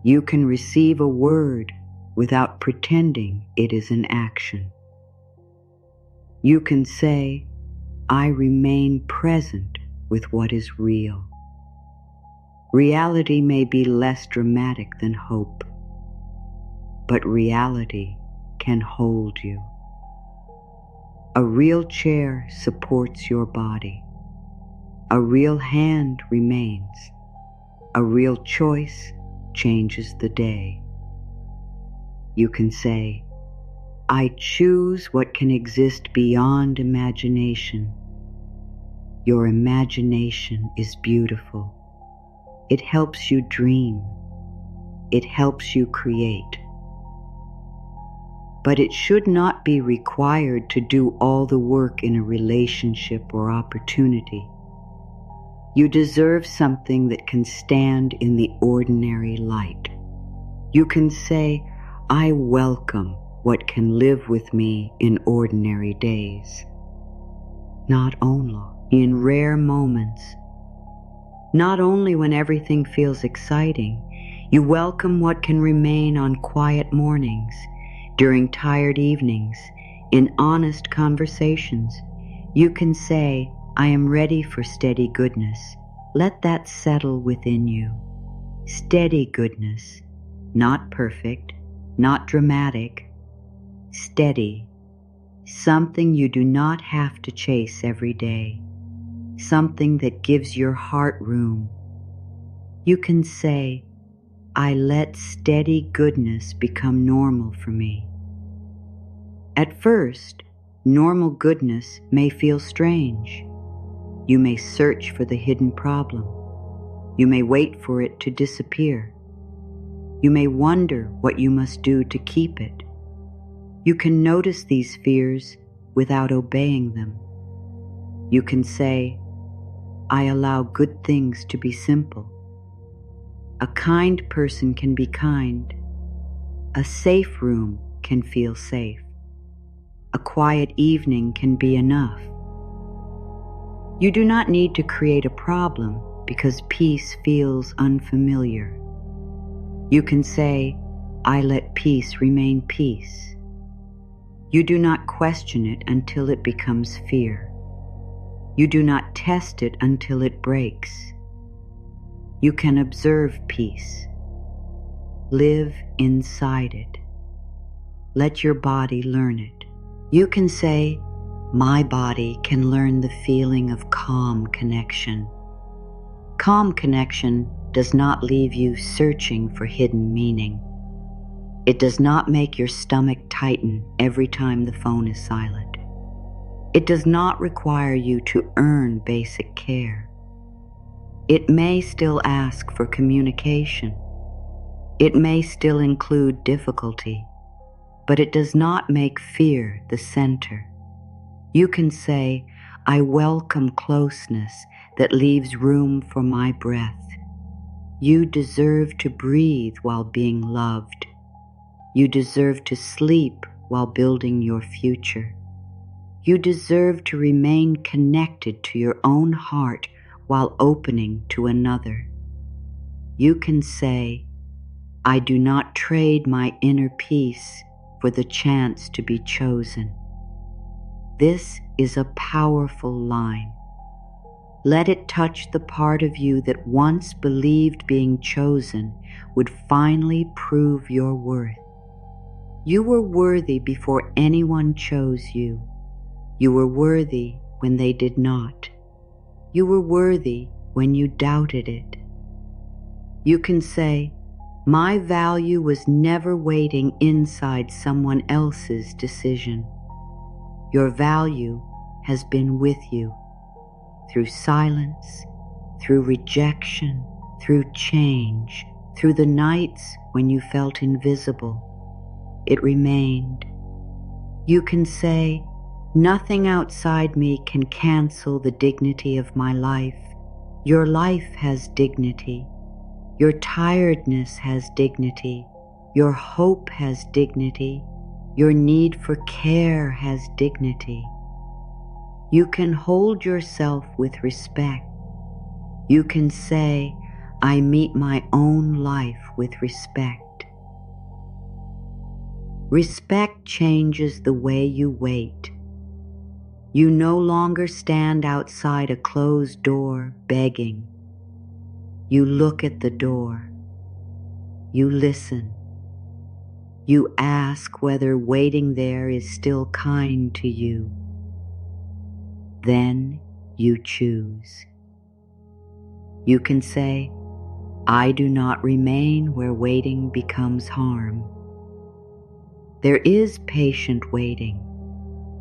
You can receive a word without pretending it is an action. You can say, I remain present with what is real. Reality may be less dramatic than hope, but reality can hold you. A real chair supports your body. A real hand remains. A real choice changes the day. You can say, I choose what can exist beyond imagination. Your imagination is beautiful. It helps you dream. It helps you create. But it should not be required to do all the work in a relationship or opportunity. You deserve something that can stand in the ordinary light. You can say, I welcome what can live with me in ordinary days. Not only in rare moments, not only when everything feels exciting, you welcome what can remain on quiet mornings, during tired evenings, in honest conversations. You can say, I am ready for steady goodness. Let that settle within you. Steady goodness, not perfect, not dramatic, steady, something you do not have to chase every day, something that gives your heart room. You can say, I let steady goodness become normal for me. At first, normal goodness may feel strange. You may search for the hidden problem. You may wait for it to disappear. You may wonder what you must do to keep it. You can notice these fears without obeying them. You can say, I allow good things to be simple. A kind person can be kind. A safe room can feel safe. A quiet evening can be enough. You do not need to create a problem because peace feels unfamiliar. You can say, I let peace remain peace. You do not question it until it becomes fear. You do not test it until it breaks. You can observe peace. Live inside it. Let your body learn it. You can say, my body can learn the feeling of calm connection. Calm connection does not leave you searching for hidden meaning. It does not make your stomach tighten every time the phone is silent. It does not require you to earn basic care. It may still ask for communication. It may still include difficulty, but it does not make fear the center. You can say, I welcome closeness that leaves room for my breath. You deserve to breathe while being loved. You deserve to sleep while building your future. You deserve to remain connected to your own heart while opening to another. You can say, I do not trade my inner peace for the chance to be chosen. This is a powerful line. Let it touch the part of you that once believed being chosen would finally prove your worth. You were worthy before anyone chose you. You were worthy when they did not. You were worthy when you doubted it. You can say, my value was never waiting inside someone else's decision. Your value has been with you through silence, through rejection, through change, through the nights when you felt invisible. It remained. You can say, nothing outside me can cancel the dignity of my life. Your life has dignity. Your tiredness has dignity. Your hope has dignity. Your need for care has dignity. You can hold yourself with respect. You can say, I meet my own life with respect. Respect changes the way you wait. You no longer stand outside a closed door begging. You look at the door. You listen. You ask whether waiting there is still kind to you. Then you choose. You can say, I do not remain where waiting becomes harm. There is patient waiting,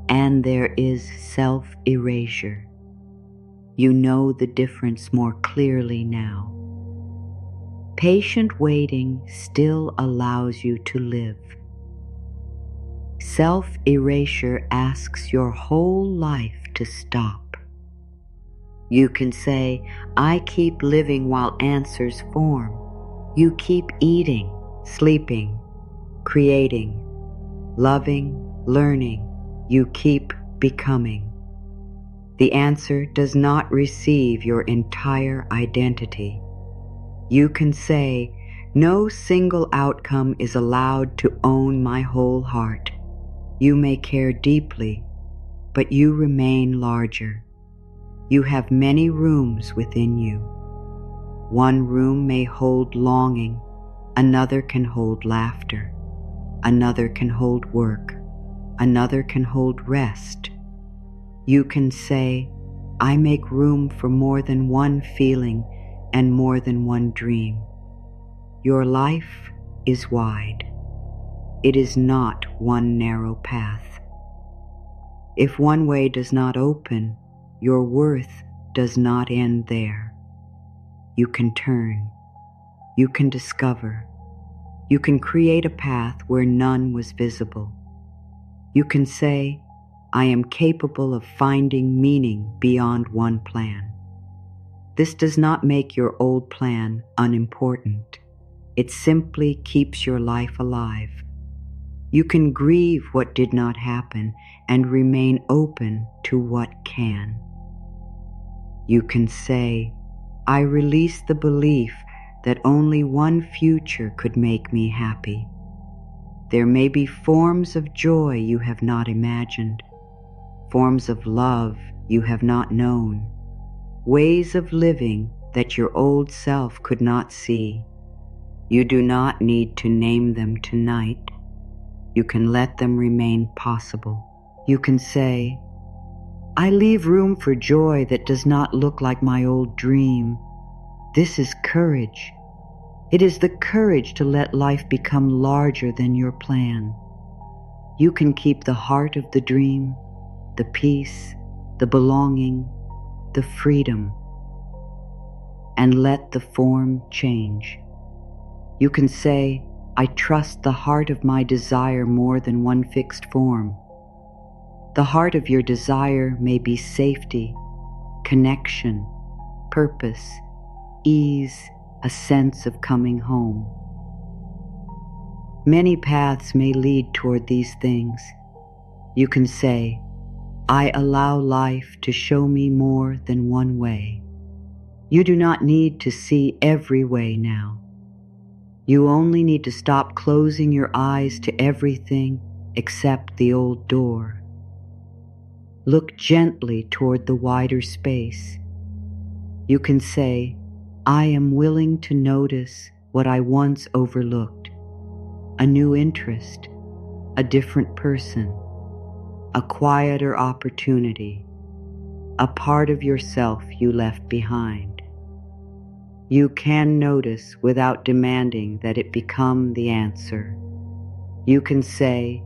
and there is self-erasure. You know the difference more clearly now. Patient waiting still allows you to live. Self-erasure asks your whole life to stop. You can say, I keep living while answers form. You keep eating, sleeping, creating, loving, learning. You keep becoming. The answer does not receive your entire identity. You can say, no single outcome is allowed to own my whole heart. You may care deeply, but you remain larger. You have many rooms within you. One room may hold longing, another can hold laughter, another can hold work, another can hold rest. You can say, I make room for more than one feeling and more than one dream. Your life is wide. It is not one narrow path. If one way does not open, your worth does not end there. You can turn. You can discover. You can create a path where none was visible. You can say, I am capable of finding meaning beyond one plan. This does not make your old plan unimportant. It simply keeps your life alive. You can grieve what did not happen and remain open to what can. You can say, I release the belief that only one future could make me happy. There may be forms of joy you have not imagined, forms of love you have not known, ways of living that your old self could not see. You do not need to name them tonight. You can let them remain possible. You can say, I leave room for joy that does not look like my old dream. This is courage. It is the courage to let life become larger than your plan. You can keep the heart of the dream, the peace, the belonging, the freedom, and let the form change. You can say, I trust the heart of my desire more than one fixed form. The heart of your desire may be safety, connection, purpose, ease, a sense of coming home. Many paths may lead toward these things. You can say, I allow life to show me more than one way. You do not need to see every way now. You only need to stop closing your eyes to everything except the old door. Look gently toward the wider space. You can say, I am willing to notice what I once overlooked, a new interest, a different person, a quieter opportunity, a part of yourself you left behind. You can notice without demanding that it become the answer. You can say,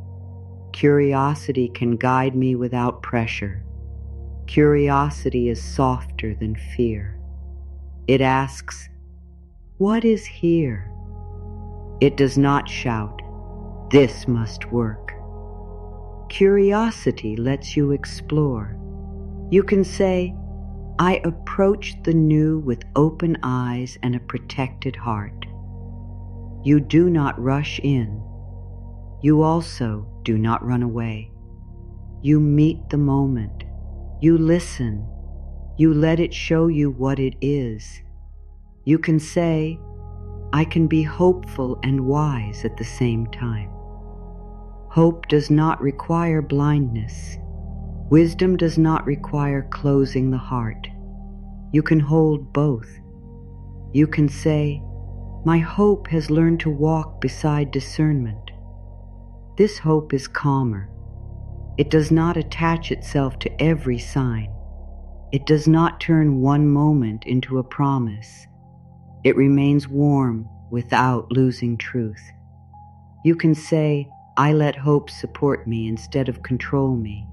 curiosity can guide me without pressure. Curiosity is softer than fear. It asks, what is here? It does not shout, this must work. Curiosity lets you explore. You can say, I approach the new with open eyes and a protected heart. You do not rush in. You also do not run away. You meet the moment. You listen. You let it show you what it is. You can say, I can be hopeful and wise at the same time. Hope does not require blindness. Wisdom does not require closing the heart. You can hold both. You can say, my hope has learned to walk beside discernment. This hope is calmer. It does not attach itself to every sign. It does not turn one moment into a promise. It remains warm without losing truth. You can say, I let hope support me instead of control me.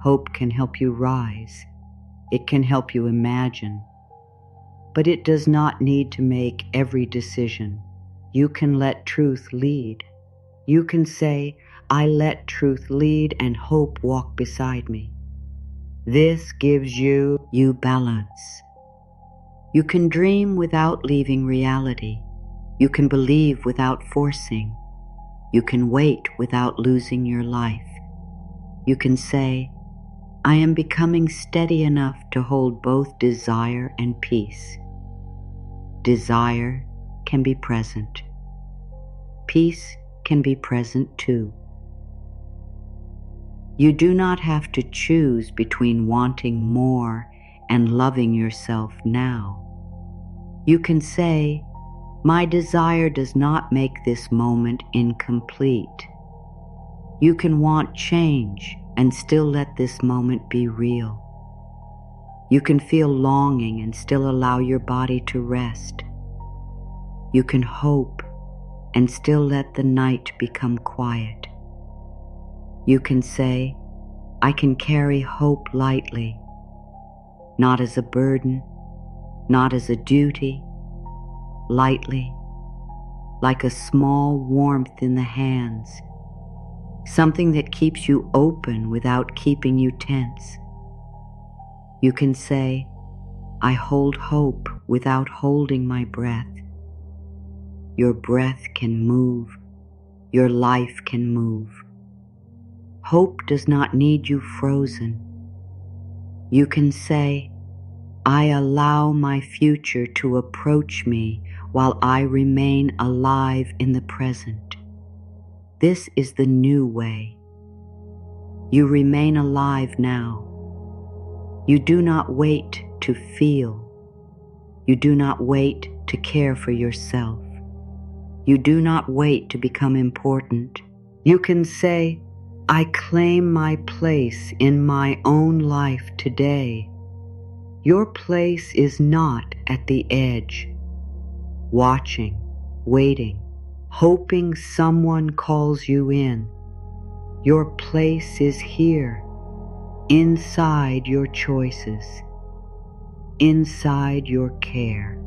Hope can help you rise. It can help you imagine. But it does not need to make every decision. You can let truth lead. You can say, I let truth lead and hope walk beside me. This gives you balance. You can dream without leaving reality. You can believe without forcing. You can wait without losing your life. You can say, I am becoming steady enough to hold both desire and peace. Desire can be present. Peace can be present too. You do not have to choose between wanting more and loving yourself now. You can say, my desire does not make this moment incomplete. You can want change and still let this moment be real. You can feel longing and still allow your body to rest. You can hope and still let the night become quiet. You can say, I can carry hope lightly, not as a burden, not as a duty, lightly, like a small warmth in the hands, something that keeps you open without keeping you tense. You can say, I hold hope without holding my breath. Your breath can move. Your life can move. Hope does not need you frozen. You can say, I allow my future to approach me while I remain alive in the present. This is the new way. You remain alive now. You do not wait to feel. You do not wait to care for yourself. You do not wait to become important. You can say, I claim my place in my own life today. Your place is not at the edge, watching, waiting, hoping someone calls you in. Your place is here, inside your choices, inside your care,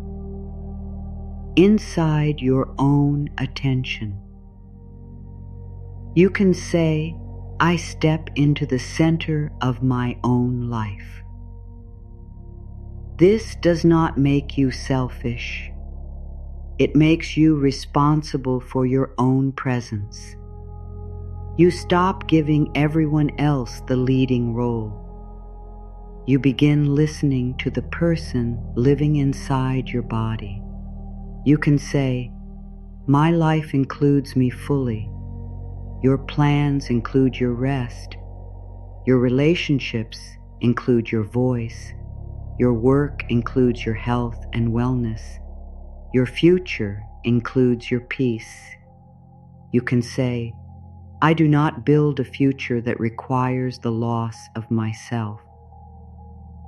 inside your own attention. You can say, I step into the center of my own life. This does not make you selfish. It makes you responsible for your own presence. You stop giving everyone else the leading role. You begin listening to the person living inside your body. You can say, my life includes me fully. Your plans include your rest. Your relationships include your voice. Your work includes your health and wellness. Your future includes your peace. You can say, I do not build a future that requires the loss of myself.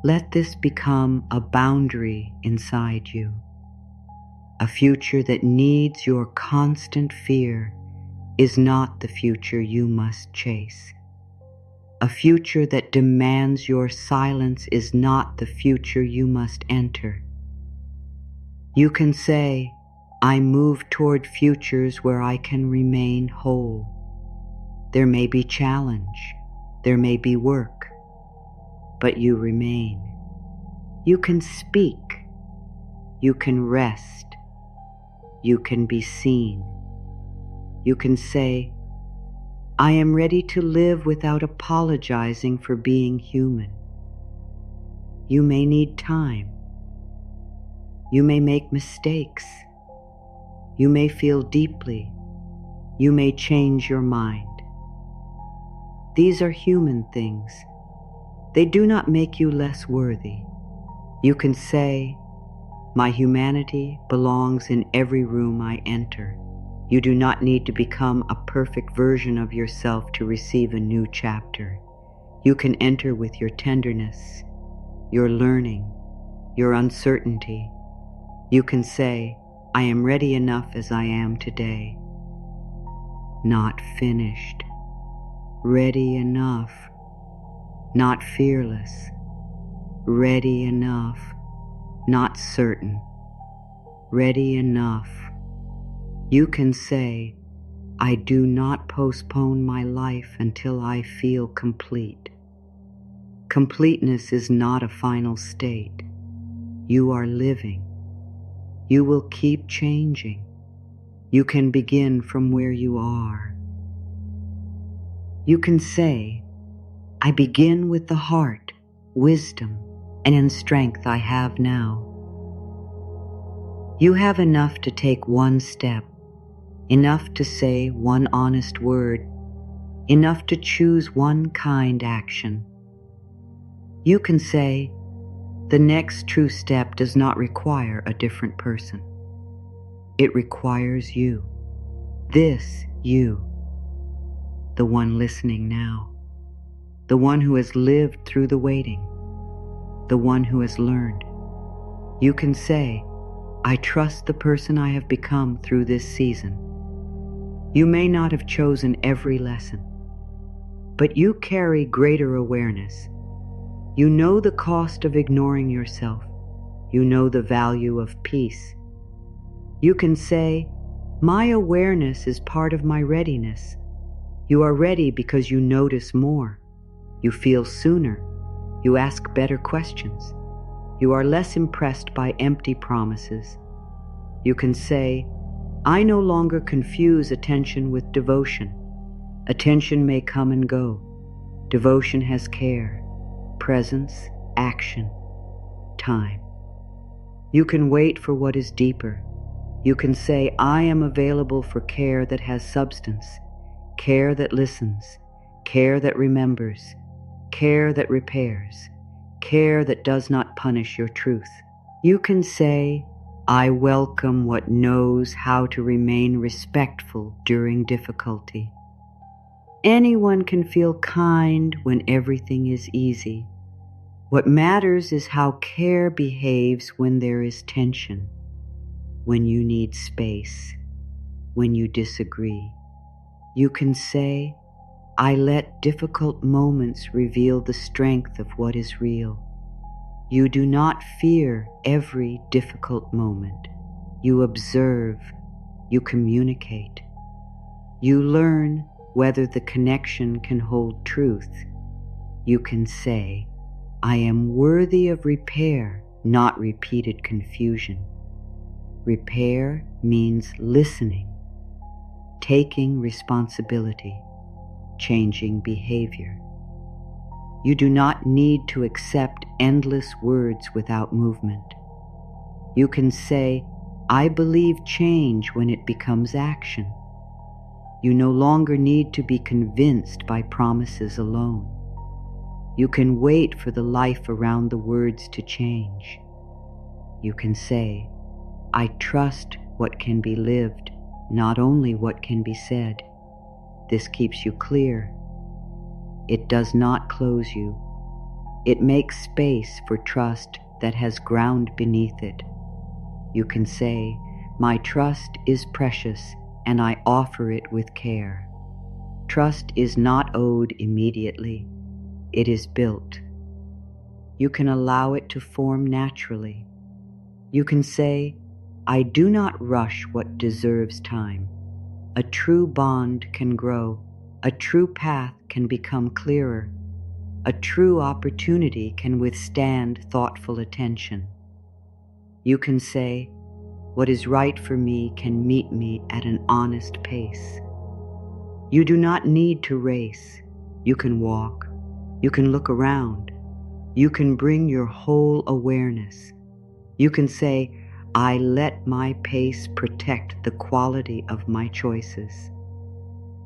Let this become a boundary inside you. A future that needs your constant fear is not the future you must chase. A future that demands your silence is not the future you must enter. You can say, I move toward futures where I can remain whole. There may be challenge, there may be work, but you remain. You can speak, you can rest, you can be seen. You can say, I am ready to live without apologizing for being human. You may need time. You may make mistakes. You may feel deeply. You may change your mind. These are human things. They do not make you less worthy. You can say, my humanity belongs in every room I enter. You do not need to become a perfect version of yourself to receive a new chapter. You can enter with your tenderness, your learning, your uncertainty. You can say, I am ready enough as I am today. Not finished. Ready enough. Not fearless. Ready enough. Not certain. Ready enough. You can say, I do not postpone my life until I feel complete. Completeness is not a final state. You are living. You will keep changing. You can begin from where you are. You can say, I begin with the heart, wisdom, and strength I have now. You have enough to take one step, enough to say one honest word, enough to choose one kind action. You can say, the next true step does not require a different person. It requires you. This you. The one listening now. The one who has lived through the waiting. The one who has learned. You can say, I trust the person I have become through this season. You may not have chosen every lesson, but you carry greater awareness. You know the cost of ignoring yourself. You know the value of peace. You can say, my awareness is part of my readiness. You are ready because you notice more. You feel sooner. You ask better questions. You are less impressed by empty promises. You can say, I no longer confuse attention with devotion. Attention may come and go. Devotion has care, presence, action, time. You can wait for what is deeper. You can say, I am available for care that has substance, care that listens, care that remembers, care that repairs, care that does not punish your truth. You can say, I welcome what knows how to remain respectful during difficulty. Anyone can feel kind when everything is easy. What matters is how care behaves when there is tension, when you need space, when you disagree. You can say, I let difficult moments reveal the strength of what is real. You do not fear every difficult moment. You observe, you communicate. You learn whether the connection can hold truth. You can say, I am worthy of repair, not repeated confusion. Repair means listening, taking responsibility, changing behavior. You do not need to accept endless words without movement. You can say, I believe change when it becomes action. You no longer need to be convinced by promises alone. You can wait for the life around the words to change. You can say, I trust what can be lived, not only what can be said. This keeps you clear. It does not close you. It makes space for trust that has ground beneath it. You can say, my trust is precious and I offer it with care. Trust is not owed immediately. It is built. You can allow it to form naturally. You can say, I do not rush what deserves time. A true bond can grow. A true path can become clearer. A true opportunity can withstand thoughtful attention. You can say, what is right for me can meet me at an honest pace. You do not need to race. You can walk. You can look around. You can bring your whole awareness. You can say, I let my pace protect the quality of my choices.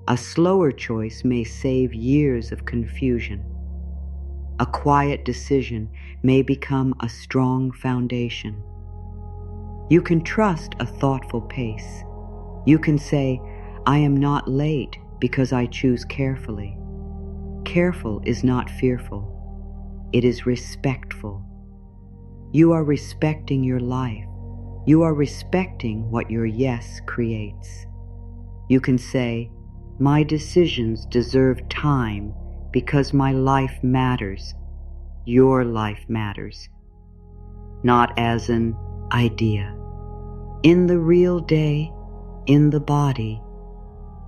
A slower choice may save years of confusion. A quiet decision may become a strong foundation. You can trust a thoughtful pace. You can say, I am not late because I choose carefully. Careful is not fearful. It is respectful. You are respecting your life. You are respecting what your yes creates. You can say, my decisions deserve time because my life matters. Your life matters. Not as an idea. In the real day, in the body,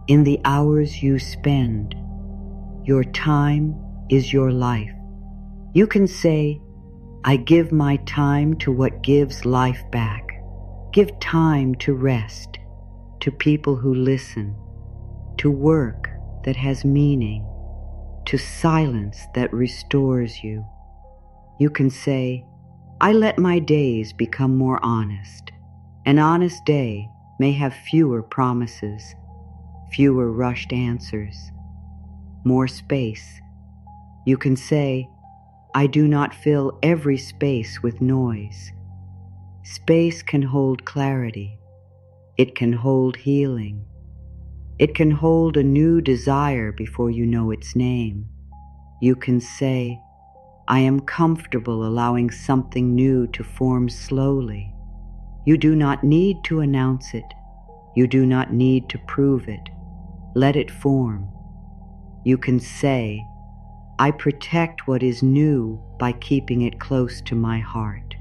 in the hours you spend, your time is your life. You can say, I give my time to what gives life back. Give time to rest, to people who listen, to work that has meaning, to silence that restores you. You can say, I let my days become more honest. An honest day may have fewer promises, fewer rushed answers, more space. You can say, I do not fill every space with noise. Space can hold clarity. It can hold healing. It can hold a new desire before you know its name. You can say, I am comfortable allowing something new to form slowly. You do not need to announce it. You do not need to prove it. Let it form. You can say, I protect what is new by keeping it close to my heart.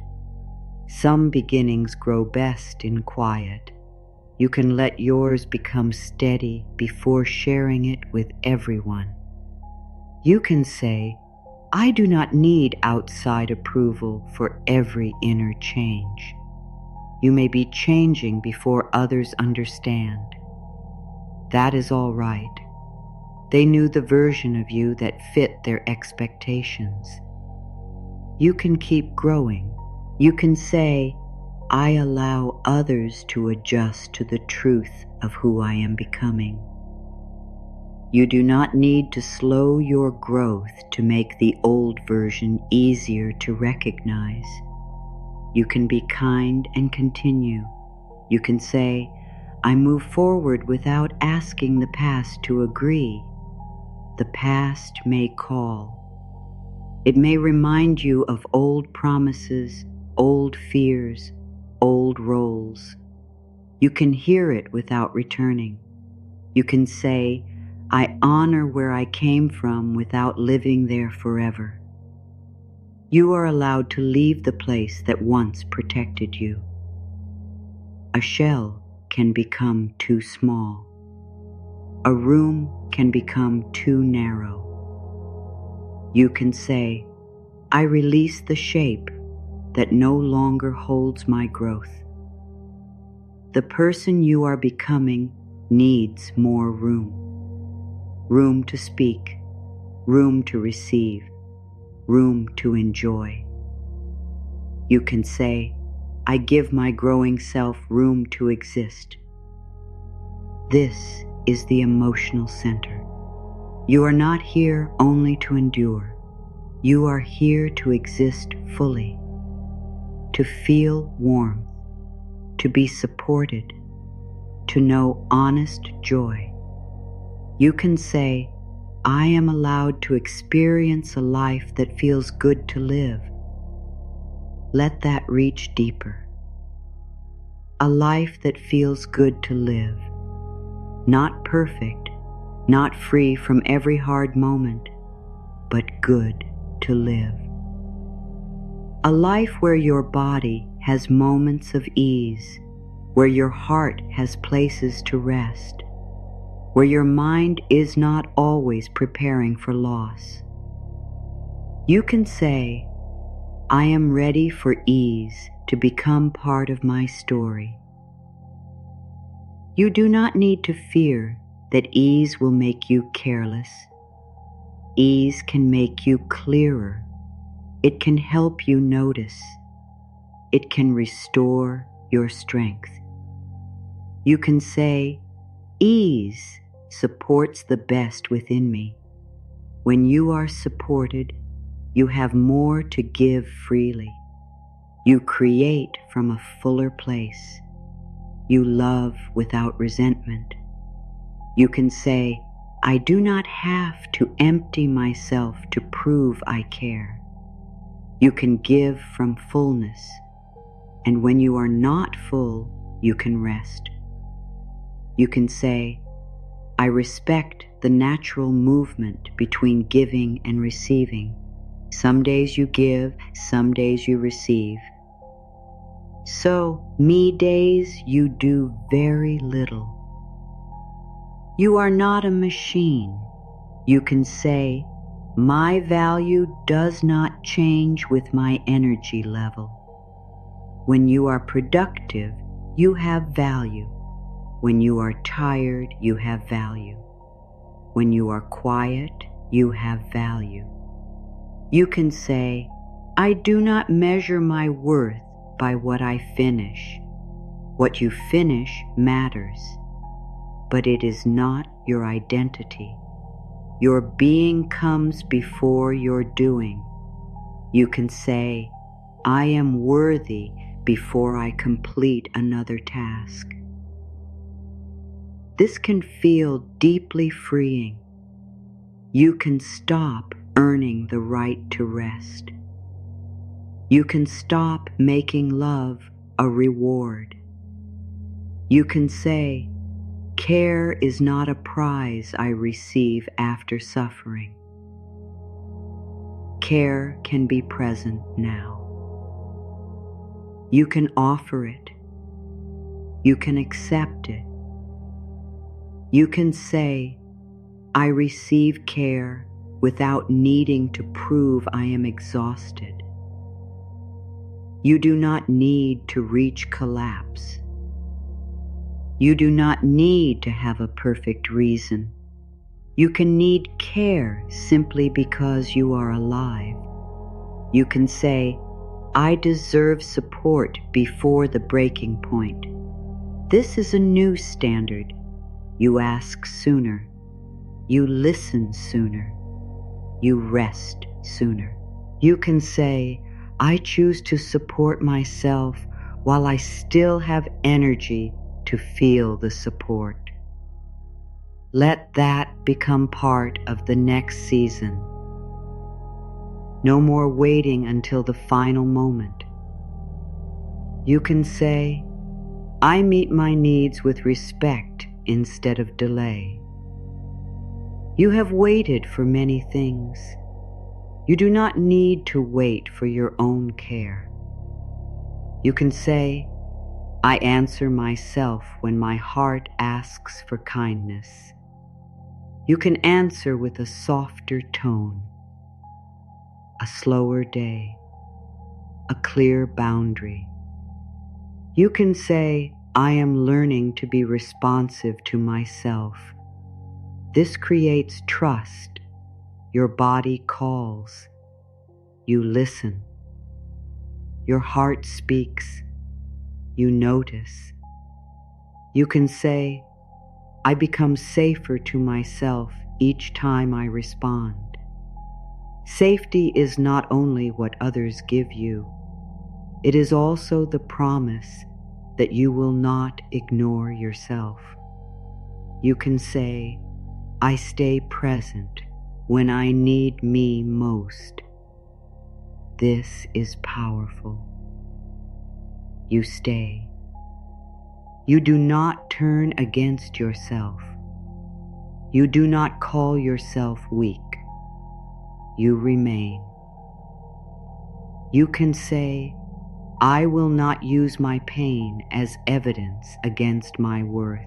Some beginnings grow best in quiet. You can let yours become steady before sharing it with everyone. You can say, I do not need outside approval for every inner change. You may be changing before others understand. That is all right. They knew the version of you that fit their expectations. You can keep growing. You can say, I allow others to adjust to the truth of who I am becoming. You do not need to slow your growth to make the old version easier to recognize. You can be kind and continue. You can say, I move forward without asking the past to agree. The past may call. It may remind you of old promises, old fears, old roles. You can hear it without returning. You can say, I honor where I came from without living there forever. You are allowed to leave the place that once protected you. A shell can become too small. A room can become too narrow. You can say, I release the shape that no longer holds my growth. The person you are becoming needs more room. Room to speak, room to receive, room to enjoy. You can say, I give my growing self room to exist. This is the emotional center. You are not here only to endure. You are here to exist fully, to feel warmth, to be supported, to know honest joy. You can say, I am allowed to experience a life that feels good to live. Let that reach deeper. A life that feels good to live. Not perfect, not free from every hard moment, but good to live. A life where your body has moments of ease, where your heart has places to rest, where your mind is not always preparing for loss. You can say, I am ready for ease to become part of my story. You do not need to fear that ease will make you careless. Ease can make you clearer. It can help you notice. It can restore your strength. You can say, ease supports the best within me. When you are supported, you have more to give freely. You create from a fuller place. You love without resentment. You can say, I do not have to empty myself to prove I care. You can give from fullness, and when you are not full, you can rest. You can say, I respect the natural movement between giving and receiving. Some days you give, some days you receive. So, me days you do very little. You are not a machine. You can say, my value does not change with my energy level. When you are productive, you have value. When you are tired, you have value. When you are quiet, you have value. You can say, I do not measure my worth by what I finish. What you finish matters, but it is not your identity. Your being comes before your doing. You can say, I am worthy before I complete another task. This can feel deeply freeing. You can stop earning the right to rest. You can stop making love a reward. You can say, care is not a prize I receive after suffering. Care can be present now. You can offer it. You can accept it. You can say, I receive care without needing to prove I am exhausted. You do not need to reach collapse. You do not need to have a perfect reason. You can need care simply because you are alive. You can say, I deserve support before the breaking point. This is a new standard. You ask sooner. You listen sooner. You rest sooner. You can say, I choose to support myself while I still have energy to feel the support. Let that become part of the next season. No more waiting until the final moment. You can say, I meet my needs with respect instead of delay. You have waited for many things. You do not need to wait for your own care. You can say, I answer myself when my heart asks for kindness. You can answer with a softer tone, a slower day, a clear boundary. You can say, I am learning to be responsive to myself. This creates trust. Your body calls. You listen. Your heart speaks. You notice. You can say, I become safer to myself each time I respond. Safety is not only what others give you, it is also the promise that you will not ignore yourself. You can say, I stay present when I need me most. This is powerful. You stay. You do not turn against yourself. You do not call yourself weak. You remain. You can say, I will not use my pain as evidence against my worth.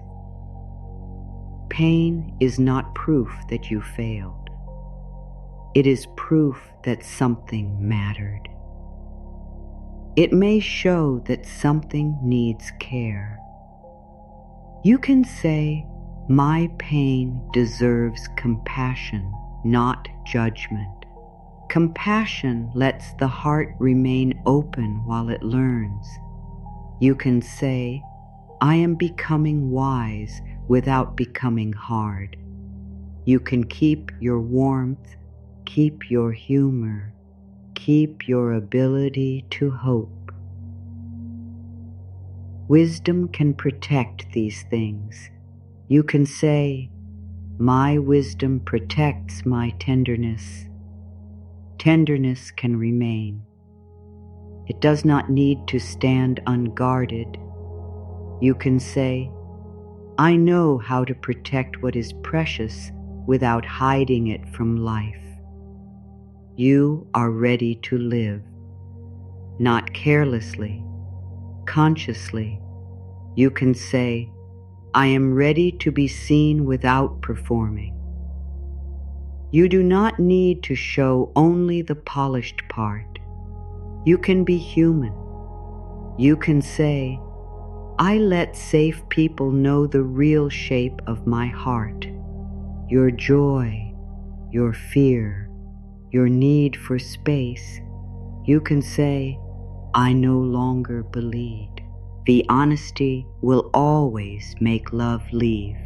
Pain is not proof that you failed. It is proof that something mattered. It may show that something needs care. You can say, my pain deserves compassion, not judgment. Compassion lets the heart remain open while it learns. You can say, I am becoming wise without becoming hard. You can keep your warmth, keep your humor, keep your ability to hope. Wisdom can protect these things. You can say, my wisdom protects my tenderness. Tenderness can remain. It does not need to stand unguarded. You can say, I know how to protect what is precious without hiding it from life. You are ready to live, not carelessly, consciously. You can say, I am ready to be seen without performing. You do not need to show only the polished part. You can be human. You can say, I let safe people know the real shape of my heart, your joy, your fear, your need for space. You can say, I no longer bleed. The honesty will always make love leave.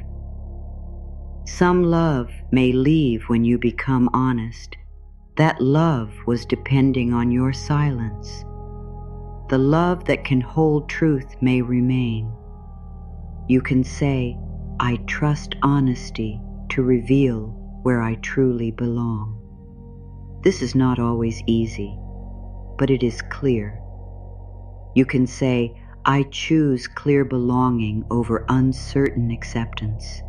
Some love may leave when you become honest. That love was depending on your silence. The love that can hold truth may remain. You can say, I trust honesty to reveal where I truly belong. This is not always easy, but it is clear. You can say, I choose clear belonging over uncertain acceptance.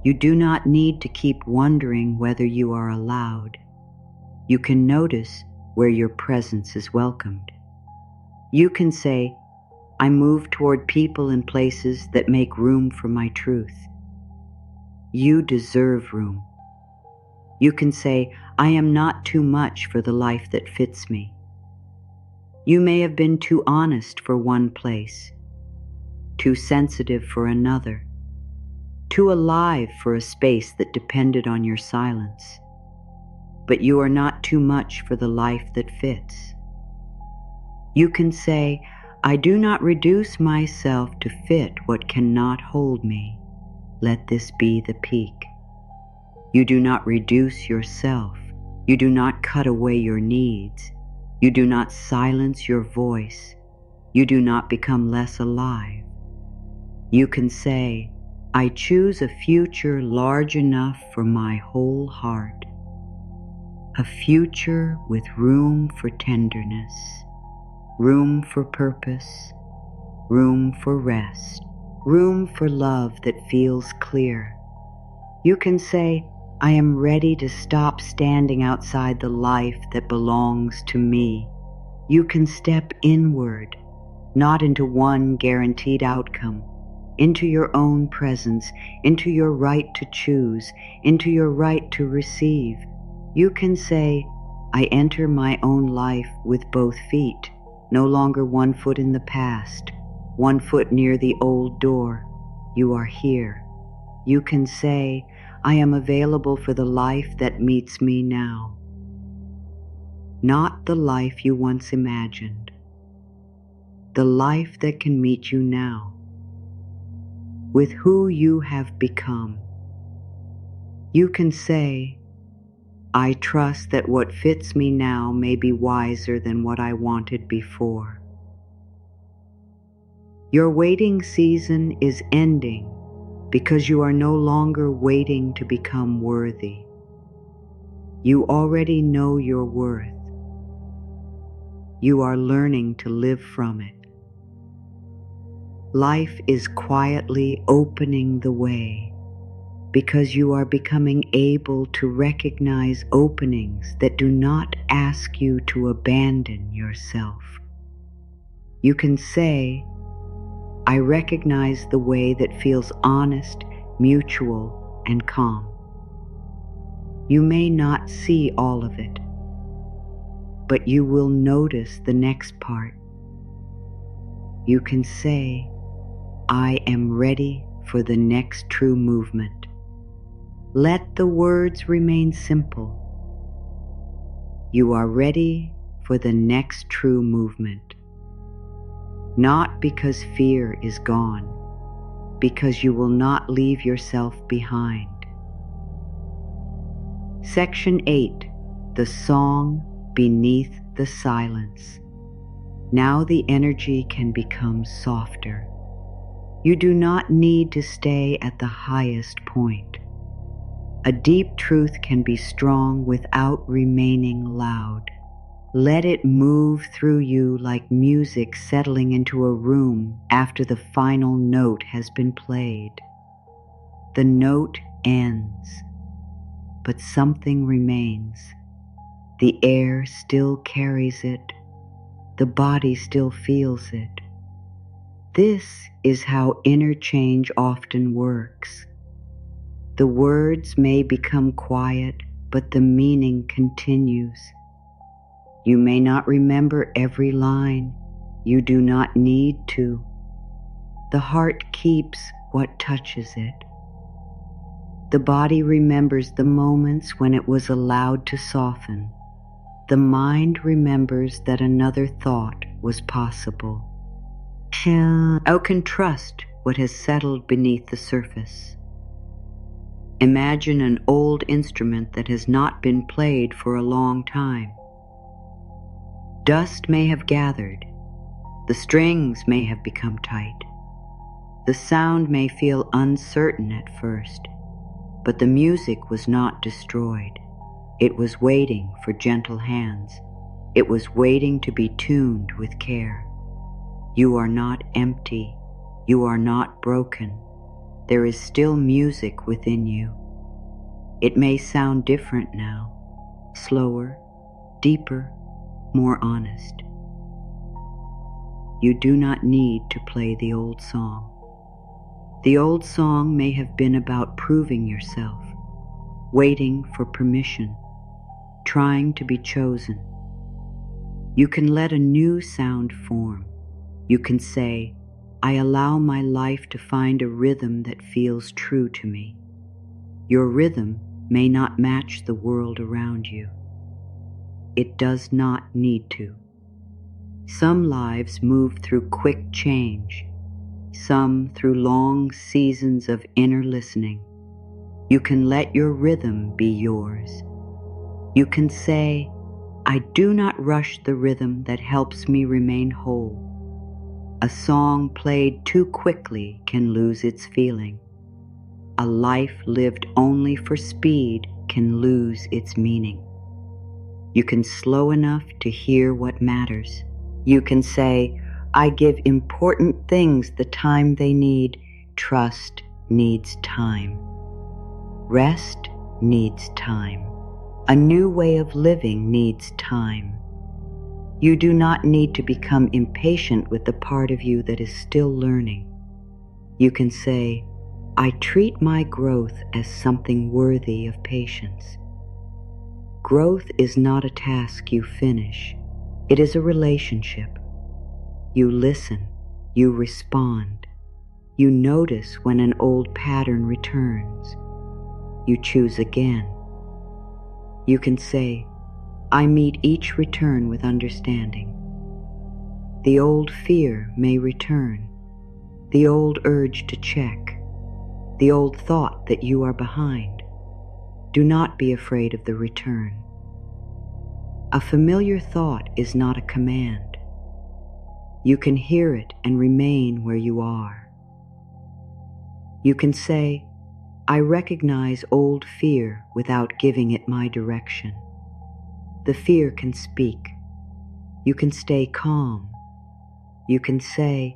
You do not need to keep wondering whether you are allowed. You can notice where your presence is welcomed. You can say, I move toward people and places that make room for my truth. You deserve room. You can say, I am not too much for the life that fits me. You may have been too honest for one place, too sensitive for another, too alive for a space that depended on your silence. But you are not too much for the life that fits. You can say, I do not reduce myself to fit what cannot hold me. Let this be the peak. You do not reduce yourself. You do not cut away your needs. You do not silence your voice. You do not become less alive. You can say, I choose a future large enough for my whole heart. A future with room for tenderness, room for purpose, room for rest, room for love that feels clear. You can say, I am ready to stop standing outside the life that belongs to me. You can step inward, not into one guaranteed outcome, into your own presence, into your right to choose, into your right to receive. You can say, I enter my own life with both feet, no longer one foot in the past, one foot near the old door. You are here. You can say, I am available for the life that meets me now. Not the life you once imagined, the life that can meet you now, with who you have become. You can say, I trust that what fits me now may be wiser than what I wanted before. Your waiting season is ending because you are no longer waiting to become worthy. You already know your worth. You are learning to live from it. Life is quietly opening the way because you are becoming able to recognize openings that do not ask you to abandon yourself. You can say, I recognize the way that feels honest, mutual, and calm. You may not see all of it, but you will notice the next part. You can say, I am ready for the next true movement. Let the words remain simple. You are ready for the next true movement. Not because fear is gone, because you will not leave yourself behind. Section 8, the song beneath the silence. Now the energy can become softer. You do not need to stay at the highest point. A deep truth can be strong without remaining loud. Let it move through you like music settling into a room after the final note has been played. The note ends, but something remains. The air still carries it. The body still feels it. This is how interchange often works. The words may become quiet, but the meaning continues. You may not remember every line. You do not need to. The heart keeps what touches it. The body remembers the moments when it was allowed to soften. The mind remembers that another thought was possible. You can trust what has settled beneath the surface. Imagine an old instrument that has not been played for a long time. Dust may have gathered. The strings may have become tight. The sound may feel uncertain at first, but the music was not destroyed. It was waiting for gentle hands. It was waiting to be tuned with care. You are not empty. You are not broken. There is still music within you. It may sound different now, slower, deeper, more honest. You do not need to play the old song. The old song may have been about proving yourself, waiting for permission, trying to be chosen. You can let a new sound form. You can say, I allow my life to find a rhythm that feels true to me. Your rhythm may not match the world around you. It does not need to. Some lives move through quick change, some through long seasons of inner listening. You can let your rhythm be yours. You can say, I do not rush the rhythm that helps me remain whole. A song played too quickly can lose its feeling. A life lived only for speed can lose its meaning. You can slow enough to hear what matters. You can say, I give important things the time they need. Trust needs time. Rest needs time. A new way of living needs time. You do not need to become impatient with the part of you that is still learning. You can say, I treat my growth as something worthy of patience. Growth is not a task you finish. It is a relationship. You listen, you respond. You notice when an old pattern returns. You choose again. You can say, I meet each return with understanding. The old fear may return, the old urge to check, the old thought that you are behind. Do not be afraid of the return. A familiar thought is not a command. You can hear it and remain where you are. You can say, I recognize old fear without giving it my direction. The fear can speak. You can stay calm. You can say,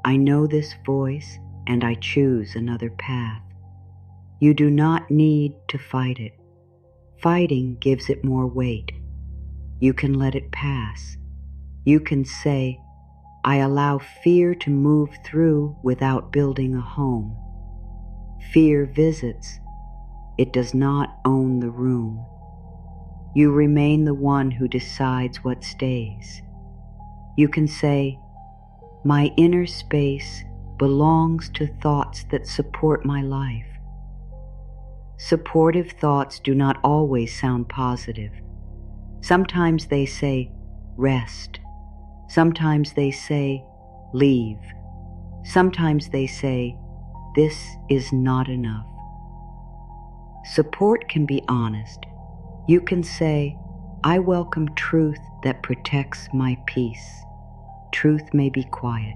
I know this voice and I choose another path. You do not need to fight it. Fighting gives it more weight. You can let it pass. You can say, I allow fear to move through without building a home. Fear visits. It does not own the room. You remain the one who decides what stays. You can say, my inner space belongs to thoughts that support my life. Supportive thoughts do not always sound positive. Sometimes they say, rest. Sometimes they say, leave. Sometimes they say, this is not enough. Support can be honest. You can say, I welcome truth that protects my peace. Truth may be quiet.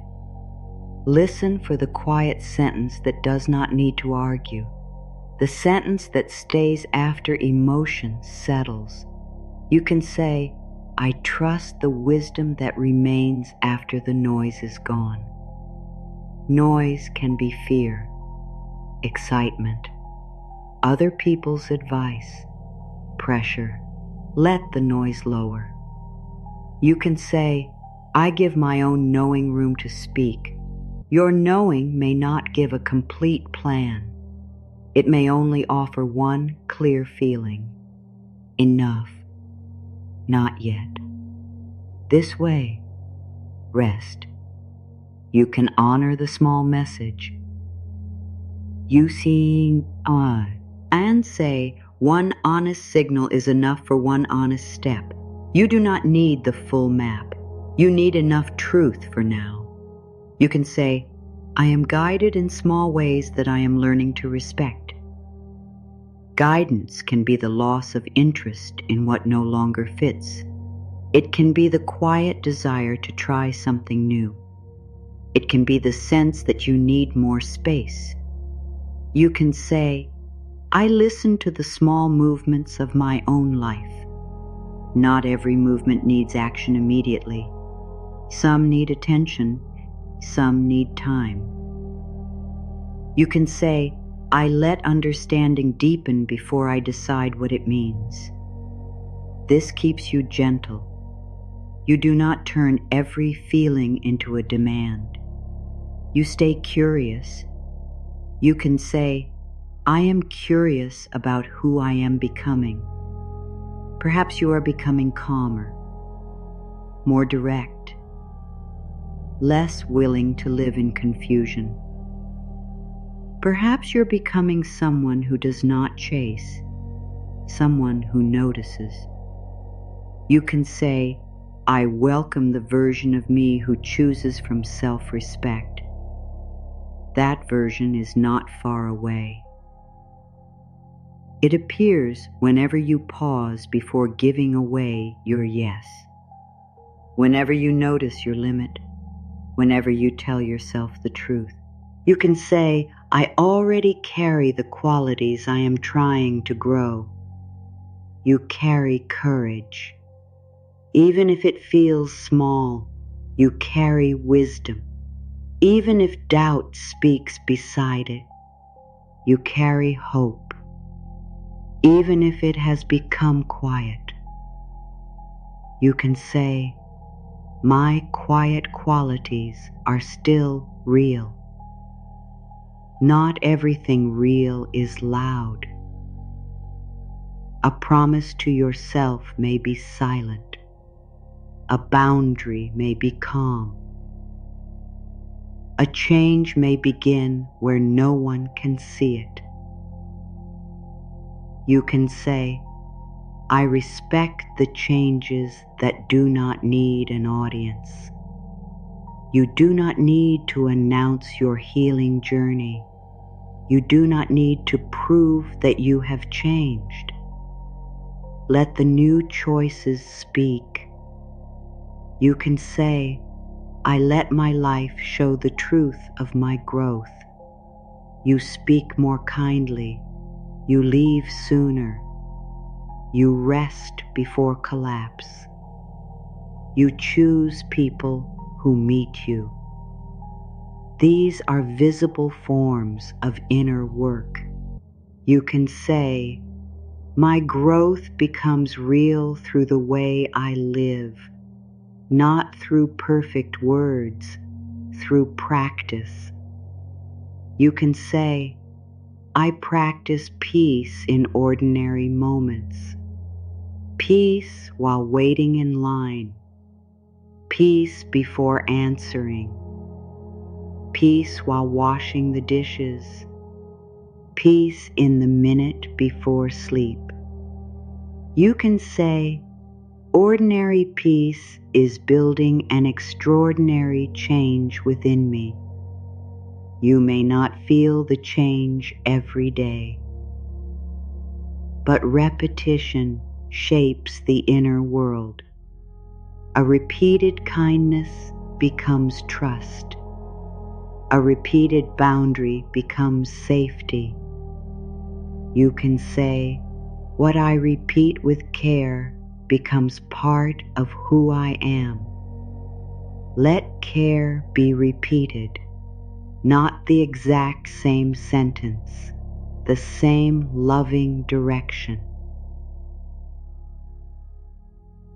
Listen for the quiet sentence that does not need to argue. The sentence that stays after emotion settles. You can say, I trust the wisdom that remains after the noise is gone. Noise can be fear, excitement, other people's advice, pressure. Let the noise lower. You can say, I give my own knowing room to speak. Your knowing may not give a complete plan. It may only offer one clear feeling. Enough. Not yet. This way, rest. You can honor the small message. You seeing and say, one honest signal is enough for one honest step. You do not need the full map. You need enough truth for now. You can say, I am guided in small ways that I am learning to respect. Guidance can be the loss of interest in what no longer fits. It can be the quiet desire to try something new. It can be the sense that you need more space. You can say, I listen to the small movements of my own life. Not every movement needs action immediately. Some need attention, some need time. You can say, I let understanding deepen before I decide what it means. This keeps you gentle. You do not turn every feeling into a demand. You stay curious. You can say, I am curious about who I am becoming. Perhaps you are becoming calmer, more direct, less willing to live in confusion. Perhaps you're becoming someone who does not chase, someone who notices. You can say, I welcome the version of me who chooses from self-respect. That version is not far away. It appears whenever you pause before giving away your yes. Whenever you notice your limit, whenever you tell yourself the truth, you can say, I already carry the qualities I am trying to grow. You carry courage. Even if it feels small, you carry wisdom. Even if doubt speaks beside it, you carry hope. Even if it has become quiet, you can say, my quiet qualities are still real. Not everything real is loud. A promise to yourself may be silent. A boundary may be calm. A change may begin where no one can see it. You can say, I respect the changes that do not need an audience. You do not need to announce your healing journey. You do not need to prove that you have changed. Let the new choices speak. You can say, I let my life show the truth of my growth. You speak more kindly. You leave sooner. You rest before collapse. You choose people who meet you. These are visible forms of inner work. You can say, my growth becomes real through the way I live, not through perfect words, through practice. You can say, I practice peace in ordinary moments. Peace while waiting in line. Peace before answering. Peace while washing the dishes. Peace in the minute before sleep. You can say, ordinary peace is building an extraordinary change within me. You may not feel the change every day, but repetition shapes the inner world. A repeated kindness becomes trust. A repeated boundary becomes safety. You can say, what I repeat with care becomes part of who I am. Let care be repeated, not the exact same sentence, the same loving direction.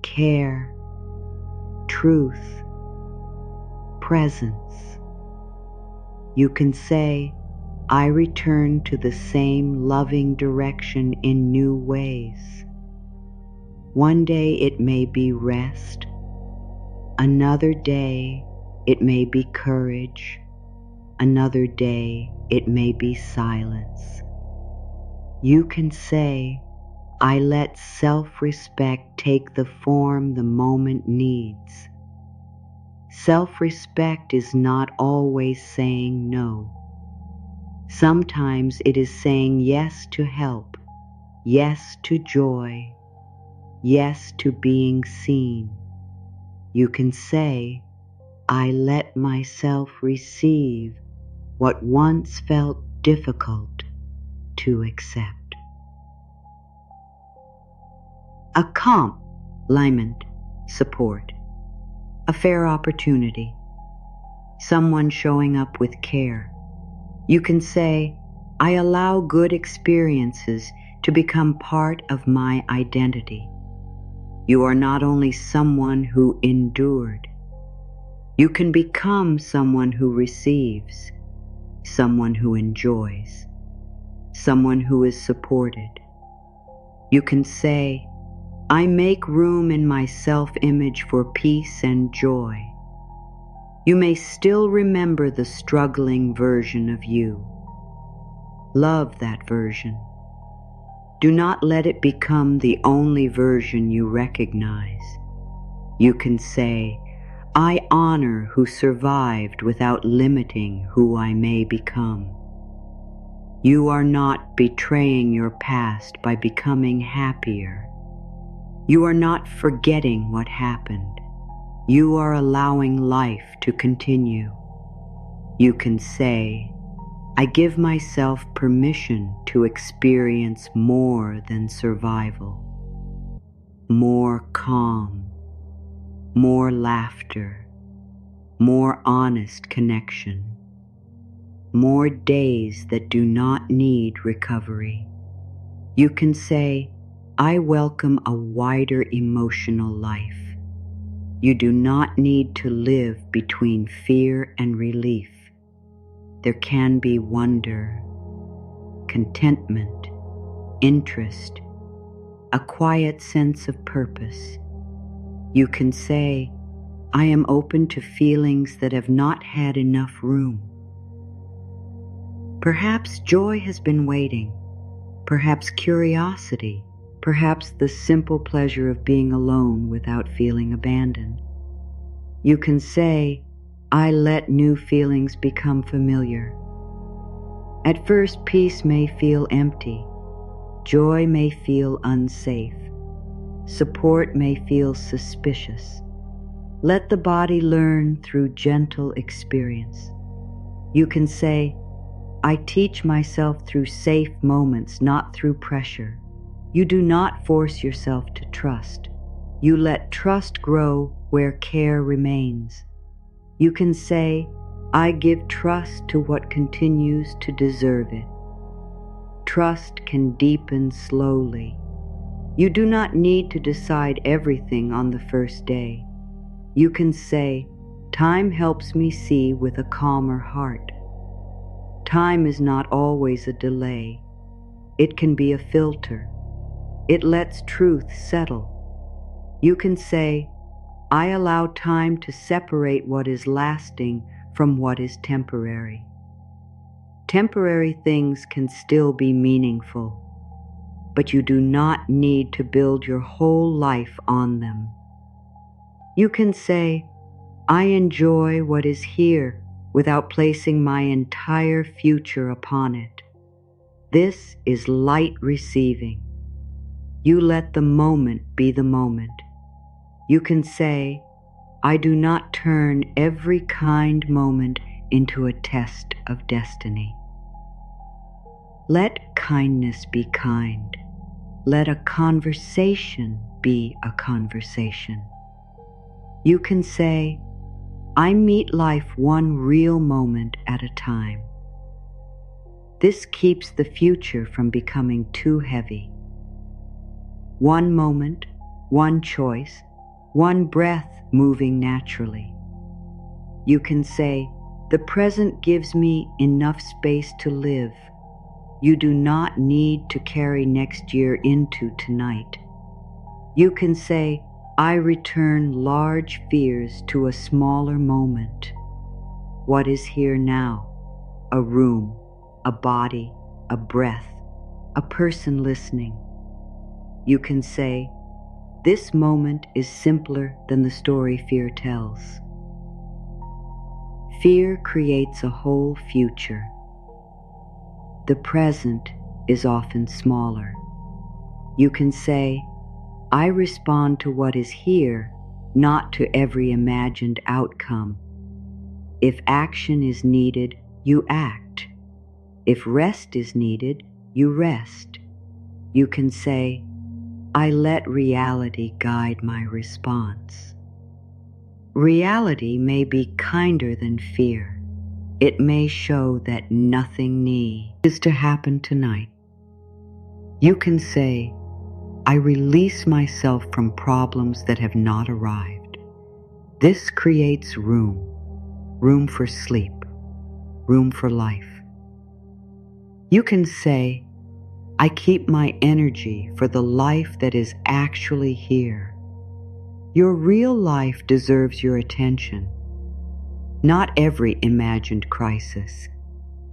Care, truth, presence. You can say, I return to the same loving direction in new ways. One day it may be rest. Another day it may be courage. Another day it may be silence. You can say, I let self-respect take the form the moment needs. Self-respect is not always saying no. Sometimes it is saying yes to help, yes to joy, yes to being seen. You can say, I let myself receive what once felt difficult to accept. A compliment, support, a fair opportunity, someone showing up with care. You can say, I allow good experiences to become part of my identity. You are not only someone who endured. You can become someone who receives, someone who enjoys, someone who is supported. You can say, I make room in my self-image for peace and joy. You may still remember the struggling version of you. Love that version. Do not let it become the only version you recognize. You can say, I honor who survived without limiting who I may become. You are not betraying your past by becoming happier. You are not forgetting what happened. You are allowing life to continue. You can say, I give myself permission to experience more than survival. More calm, more laughter, more honest connection, more days that do not need recovery. You can say, I welcome a wider emotional life. You do not need to live between fear and relief. There can be wonder, contentment, interest, a quiet sense of purpose. You can say, I am open to feelings that have not had enough room. Perhaps joy has been waiting, perhaps curiosity, perhaps the simple pleasure of being alone without feeling abandoned. You can say, I let new feelings become familiar. At first, peace may feel empty. Joy may feel unsafe. Support may feel suspicious. Let the body learn through gentle experience. You can say, I teach myself through safe moments, not through pressure. You do not force yourself to trust. You let trust grow where care remains. You can say, I give trust to what continues to deserve it. Trust can deepen slowly. You do not need to decide everything on the first day. You can say, time helps me see with a calmer heart. Time is not always a delay. It can be a filter. It lets truth settle. You can say, I allow time to separate what is lasting from what is temporary. Temporary things can still be meaningful, but you do not need to build your whole life on them. You can say, I enjoy what is here without placing my entire future upon it. This is light receiving. You let the moment be the moment. You can say, I do not turn every kind moment into a test of destiny. Let kindness be kind. Let a conversation be a conversation. You can say, I meet life one real moment at a time. This keeps the future from becoming too heavy. One moment, one choice, one breath moving naturally. You can say, the present gives me enough space to live. You do not need to carry next year into tonight. You can say, I return large fears to a smaller moment. What is here now? A room, a body, a breath, a person listening. You can say, this moment is simpler than the story fear tells. Fear creates a whole future. The present is often smaller. You can say, I respond to what is here, not to every imagined outcome. If action is needed, you act. If rest is needed, you rest. You can say, I let reality guide my response. Reality may be kinder than fear. It may show that nothing needs to happen tonight. You can say, I release myself from problems that have not arrived. This creates room for sleep, room for life. You can say, I keep my energy for the life that is actually here. Your real life deserves your attention, not every imagined crisis.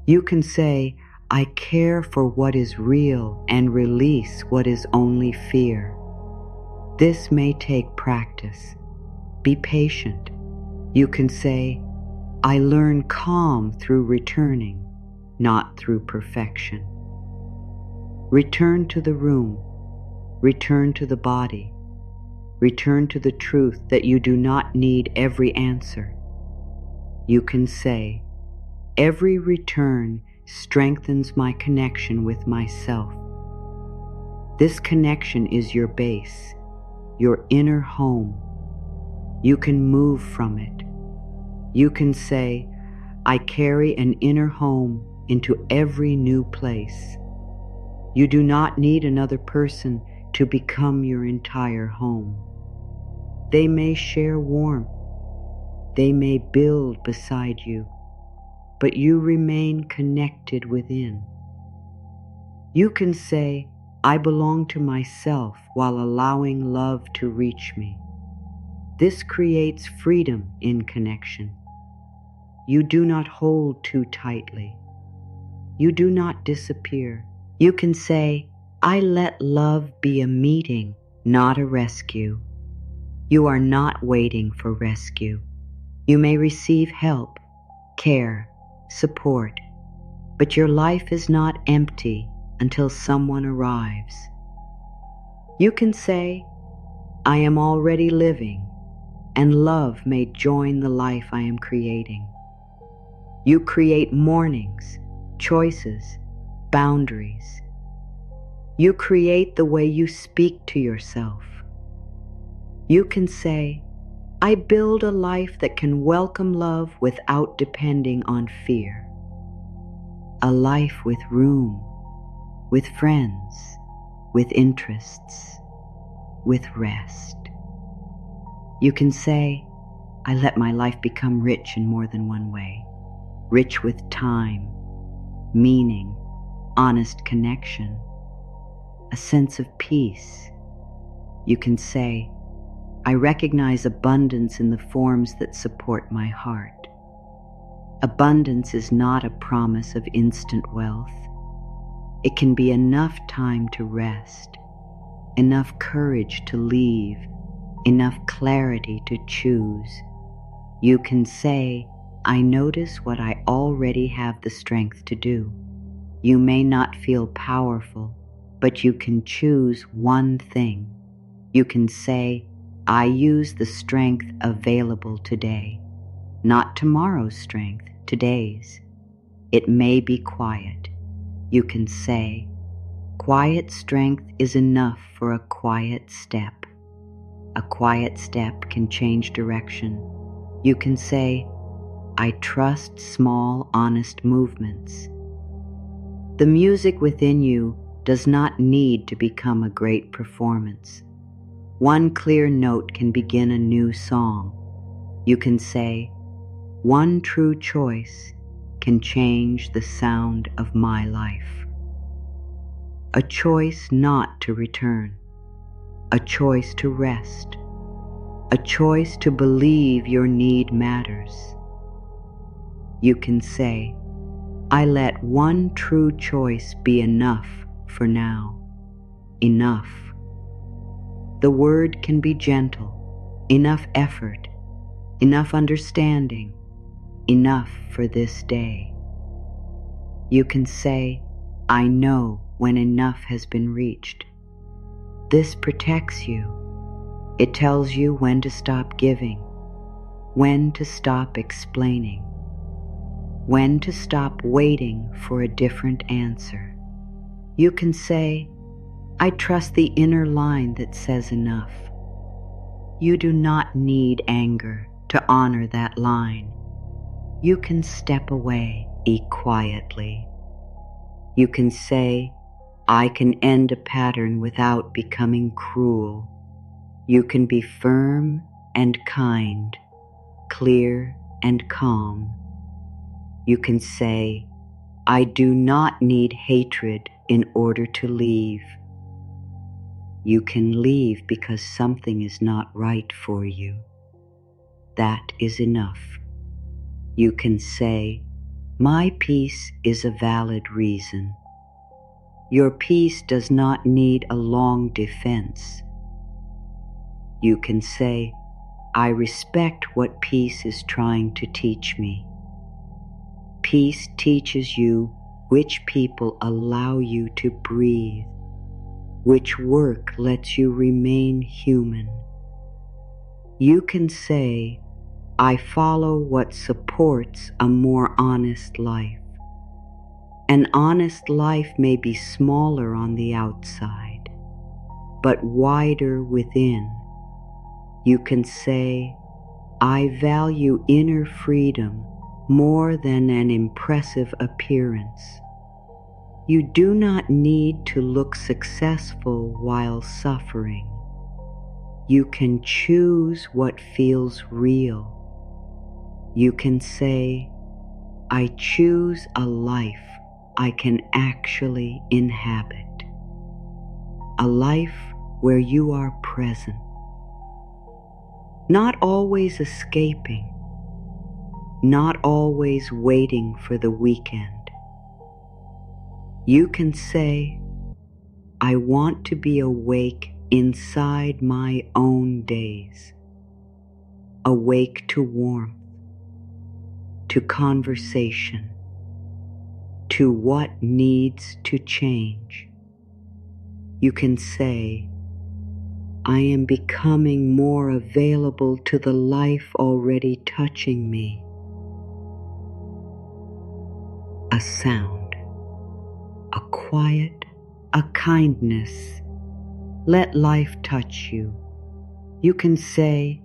You can say, I care for what is real and release what is only fear. This may take practice. Be patient. You can say, I learn calm through returning, not through perfection. Return to the room. Return to the body. Return to the truth that you do not need every answer. You can say, every return strengthens my connection with myself. This connection is your base, your inner home. You can move from it. You can say, I carry an inner home into every new place. You do not need another person to become your entire home. They may share warmth. They may build beside you, but you remain connected within. You can say, I belong to myself while allowing love to reach me. This creates freedom in connection. You do not hold too tightly. You do not disappear. You can say, I let love be a meeting, not a rescue. You are not waiting for rescue. You may receive help, care, support, but your life is not empty until someone arrives. You can say, I am already living, and love may join the life I am creating. You create mornings, choices, boundaries. You create the way you speak to yourself. You can say, I build a life that can welcome love without depending on fear. A life with room, with friends, with interests, with rest. You can say, I let my life become rich in more than one way. Rich with time, meaning, honest connection, a sense of peace. You can say, I recognize abundance in the forms that support my heart. Abundance is not a promise of instant wealth. It can be enough time to rest, enough courage to leave, enough clarity to choose. You can say, I notice what I already have the strength to do. You may not feel powerful, but you can choose one thing. You can say, I use the strength available today, not tomorrow's strength, today's. It may be quiet. You can say, quiet strength is enough for a quiet step. A quiet step can change direction. You can say, I trust small, honest movements. The music within you does not need to become a great performance. One clear note can begin a new song. You can say, one true choice can change the sound of my life. A choice not to return. A choice to rest. A choice to believe your need matters. You can say, I let one true choice be enough for now. Enough. The word can be gentle, enough effort, enough understanding, enough for this day. You can say, I know when enough has been reached. This protects you. It tells you when to stop giving, when to stop explaining, when to stop waiting for a different answer. You can say, I trust the inner line that says enough. You do not need anger to honor that line. You can step away, eat quietly. You can say, I can end a pattern without becoming cruel. You can be firm and kind, clear and calm. You can say, I do not need hatred in order to leave. You can leave because something is not right for you. That is enough. You can say, my peace is a valid reason. Your peace does not need a long defense. You can say, I respect what peace is trying to teach me. Peace teaches you which people allow you to breathe, which work lets you remain human. You can say, I follow what supports a more honest life. An honest life may be smaller on the outside, but wider within. You can say, I value inner freedom more than an impressive appearance. You do not need to look successful while suffering. You can choose what feels real. You can say, I choose a life I can actually inhabit. A life where you are present. Not always escaping. Not always waiting for the weekend. You can say, I want to be awake inside my own days. Awake to warmth, to conversation, to what needs to change. You can say, I am becoming more available to the life already touching me. A sound, a quiet, a kindness. Let life touch you. You can say,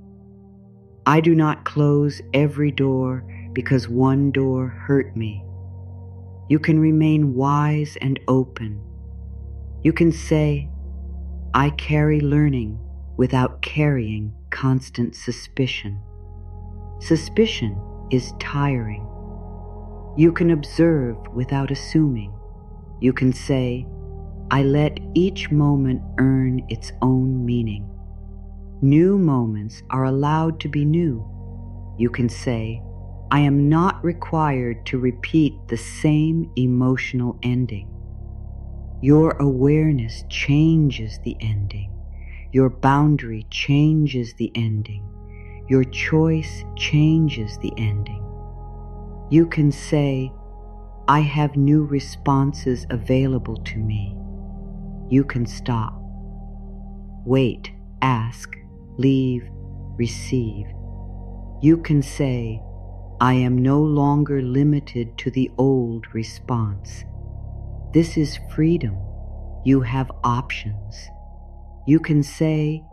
I do not close every door because one door hurt me. You can remain wise and open. You can say, I carry learning without carrying constant suspicion. Suspicion is tiring. You can observe without assuming. You can say, I let each moment earn its own meaning. New moments are allowed to be new. You can say, I am not required to repeat the same emotional ending. Your awareness changes the ending. Your boundary changes the ending. Your choice changes the ending. You can say, I have new responses available to me. You can stop. Wait, ask, leave, receive. You can say, I am no longer limited to the old response. This is freedom. You have options. You can say,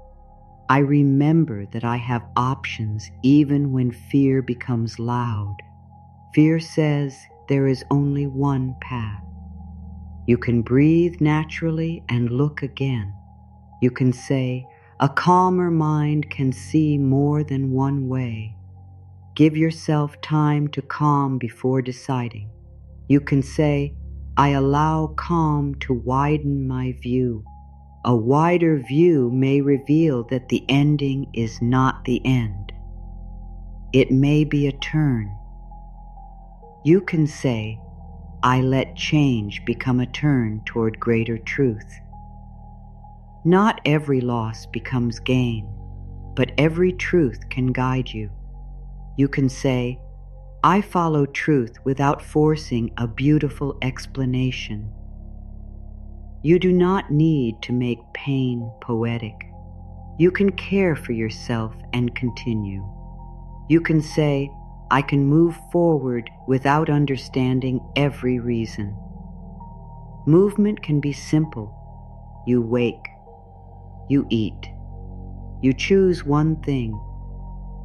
I remember that I have options even when fear becomes loud. Fear says there is only one path. You can breathe naturally and look again. You can say, a calmer mind can see more than one way. Give yourself time to calm before deciding. You can say, I allow calm to widen my view. A wider view may reveal that the ending is not the end. It may be a turn. You can say, I let change become a turn toward greater truth. Not every loss becomes gain, but every truth can guide you. You can say, I follow truth without forcing a beautiful explanation. You do not need to make pain poetic. You can care for yourself and continue. You can say, I can move forward without understanding every reason. Movement can be simple. You wake. You eat. You choose one thing.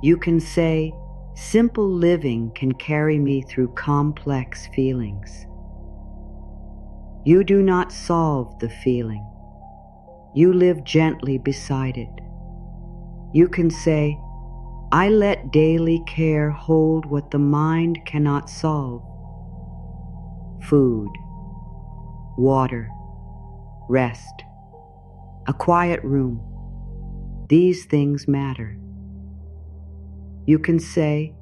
You can say, simple living can carry me through complex feelings. You do not solve the feeling. You live gently beside it. You can say, I let daily care hold what the mind cannot solve. Food, water, rest, a quiet room. These things matter. You can say,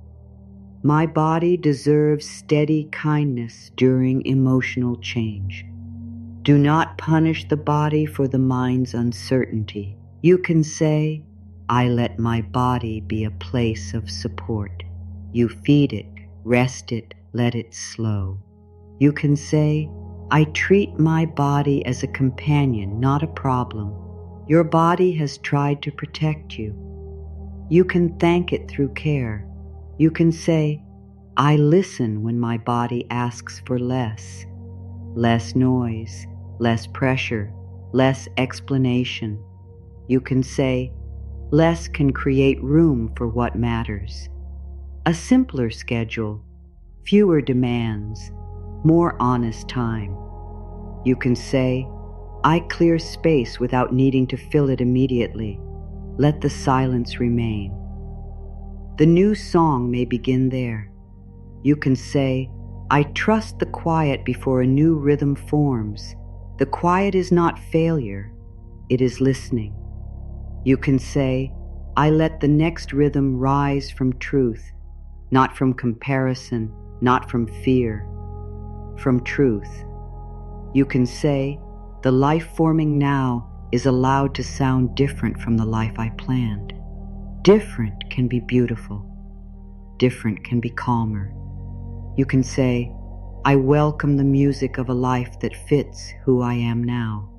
my body deserves steady kindness during emotional change. Do not punish the body for the mind's uncertainty. You can say, I let my body be a place of support. You feed it, rest it, let it slow. You can say, I treat my body as a companion, not a problem. Your body has tried to protect you. You can thank it through care. You can say, I listen when my body asks for less. Less noise, less pressure, less explanation. You can say, less can create room for what matters. A simpler schedule, fewer demands, more honest time. You can say, I clear space without needing to fill it immediately. Let the silence remain. The new song may begin there. You can say, I trust the quiet before a new rhythm forms. The quiet is not failure, it is listening. You can say, I let the next rhythm rise from truth, not from comparison, not from fear, from truth. You can say, the life forming now is allowed to sound different from the life I planned. Different can be beautiful. Different can be calmer. You can say, I welcome the music of a life that fits who I am now.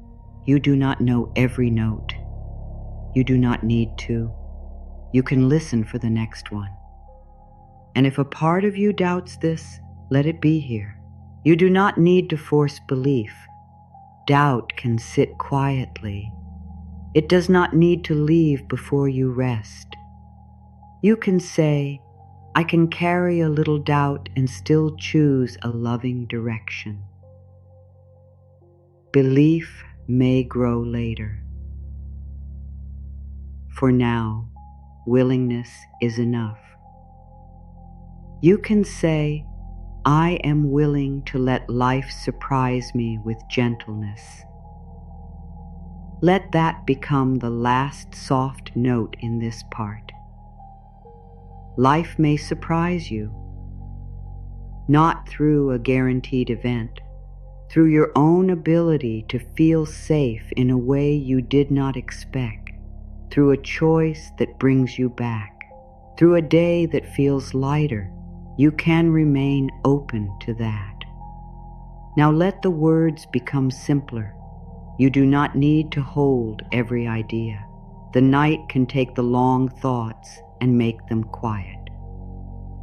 You do not know every note. You do not need to. You can listen for the next one. And if a part of you doubts this, let it be here. You do not need to force belief. Doubt can sit quietly. It does not need to leave before you rest. You can say, I can carry a little doubt and still choose a loving direction. Belief may grow later. For now, willingness is enough. You can say, I am willing to let life surprise me with gentleness. Let that become the last soft note in this part. Life may surprise you, not through a guaranteed event, through your own ability to feel safe in a way you did not expect, through a choice that brings you back, through a day that feels lighter. You can remain open to that. Now let the words become simpler. You do not need to hold every idea. The night can take the long thoughts and make them quiet.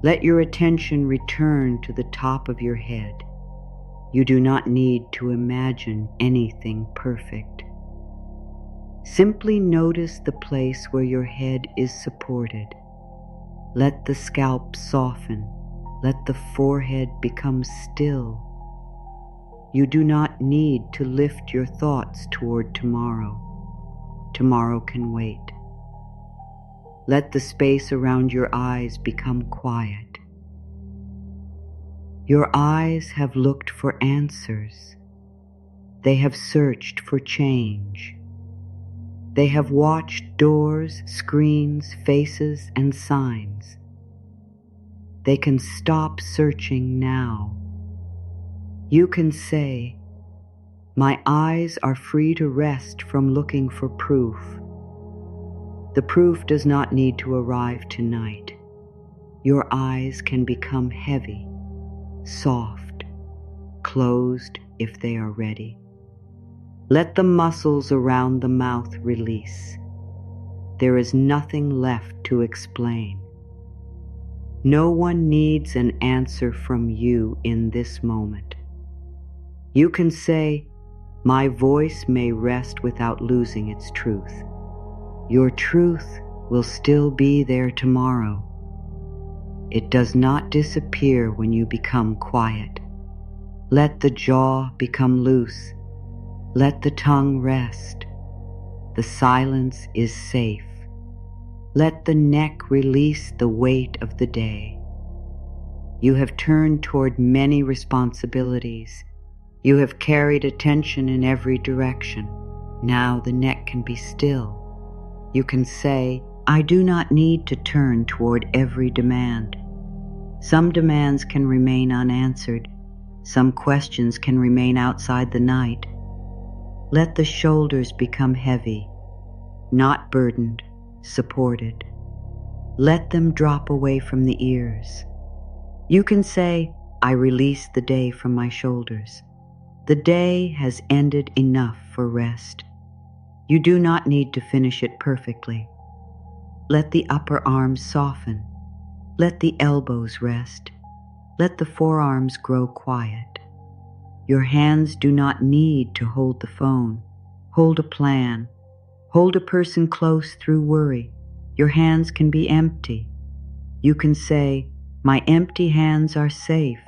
Let your attention return to the top of your head. You do not need to imagine anything perfect. Simply notice the place where your head is supported. Let the scalp soften. Let the forehead become still. You do not need to lift your thoughts toward tomorrow. Tomorrow can wait. Let the space around your eyes become quiet. Your eyes have looked for answers. They have searched for change. They have watched doors, screens, faces, and signs. They can stop searching now. You can say, my eyes are free to rest from looking for proof. The proof does not need to arrive tonight. Your eyes can become heavy, soft, closed if they are ready. Let the muscles around the mouth release. There is nothing left to explain. No one needs an answer from you in this moment. You can say, my voice may rest without losing its truth. Your truth will still be there tomorrow. It does not disappear when you become quiet. Let the jaw become loose. Let the tongue rest. The silence is safe. Let the neck release the weight of the day. You have turned toward many responsibilities. You have carried attention in every direction. Now the neck can be still. You can say, I do not need to turn toward every demand. Some demands can remain unanswered. Some questions can remain outside the night. Let the shoulders become heavy, not burdened, supported. Let them drop away from the ears. You can say, I release the day from my shoulders. The day has ended enough for rest. You do not need to finish it perfectly. Let the upper arms soften. Let the elbows rest. Let the forearms grow quiet. Your hands do not need to hold the phone. Hold a plan. Hold a person close through worry. Your hands can be empty. You can say, my empty hands are safe.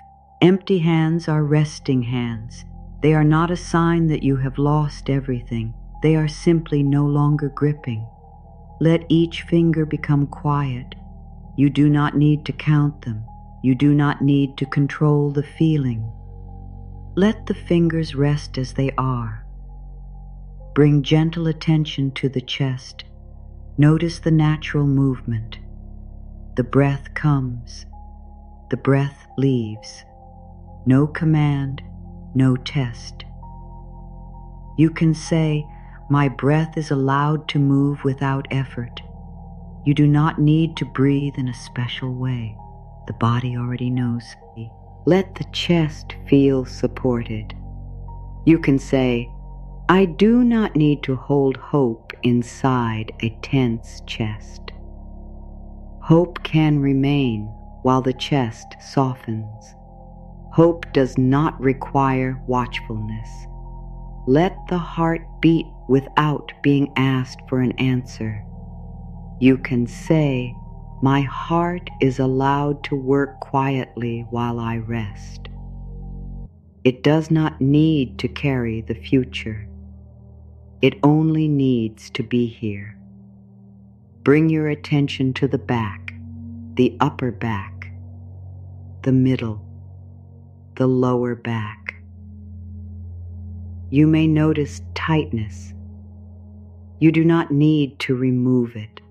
Empty hands are resting hands. They are not a sign that you have lost everything. They are simply no longer gripping. Let each finger become quiet. You do not need to count them. You do not need to control the feeling. Let the fingers rest as they are. Bring gentle attention to the chest. Notice the natural movement. The breath comes. The breath leaves. No command, no test. You can say, my breath is allowed to move without effort. You do not need to breathe in a special way. The body already knows. Let the chest feel supported. You can say, I do not need to hold hope inside a tense chest. Hope can remain while the chest softens. Hope does not require watchfulness. Let the heart beat without being asked for an answer. You can say, my heart is allowed to work quietly while I rest. It does not need to carry the future. It only needs to be here. Bring your attention to the back, the upper back, the middle, the lower back. You may notice tightness. You do not need to remove it.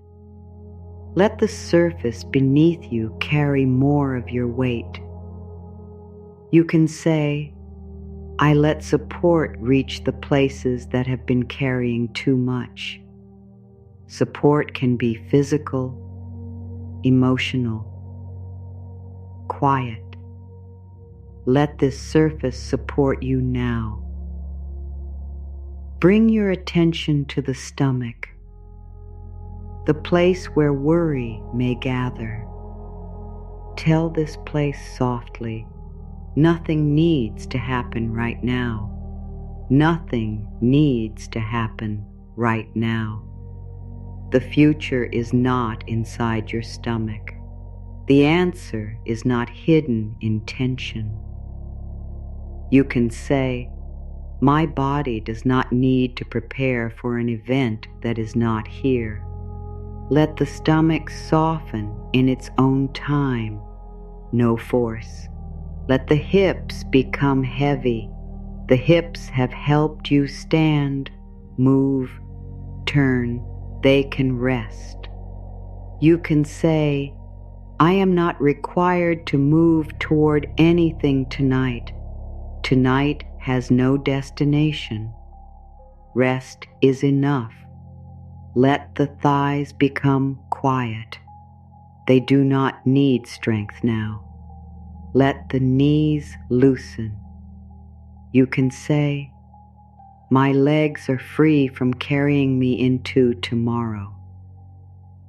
Let the surface beneath you carry more of your weight. You can say, I let support reach the places that have been carrying too much. Support can be physical, emotional, quiet. Let this surface support you now. Bring your attention to the stomach, the place where worry may gather. Tell this place softly, nothing needs to happen right now. Nothing needs to happen right now. The future is not inside your stomach. The answer is not hidden in tension. You can say, my body does not need to prepare for an event that is not here. Let the stomach soften in its own time, no force. Let the hips become heavy. The hips have helped you stand, move, turn. They can rest. You can say, I am not required to move toward anything tonight. Tonight has no destination. Rest is enough. Let the thighs become quiet. They do not need strength now. Let the knees loosen. You can say, my legs are free from carrying me into tomorrow.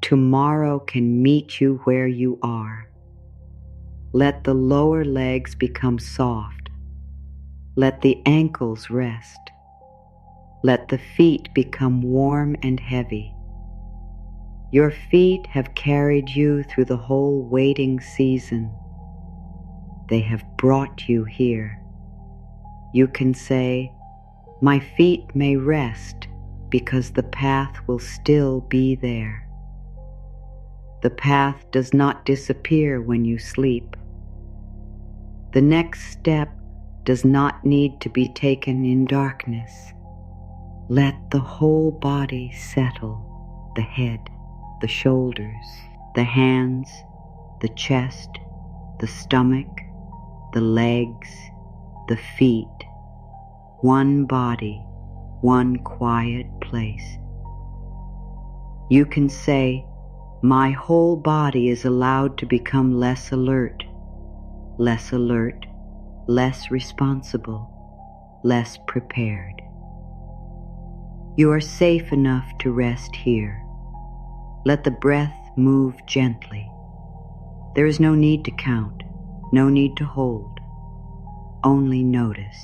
Tomorrow can meet you where you are. Let the lower legs become soft. Let the ankles rest. Let the feet become warm and heavy. Your feet have carried you through the whole waiting season. They have brought you here. You can say, my feet may rest because the path will still be there. The path does not disappear when you sleep. The next step does not need to be taken in darkness. Let the whole body settle, the head, the shoulders, the hands, the chest, the stomach, the legs, the feet. One body, one quiet place. You can say, my whole body is allowed to become less alert, less responsible, less prepared. You are safe enough to rest here. Let the breath move gently. There is no need to count, no need to hold. Only notice.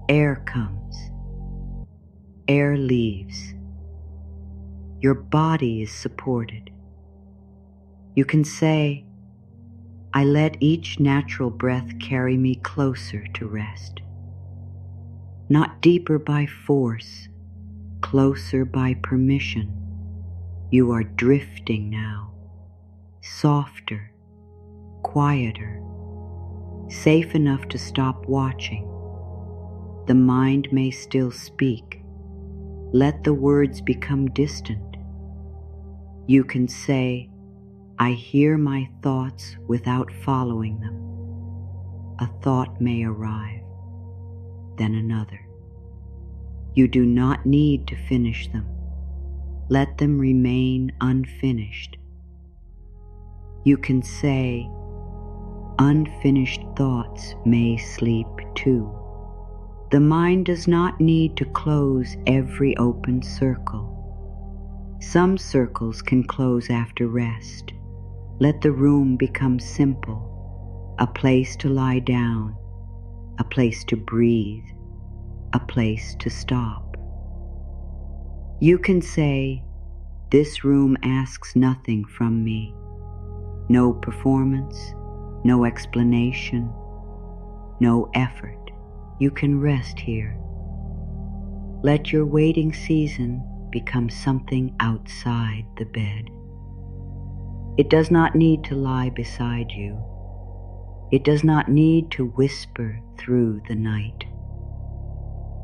Air comes. Air leaves. Your body is supported. You can say, I let each natural breath carry me closer to rest. Not deeper by force, closer by permission. You are drifting now, softer, quieter, safe enough to stop watching. The mind may still speak. Let the words become distant. You can say, I hear my thoughts without following them. A thought may arrive, then another. You do not need to finish them. Let them remain unfinished. You can say, unfinished thoughts may sleep too. The mind does not need to close every open circle. Some circles can close after rest. Let the room become simple, a place to lie down, a place to breathe, a place to stop. You can say, this room asks nothing from me. No performance, no explanation, no effort. You can rest here. Let your waiting season become something outside the bed. It does not need to lie beside you. It does not need to whisper through the night.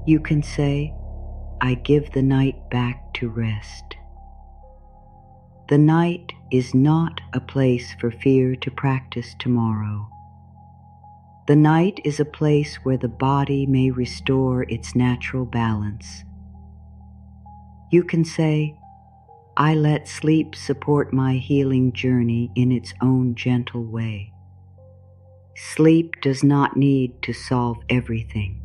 You can say, I give the night back to rest. The night is not a place for fear to practice tomorrow. The night is a place where the body may restore its natural balance. You can say, I let sleep support my healing journey in its own gentle way. Sleep does not need to solve everything.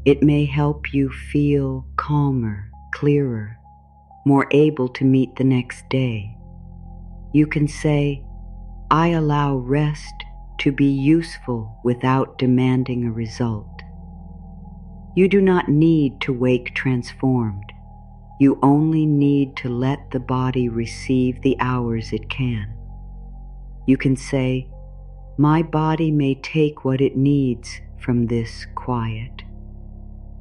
It may help you feel calmer, clearer, more able to meet the next day. You can say, I allow rest to be useful without demanding a result. You do not need to wake transformed. You only need to let the body receive the hours it can. You can say, my body may take what it needs from this quiet.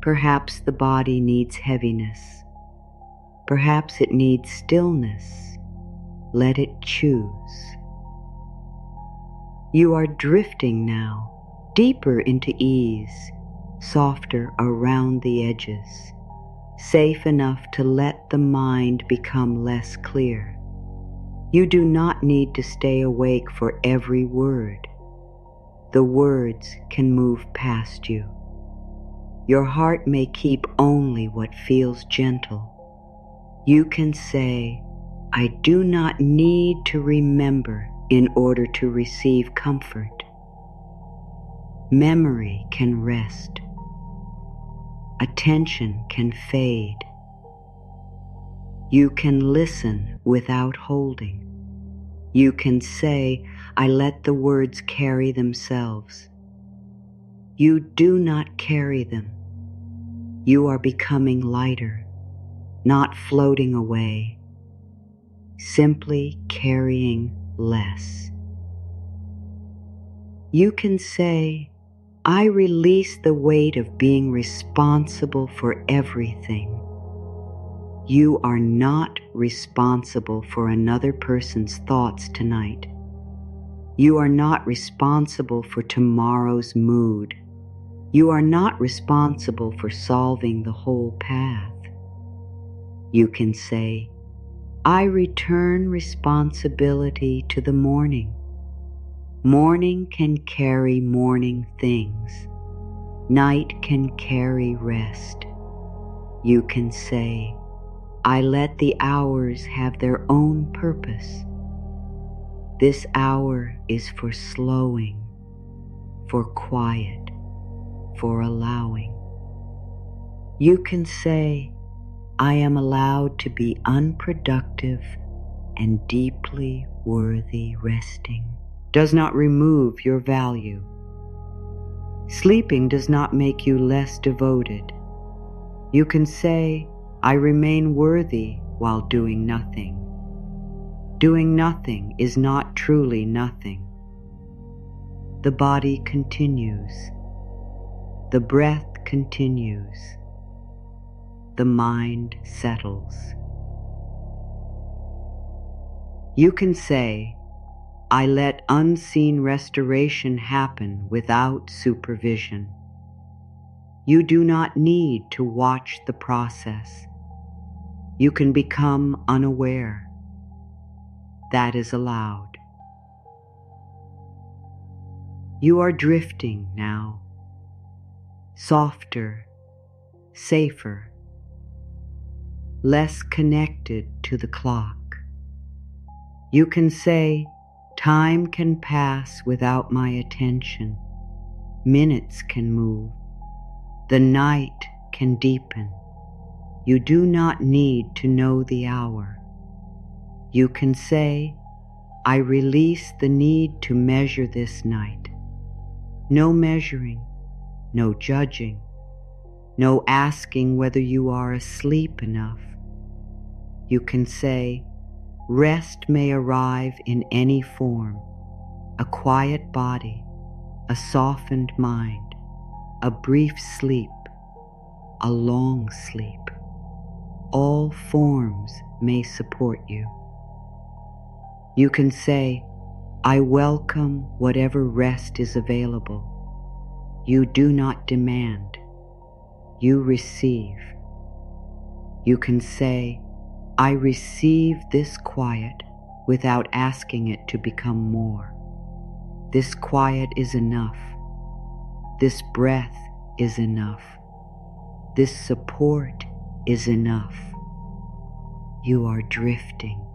Perhaps the body needs heaviness. Perhaps it needs stillness. Let it choose. You are drifting now, deeper into ease, softer around the edges, safe enough to let the mind become less clear. You do not need to stay awake for every word. The words can move past you. Your heart may keep only what feels gentle. You can say, I do not need to remember in order to receive comfort. Memory can rest. Attention can fade. You can listen without holding. You can say, I let the words carry themselves. You do not carry them. You are becoming lighter, not floating away, simply carrying less. You can say, I release the weight of being responsible for everything. You are not responsible for another person's thoughts tonight. You are not responsible for tomorrow's mood. You are not responsible for solving the whole path. You can say, I return responsibility to the morning. Morning can carry morning things. Night can carry rest. You can say, I let the hours have their own purpose. This hour is for slowing, for quiet, for allowing. You can say, I am allowed to be unproductive and deeply worthy. Resting does not remove your value. Sleeping does not make you less devoted. You can say, I remain worthy while doing nothing. Doing nothing is not truly nothing. The body continues. The breath continues. The mind settles. You can say, I let unseen restoration happen without supervision. You do not need to watch the process. You can become unaware. That is allowed. You are drifting now, softer, safer, less connected to the clock. You can say, time can pass without my attention. Minutes can move. The night can deepen. You do not need to know the hour. You can say, I release the need to measure this night. No measuring, no judging, no asking whether you are asleep enough. You can say, rest may arrive in any form, a quiet body, a softened mind, a brief sleep, a long sleep. All forms may support you. You can say, I welcome whatever rest is available. You do not demand. You receive. You can say, I receive this quiet without asking it to become more. This quiet is enough. This breath is enough. This support is enough. You are drifting.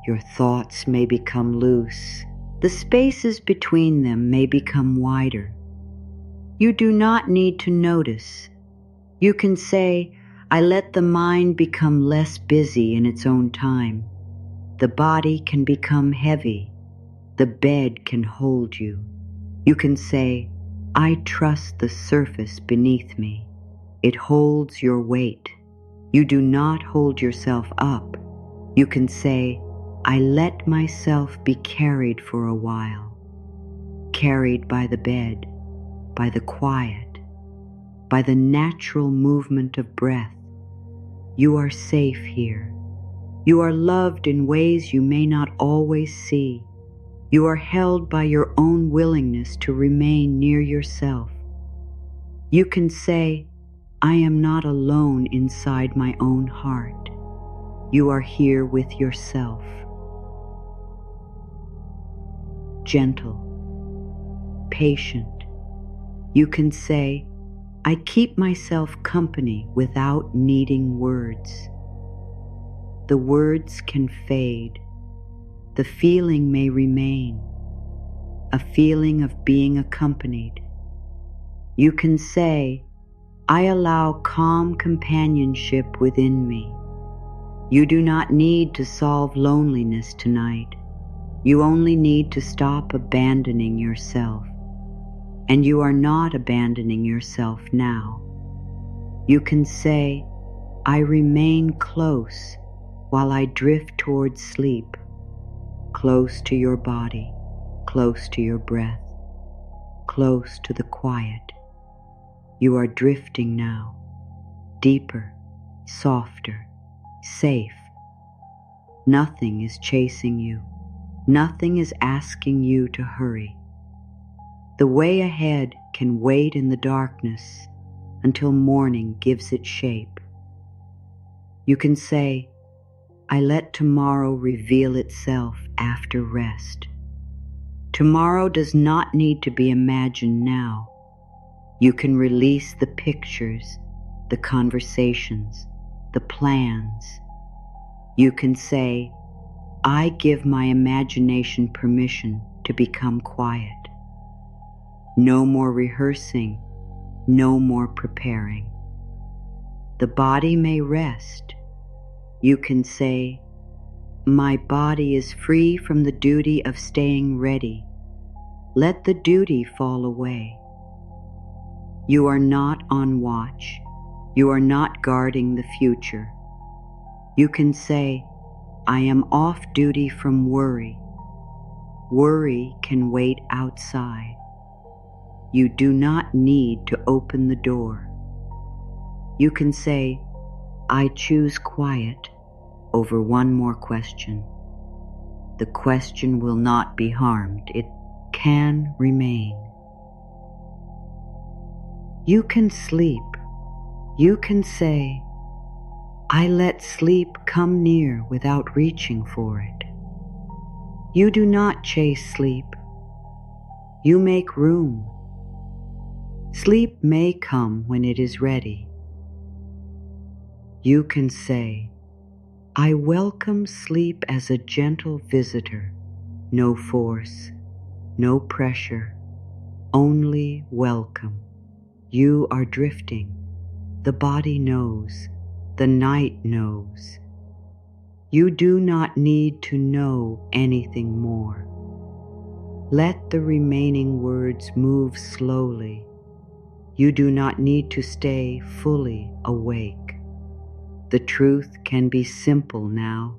Your thoughts may become loose. The spaces between them may become wider. You do not need to notice. You can say, I let the mind become less busy in its own time. The body can become heavy. The bed can hold you. You can say, I trust the surface beneath me. It holds your weight. You do not hold yourself up. You can say, I let myself be carried for a while. Carried by the bed, by the quiet, by the natural movement of breath. You are safe here. You are loved in ways you may not always see. You are held by your own willingness to remain near yourself. You can say, I am not alone inside my own heart. You are here with yourself. Gentle, patient. You can say, I keep myself company without needing words. The words can fade. The feeling may remain, a feeling of being accompanied. You can say, I allow calm companionship within me. You do not need to solve loneliness tonight. You only need to stop abandoning yourself. And you are not abandoning yourself now. You can say, I remain close while I drift towards sleep, close to your body, close to your breath, close to the quiet. You are drifting now, deeper, softer, safe. Nothing is chasing you. Nothing is asking you to hurry. The way ahead can wait in the darkness until morning gives it shape. You can say, I let tomorrow reveal itself after rest. Tomorrow does not need to be imagined now. You can release the pictures, the conversations, the plans, You can say, I give my imagination permission to become quiet. No more rehearsing, no more preparing. The body may rest. You can say, my body is free from the duty of staying ready. Let the duty fall away. You are not on watch. You are not guarding the future. You can say, I am off duty from worry. Worry can wait outside. You do not need to open the door. You can say, I choose quiet over one more question. The question will not be harmed. It can remain. You can sleep. You can say, I let sleep come near without reaching for it. You do not chase sleep. You make room. Sleep may come when it is ready. You can say, I welcome sleep as a gentle visitor. No force, no pressure, only welcome. You are drifting. The body knows. The night knows. You do not need to know anything more. Let the remaining words move slowly. You do not need to stay fully awake. The truth can be simple now.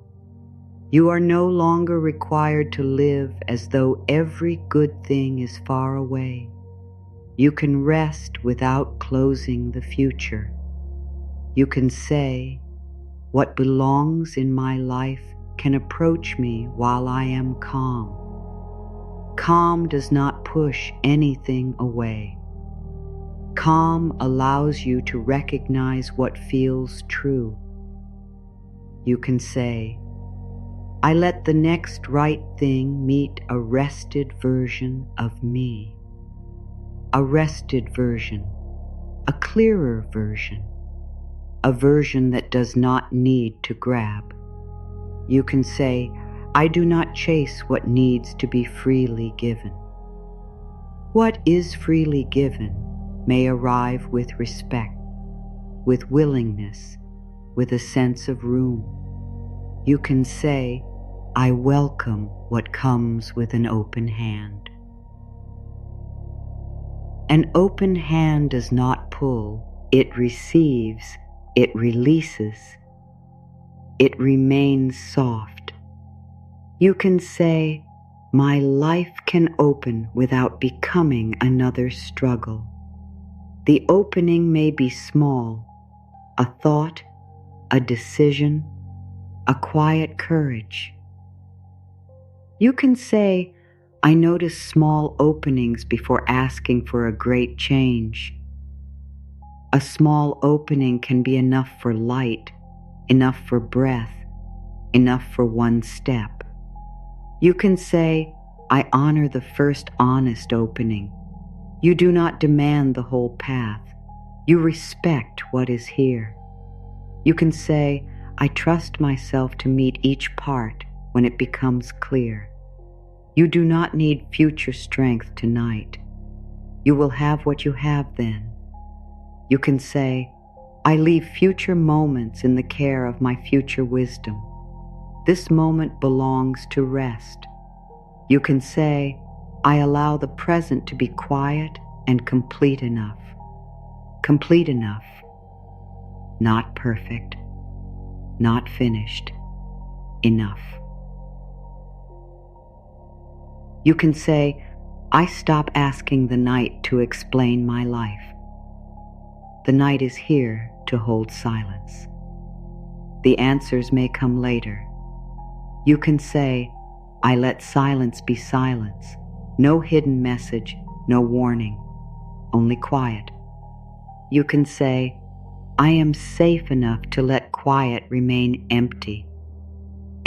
You are no longer required to live as though every good thing is far away. You can rest without closing the future. You can say, what belongs in my life can approach me while I am calm. Calm does not push anything away. Calm allows you to recognize what feels true. You can say, I let the next right thing meet a rested version of me. A rested version, a clearer version, a version that does not need to grab. You can say, I do not chase what needs to be freely given. What is freely given may arrive with respect, with willingness, with a sense of room. You can say, I welcome what comes with an open hand. An open hand does not pull, it receives, it releases, it remains soft. You can say, my life can open without becoming another struggle. The opening may be small, a thought, a decision, a quiet courage. You can say, I notice small openings before asking for a great change. A small opening can be enough for light, enough for breath, enough for one step. You can say, I honor the first honest opening. You do not demand the whole path. You respect what is here. You can say, I trust myself to meet each part when it becomes clear. You do not need future strength tonight. You will have what you have then. You can say, I leave future moments in the care of my future wisdom. This moment belongs to rest. You can say, I allow the present to be quiet and complete enough. Complete enough. Not perfect. Not finished. Enough. You can say, I stop asking the night to explain my life. The night is here to hold silence. The answers may come later. You can say, I let silence be silence. No hidden message, no warning, only quiet. You can say, I am safe enough to let quiet remain empty.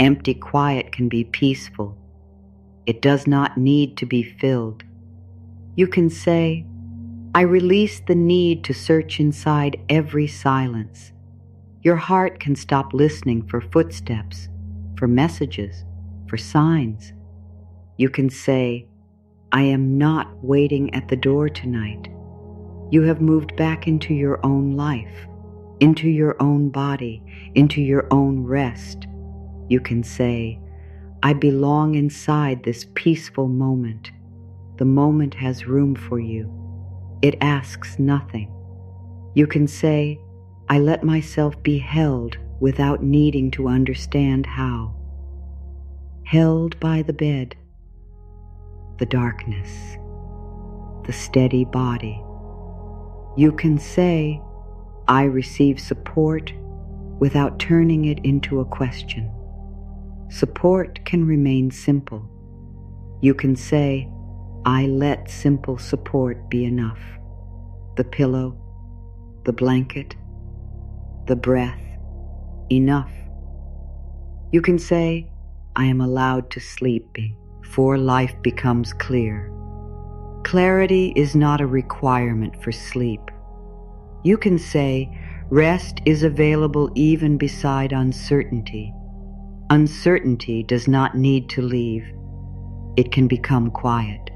Empty quiet can be peaceful. It does not need to be filled. You can say, I release the need to search inside every silence. Your heart can stop listening for footsteps, for messages, for signs. You can say, I am not waiting at the door tonight. You have moved back into your own life, into your own body, into your own rest. You can say, I belong inside this peaceful moment. The moment has room for you. It asks nothing. You can say, I let myself be held without needing to understand how. Held by the bed, the darkness, the steady body. You can say, I receive support without turning it into a question. Support can remain simple. You can say, I let simple support be enough. The pillow, the blanket, the breath, enough. You can say, I am allowed to sleep before life becomes clear. Clarity is not a requirement for sleep. You can say, rest is available even beside uncertainty. Uncertainty does not need to leave. It can become quiet.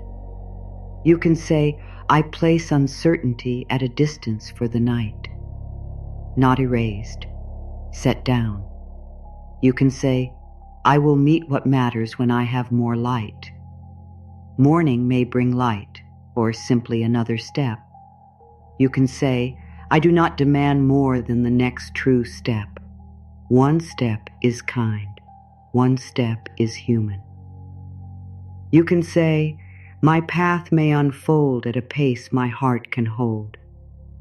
You can say, I place uncertainty at a distance for the night. Not erased, set down. You can say, I will meet what matters when I have more light. Morning may bring light, or simply another step. You can say, I do not demand more than the next true step. One step is kind. One step is human. You can say, my path may unfold at a pace my heart can hold.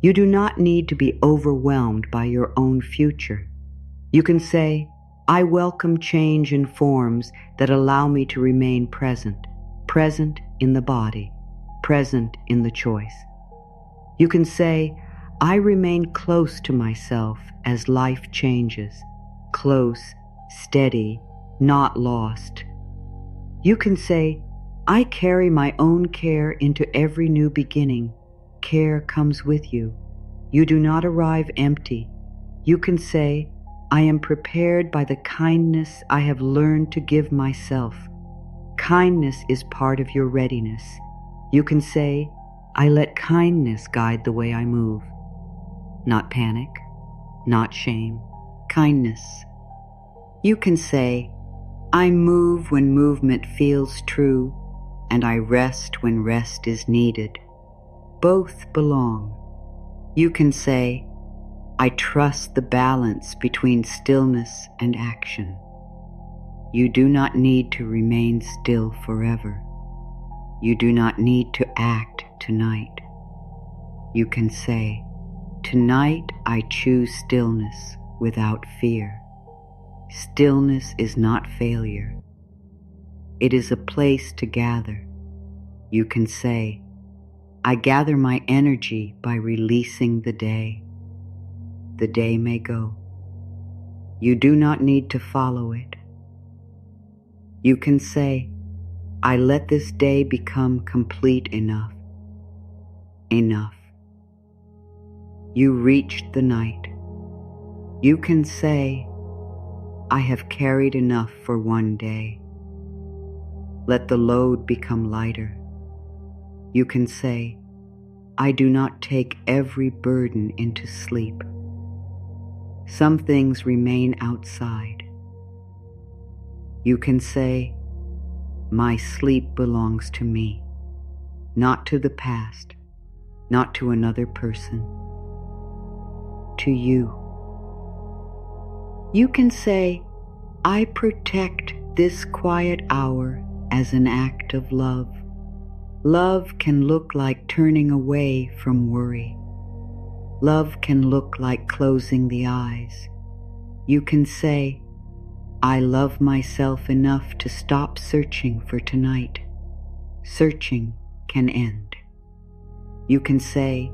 You do not need to be overwhelmed by your own future. You can say, I welcome change in forms that allow me to remain present, present in the body, present in the choice. You can say, I remain close to myself as life changes, close, steady, not lost. You can say, I carry my own care into every new beginning. Care comes with you. You do not arrive empty. You can say, I am prepared by the kindness I have learned to give myself. Kindness is part of your readiness. You can say, I let kindness guide the way I move. Not panic, not shame, kindness. You can say, I move when movement feels true, and I rest when rest is needed. Both belong. You can say, I trust the balance between stillness and action. You do not need to remain still forever. You do not need to act tonight. You can say, tonight I choose stillness without fear. Stillness is not failure. It is a place to gather. You can say, I gather my energy by releasing the day. The day may go. You do not need to follow it. You can say, I let this day become complete enough. Enough. You reached the night. You can say, I have carried enough for one day. Let the load become lighter. You can say, I do not take every burden into sleep. Some things remain outside. You can say, my sleep belongs to me, not to the past, not to another person, to you. You can say, I protect this quiet hour as an act of love. Love can look like turning away from worry. Love can look like closing the eyes. You can say, I love myself enough to stop searching for tonight. Searching can end. You can say,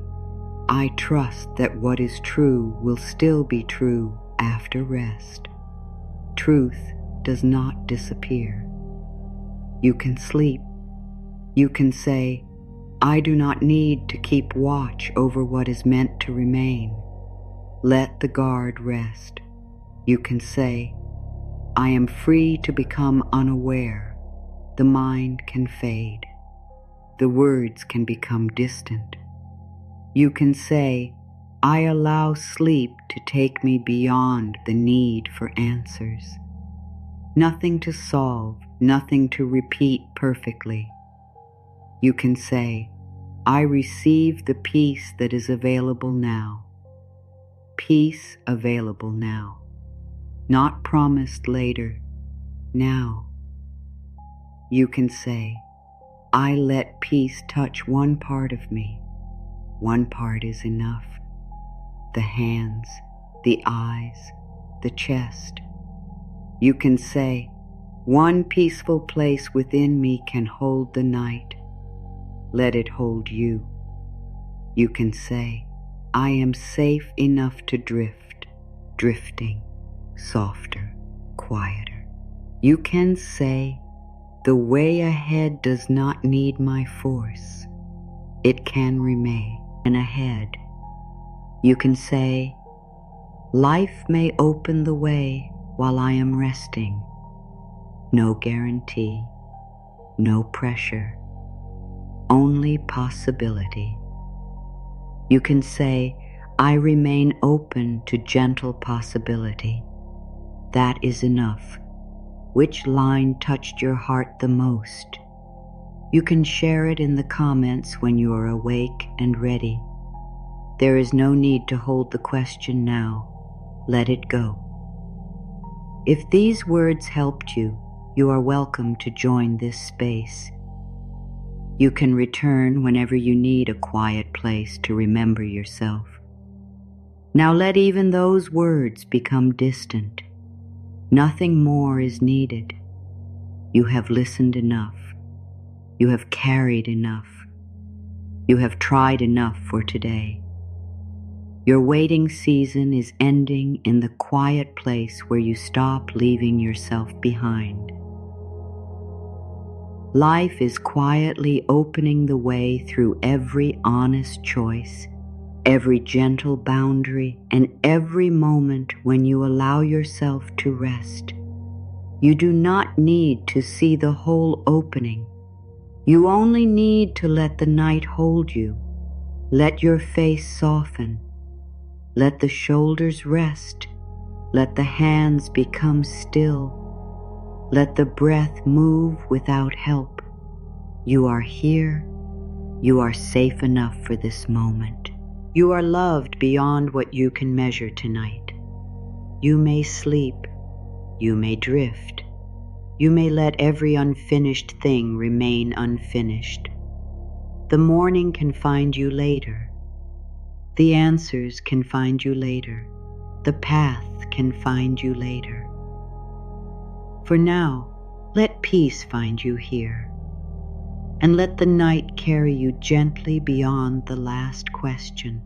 I trust that what is true will still be true after rest. Truth does not disappear. You can sleep. You can say, I do not need to keep watch over what is meant to remain. let the guard rest. You can say, I am free to become unaware. The mind can fade. The words can become distant. You can say, I allow sleep to take me beyond the need for answers. Nothing to solve, nothing to repeat perfectly. You can say, I receive the peace that is available now. Peace available now. Not promised later, now. You can say, I let peace touch one part of me. One part is enough. The hands, the eyes, the chest. You can say, one peaceful place within me can hold the night. Let it hold you. You can say, I am safe enough to drift, drifting, softer, quieter. You can say, the way ahead does not need my force. It can remain ahead. You can say, life may open the way while I am resting. No guarantee, no pressure, only possibility. You can say, I remain open to gentle possibility. That is enough. Which line touched your heart the most? You can share it in the comments when you are awake and ready. There is no need to hold the question now. Let it go. If these words helped you, you are welcome to join this space. You can return whenever you need a quiet place to remember yourself. Now let even those words become distant. Nothing more is needed. You have listened enough. You have carried enough. You have tried enough for today. Your waiting season is ending in the quiet place where you stop leaving yourself behind. Life is quietly opening the way through every honest choice, every gentle boundary, and every moment when you allow yourself to rest. You do not need to see the whole opening. You only need to let the night hold you. Let your face soften. Let the shoulders rest. Let the hands become still. Let the breath move without help. You are here. You are safe enough for this moment. You are loved beyond what you can measure tonight. You may sleep. You may drift. You may let every unfinished thing remain unfinished. The morning can find you later. The answers can find you later. The path can find you later. For now, let peace find you here. And let the night carry you gently beyond the last question.